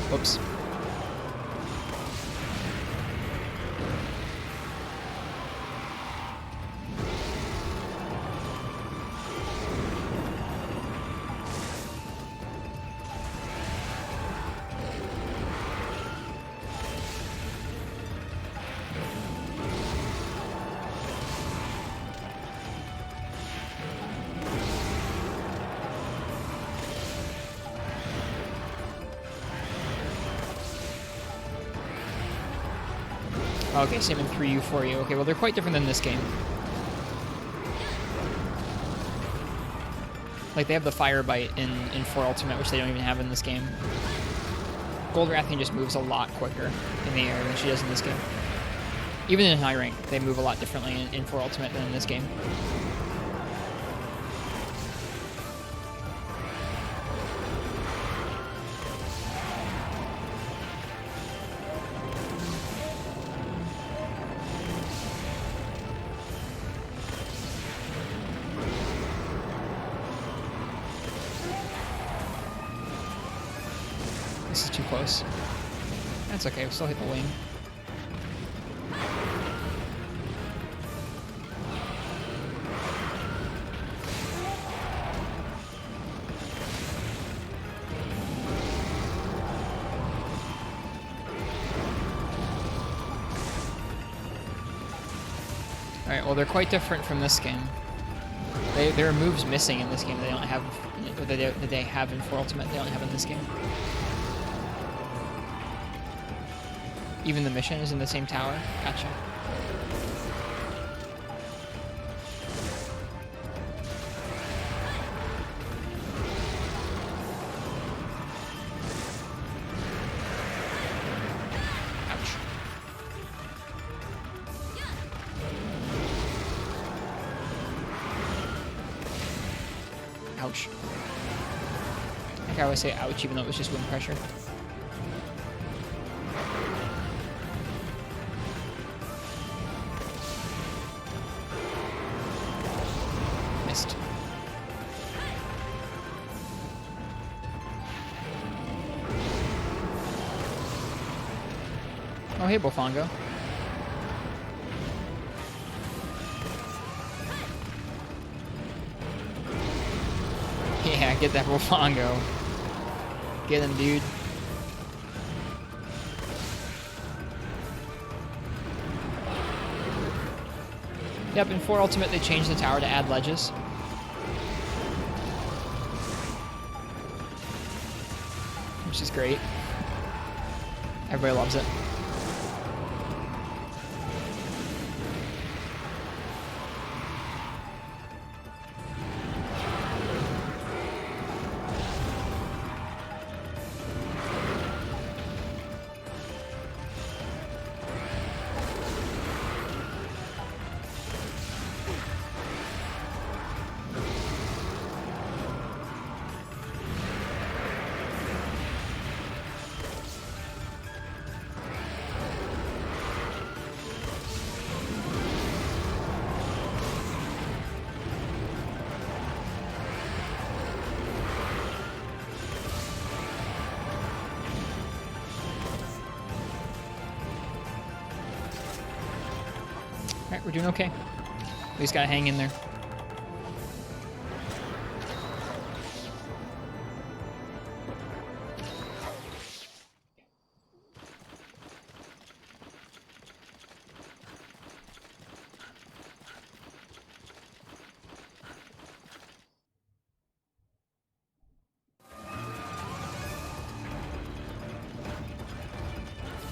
Speaker 2: Whoops. Okay, same in 3U, 4U. Okay, well, they're quite different than this game. Like, they have the Fire Bite in 4 Ultimate, which they don't even have in this game. Gold Rathian just moves a lot quicker in the air than she does in this game. Even in high rank, they move a lot differently in 4 Ultimate than in this game. close. That's okay, we'll still hit the wing. Alright, well they're quite different from this game. There are moves missing in this game they don't have, or that they have in 4 Ultimate, they don't have in this game. Even the mission is in the same tower? Gotcha. Ouch. I think I always say ouch even though it was just wind pressure. Missed. Oh hey Bofongo. Yeah, get that Bofongo. Get him, dude. Yep, in 4 Ultimate they changed the tower to add ledges. Which is great. Everybody loves it. Alright, we're doing okay. We just gotta hang in there.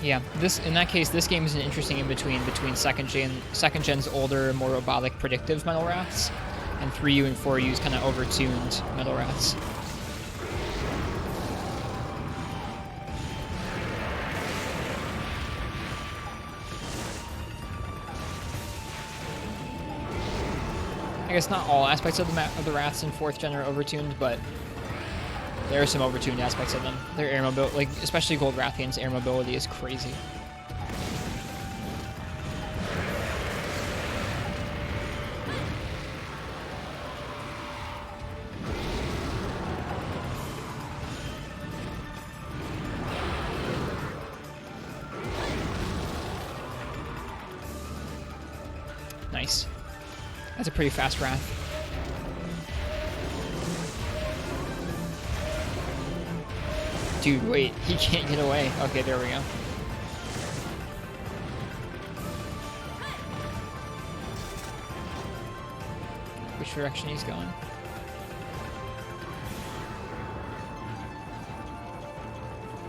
Speaker 2: Yeah, in that case, this game is an interesting in between second gen's older, more robotic, predictive Metal Wraths, and 3U and 4U's kind of overtuned Metal Wraths. I guess not all aspects of the Wraths in 4th gen are overtuned, but there are some overtuned aspects of them. Their air mobility, like especially Gold Rathian's air mobility is crazy. Nice. That's a pretty fast Wrath. Dude, wait, he can't get away. Okay, there we go. Which direction he's going?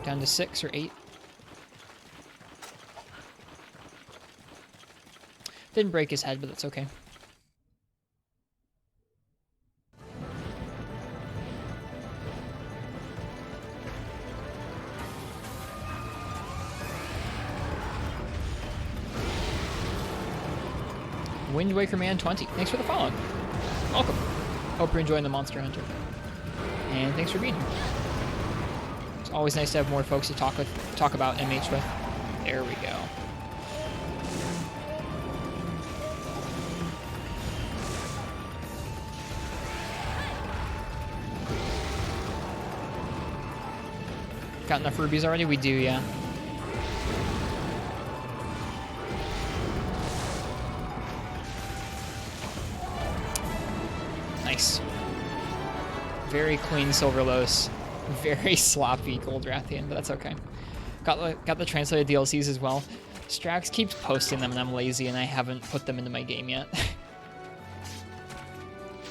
Speaker 2: Down to 6 or 8. Didn't break his head, but that's okay. Wind Waker Man 20. Thanks for the follow. Welcome. Hope you're enjoying the Monster Hunter. And thanks for being here. It's always nice to have more folks to talk about MH with. There we go. Got enough rubies already? We do, yeah. Nice. Very clean Silverlos. Very sloppy Gold Rathian, but that's okay. Got the translated DLCs as well. Strax keeps posting them and I'm lazy and I haven't put them into my game yet.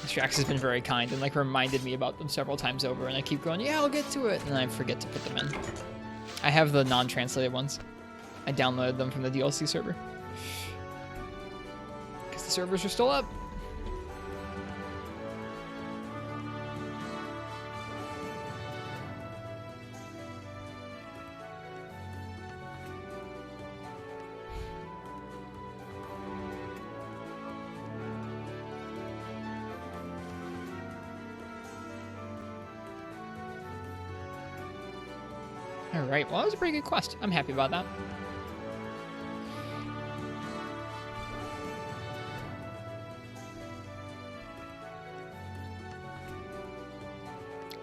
Speaker 2: Strax has been very kind and like reminded me about them several times over and I keep going, yeah, I'll get to it, and I forget to put them in. I have the non-translated ones. I downloaded them from the DLC server. Because the servers are still up. Alright, well that was a pretty good quest. I'm happy about that.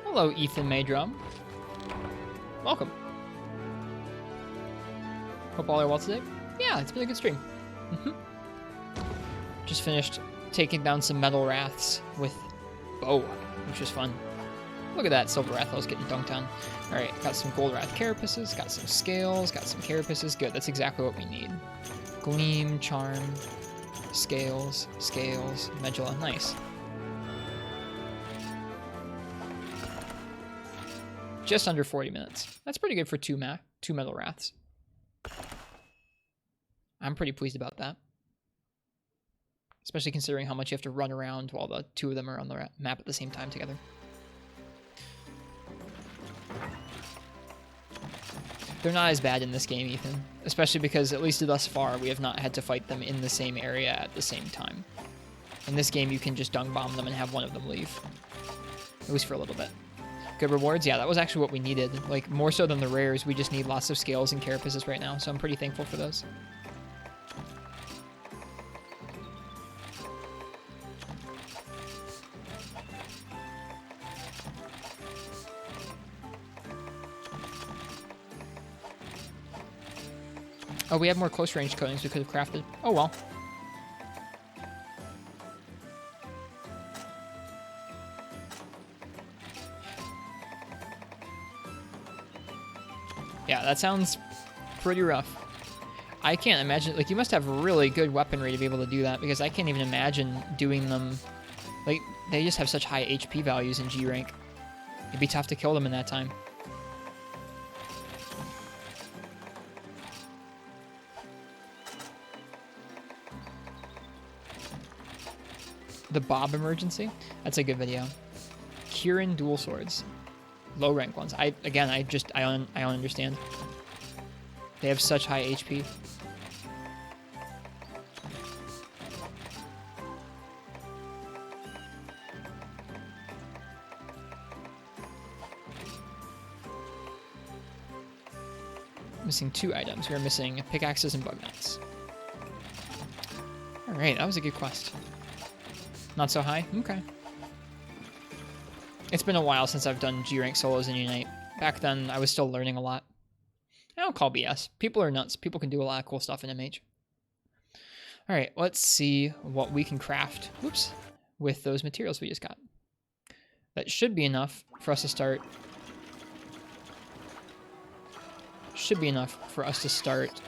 Speaker 2: Hello, Ethan Maydrum. Welcome. Hope all are well today. Yeah, it's been a good stream. Just finished taking down some metal wraths with bow, which was fun. Look at that, Silver Rathalos getting dunked on. Alright, got some Gold Wrath Carapaces, got some Scales, got some Carapaces. Good, that's exactly what we need. Gleam, Charm, Scales, Medula. Nice. Just under 40 minutes. That's pretty good for two Metal Wraths. I'm pretty pleased about that. Especially considering how much you have to run around while the two of them are on the map at the same time together. They're not as bad in this game, Ethan. Especially because, at least thus far, we have not had to fight them in the same area at the same time. In this game, you can just dung bomb them and have one of them leave. At least for a little bit. Good rewards? Yeah, that was actually what we needed. Like, more so than the rares, we just need lots of Scales and Carapaces right now, so I'm pretty thankful for those. Oh, we have more close range coatings we could have crafted. Oh well. Yeah, that sounds pretty rough. I can't imagine, like, you must have really good weaponry to be able to do that, because I can't even imagine doing them. Like, they just have such high HP values in G rank. It'd be tough to kill them in that time. The Bob emergency? That's a good video. Kieran dual swords. Low rank ones. I don't understand. They have such high HP. Missing 2 items. We're missing pickaxes and bug nuts. Alright, that was a good quest. Not so high? Okay. It's been a while since I've done G-Rank solos in Unite. Back then, I was still learning a lot. I don't call BS. People are nuts. People can do a lot of cool stuff in MH. Alright, let's see what we can craft. Whoops. With those materials we just got. That should be enough for us to start... Should be enough for us to start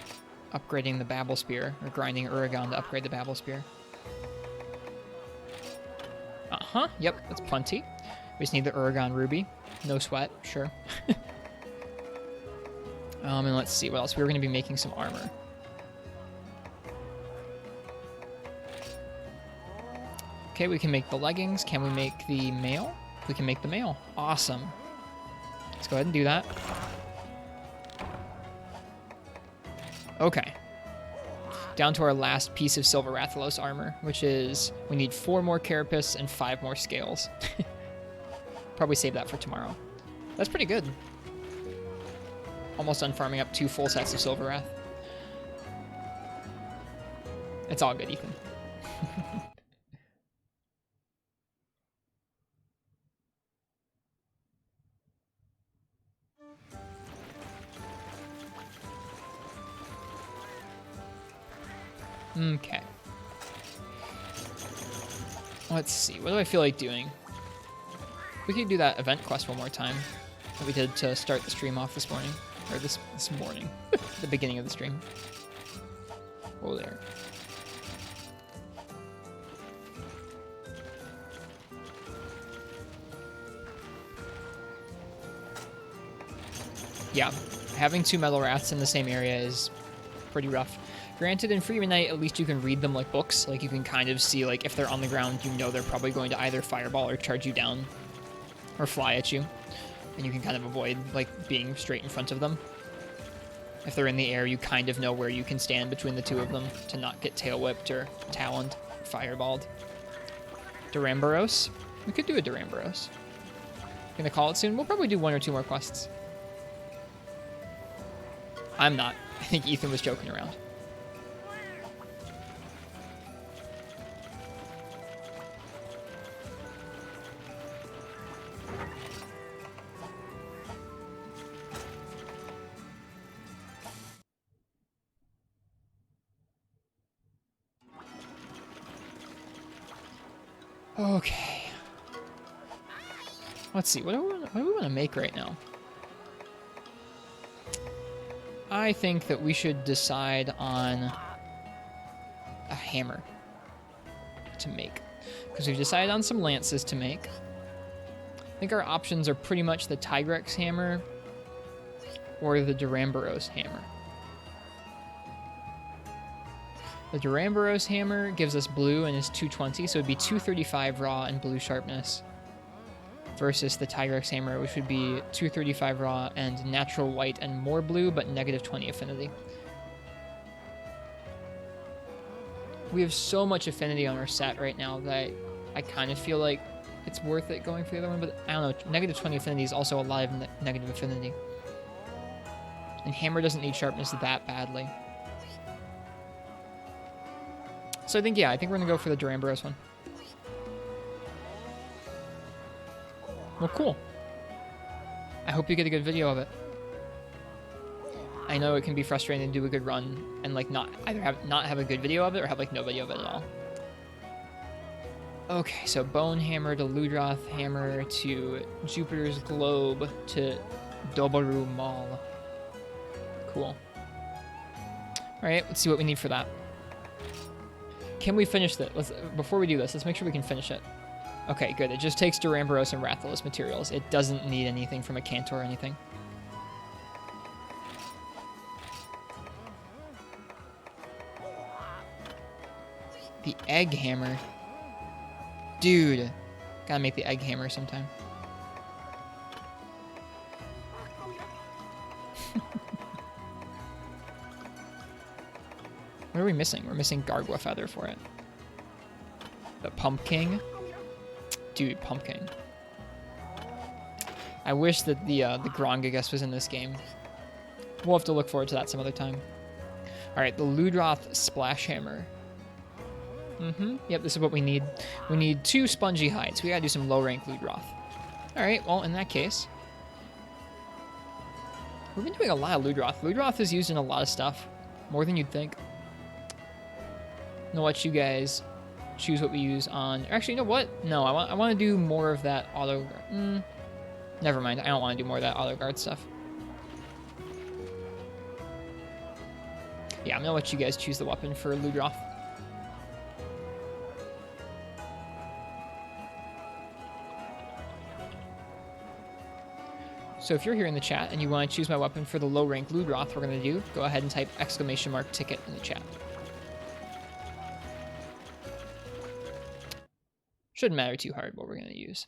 Speaker 2: upgrading the Babel Spear, or grinding Uragon to upgrade the Babel Spear. Uh-huh, yep, that's plenty. We just need the Uragon Ruby. No sweat, sure. And let's see what else. We're going to be making some armor. Okay, we can make the leggings. Can we make the mail? We can make the mail. Awesome. Let's go ahead and do that. Okay. Down to our last piece of Silver Rathalos armor, which is, we need 4 more Carapace and 5 more Scales. Probably save that for tomorrow. That's pretty good. Almost done farming up 2 full sets of Silver Wrath. It's all good, Ethan. Okay. Let's see. What do I feel like doing? We could do that event quest one more time that we did to start the stream off this morning. Or this morning. The beginning of the stream. Whoa there. Yeah, having 2 metal rats in the same area is pretty rough. Granted, in Free Night, at least you can read them like books. Like, you can kind of see, like, if they're on the ground, you know they're probably going to either fireball or charge you down. Or fly at you. And you can kind of avoid, like, being straight in front of them. If they're in the air, you kind of know where you can stand between the two of them to not get tail whipped or taloned or fireballed. Duramboros? We could do a Duramboros. Gonna call it soon? We'll probably do 1 or 2 more quests. I'm not. I think Ethan was joking around. Okay. Let's see. What do we want to make right now? I think that we should decide on a hammer to make. Because we've decided on some lances to make. I think our options are pretty much the Tigrex hammer or the Duramboros hammer. The Duramboros hammer gives us blue and is 220, so it'd be 235 raw and blue sharpness. Versus the Tigrex hammer, which would be 235 raw and natural white and more blue, but negative 20 affinity. We have so much affinity on our set right now that I kind of feel like it's worth it going for the other one, but I don't know, negative 20 affinity is also a lot of negative affinity. And hammer doesn't need sharpness that badly. So I think we're gonna go for the Duramboros one. Well, cool. I hope you get a good video of it. I know it can be frustrating to do a good run and like not have a good video of it or have like no video of it at all. Okay, so Bone Hammer to Ludroth Hammer to Jupiter's Globe to Dobaru Mall. Cool. Alright, let's see what we need for that. Can we finish this? Before we do this, let's make sure we can finish it. Okay, good. It just takes Duramboros and Rathalos materials. It doesn't need anything from a Cantor or anything. The Egg Hammer. Dude. Gotta make the Egg Hammer sometime. What are we missing? We're missing Gargua Feather for it. The Pumpkin. Dude, Pumpkin. I wish that the Grongagus was in this game. We'll have to look forward to that some other time. Alright, the Ludroth Splash Hammer. Yep, this is what we need. We need 2 spongy hides. We gotta do some low-rank Ludroth. Alright, well, in that case... We've been doing a lot of Ludroth. Ludroth is used in a lot of stuff. More than you'd think. I'll let you guys choose what we use on... Actually, you know what? No, I want to do more of that auto... never mind. I don't want to do more of that auto guard stuff. Yeah, I'm going to let you guys choose the weapon for Ludroth. So if you're here in the chat and you want to choose my weapon for the low-rank Ludroth we're going to do, go ahead and type !ticket in the chat. Shouldn't matter too hard what we're going to use.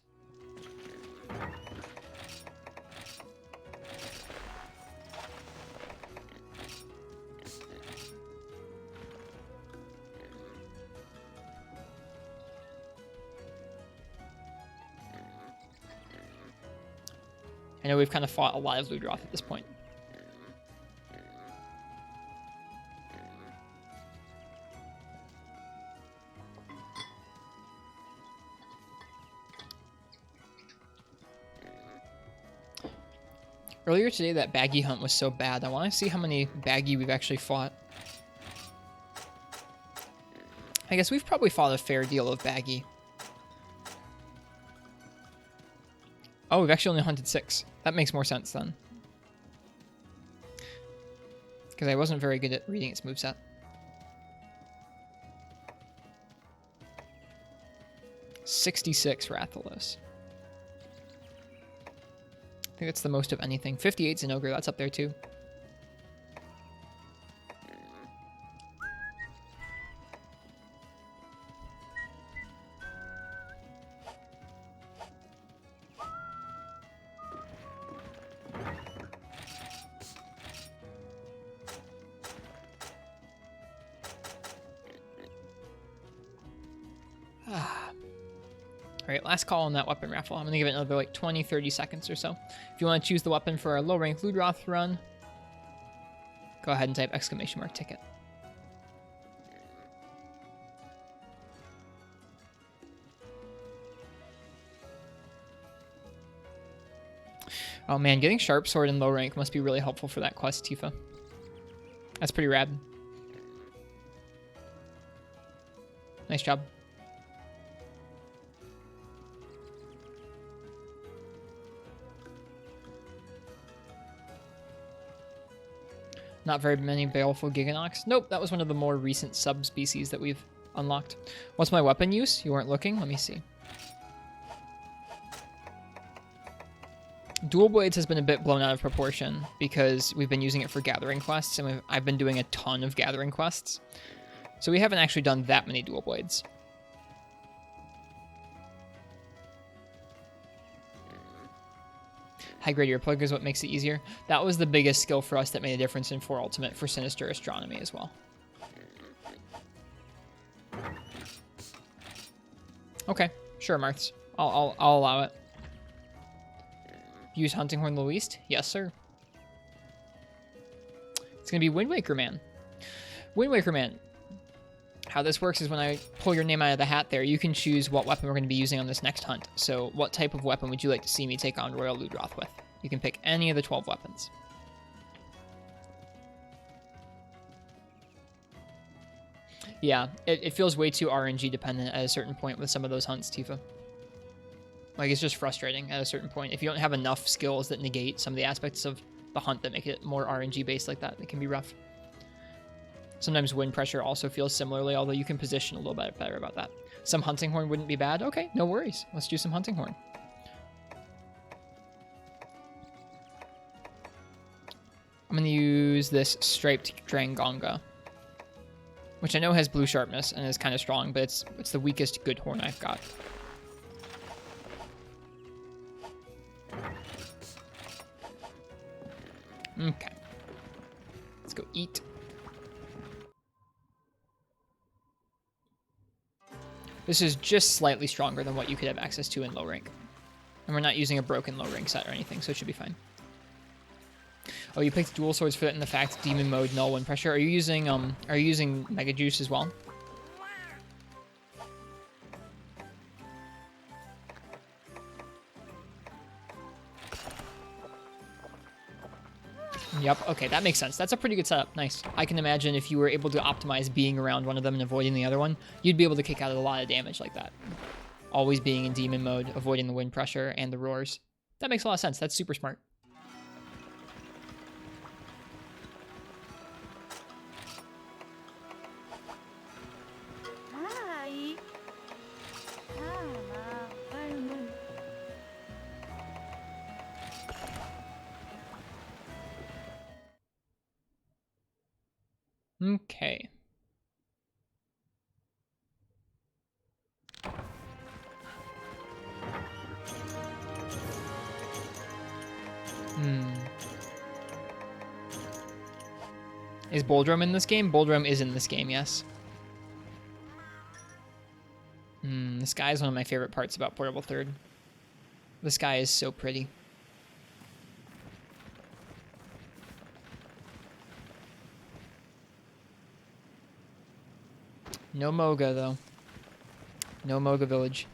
Speaker 2: I know we've kind of fought a lot of Ludroth at this point. Earlier today, that baggy hunt was so bad. I want to see how many baggy we've actually fought. guess we've probably fought a fair deal of baggy. Oh, we've actually only hunted 6. That makes more sense then. Because I wasn't very good at reading its moveset. $66 Rathalos. I think that's the most of anything. 58's an ogre, that's up there too. Alright, last call on that weapon raffle. I'm going to give it another like 20-30 seconds or so. If you want to choose the weapon for a low-rank Ludroth run, go ahead and type ! ticket. Oh man, getting Sharp Sword in low rank must be really helpful for that quest, Tifa. That's pretty rad. Nice job. Not very many Baleful Giganox. Nope, that was one of the more recent subspecies that we've unlocked. What's my weapon use? You weren't looking? Let me see. Dual Blades has been a bit blown out of proportion because we've been using it for gathering quests, and I've been doing a ton of gathering quests. So we haven't actually done that many Dual Blades. High grade earplug is what makes it easier. That was the biggest skill for us that made a difference in 4 Ultimate for Sinister Astronomy as well. Okay, sure, Marths. I'll allow it. Use Hunting Horn the least? Yes, sir. It's gonna be Wind Waker Man. Wind Waker Man. How this works is when I pull your name out of the hat there, you can choose what weapon we're going to be using on this next hunt. So what type of weapon would you like to see me take on Royal Ludroth with? You can pick any of the 12 weapons. Yeah, it feels way too RNG dependent at a certain point with some of those hunts, Tifa. Like, it's just frustrating at a certain point. If you don't have enough skills that negate some of the aspects of the hunt that make it more RNG based like that, it can be rough. Sometimes wind pressure also feels similarly, although you can position a little bit better about that. Some Hunting Horn wouldn't be bad. Okay, no worries. Let's do some Hunting Horn. I'm going to use this Striped Drangonga, which I know has blue sharpness and is kind of strong, but it's the weakest good horn I've got. Okay. Let's go eat. This is just slightly stronger than what you could have access to in low rank. And we're not using a broken low rank set or anything, so it should be fine. Oh, you picked dual swords for that in the fact demon mode, null wind pressure. Are you using Mega Juice as well? Yep, okay, that makes sense. That's a pretty good setup. Nice. I can imagine if you were able to optimize being around one of them and avoiding the other one, you'd be able to kick out a lot of damage like that. Always being in demon mode, avoiding the wind pressure and the roars. That makes a lot of sense. That's super smart.
Speaker 4: Hi.
Speaker 2: Okay. Is Boldrum in this game? Boldrum is in this game, yes. The sky is one of my favorite parts about Portable 3rd. The sky is so pretty. No Moga, though. No Moga Village.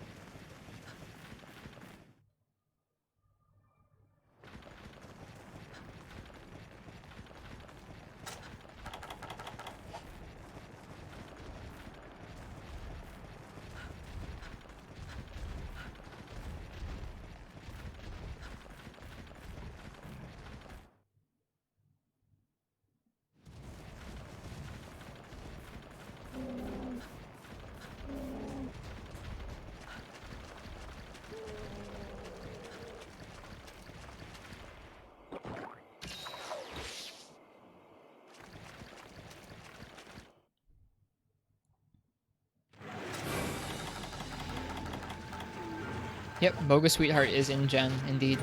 Speaker 2: Yep, Bogus Sweetheart is in Gen, indeed.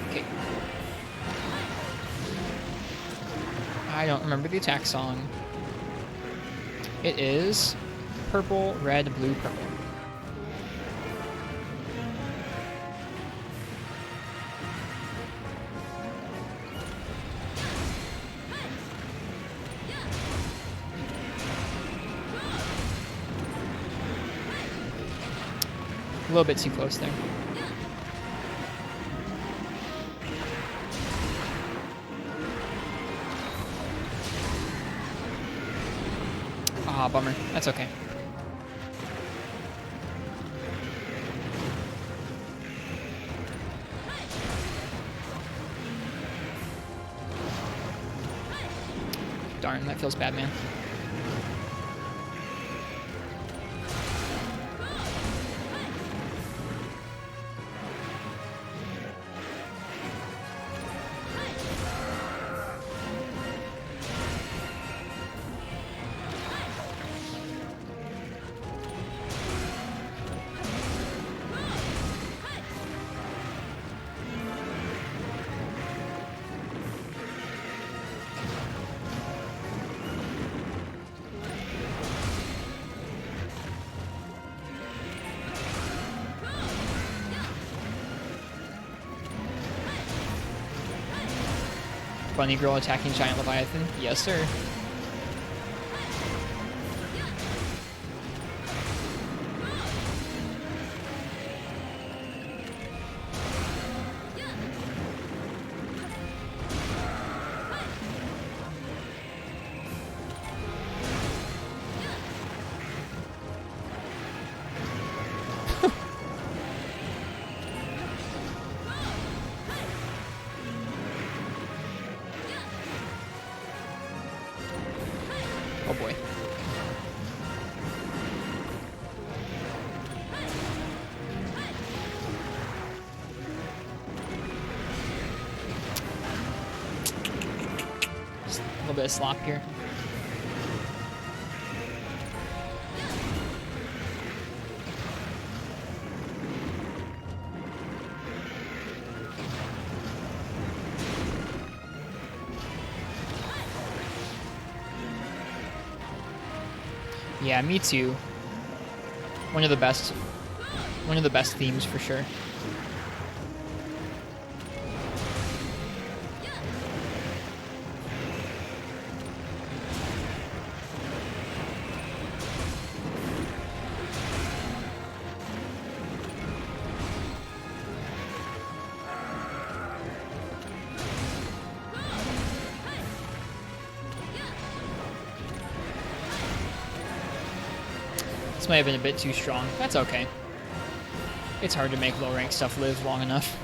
Speaker 2: Okay. I don't remember the attack song. It is purple, red, blue, purple. A little bit too close there. Ah, bummer. That's okay. Darn, that feels bad, man. Bunny girl attacking giant leviathan. Yes, sir. Oh boy. Just a little bit of slop here. Yeah, me too. One of the best themes for sure. This might have been a bit too strong. That's okay. It's hard to make low rank stuff live long enough.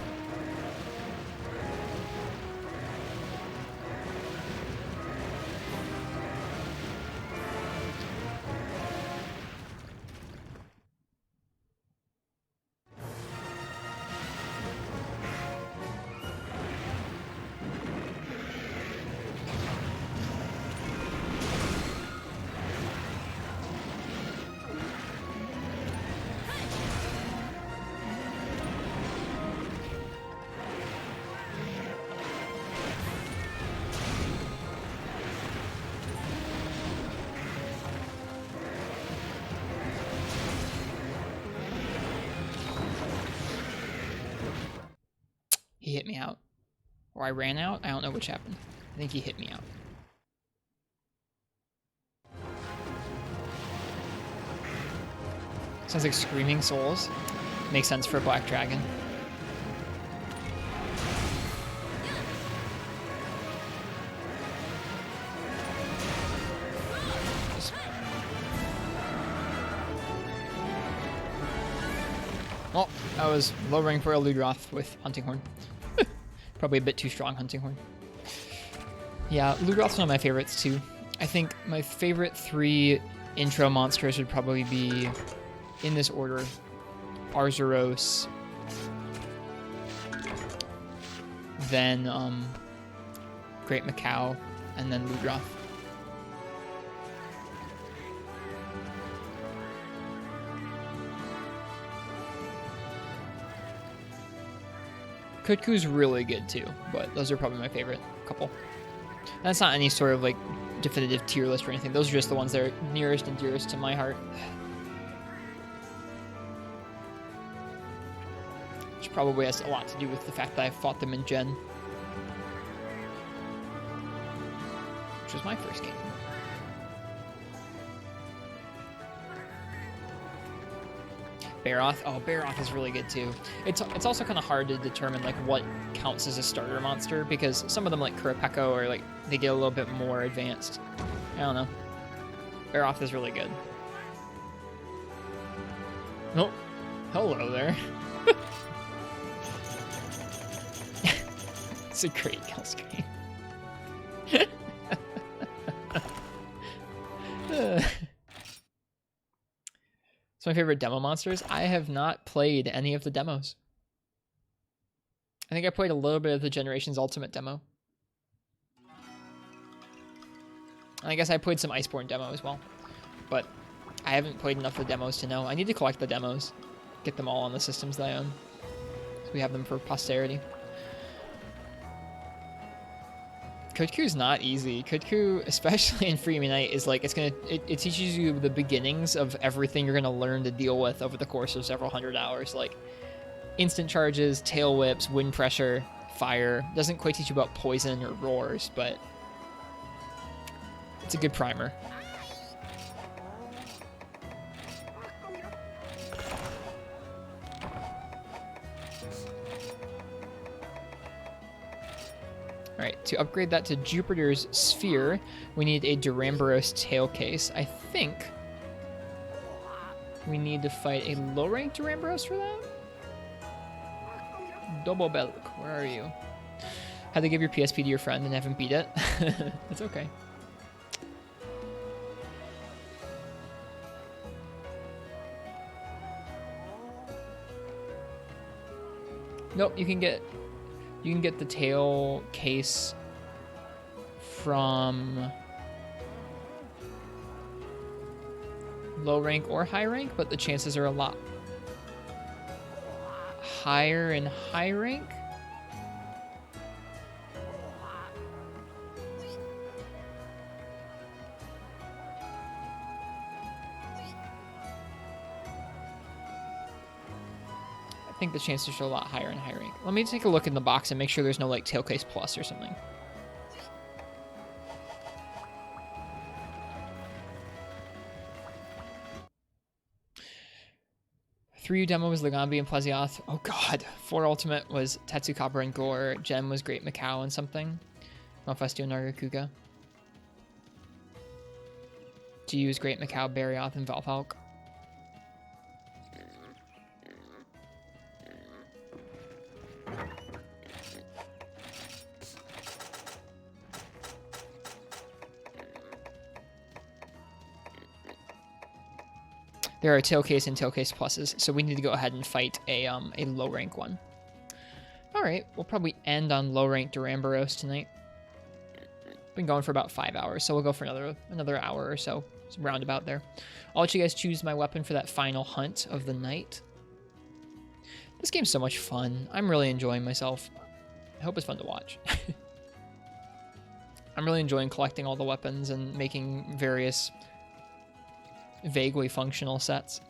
Speaker 2: He hit me out. Or I ran out? I don't know which happened. I think he hit me out. Sounds like Screaming Souls. Makes sense for a Black Dragon. Oh, I was lowering for a Ludroth with Hunting Horn. Probably a bit too strong Hunting Horn. Yeah, Ludroth's one of my favorites too. I think my favorite 3 intro monsters would probably be, in this order, Arzuros, then Great Macau, and then Ludroth. Kutku's really good too, but those are probably my favorite couple. And that's not any sort of like definitive tier list or anything. Those are just the ones that are nearest and dearest to my heart. Which probably has a lot to do with the fact that I fought them in Gen. Which was my first game. Baroth. Oh, Baroth is really good too. It's also kind of hard to determine like what counts as a starter monster because some of them like Kurapeko are like they get a little bit more advanced. I don't know. Baroth is really good. Oh, hello there. It's a great kill screen. It's my favorite demo monsters. I have not played any of the demos. I think I played a little bit of the Generations Ultimate demo. I guess I played some Iceborne demo as well. But I haven't played enough of the demos to know. I need to collect the demos. Get them all on the systems that I own. So we have them for posterity. Kutku's not easy. Kutku, especially in Free Night, is like it teaches you the beginnings of everything you're gonna learn to deal with over the course of several hundred hours. Like instant charges, tail whips, wind pressure, fire. Doesn't quite teach you about poison or roars, but it's a good primer. Alright, to upgrade that to Jupiter's Sphere, we need a Duramboros tail case. I think we need to fight a low-ranked Duramboros for that? Double Belk, where are you? Had to give your PSP to your friend and have him beat it. It's okay. Nope, you can get the tail case from low rank or high rank, but the chances are a lot higher in high rank. I think the chances are a lot higher in high rank. Let me take a look in the box and make sure there's no like tailcase plus or something. Three demo was Legambi and Plesioth. Oh god. 4 ultimate was Tetsukabra and Gore. Gem was Great Macau and something. Malfestio Nargacuga. G was Great Macau, Barioth, and Valfalk. There are tailcase and tailcase pluses, so we need to go ahead and fight a low rank one. All right, we'll probably end on low rank Duramboros tonight. Been going for about 5 hours, so we'll go for another hour or so, roundabout there. I'll let you guys choose my weapon for that final hunt of the night. This game's so much fun. I'm really enjoying myself. I hope it's fun to watch. I'm really enjoying collecting all the weapons and making various vaguely functional sets.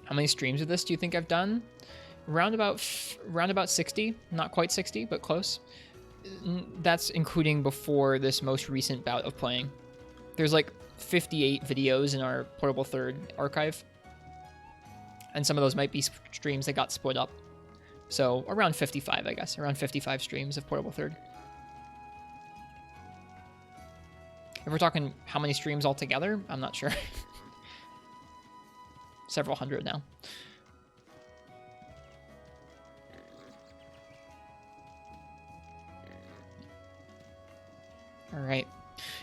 Speaker 2: How many streams of this do you think I've done? Round about 60, not quite 60, but close. That's including before this most recent bout of playing. There's like 58 videos in our Portable Third archive. And some of those might be streams that got split up. So around 55, I guess. Around 55 streams of Portable Third. If we're talking how many streams altogether, I'm not sure. Several hundred now. All right.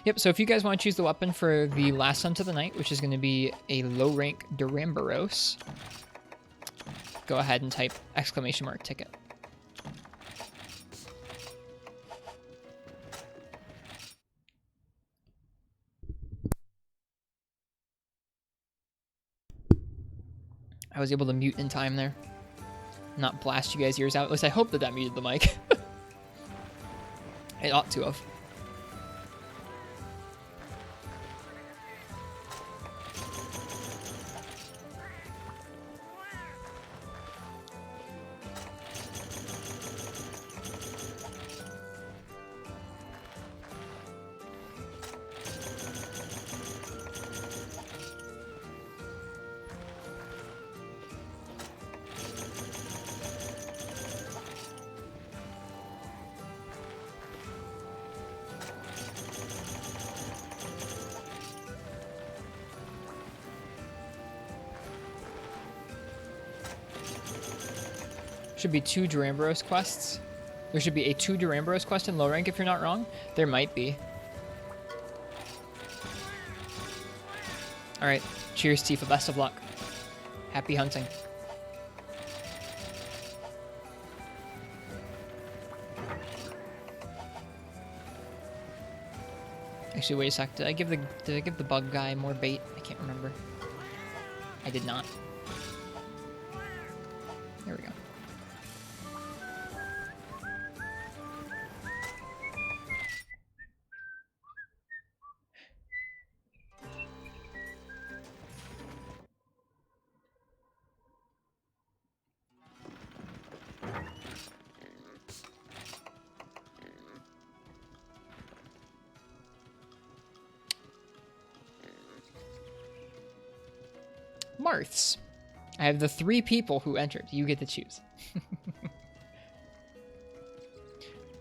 Speaker 2: Yep, so if you guys want to choose the weapon for the last hunt of the night, which is going to be a low-rank Duramboros, go ahead and type !ticket. I was able to mute in time there. Not blast you guys' ears out. At least I hope that muted the mic. It ought to have. Should be 2 Duramboros quests. There should be a 2 Duramboros quest in low rank if you're not wrong. There might be. Alright. Cheers, Tifa. Best of luck. Happy hunting. Actually, wait a sec. Did I give the bug guy more bait? I can't remember. I did not. There we go. Marths. I have the 3 people who entered. You get to choose.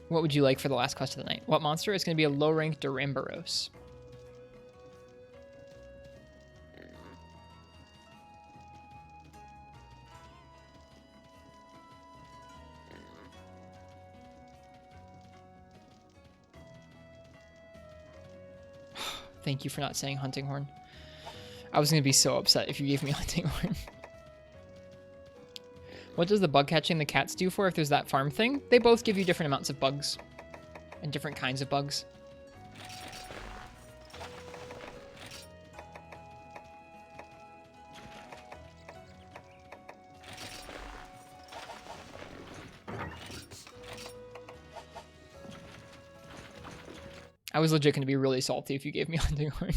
Speaker 2: What would you like for the last quest of the night? What monster? It's going to be a low-rank Duramboros. Thank you for not saying Hunting Horn. I was going to be so upset if you gave me Hunting Horn. What does the bug catching the cats do for if there's that farm thing? They both give you different amounts of bugs. And different kinds of bugs. I was legit going to be really salty if you gave me Hunting Horn.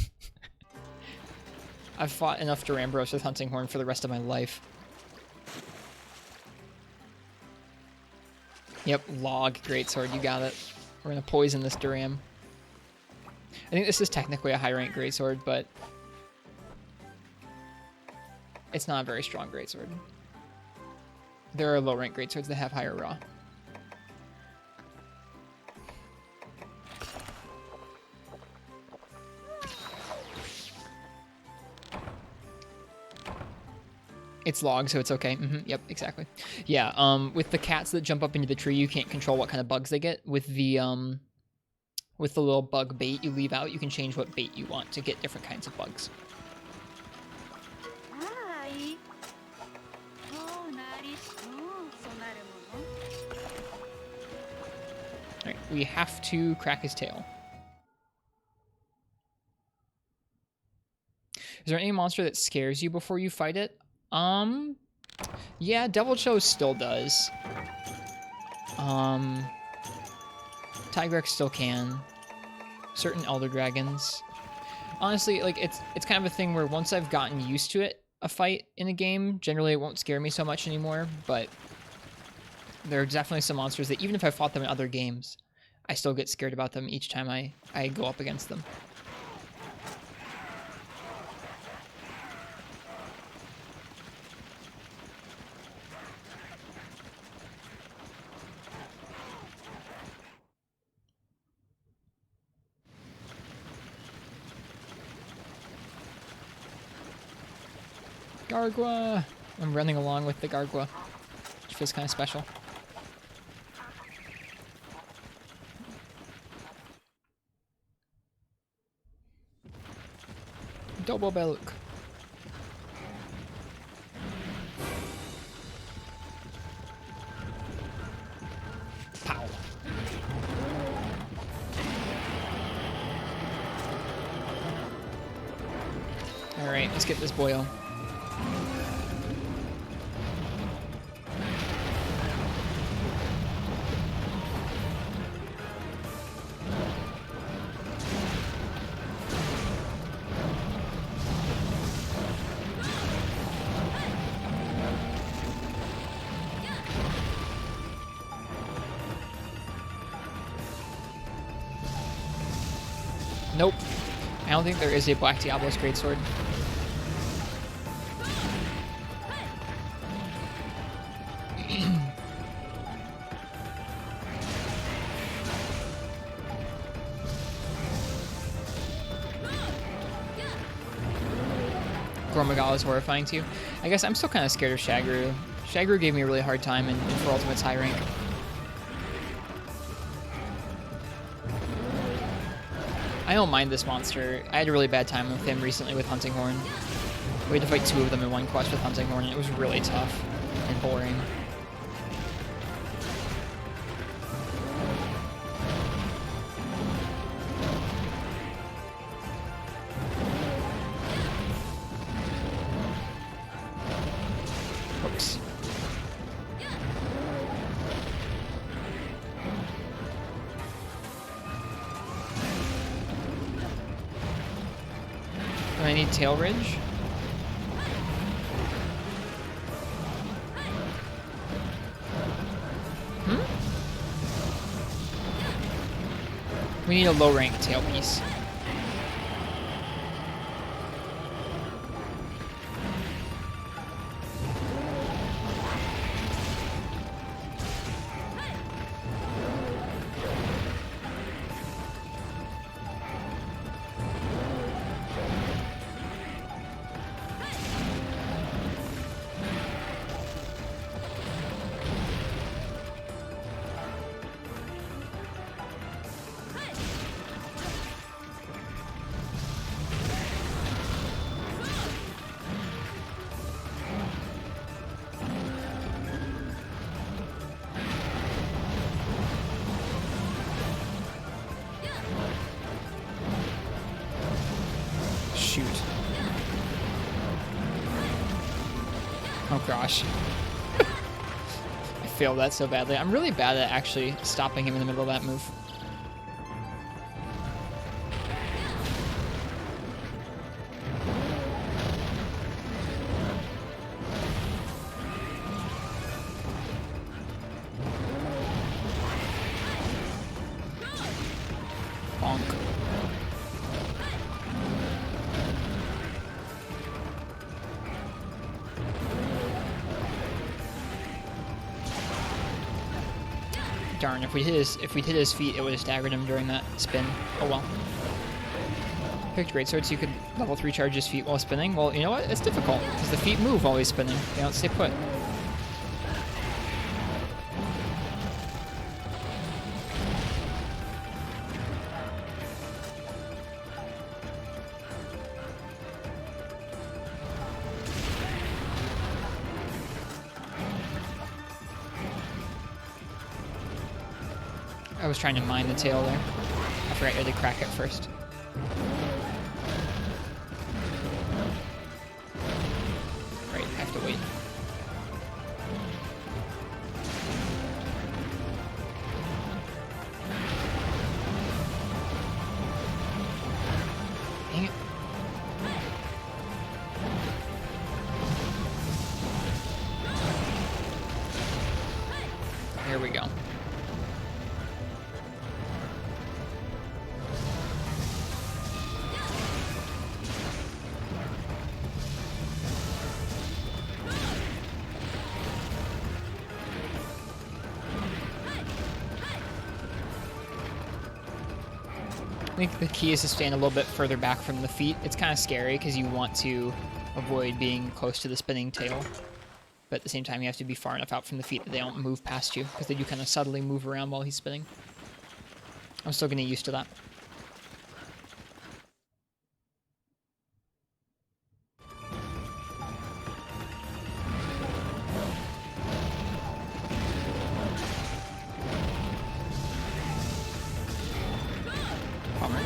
Speaker 2: I've fought enough Duramboros with Hunting Horn for the rest of my life. Yep, log, greatsword, you got it. We're gonna poison this Duram. I think this is technically a high rank greatsword, but it's not a very strong greatsword. There are low rank greatswords that have higher raw. It's log, so it's okay. Yep, exactly. Yeah, with the cats that jump up into the tree, you can't control what kind of bugs they get. With the little bug bait you leave out, you can change what bait you want to get different kinds of bugs.
Speaker 4: Hi.
Speaker 2: Alright, we have to crack his tail. Is there any monster that scares you before you fight it? Yeah, Devil Cho still does. Tigrex still can. Certain Elder Dragons. Honestly, like, it's kind of a thing where once I've gotten used to it, a fight in a game, generally it won't scare me so much anymore, but there are definitely some monsters that even if I fought them in other games, I still get scared about them each time I go up against them. Gargwa! I'm running along with the Gargwa, which feels kind of special. Double Belk. Pow. Alright, let's get this boyo. Nope. I don't think there is a Black Diablo's greatsword. Gormagal is horrifying too. I guess I'm still kind of scared of Shagru. Shagru gave me a really hard time in For Ultimate's high rank. I don't mind this monster. I had a really bad time with him recently with Hunting Horn. We had to fight 2 of them in one quest with Hunting Horn, and it was really tough and boring. Oops. Do I need Tail Ridge? We need a low rank tail piece. Shoot. Oh gosh. I failed that so badly. I'm really bad at actually stopping him in the middle of that move. Bonk. Darn, if we hit his feet, it would have staggered him during that spin. Oh well. Picked greatsword so you could level 3 charge his feet while spinning. Well, you know what? It's difficult, because the feet move while he's spinning. They don't stay put. I was trying to mine the tail there. I forgot you had to crack it first. Right, I have to wait. Dang it. Here we go. I think the key is to stand a little bit further back from the feet. It's kind of scary because you want to avoid being close to the spinning tail. But at the same time, you have to be far enough out from the feet that they don't move past you, because they do kind of subtly move around while he's spinning. I'm still getting used to that. Bummer.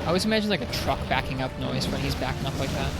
Speaker 2: I always imagine like a truck backing up noise when he's backing up like that.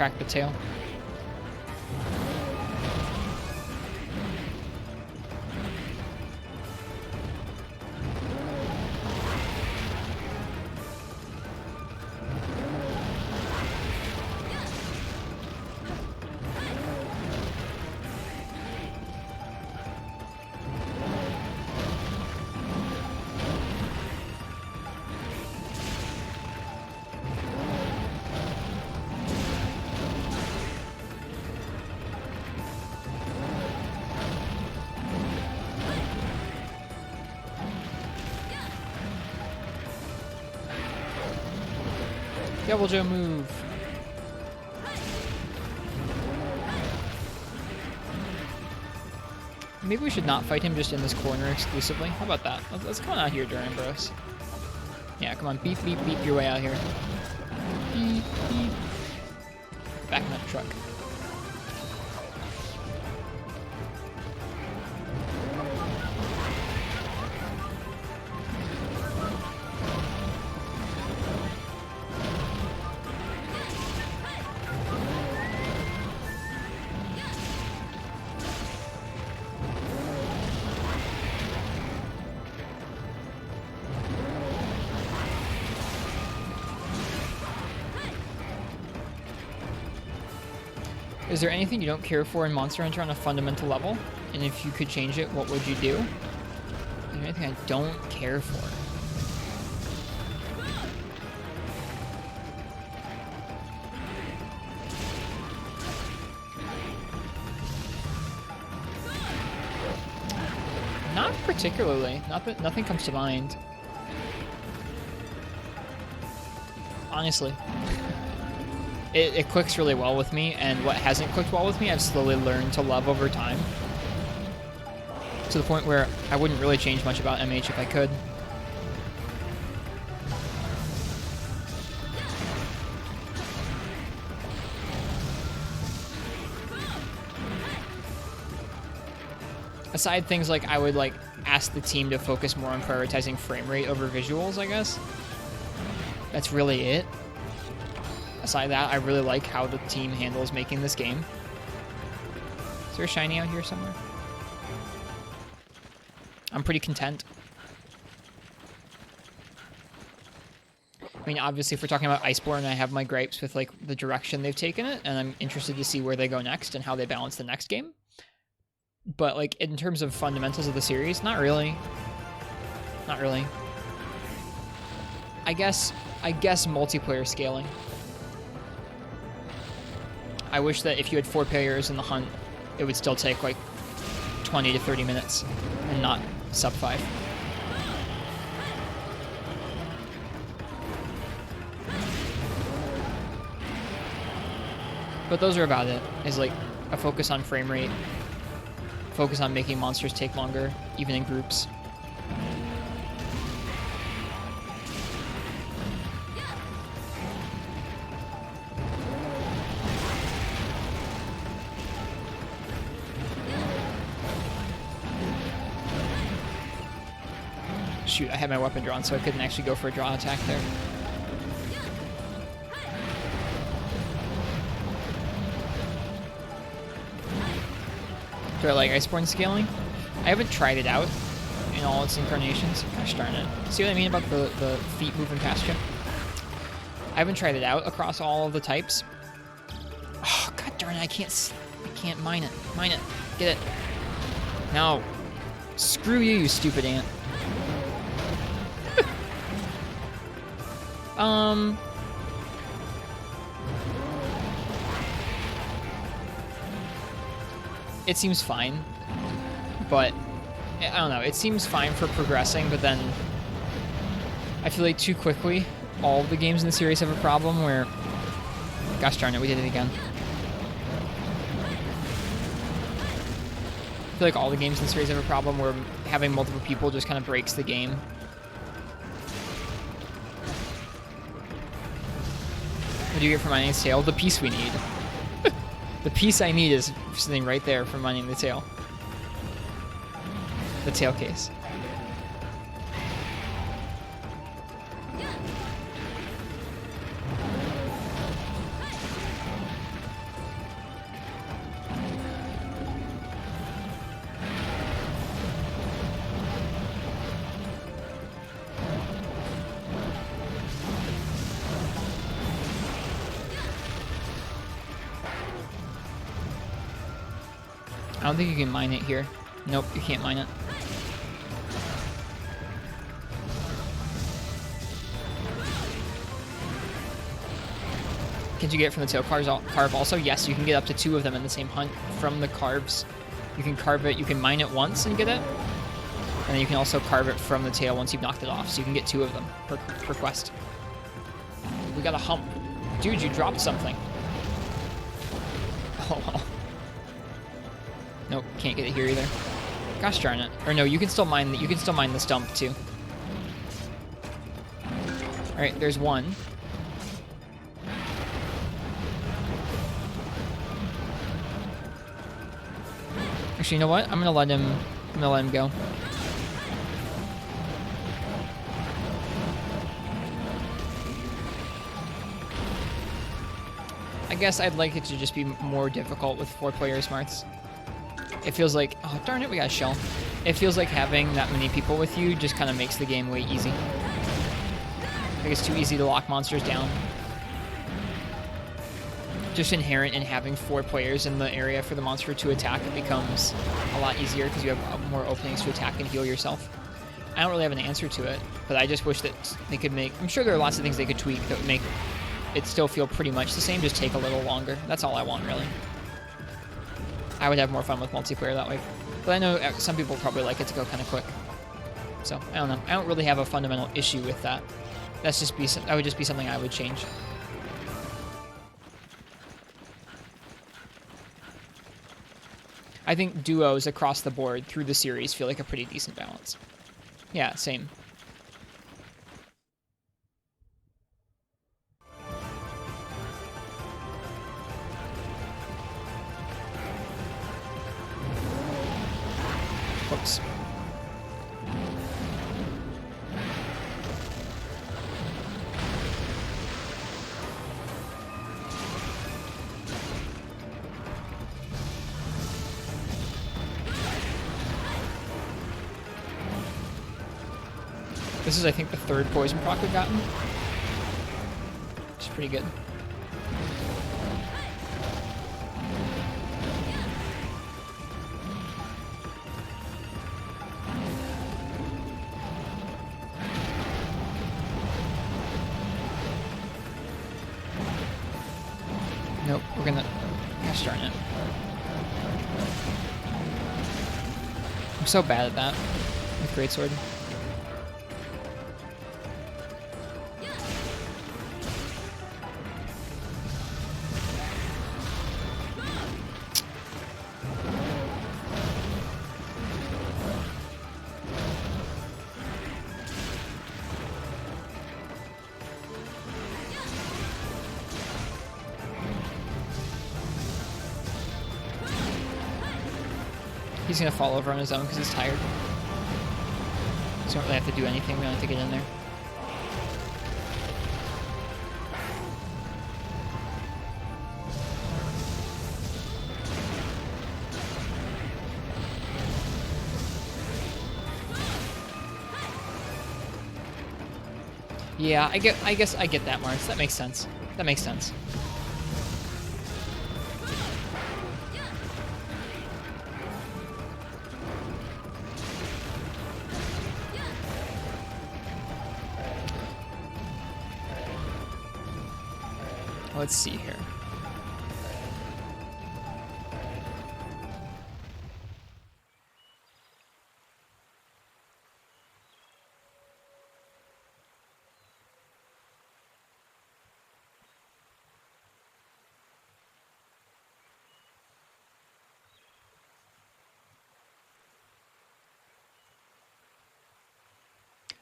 Speaker 2: crack the tail. Devil Joe move. Maybe we should not fight him just in this corner exclusively. How about that? Let's come on out here, Duran Bros. Yeah, come on. Beep, beep, beep your way out here. Beep, beep. Back in that truck. Is there anything you don't care for in Monster Hunter on a fundamental level? And if you could change it, what would you do? Is there anything I don't care for? Not particularly. Nothing comes to mind. Honestly. It clicks really well with me, and what hasn't clicked well with me, I've slowly learned to love over time. To the point where I wouldn't really change much about MH if I could. Aside things like I would like ask the team to focus more on prioritizing frame rate over visuals, I guess. That's really it. Aside that, I really like how the team handles making this game. Is there a shiny out here somewhere? I'm pretty content. I mean, obviously, if we're talking about Iceborne, I have my gripes with like the direction they've taken it, and I'm interested to see where they go next and how they balance the next game. But like in terms of fundamentals of the series, not really. Not really. I guess multiplayer scaling. I wish that if you had 4 players in the hunt, it would still take like 20 to 30 minutes and not sub 5. But those are about it. Is like a focus on frame rate, focus on making monsters take longer, even in groups. Shoot, I had my weapon drawn, so I couldn't actually go for a draw attack there. Do I like Iceborne scaling? I haven't tried it out in all its incarnations. Gosh darn it. See what I mean about the feet moving past you? I haven't tried it out across all of the types. Oh, god darn it, I can't mine it. Mine it. Get it. No. Screw you, you stupid ant. It seems fine, but I don't know. It seems fine for progressing, but then I feel like too quickly all of the games in the series have a problem where, gosh darn it, we did it again. I feel like all the games in the series have a problem where having multiple people just kind of breaks the game. What do you get for mining the tail? The piece we need. The piece I need is sitting right there for mining the tail. The tail case. I don't think you can mine it here. Nope, you can't mine it. Can you get it from the tail carve also? Yes, you can get up to 2 of them in the same hunt from the carves. You can carve it, you can mine it once and get it. And then you can also carve it from the tail once you've knocked it off. So you can get 2 of them per quest. We got a hump. Dude, you dropped something. Oh, well. Nope, can't get it here either. Gosh darn it. Or no, you can still mine the stump too. Alright, there's one. Actually, you know what? I'm gonna let him go. I guess I'd like it to just be more difficult with 4-player smarts. It feels like, oh darn it, we got a shell. It feels like having that many people with you just kind of makes the game way easy. I think it's too easy to lock monsters down. Just inherent in having 4 players in the area for the monster to attack, it becomes a lot easier because you have more openings to attack and heal yourself. I don't really have an answer to it, but I just wish that they could make... I'm sure there are lots of things they could tweak that would make it still feel pretty much the same, just take a little longer. That's all I want, really. I would have more fun with multiplayer that way. But I know some people probably like it to go kind of quick. So, I don't know. I don't really have a fundamental issue with that. That would just be something I would change. I think duos across the board through the series feel like a pretty decent balance. Yeah, same. Whoops. This is, I think, the 3rd poison proc we've gotten. Which is pretty good. Nope, we're gonna... Gosh darn it. I'm so bad at that with Greatsword. He's gonna fall over on his own because he's tired. So don't really have to do anything, we only have to get in there. Yeah, I guess I get that, Mars. That makes sense. That makes sense. Let's see here.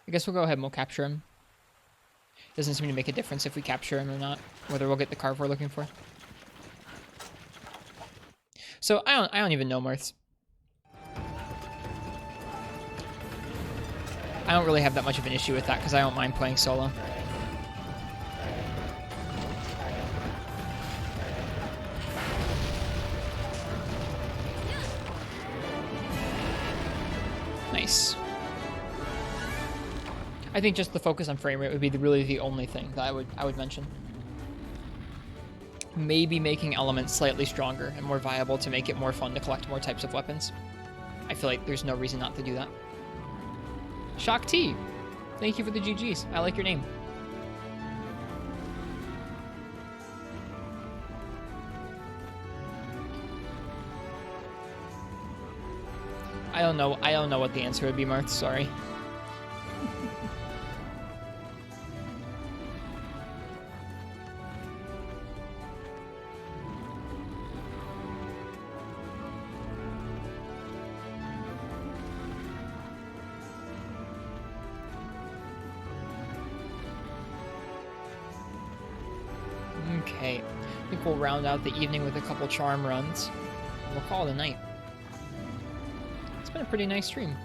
Speaker 2: I guess we'll go ahead and we'll capture him. Doesn't seem to make a difference if we capture him or not, whether we'll get the carve we're looking for. So I don't even know Mirths. I don't really have that much of an issue with that because I don't mind playing solo. Nice. I think just the focus on frame rate would be really the only thing that I would mention. maybe making elements slightly stronger and more viable to make it more fun to collect more types of weapons. I feel like there's no reason not to do that. Shock T, thank you for the GGs. I like your name. I don't know what the answer would be, Marth. Sorry. Okay, I think we'll round out the evening with a couple charm runs. We'll call it a night. It's been a pretty nice stream.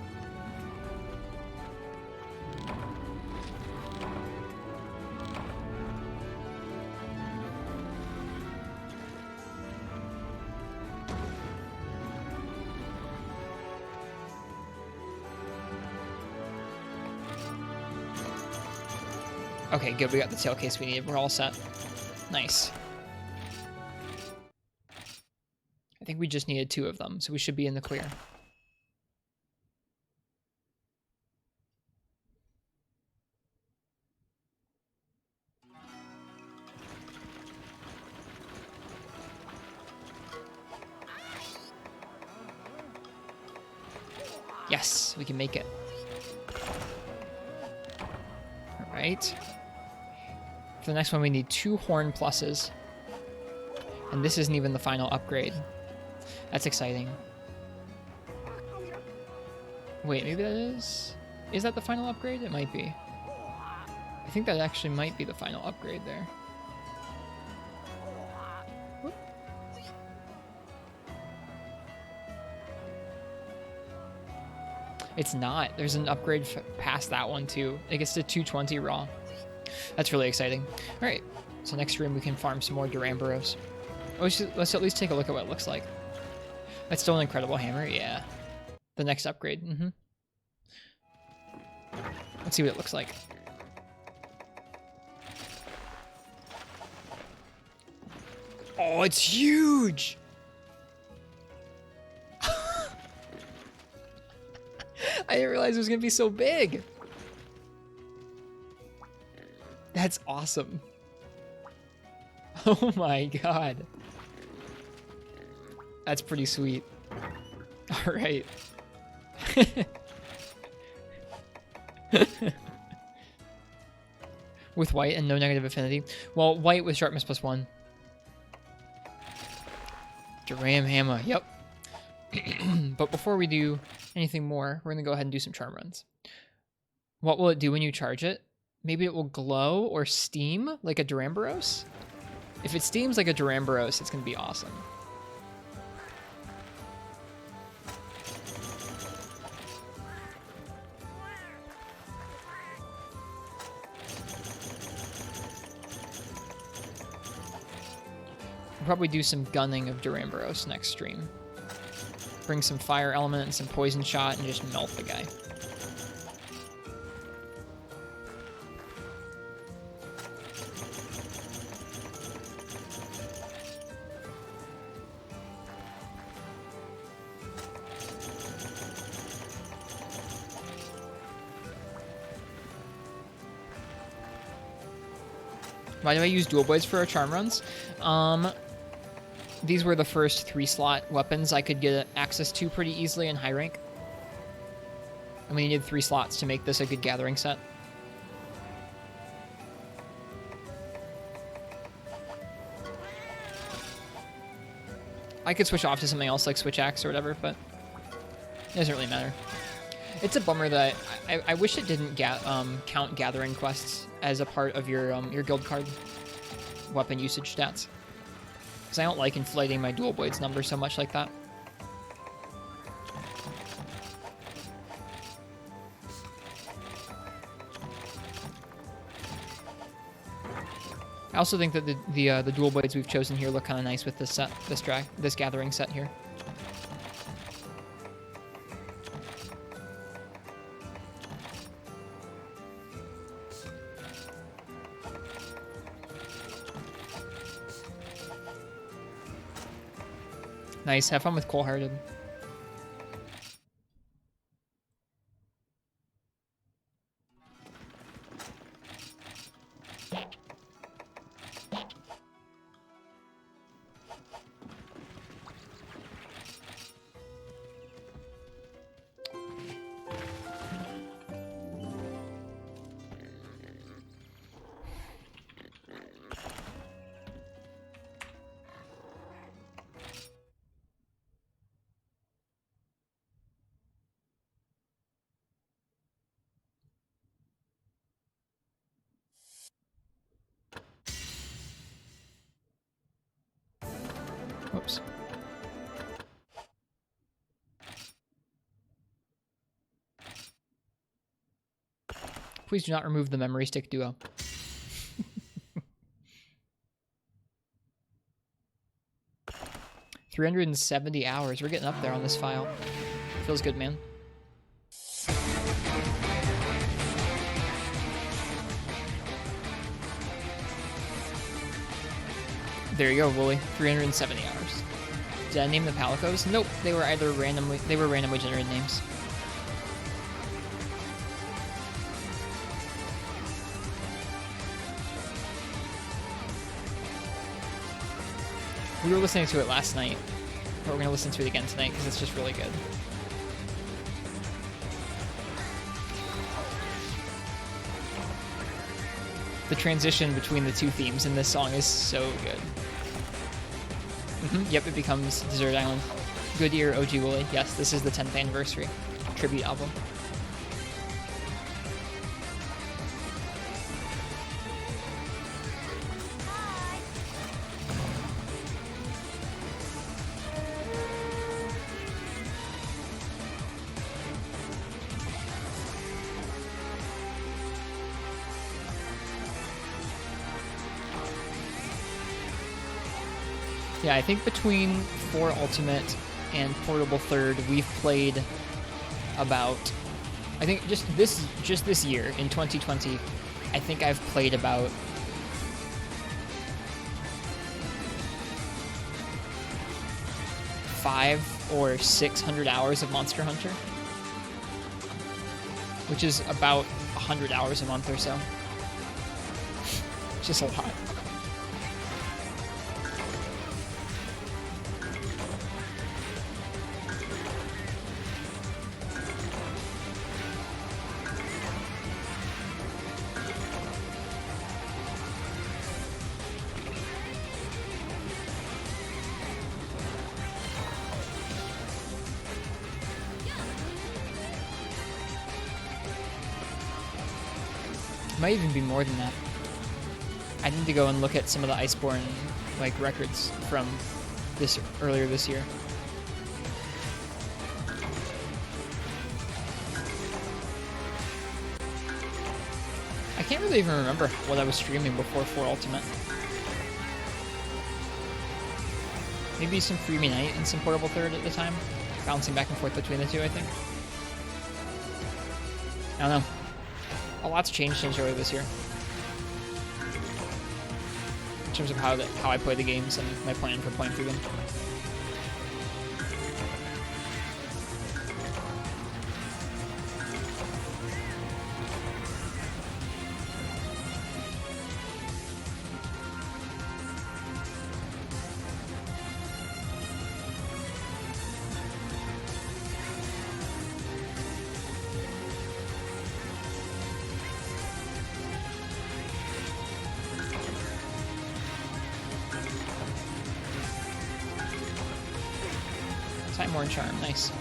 Speaker 2: Okay, good. We got the tail case we needed. We're all set. Nice. I think we just needed 2 of them, so we should be in the clear. Yes, we can make it. All right. For the next one, we need 2 horn pluses. And this isn't even the final upgrade. That's exciting. Wait, maybe that is... Is that the final upgrade? It might be. I think that actually might be the final upgrade there. Whoop. It's not. There's an upgrade past that one, too. It gets to 220 raw. That's really exciting. All right, so next stream we can farm some more Duramboros. Let's at least take a look at what it looks like. That's still an incredible hammer, yeah. The next upgrade, Let's see what it looks like. Oh, it's huge! I didn't realize it was gonna be so big. That's awesome. Oh my god. That's pretty sweet. All right. With white and no negative affinity. Well, white with sharpness +1. Duram Hammer, yep. But before we do anything more, we're gonna go ahead and do some charm runs. What will it do when you charge it? Maybe it will glow or steam like a Duramboros? If it steams like a Duramboros, it's gonna be awesome. We'll probably do some gunning of Duramboros next stream. Bring some fire element and some poison shot and just melt the guy. Why do I use dual blades for our charm runs? These were the first 3-slot weapons I could get access to pretty easily in high rank. And we needed 3 slots to make this a good gathering set. I could switch off to something else like Switch Axe or whatever, but it doesn't really matter. It's a bummer that I wish it didn't count gathering quests as a part of your guild card weapon usage stats. Because I don't like inflating my dual blades number so much like that. I also think that the dual blades we've chosen here look kind of nice with this set, this gathering set here. Nice. Have fun with Cold Hearted. Whoops. Please do not remove the memory stick duo. 370 hours. We're getting up there on this file. Feels good, man. There you go, Wooly. 370 hours. Did I name the Palicos? Nope. They were randomly generated names. We were listening to it last night, but we're going to listen to it again tonight because it's just really good. The transition between the two themes in this song is so good. Yep, it becomes Desert Island. Good ear, OG Wooly. Yes, this is the 10th anniversary tribute album. Yeah, I think between 4 Ultimate and Portable 3rd, we've played about, I think just this year, in 2020, I think I've played about 500 or 600 hours of Monster Hunter, which is about 100 hours a month or so. It's just a lot. Might even be more than that. I need to go and look at some of the Iceborne like records from earlier this year. I can't really even remember what I was streaming before 4 Ultimate. Maybe some Freemy Night and some Portable 3rd at the time. Bouncing back and forth between the two, I think. I don't know. A lot's changed since earlier this year. In terms of how I play the games and my plan for playing through them. Time-worn Charm, nice.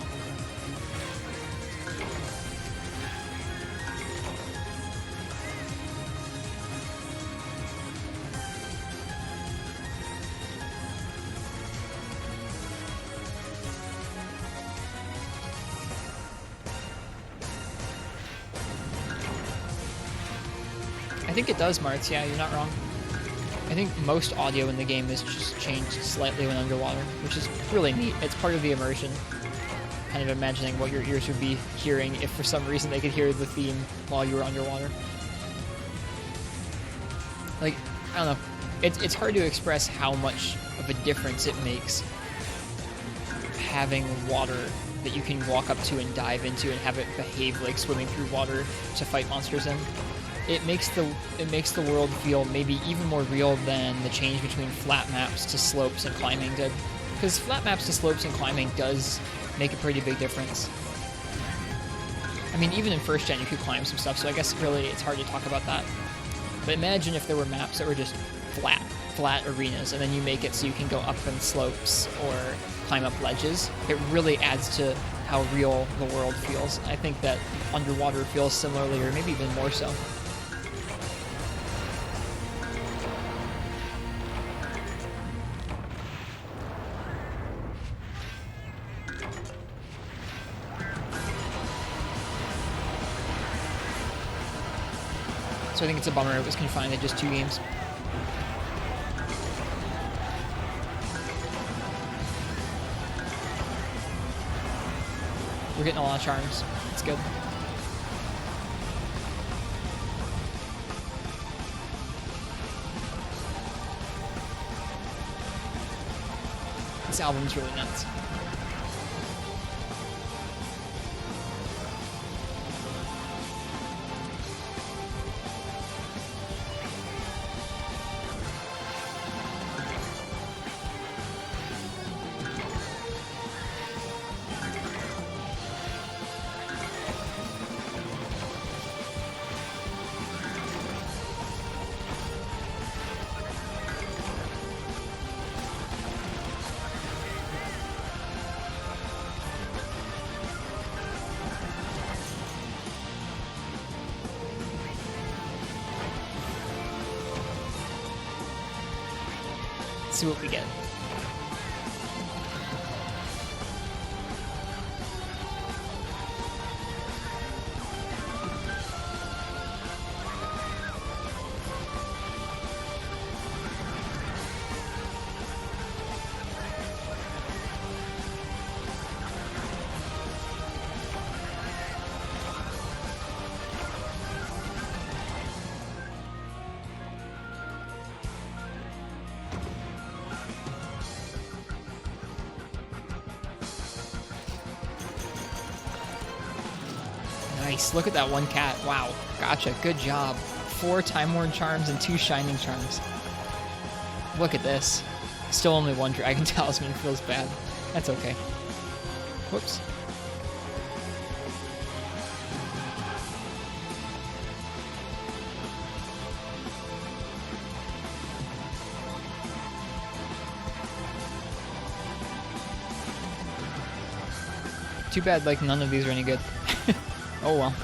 Speaker 2: I think it does, Martz. Yeah, you're not wrong. I think most audio in the game is just changed slightly when underwater, which is really neat. It's part of the immersion. Kind of imagining what your ears would be hearing if for some reason they could hear the theme while you were underwater. Like, I don't know. It's hard to express how much of a difference it makes having water that you can walk up to and dive into and have it behave like swimming through water to fight monsters in. It makes the world feel maybe even more real than the change between flat maps to slopes and climbing did. Because flat maps to slopes and climbing does make a pretty big difference. I mean, even in first gen you could climb some stuff, so I guess really it's hard to talk about that. But imagine if there were maps that were just flat arenas, and then you make it so you can go up in slopes or climb up ledges. It really adds to how real the world feels. I think that underwater feels similarly, or maybe even more so. So I think it's a bummer it was confined to just 2 games. We're getting a lot of charms. It's good. This album's really nuts. See what we get. Nice. Look at that one cat. Wow. Gotcha. Good job. 4 Time-Worn Charms and 2 Shining Charms. Look at this. Still only 1 Dragon Talisman. Feels bad. That's okay. Whoops. Too bad, like, none of these are any good. Oh well.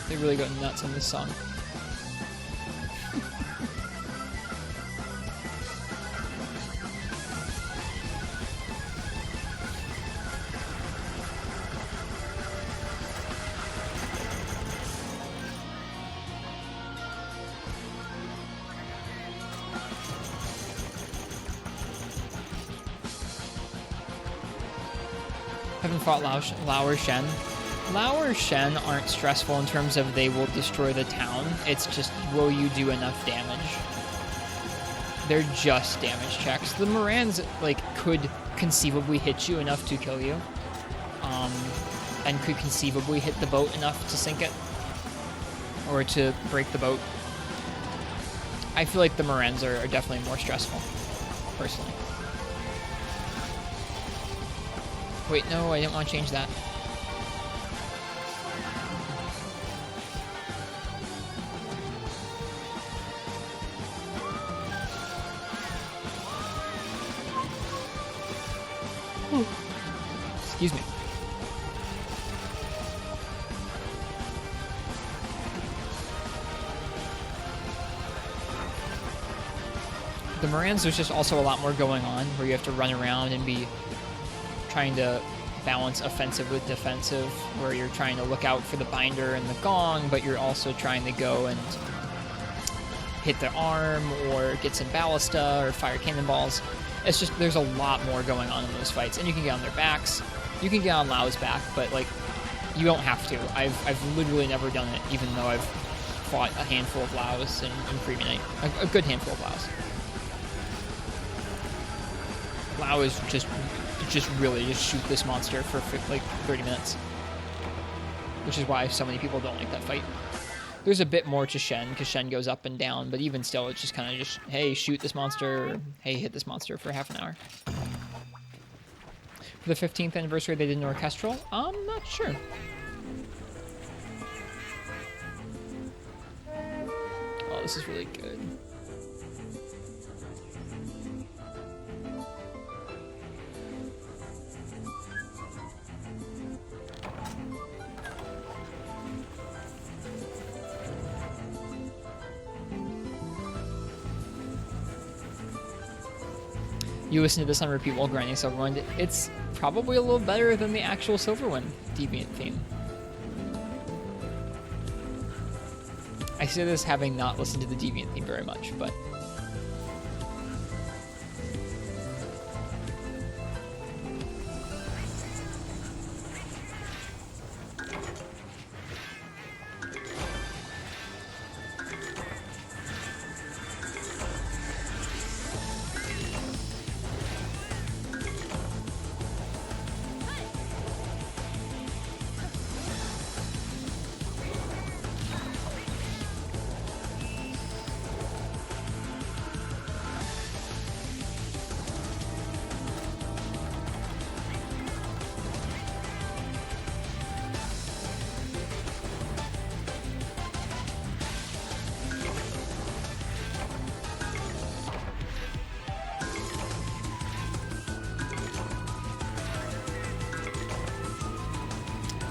Speaker 2: They really go nuts on this song. Haven't fought Lao or Shen. Lao or Shen aren't stressful in terms of they will destroy the town. It's just, will you do enough damage? They're just damage checks. The Morans, like, could conceivably hit you enough to kill you. And could conceivably hit the boat enough to sink it. Or to break the boat. I feel like the Morans are definitely more stressful, personally. Wait, no, I didn't want to change that. Excuse me. The Morans, there's just also a lot more going on where you have to run around and be trying to balance offensive with defensive, where you're trying to look out for the binder and the gong, but you're also trying to go and hit their arm or get some ballista or fire cannonballs. It's just, there's a lot more going on in those fights, and you can get on their backs. You can get on Lau's back, but like, you don't have to. I've literally never done it, even though I've fought a handful of Laos in Premium Night. A good handful of Laos. Lao is just really just shoot this monster for like 30 minutes. Which is why so many people don't like that fight. There's a bit more to Shen, because Shen goes up and down, but even still, it's just kind of just, hey, shoot this monster, or, hey, hit this monster for half an hour. For the 15th anniversary, they did an orchestral? I'm not sure. Oh, this is really good. You listen to this on repeat while grinding Silverwind. It's probably a little better than the actual Silverwind Deviant theme. I say this having not listened to the Deviant theme very much, but...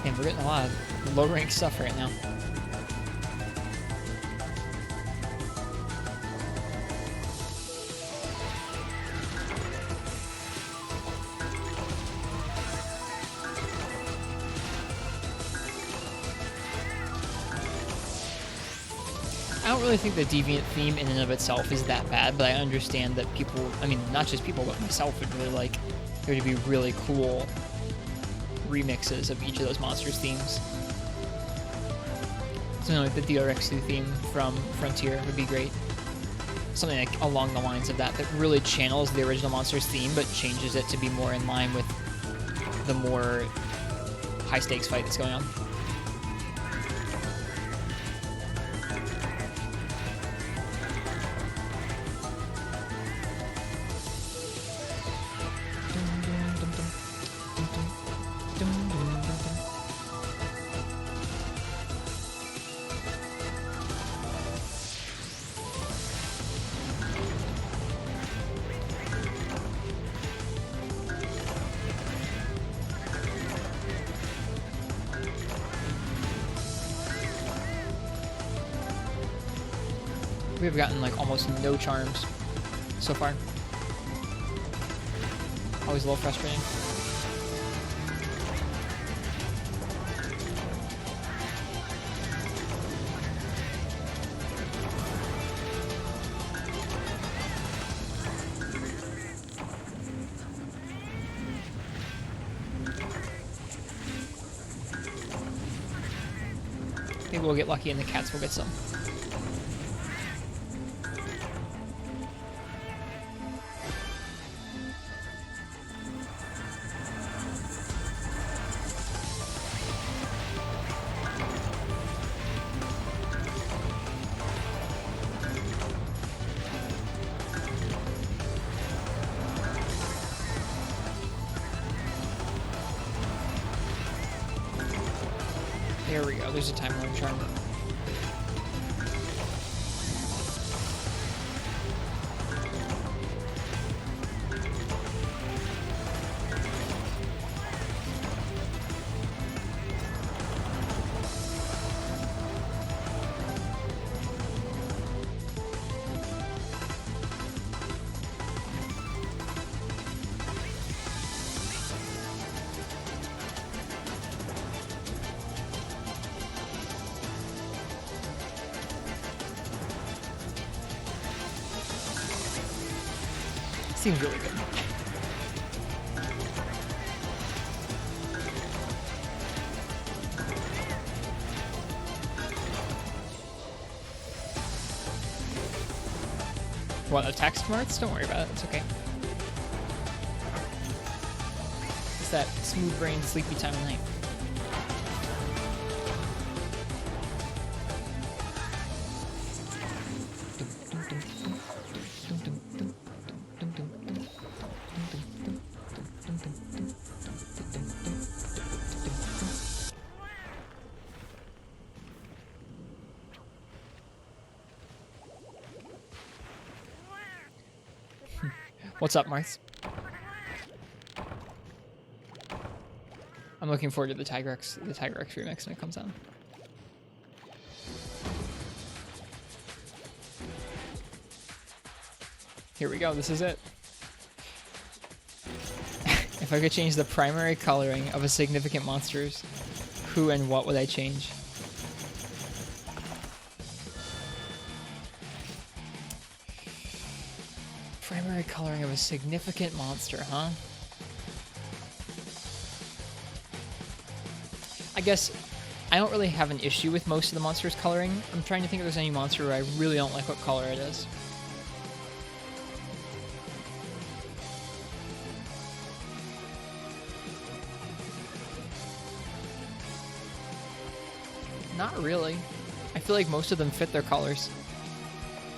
Speaker 2: Man, we're getting a lot of low-rank stuff right now. I don't really think the Deviant theme in and of itself is that bad, but I understand that people, I mean, not just people, but myself would really like there to be really cool remixes of each of those monsters' themes. Something like the DRX2 theme from Frontier would be great. Something like along the lines of that really channels the original monsters theme, but changes it to be more in line with the more high-stakes fight that's going on. We've gotten like almost no charms so far. Always a little frustrating. Maybe we'll get lucky and the cats will get some. There we go, there's a Time Lord charm. Seems really good. What, the text marks? Don't worry about it. It's okay. It's that smooth brain, sleepy time of night. What's up, Marth? I'm looking forward to the Tigrex remix when it comes out. Here we go, this is it. If I could change the primary coloring of a significant monsters, who and what would I change? Primary coloring of a significant monster, huh? I guess I don't really have an issue with most of the monsters' coloring. I'm trying to think if there's any monster where I really don't like what color it is. Not really. I feel like most of them fit their colors.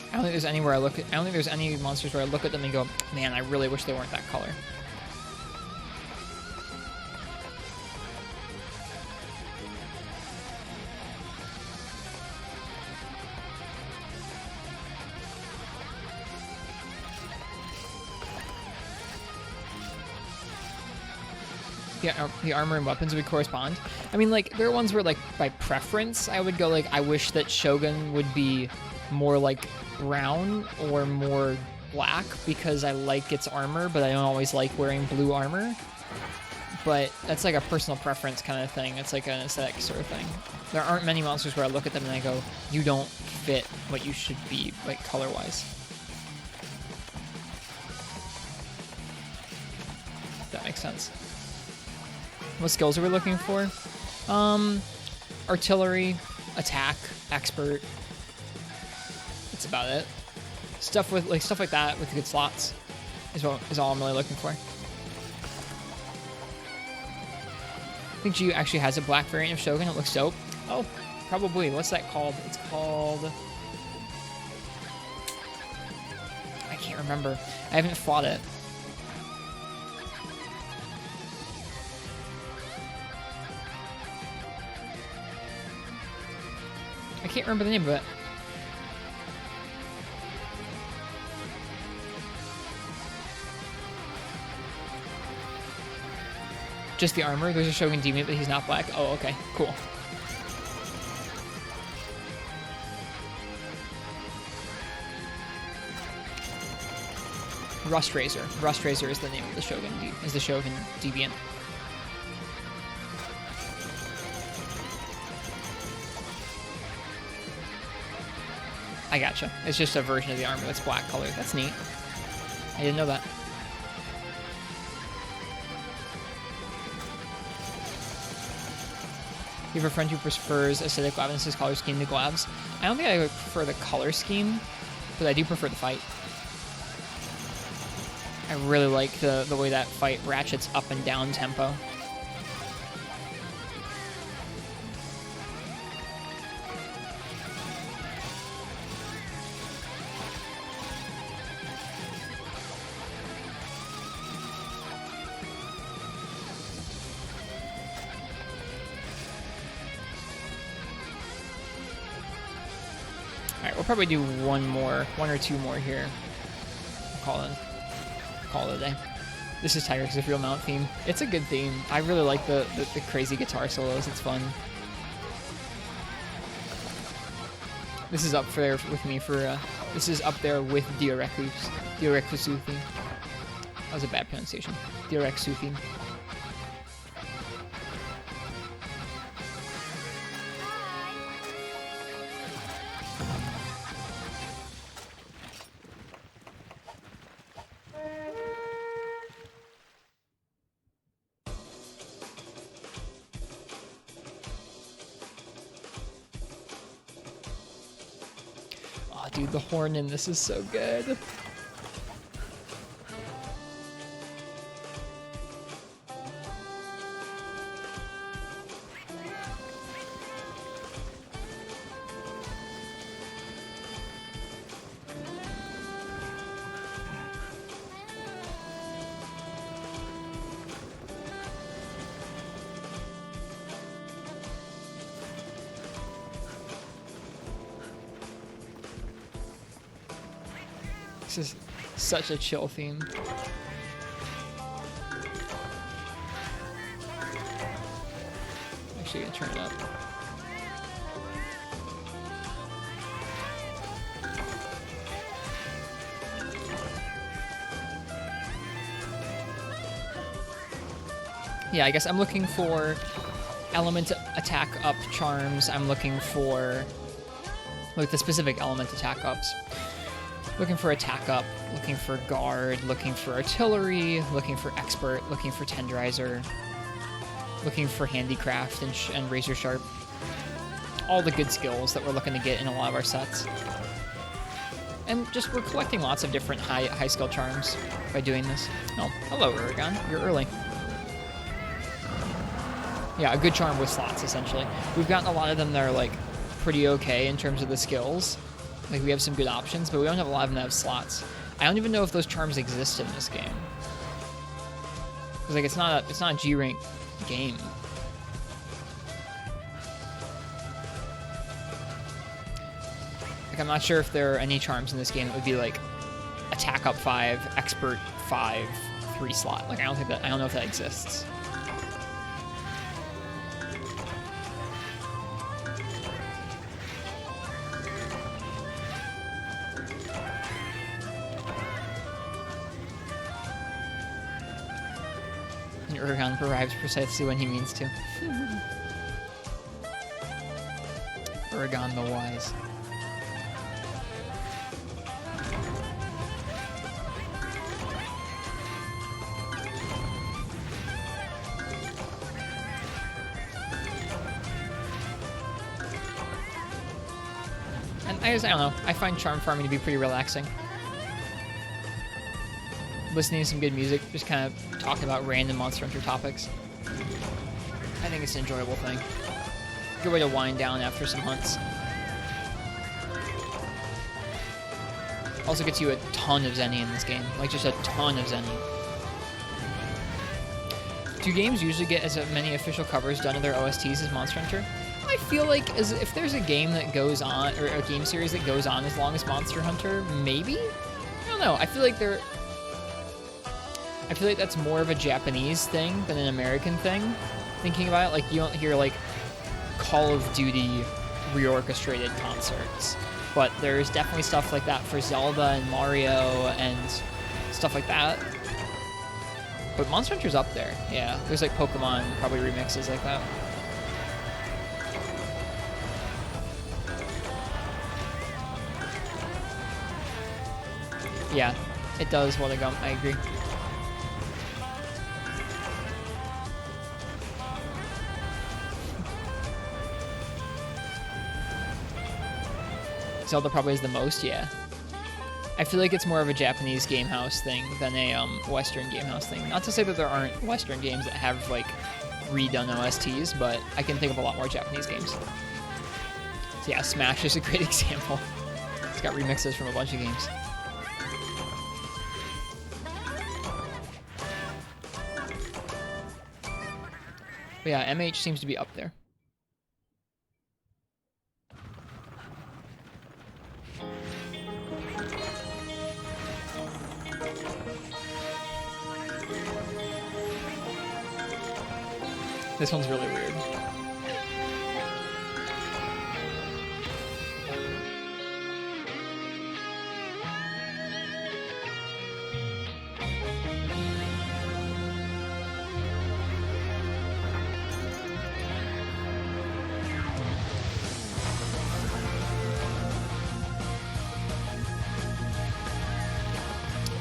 Speaker 2: I don't think there's anywhere I don't think there's any monsters where I look at them and go, man, I really wish they weren't that color. Yeah, the armor and weapons would correspond. I mean, like, there are ones where, like, by preference, I would go, like, I wish that Shogun would be more, like, brown or more black because I like its armor, but I don't always like wearing blue armor. But that's, like, a personal preference kind of thing. It's, like, an aesthetic sort of thing. There aren't many monsters where I look at them and I go, you don't fit what you should be, like, color-wise. If that makes sense. What skills are we looking for? Artillery, attack, expert. That's about it. Stuff like that with good slots is all I'm really looking for. I think G actually has a black variant of Shogun. It looks dope. Oh, probably. What's that called? It's called... I can't remember. I haven't fought it. I can't remember the name of it. Just the armor? There's a Shogun deviant, but he's not black? Oh, okay. Cool. Ristretto. Ristretto is the name of the Shogun deviant. I gotcha. It's just a version of the armor that's black color. That's neat. I didn't know that. You have a friend who prefers aesthetic Glavenus' color scheme to Glavs. I don't think I would prefer the color scheme, but I do prefer the fight. I really like the way that fight ratchets up and down tempo. Alright, we'll probably do one or two more here. Call it a day. This is Tigrex' real mount theme. It's a good theme. I really like the crazy guitar solos. It's fun. This is up there with me for this is up there with Dioreksu theme. That was a bad pronunciation. Dioreksu theme. dude, the horn in this is so good. This is such a chill theme. Actually, gonna turn it up. Yeah, I guess I'm looking for element attack up charms. I'm looking for like the specific element attack ups. Looking for attack up, looking for guard, looking for artillery, looking for expert, looking for tenderizer, looking for handicraft and razor sharp. All the good skills that we're looking to get in a lot of our sets. And just we're collecting lots of different high skill charms by doing this. Oh, hello Uragon, you're early. Yeah, a good charm with slots essentially. We've gotten a lot of them that are like pretty okay in terms of the skills. Like, we have some good options, but we don't have a lot of them that have slots. I don't even know if those charms exist in this game. Because, like, it's not a G-rank game. Like, I'm not sure if there are any charms in this game that would be, like, attack up 5, expert 5, 3 slot. Like, I don't know if that exists. Uragon arrives precisely when he means to. Uragon the Wise. And I don't know, I find charm farming to be pretty relaxing. Listening to some good music, just kind of talking about random Monster Hunter topics. I think it's an enjoyable thing. Good way to wind down after some hunts. Also gets you a ton of Zenny in this game. Like, just a ton of Zenny. Do games usually get as many official covers done of their OSTs as Monster Hunter? I feel like if there's a game that goes on, or a game series that goes on as long as Monster Hunter, maybe? I don't know. I feel like that's more of a Japanese thing than an American thing. Thinking about it, like, you don't hear, like, Call of Duty reorchestrated concerts. But there's definitely stuff like that for Zelda and Mario and stuff like that. But Monster Hunter's up there, yeah. There's, like, Pokemon, probably remixes like that. Yeah, it does what I agree. Zelda probably is the most, yeah. I feel like it's more of a Japanese game house thing than a Western game house thing. Not to say that there aren't Western games that have, like, redone OSTs, but I can think of a lot more Japanese games. So yeah, Smash is a great example. It's got remixes from a bunch of games. But yeah, MH seems to be up there. This one's really weird.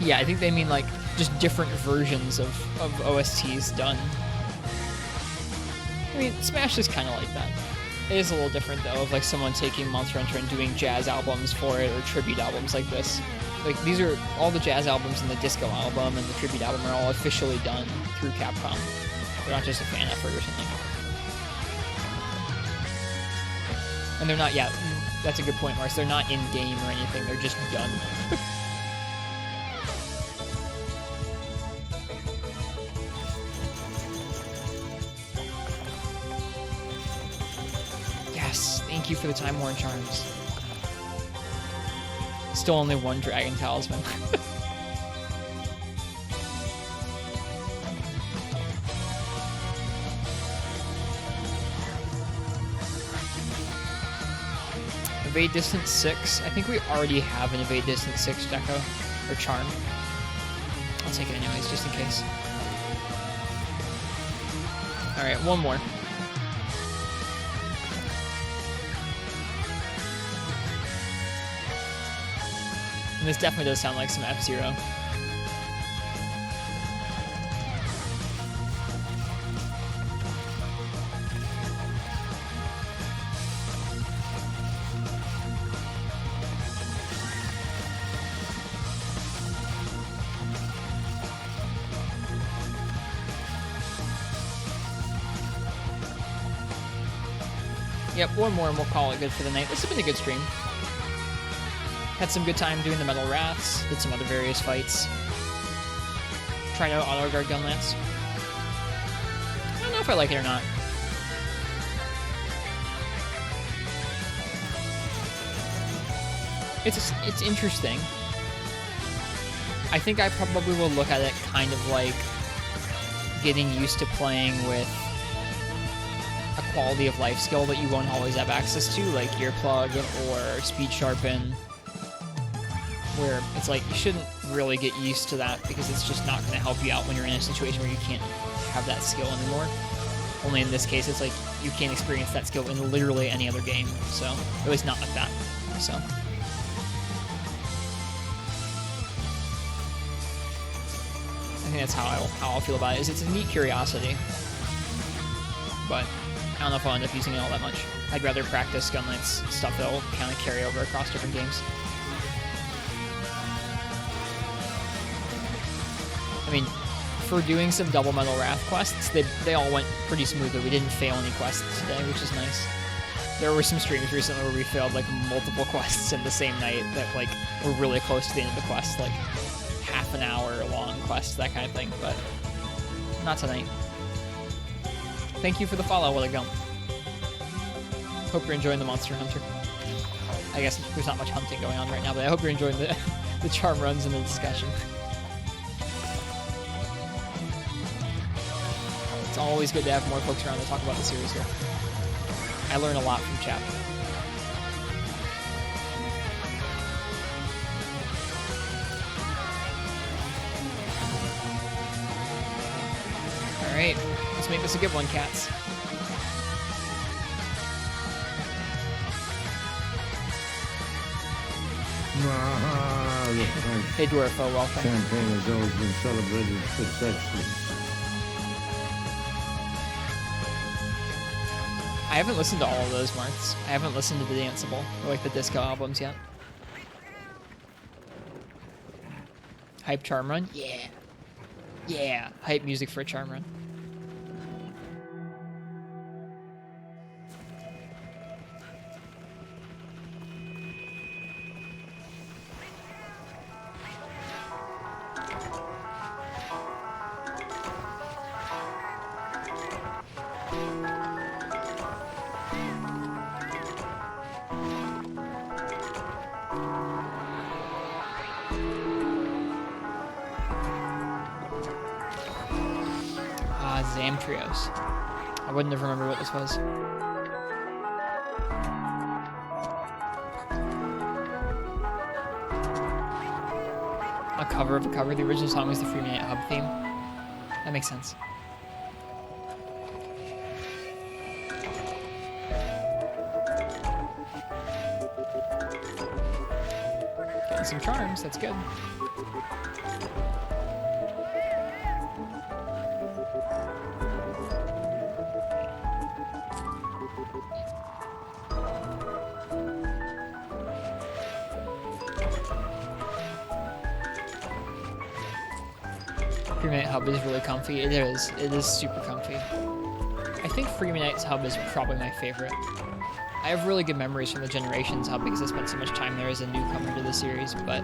Speaker 2: Yeah, I think they mean, like, just different versions of OSTs done. I mean, Smash is kind of like that. It is a little different though, of like someone taking Monster Hunter and doing jazz albums for it, or tribute albums like this. Like these are all the jazz albums and the disco album and the tribute album are all officially done through Capcom. They're not just a fan effort or something. And they're not, yeah, that's a good point, Mars. They're not in-game or anything, they're just done. Yes, thank you for the Time Worn Charms. Still only one Dragon Talisman. Evade Distance 6. I think we already have an Evade Distance 6 deco, or charm. I'll take it anyways, just in case. Alright, one more. And this definitely does sound like some F-Zero. Yep, one more and we'll call it good for the night. This has been a good stream. Had some good time doing the Metal Wraths, did some other various fights. Tried out Auto Guard Gun Lance. I don't know if I like it or not. It's interesting. I think I probably will look at it kind of like getting used to playing with a quality of life skill that you won't always have access to, like Earplug or Speed Sharpen, where it's like you shouldn't really get used to that because it's just not going to help you out when you're in a situation where you can't have that skill anymore. Only in this case, it's like you can't experience that skill in literally any other game, so at least not like that. So I think that's how I'll feel about it. It's a neat curiosity, but I don't know if I'll end up using it all that much. I'd rather practice Gunlance stuff that'll kind of carry over across different games. I mean, for doing some double Metal Wrath quests, they all went pretty smoothly. We didn't fail any quests today, which is nice. There were some streams recently where we failed like multiple quests in the same night that like were really close to the end of the quest, like half an hour long quests, that kind of thing, but not tonight. Thank you for the follow, Will It Go. Hope you're enjoying the Monster Hunter. I guess there's not much hunting going on right now, but I hope you're enjoying the charm runs and the discussion. It's always good to have more folks around to talk about the series here. I learn a lot from chat. Alright, let's make this a good one, cats. Hey Dwarfo, welcome.
Speaker 3: Campaign has always been celebrated successfully.
Speaker 2: I haven't listened to all of those marks. I haven't listened to the Danceable or like the disco albums yet. Hype charm run? Yeah. Yeah. Hype music for a charm run. Trios. I wouldn't have remembered what this was. A cover of a cover. The original song was the Free Minute Hub theme. That makes sense. Getting some charms, that's good. Freeman Knight Hub is really comfy. It is. It is super comfy. I think Freeman Knight's Hub is probably my favorite. I have really good memories from the Generations Hub because I spent so much time there as a newcomer to the series, but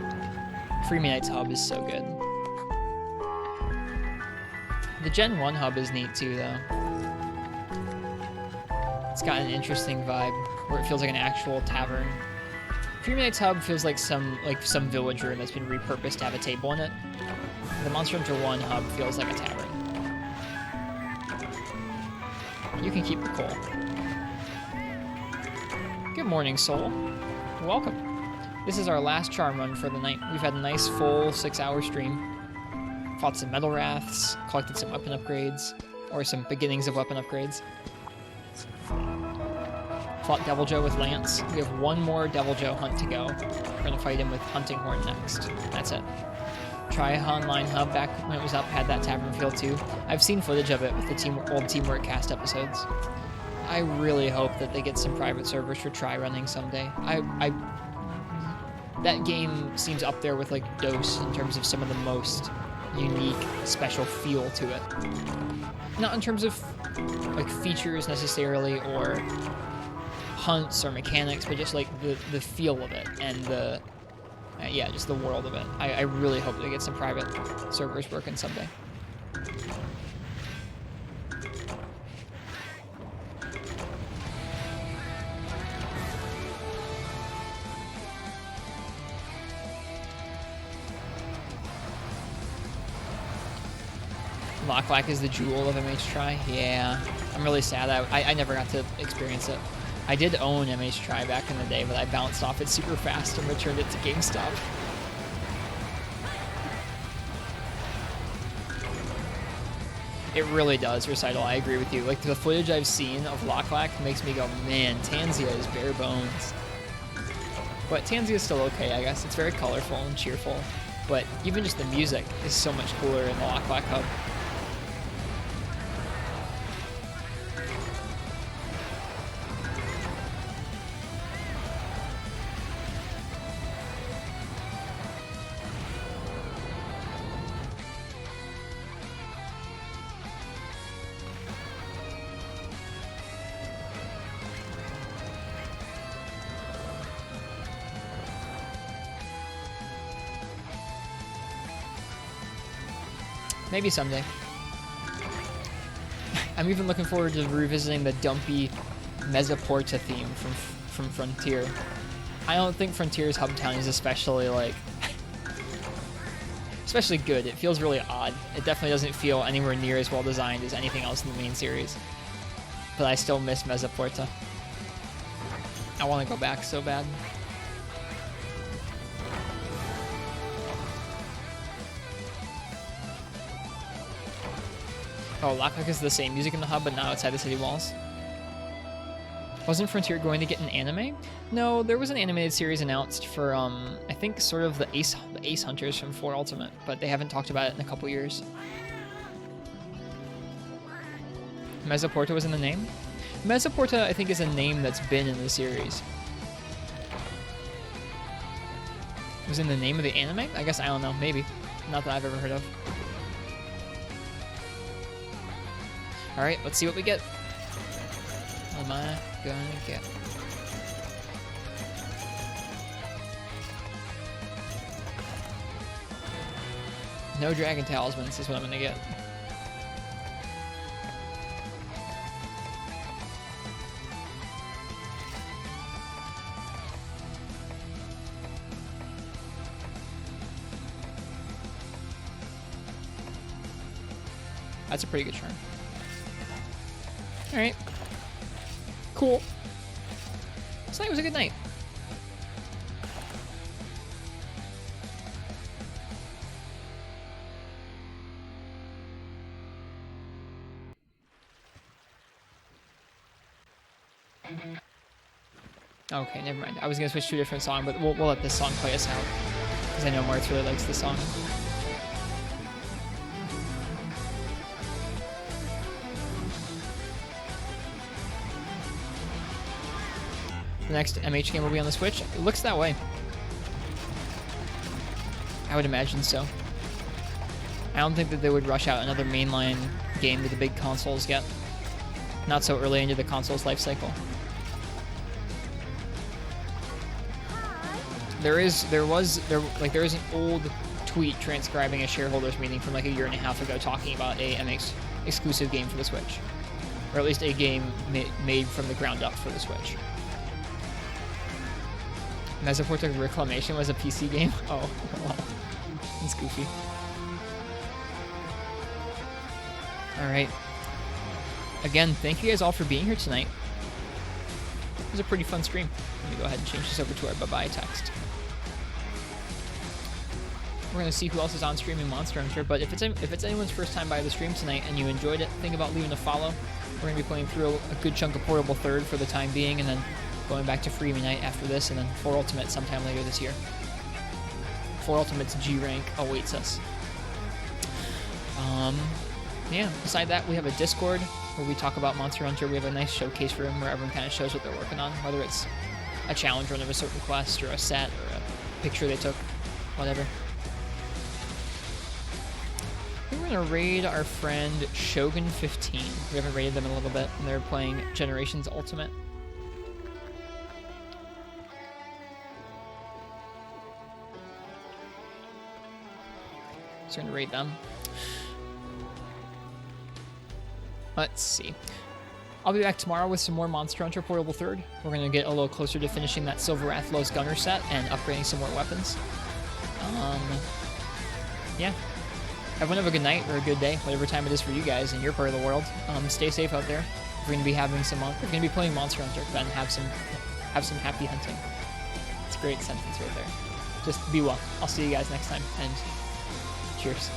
Speaker 2: Freeman Knight's Hub is so good. The Gen 1 Hub is neat too, though. It's got an interesting vibe where it feels like an actual tavern. Freeman Knight's Hub feels like some village room that's been repurposed to have a table in it. The Monster Hunter 1 Hub feels like a tavern. You can keep the coal. Good morning, Soul. Welcome. This is our last charm run for the night. We've had a nice full 6-hour stream. Fought some metal wraths, collected some weapon upgrades, or some beginnings of weapon upgrades. Fought Deviljho with Lance. We have one more Deviljho hunt to go. We're gonna fight him with Hunting Horn next. That's it. Try Online Hub back when it was up, had that tavern feel too. I've seen footage of it with the old Teamwork Cast episodes. I really hope that they get some private servers for try running someday. That game seems up there with like DOS in terms of some of the most unique, special feel to it. Not in terms of like features necessarily or hunts or mechanics, but just like the feel of it and the yeah, just the world of it. I really hope they get some private servers working someday. Locklack is the jewel of MH3. Yeah, I'm really sad. I never got to experience it. I did own MH3 back in the day, but I bounced off it super fast and returned it to GameStop. It really does, Recital. I agree with you. Like, the footage I've seen of Locklack makes me go, man, Tanzia is bare bones. But Tanzia is still okay, I guess. It's very colorful and cheerful. But even just the music is so much cooler in the Locklack Hub. Maybe someday. I'm even looking forward to revisiting the dumpy Mesoporta theme from Frontier. I don't think Frontier's hub town is especially good. It feels really odd. It definitely doesn't feel anywhere near as well designed as anything else in the main series. But I still miss Mesoporta. I want to go back so bad. Oh, Locklack is the same music in the hub, but not outside the city walls. Wasn't Frontier going to get an anime? No, there was an animated series announced for, I think sort of the Ace Hunters from 4 Ultimate, but they haven't talked about it in a couple years. Mesoporta was in the name? Mesoporta, I think, is a name that's been in the series. Was in the name of the anime? I guess, I don't know, maybe. Not that I've ever heard of. Alright, let's see what we get. What am I gonna get? No Dragon Talismans is what I'm gonna get. That's a pretty good charm. Alright. Cool. Tonight was a good night. Okay, never mind. I was gonna switch to a different song, but we'll let this song play us out. Because I know Martz really likes this song. The next MH game will be on the Switch. It looks that way. I would imagine so. I don't think that they would rush out another mainline game that the big consoles get. Not so early into the console's life cycle. There is an old tweet transcribing a shareholders meeting from like a year and a half ago talking about a MX exclusive game for the Switch, or at least a game made from the ground up for the Switch. Mesoportic Reclamation was a PC game. Oh, well, it's goofy. All right. Again, thank you guys all for being here tonight. It was a pretty fun stream. Let me go ahead and change this over to our bye-bye text. We're going to see who else is on streaming Monster Hunter, but if it's anyone's first time by the stream tonight and you enjoyed it, think about leaving a follow. We're going to be playing through a good chunk of Portable 3rd for the time being, and then going back to Freemy Night after this, and then 4 Ultimate sometime later this year. 4 Ultimate's G rank awaits us. Yeah, beside that, we have a Discord where we talk about Monster Hunter. We have a nice showcase room where everyone kind of shows what they're working on, whether it's a challenge run of a certain quest, or a set, or a picture they took, whatever. We're going to raid our friend Shogun15. We haven't raided them in a little bit, and they're playing Generations Ultimate. So we're going to raid them. Let's see. I'll be back tomorrow with some more Monster Hunter Portable 3rd. We're going to get a little closer to finishing that Silver Athlos Gunner set and upgrading some more weapons. Yeah. Everyone have a good night or a good day, whatever time it is for you guys in your part of the world. Stay safe out there. We're going to be having some. We're going to be playing Monster Hunter, then have some happy hunting. It's a great sentence right there. Just be well. I'll see you guys next time, and cheers.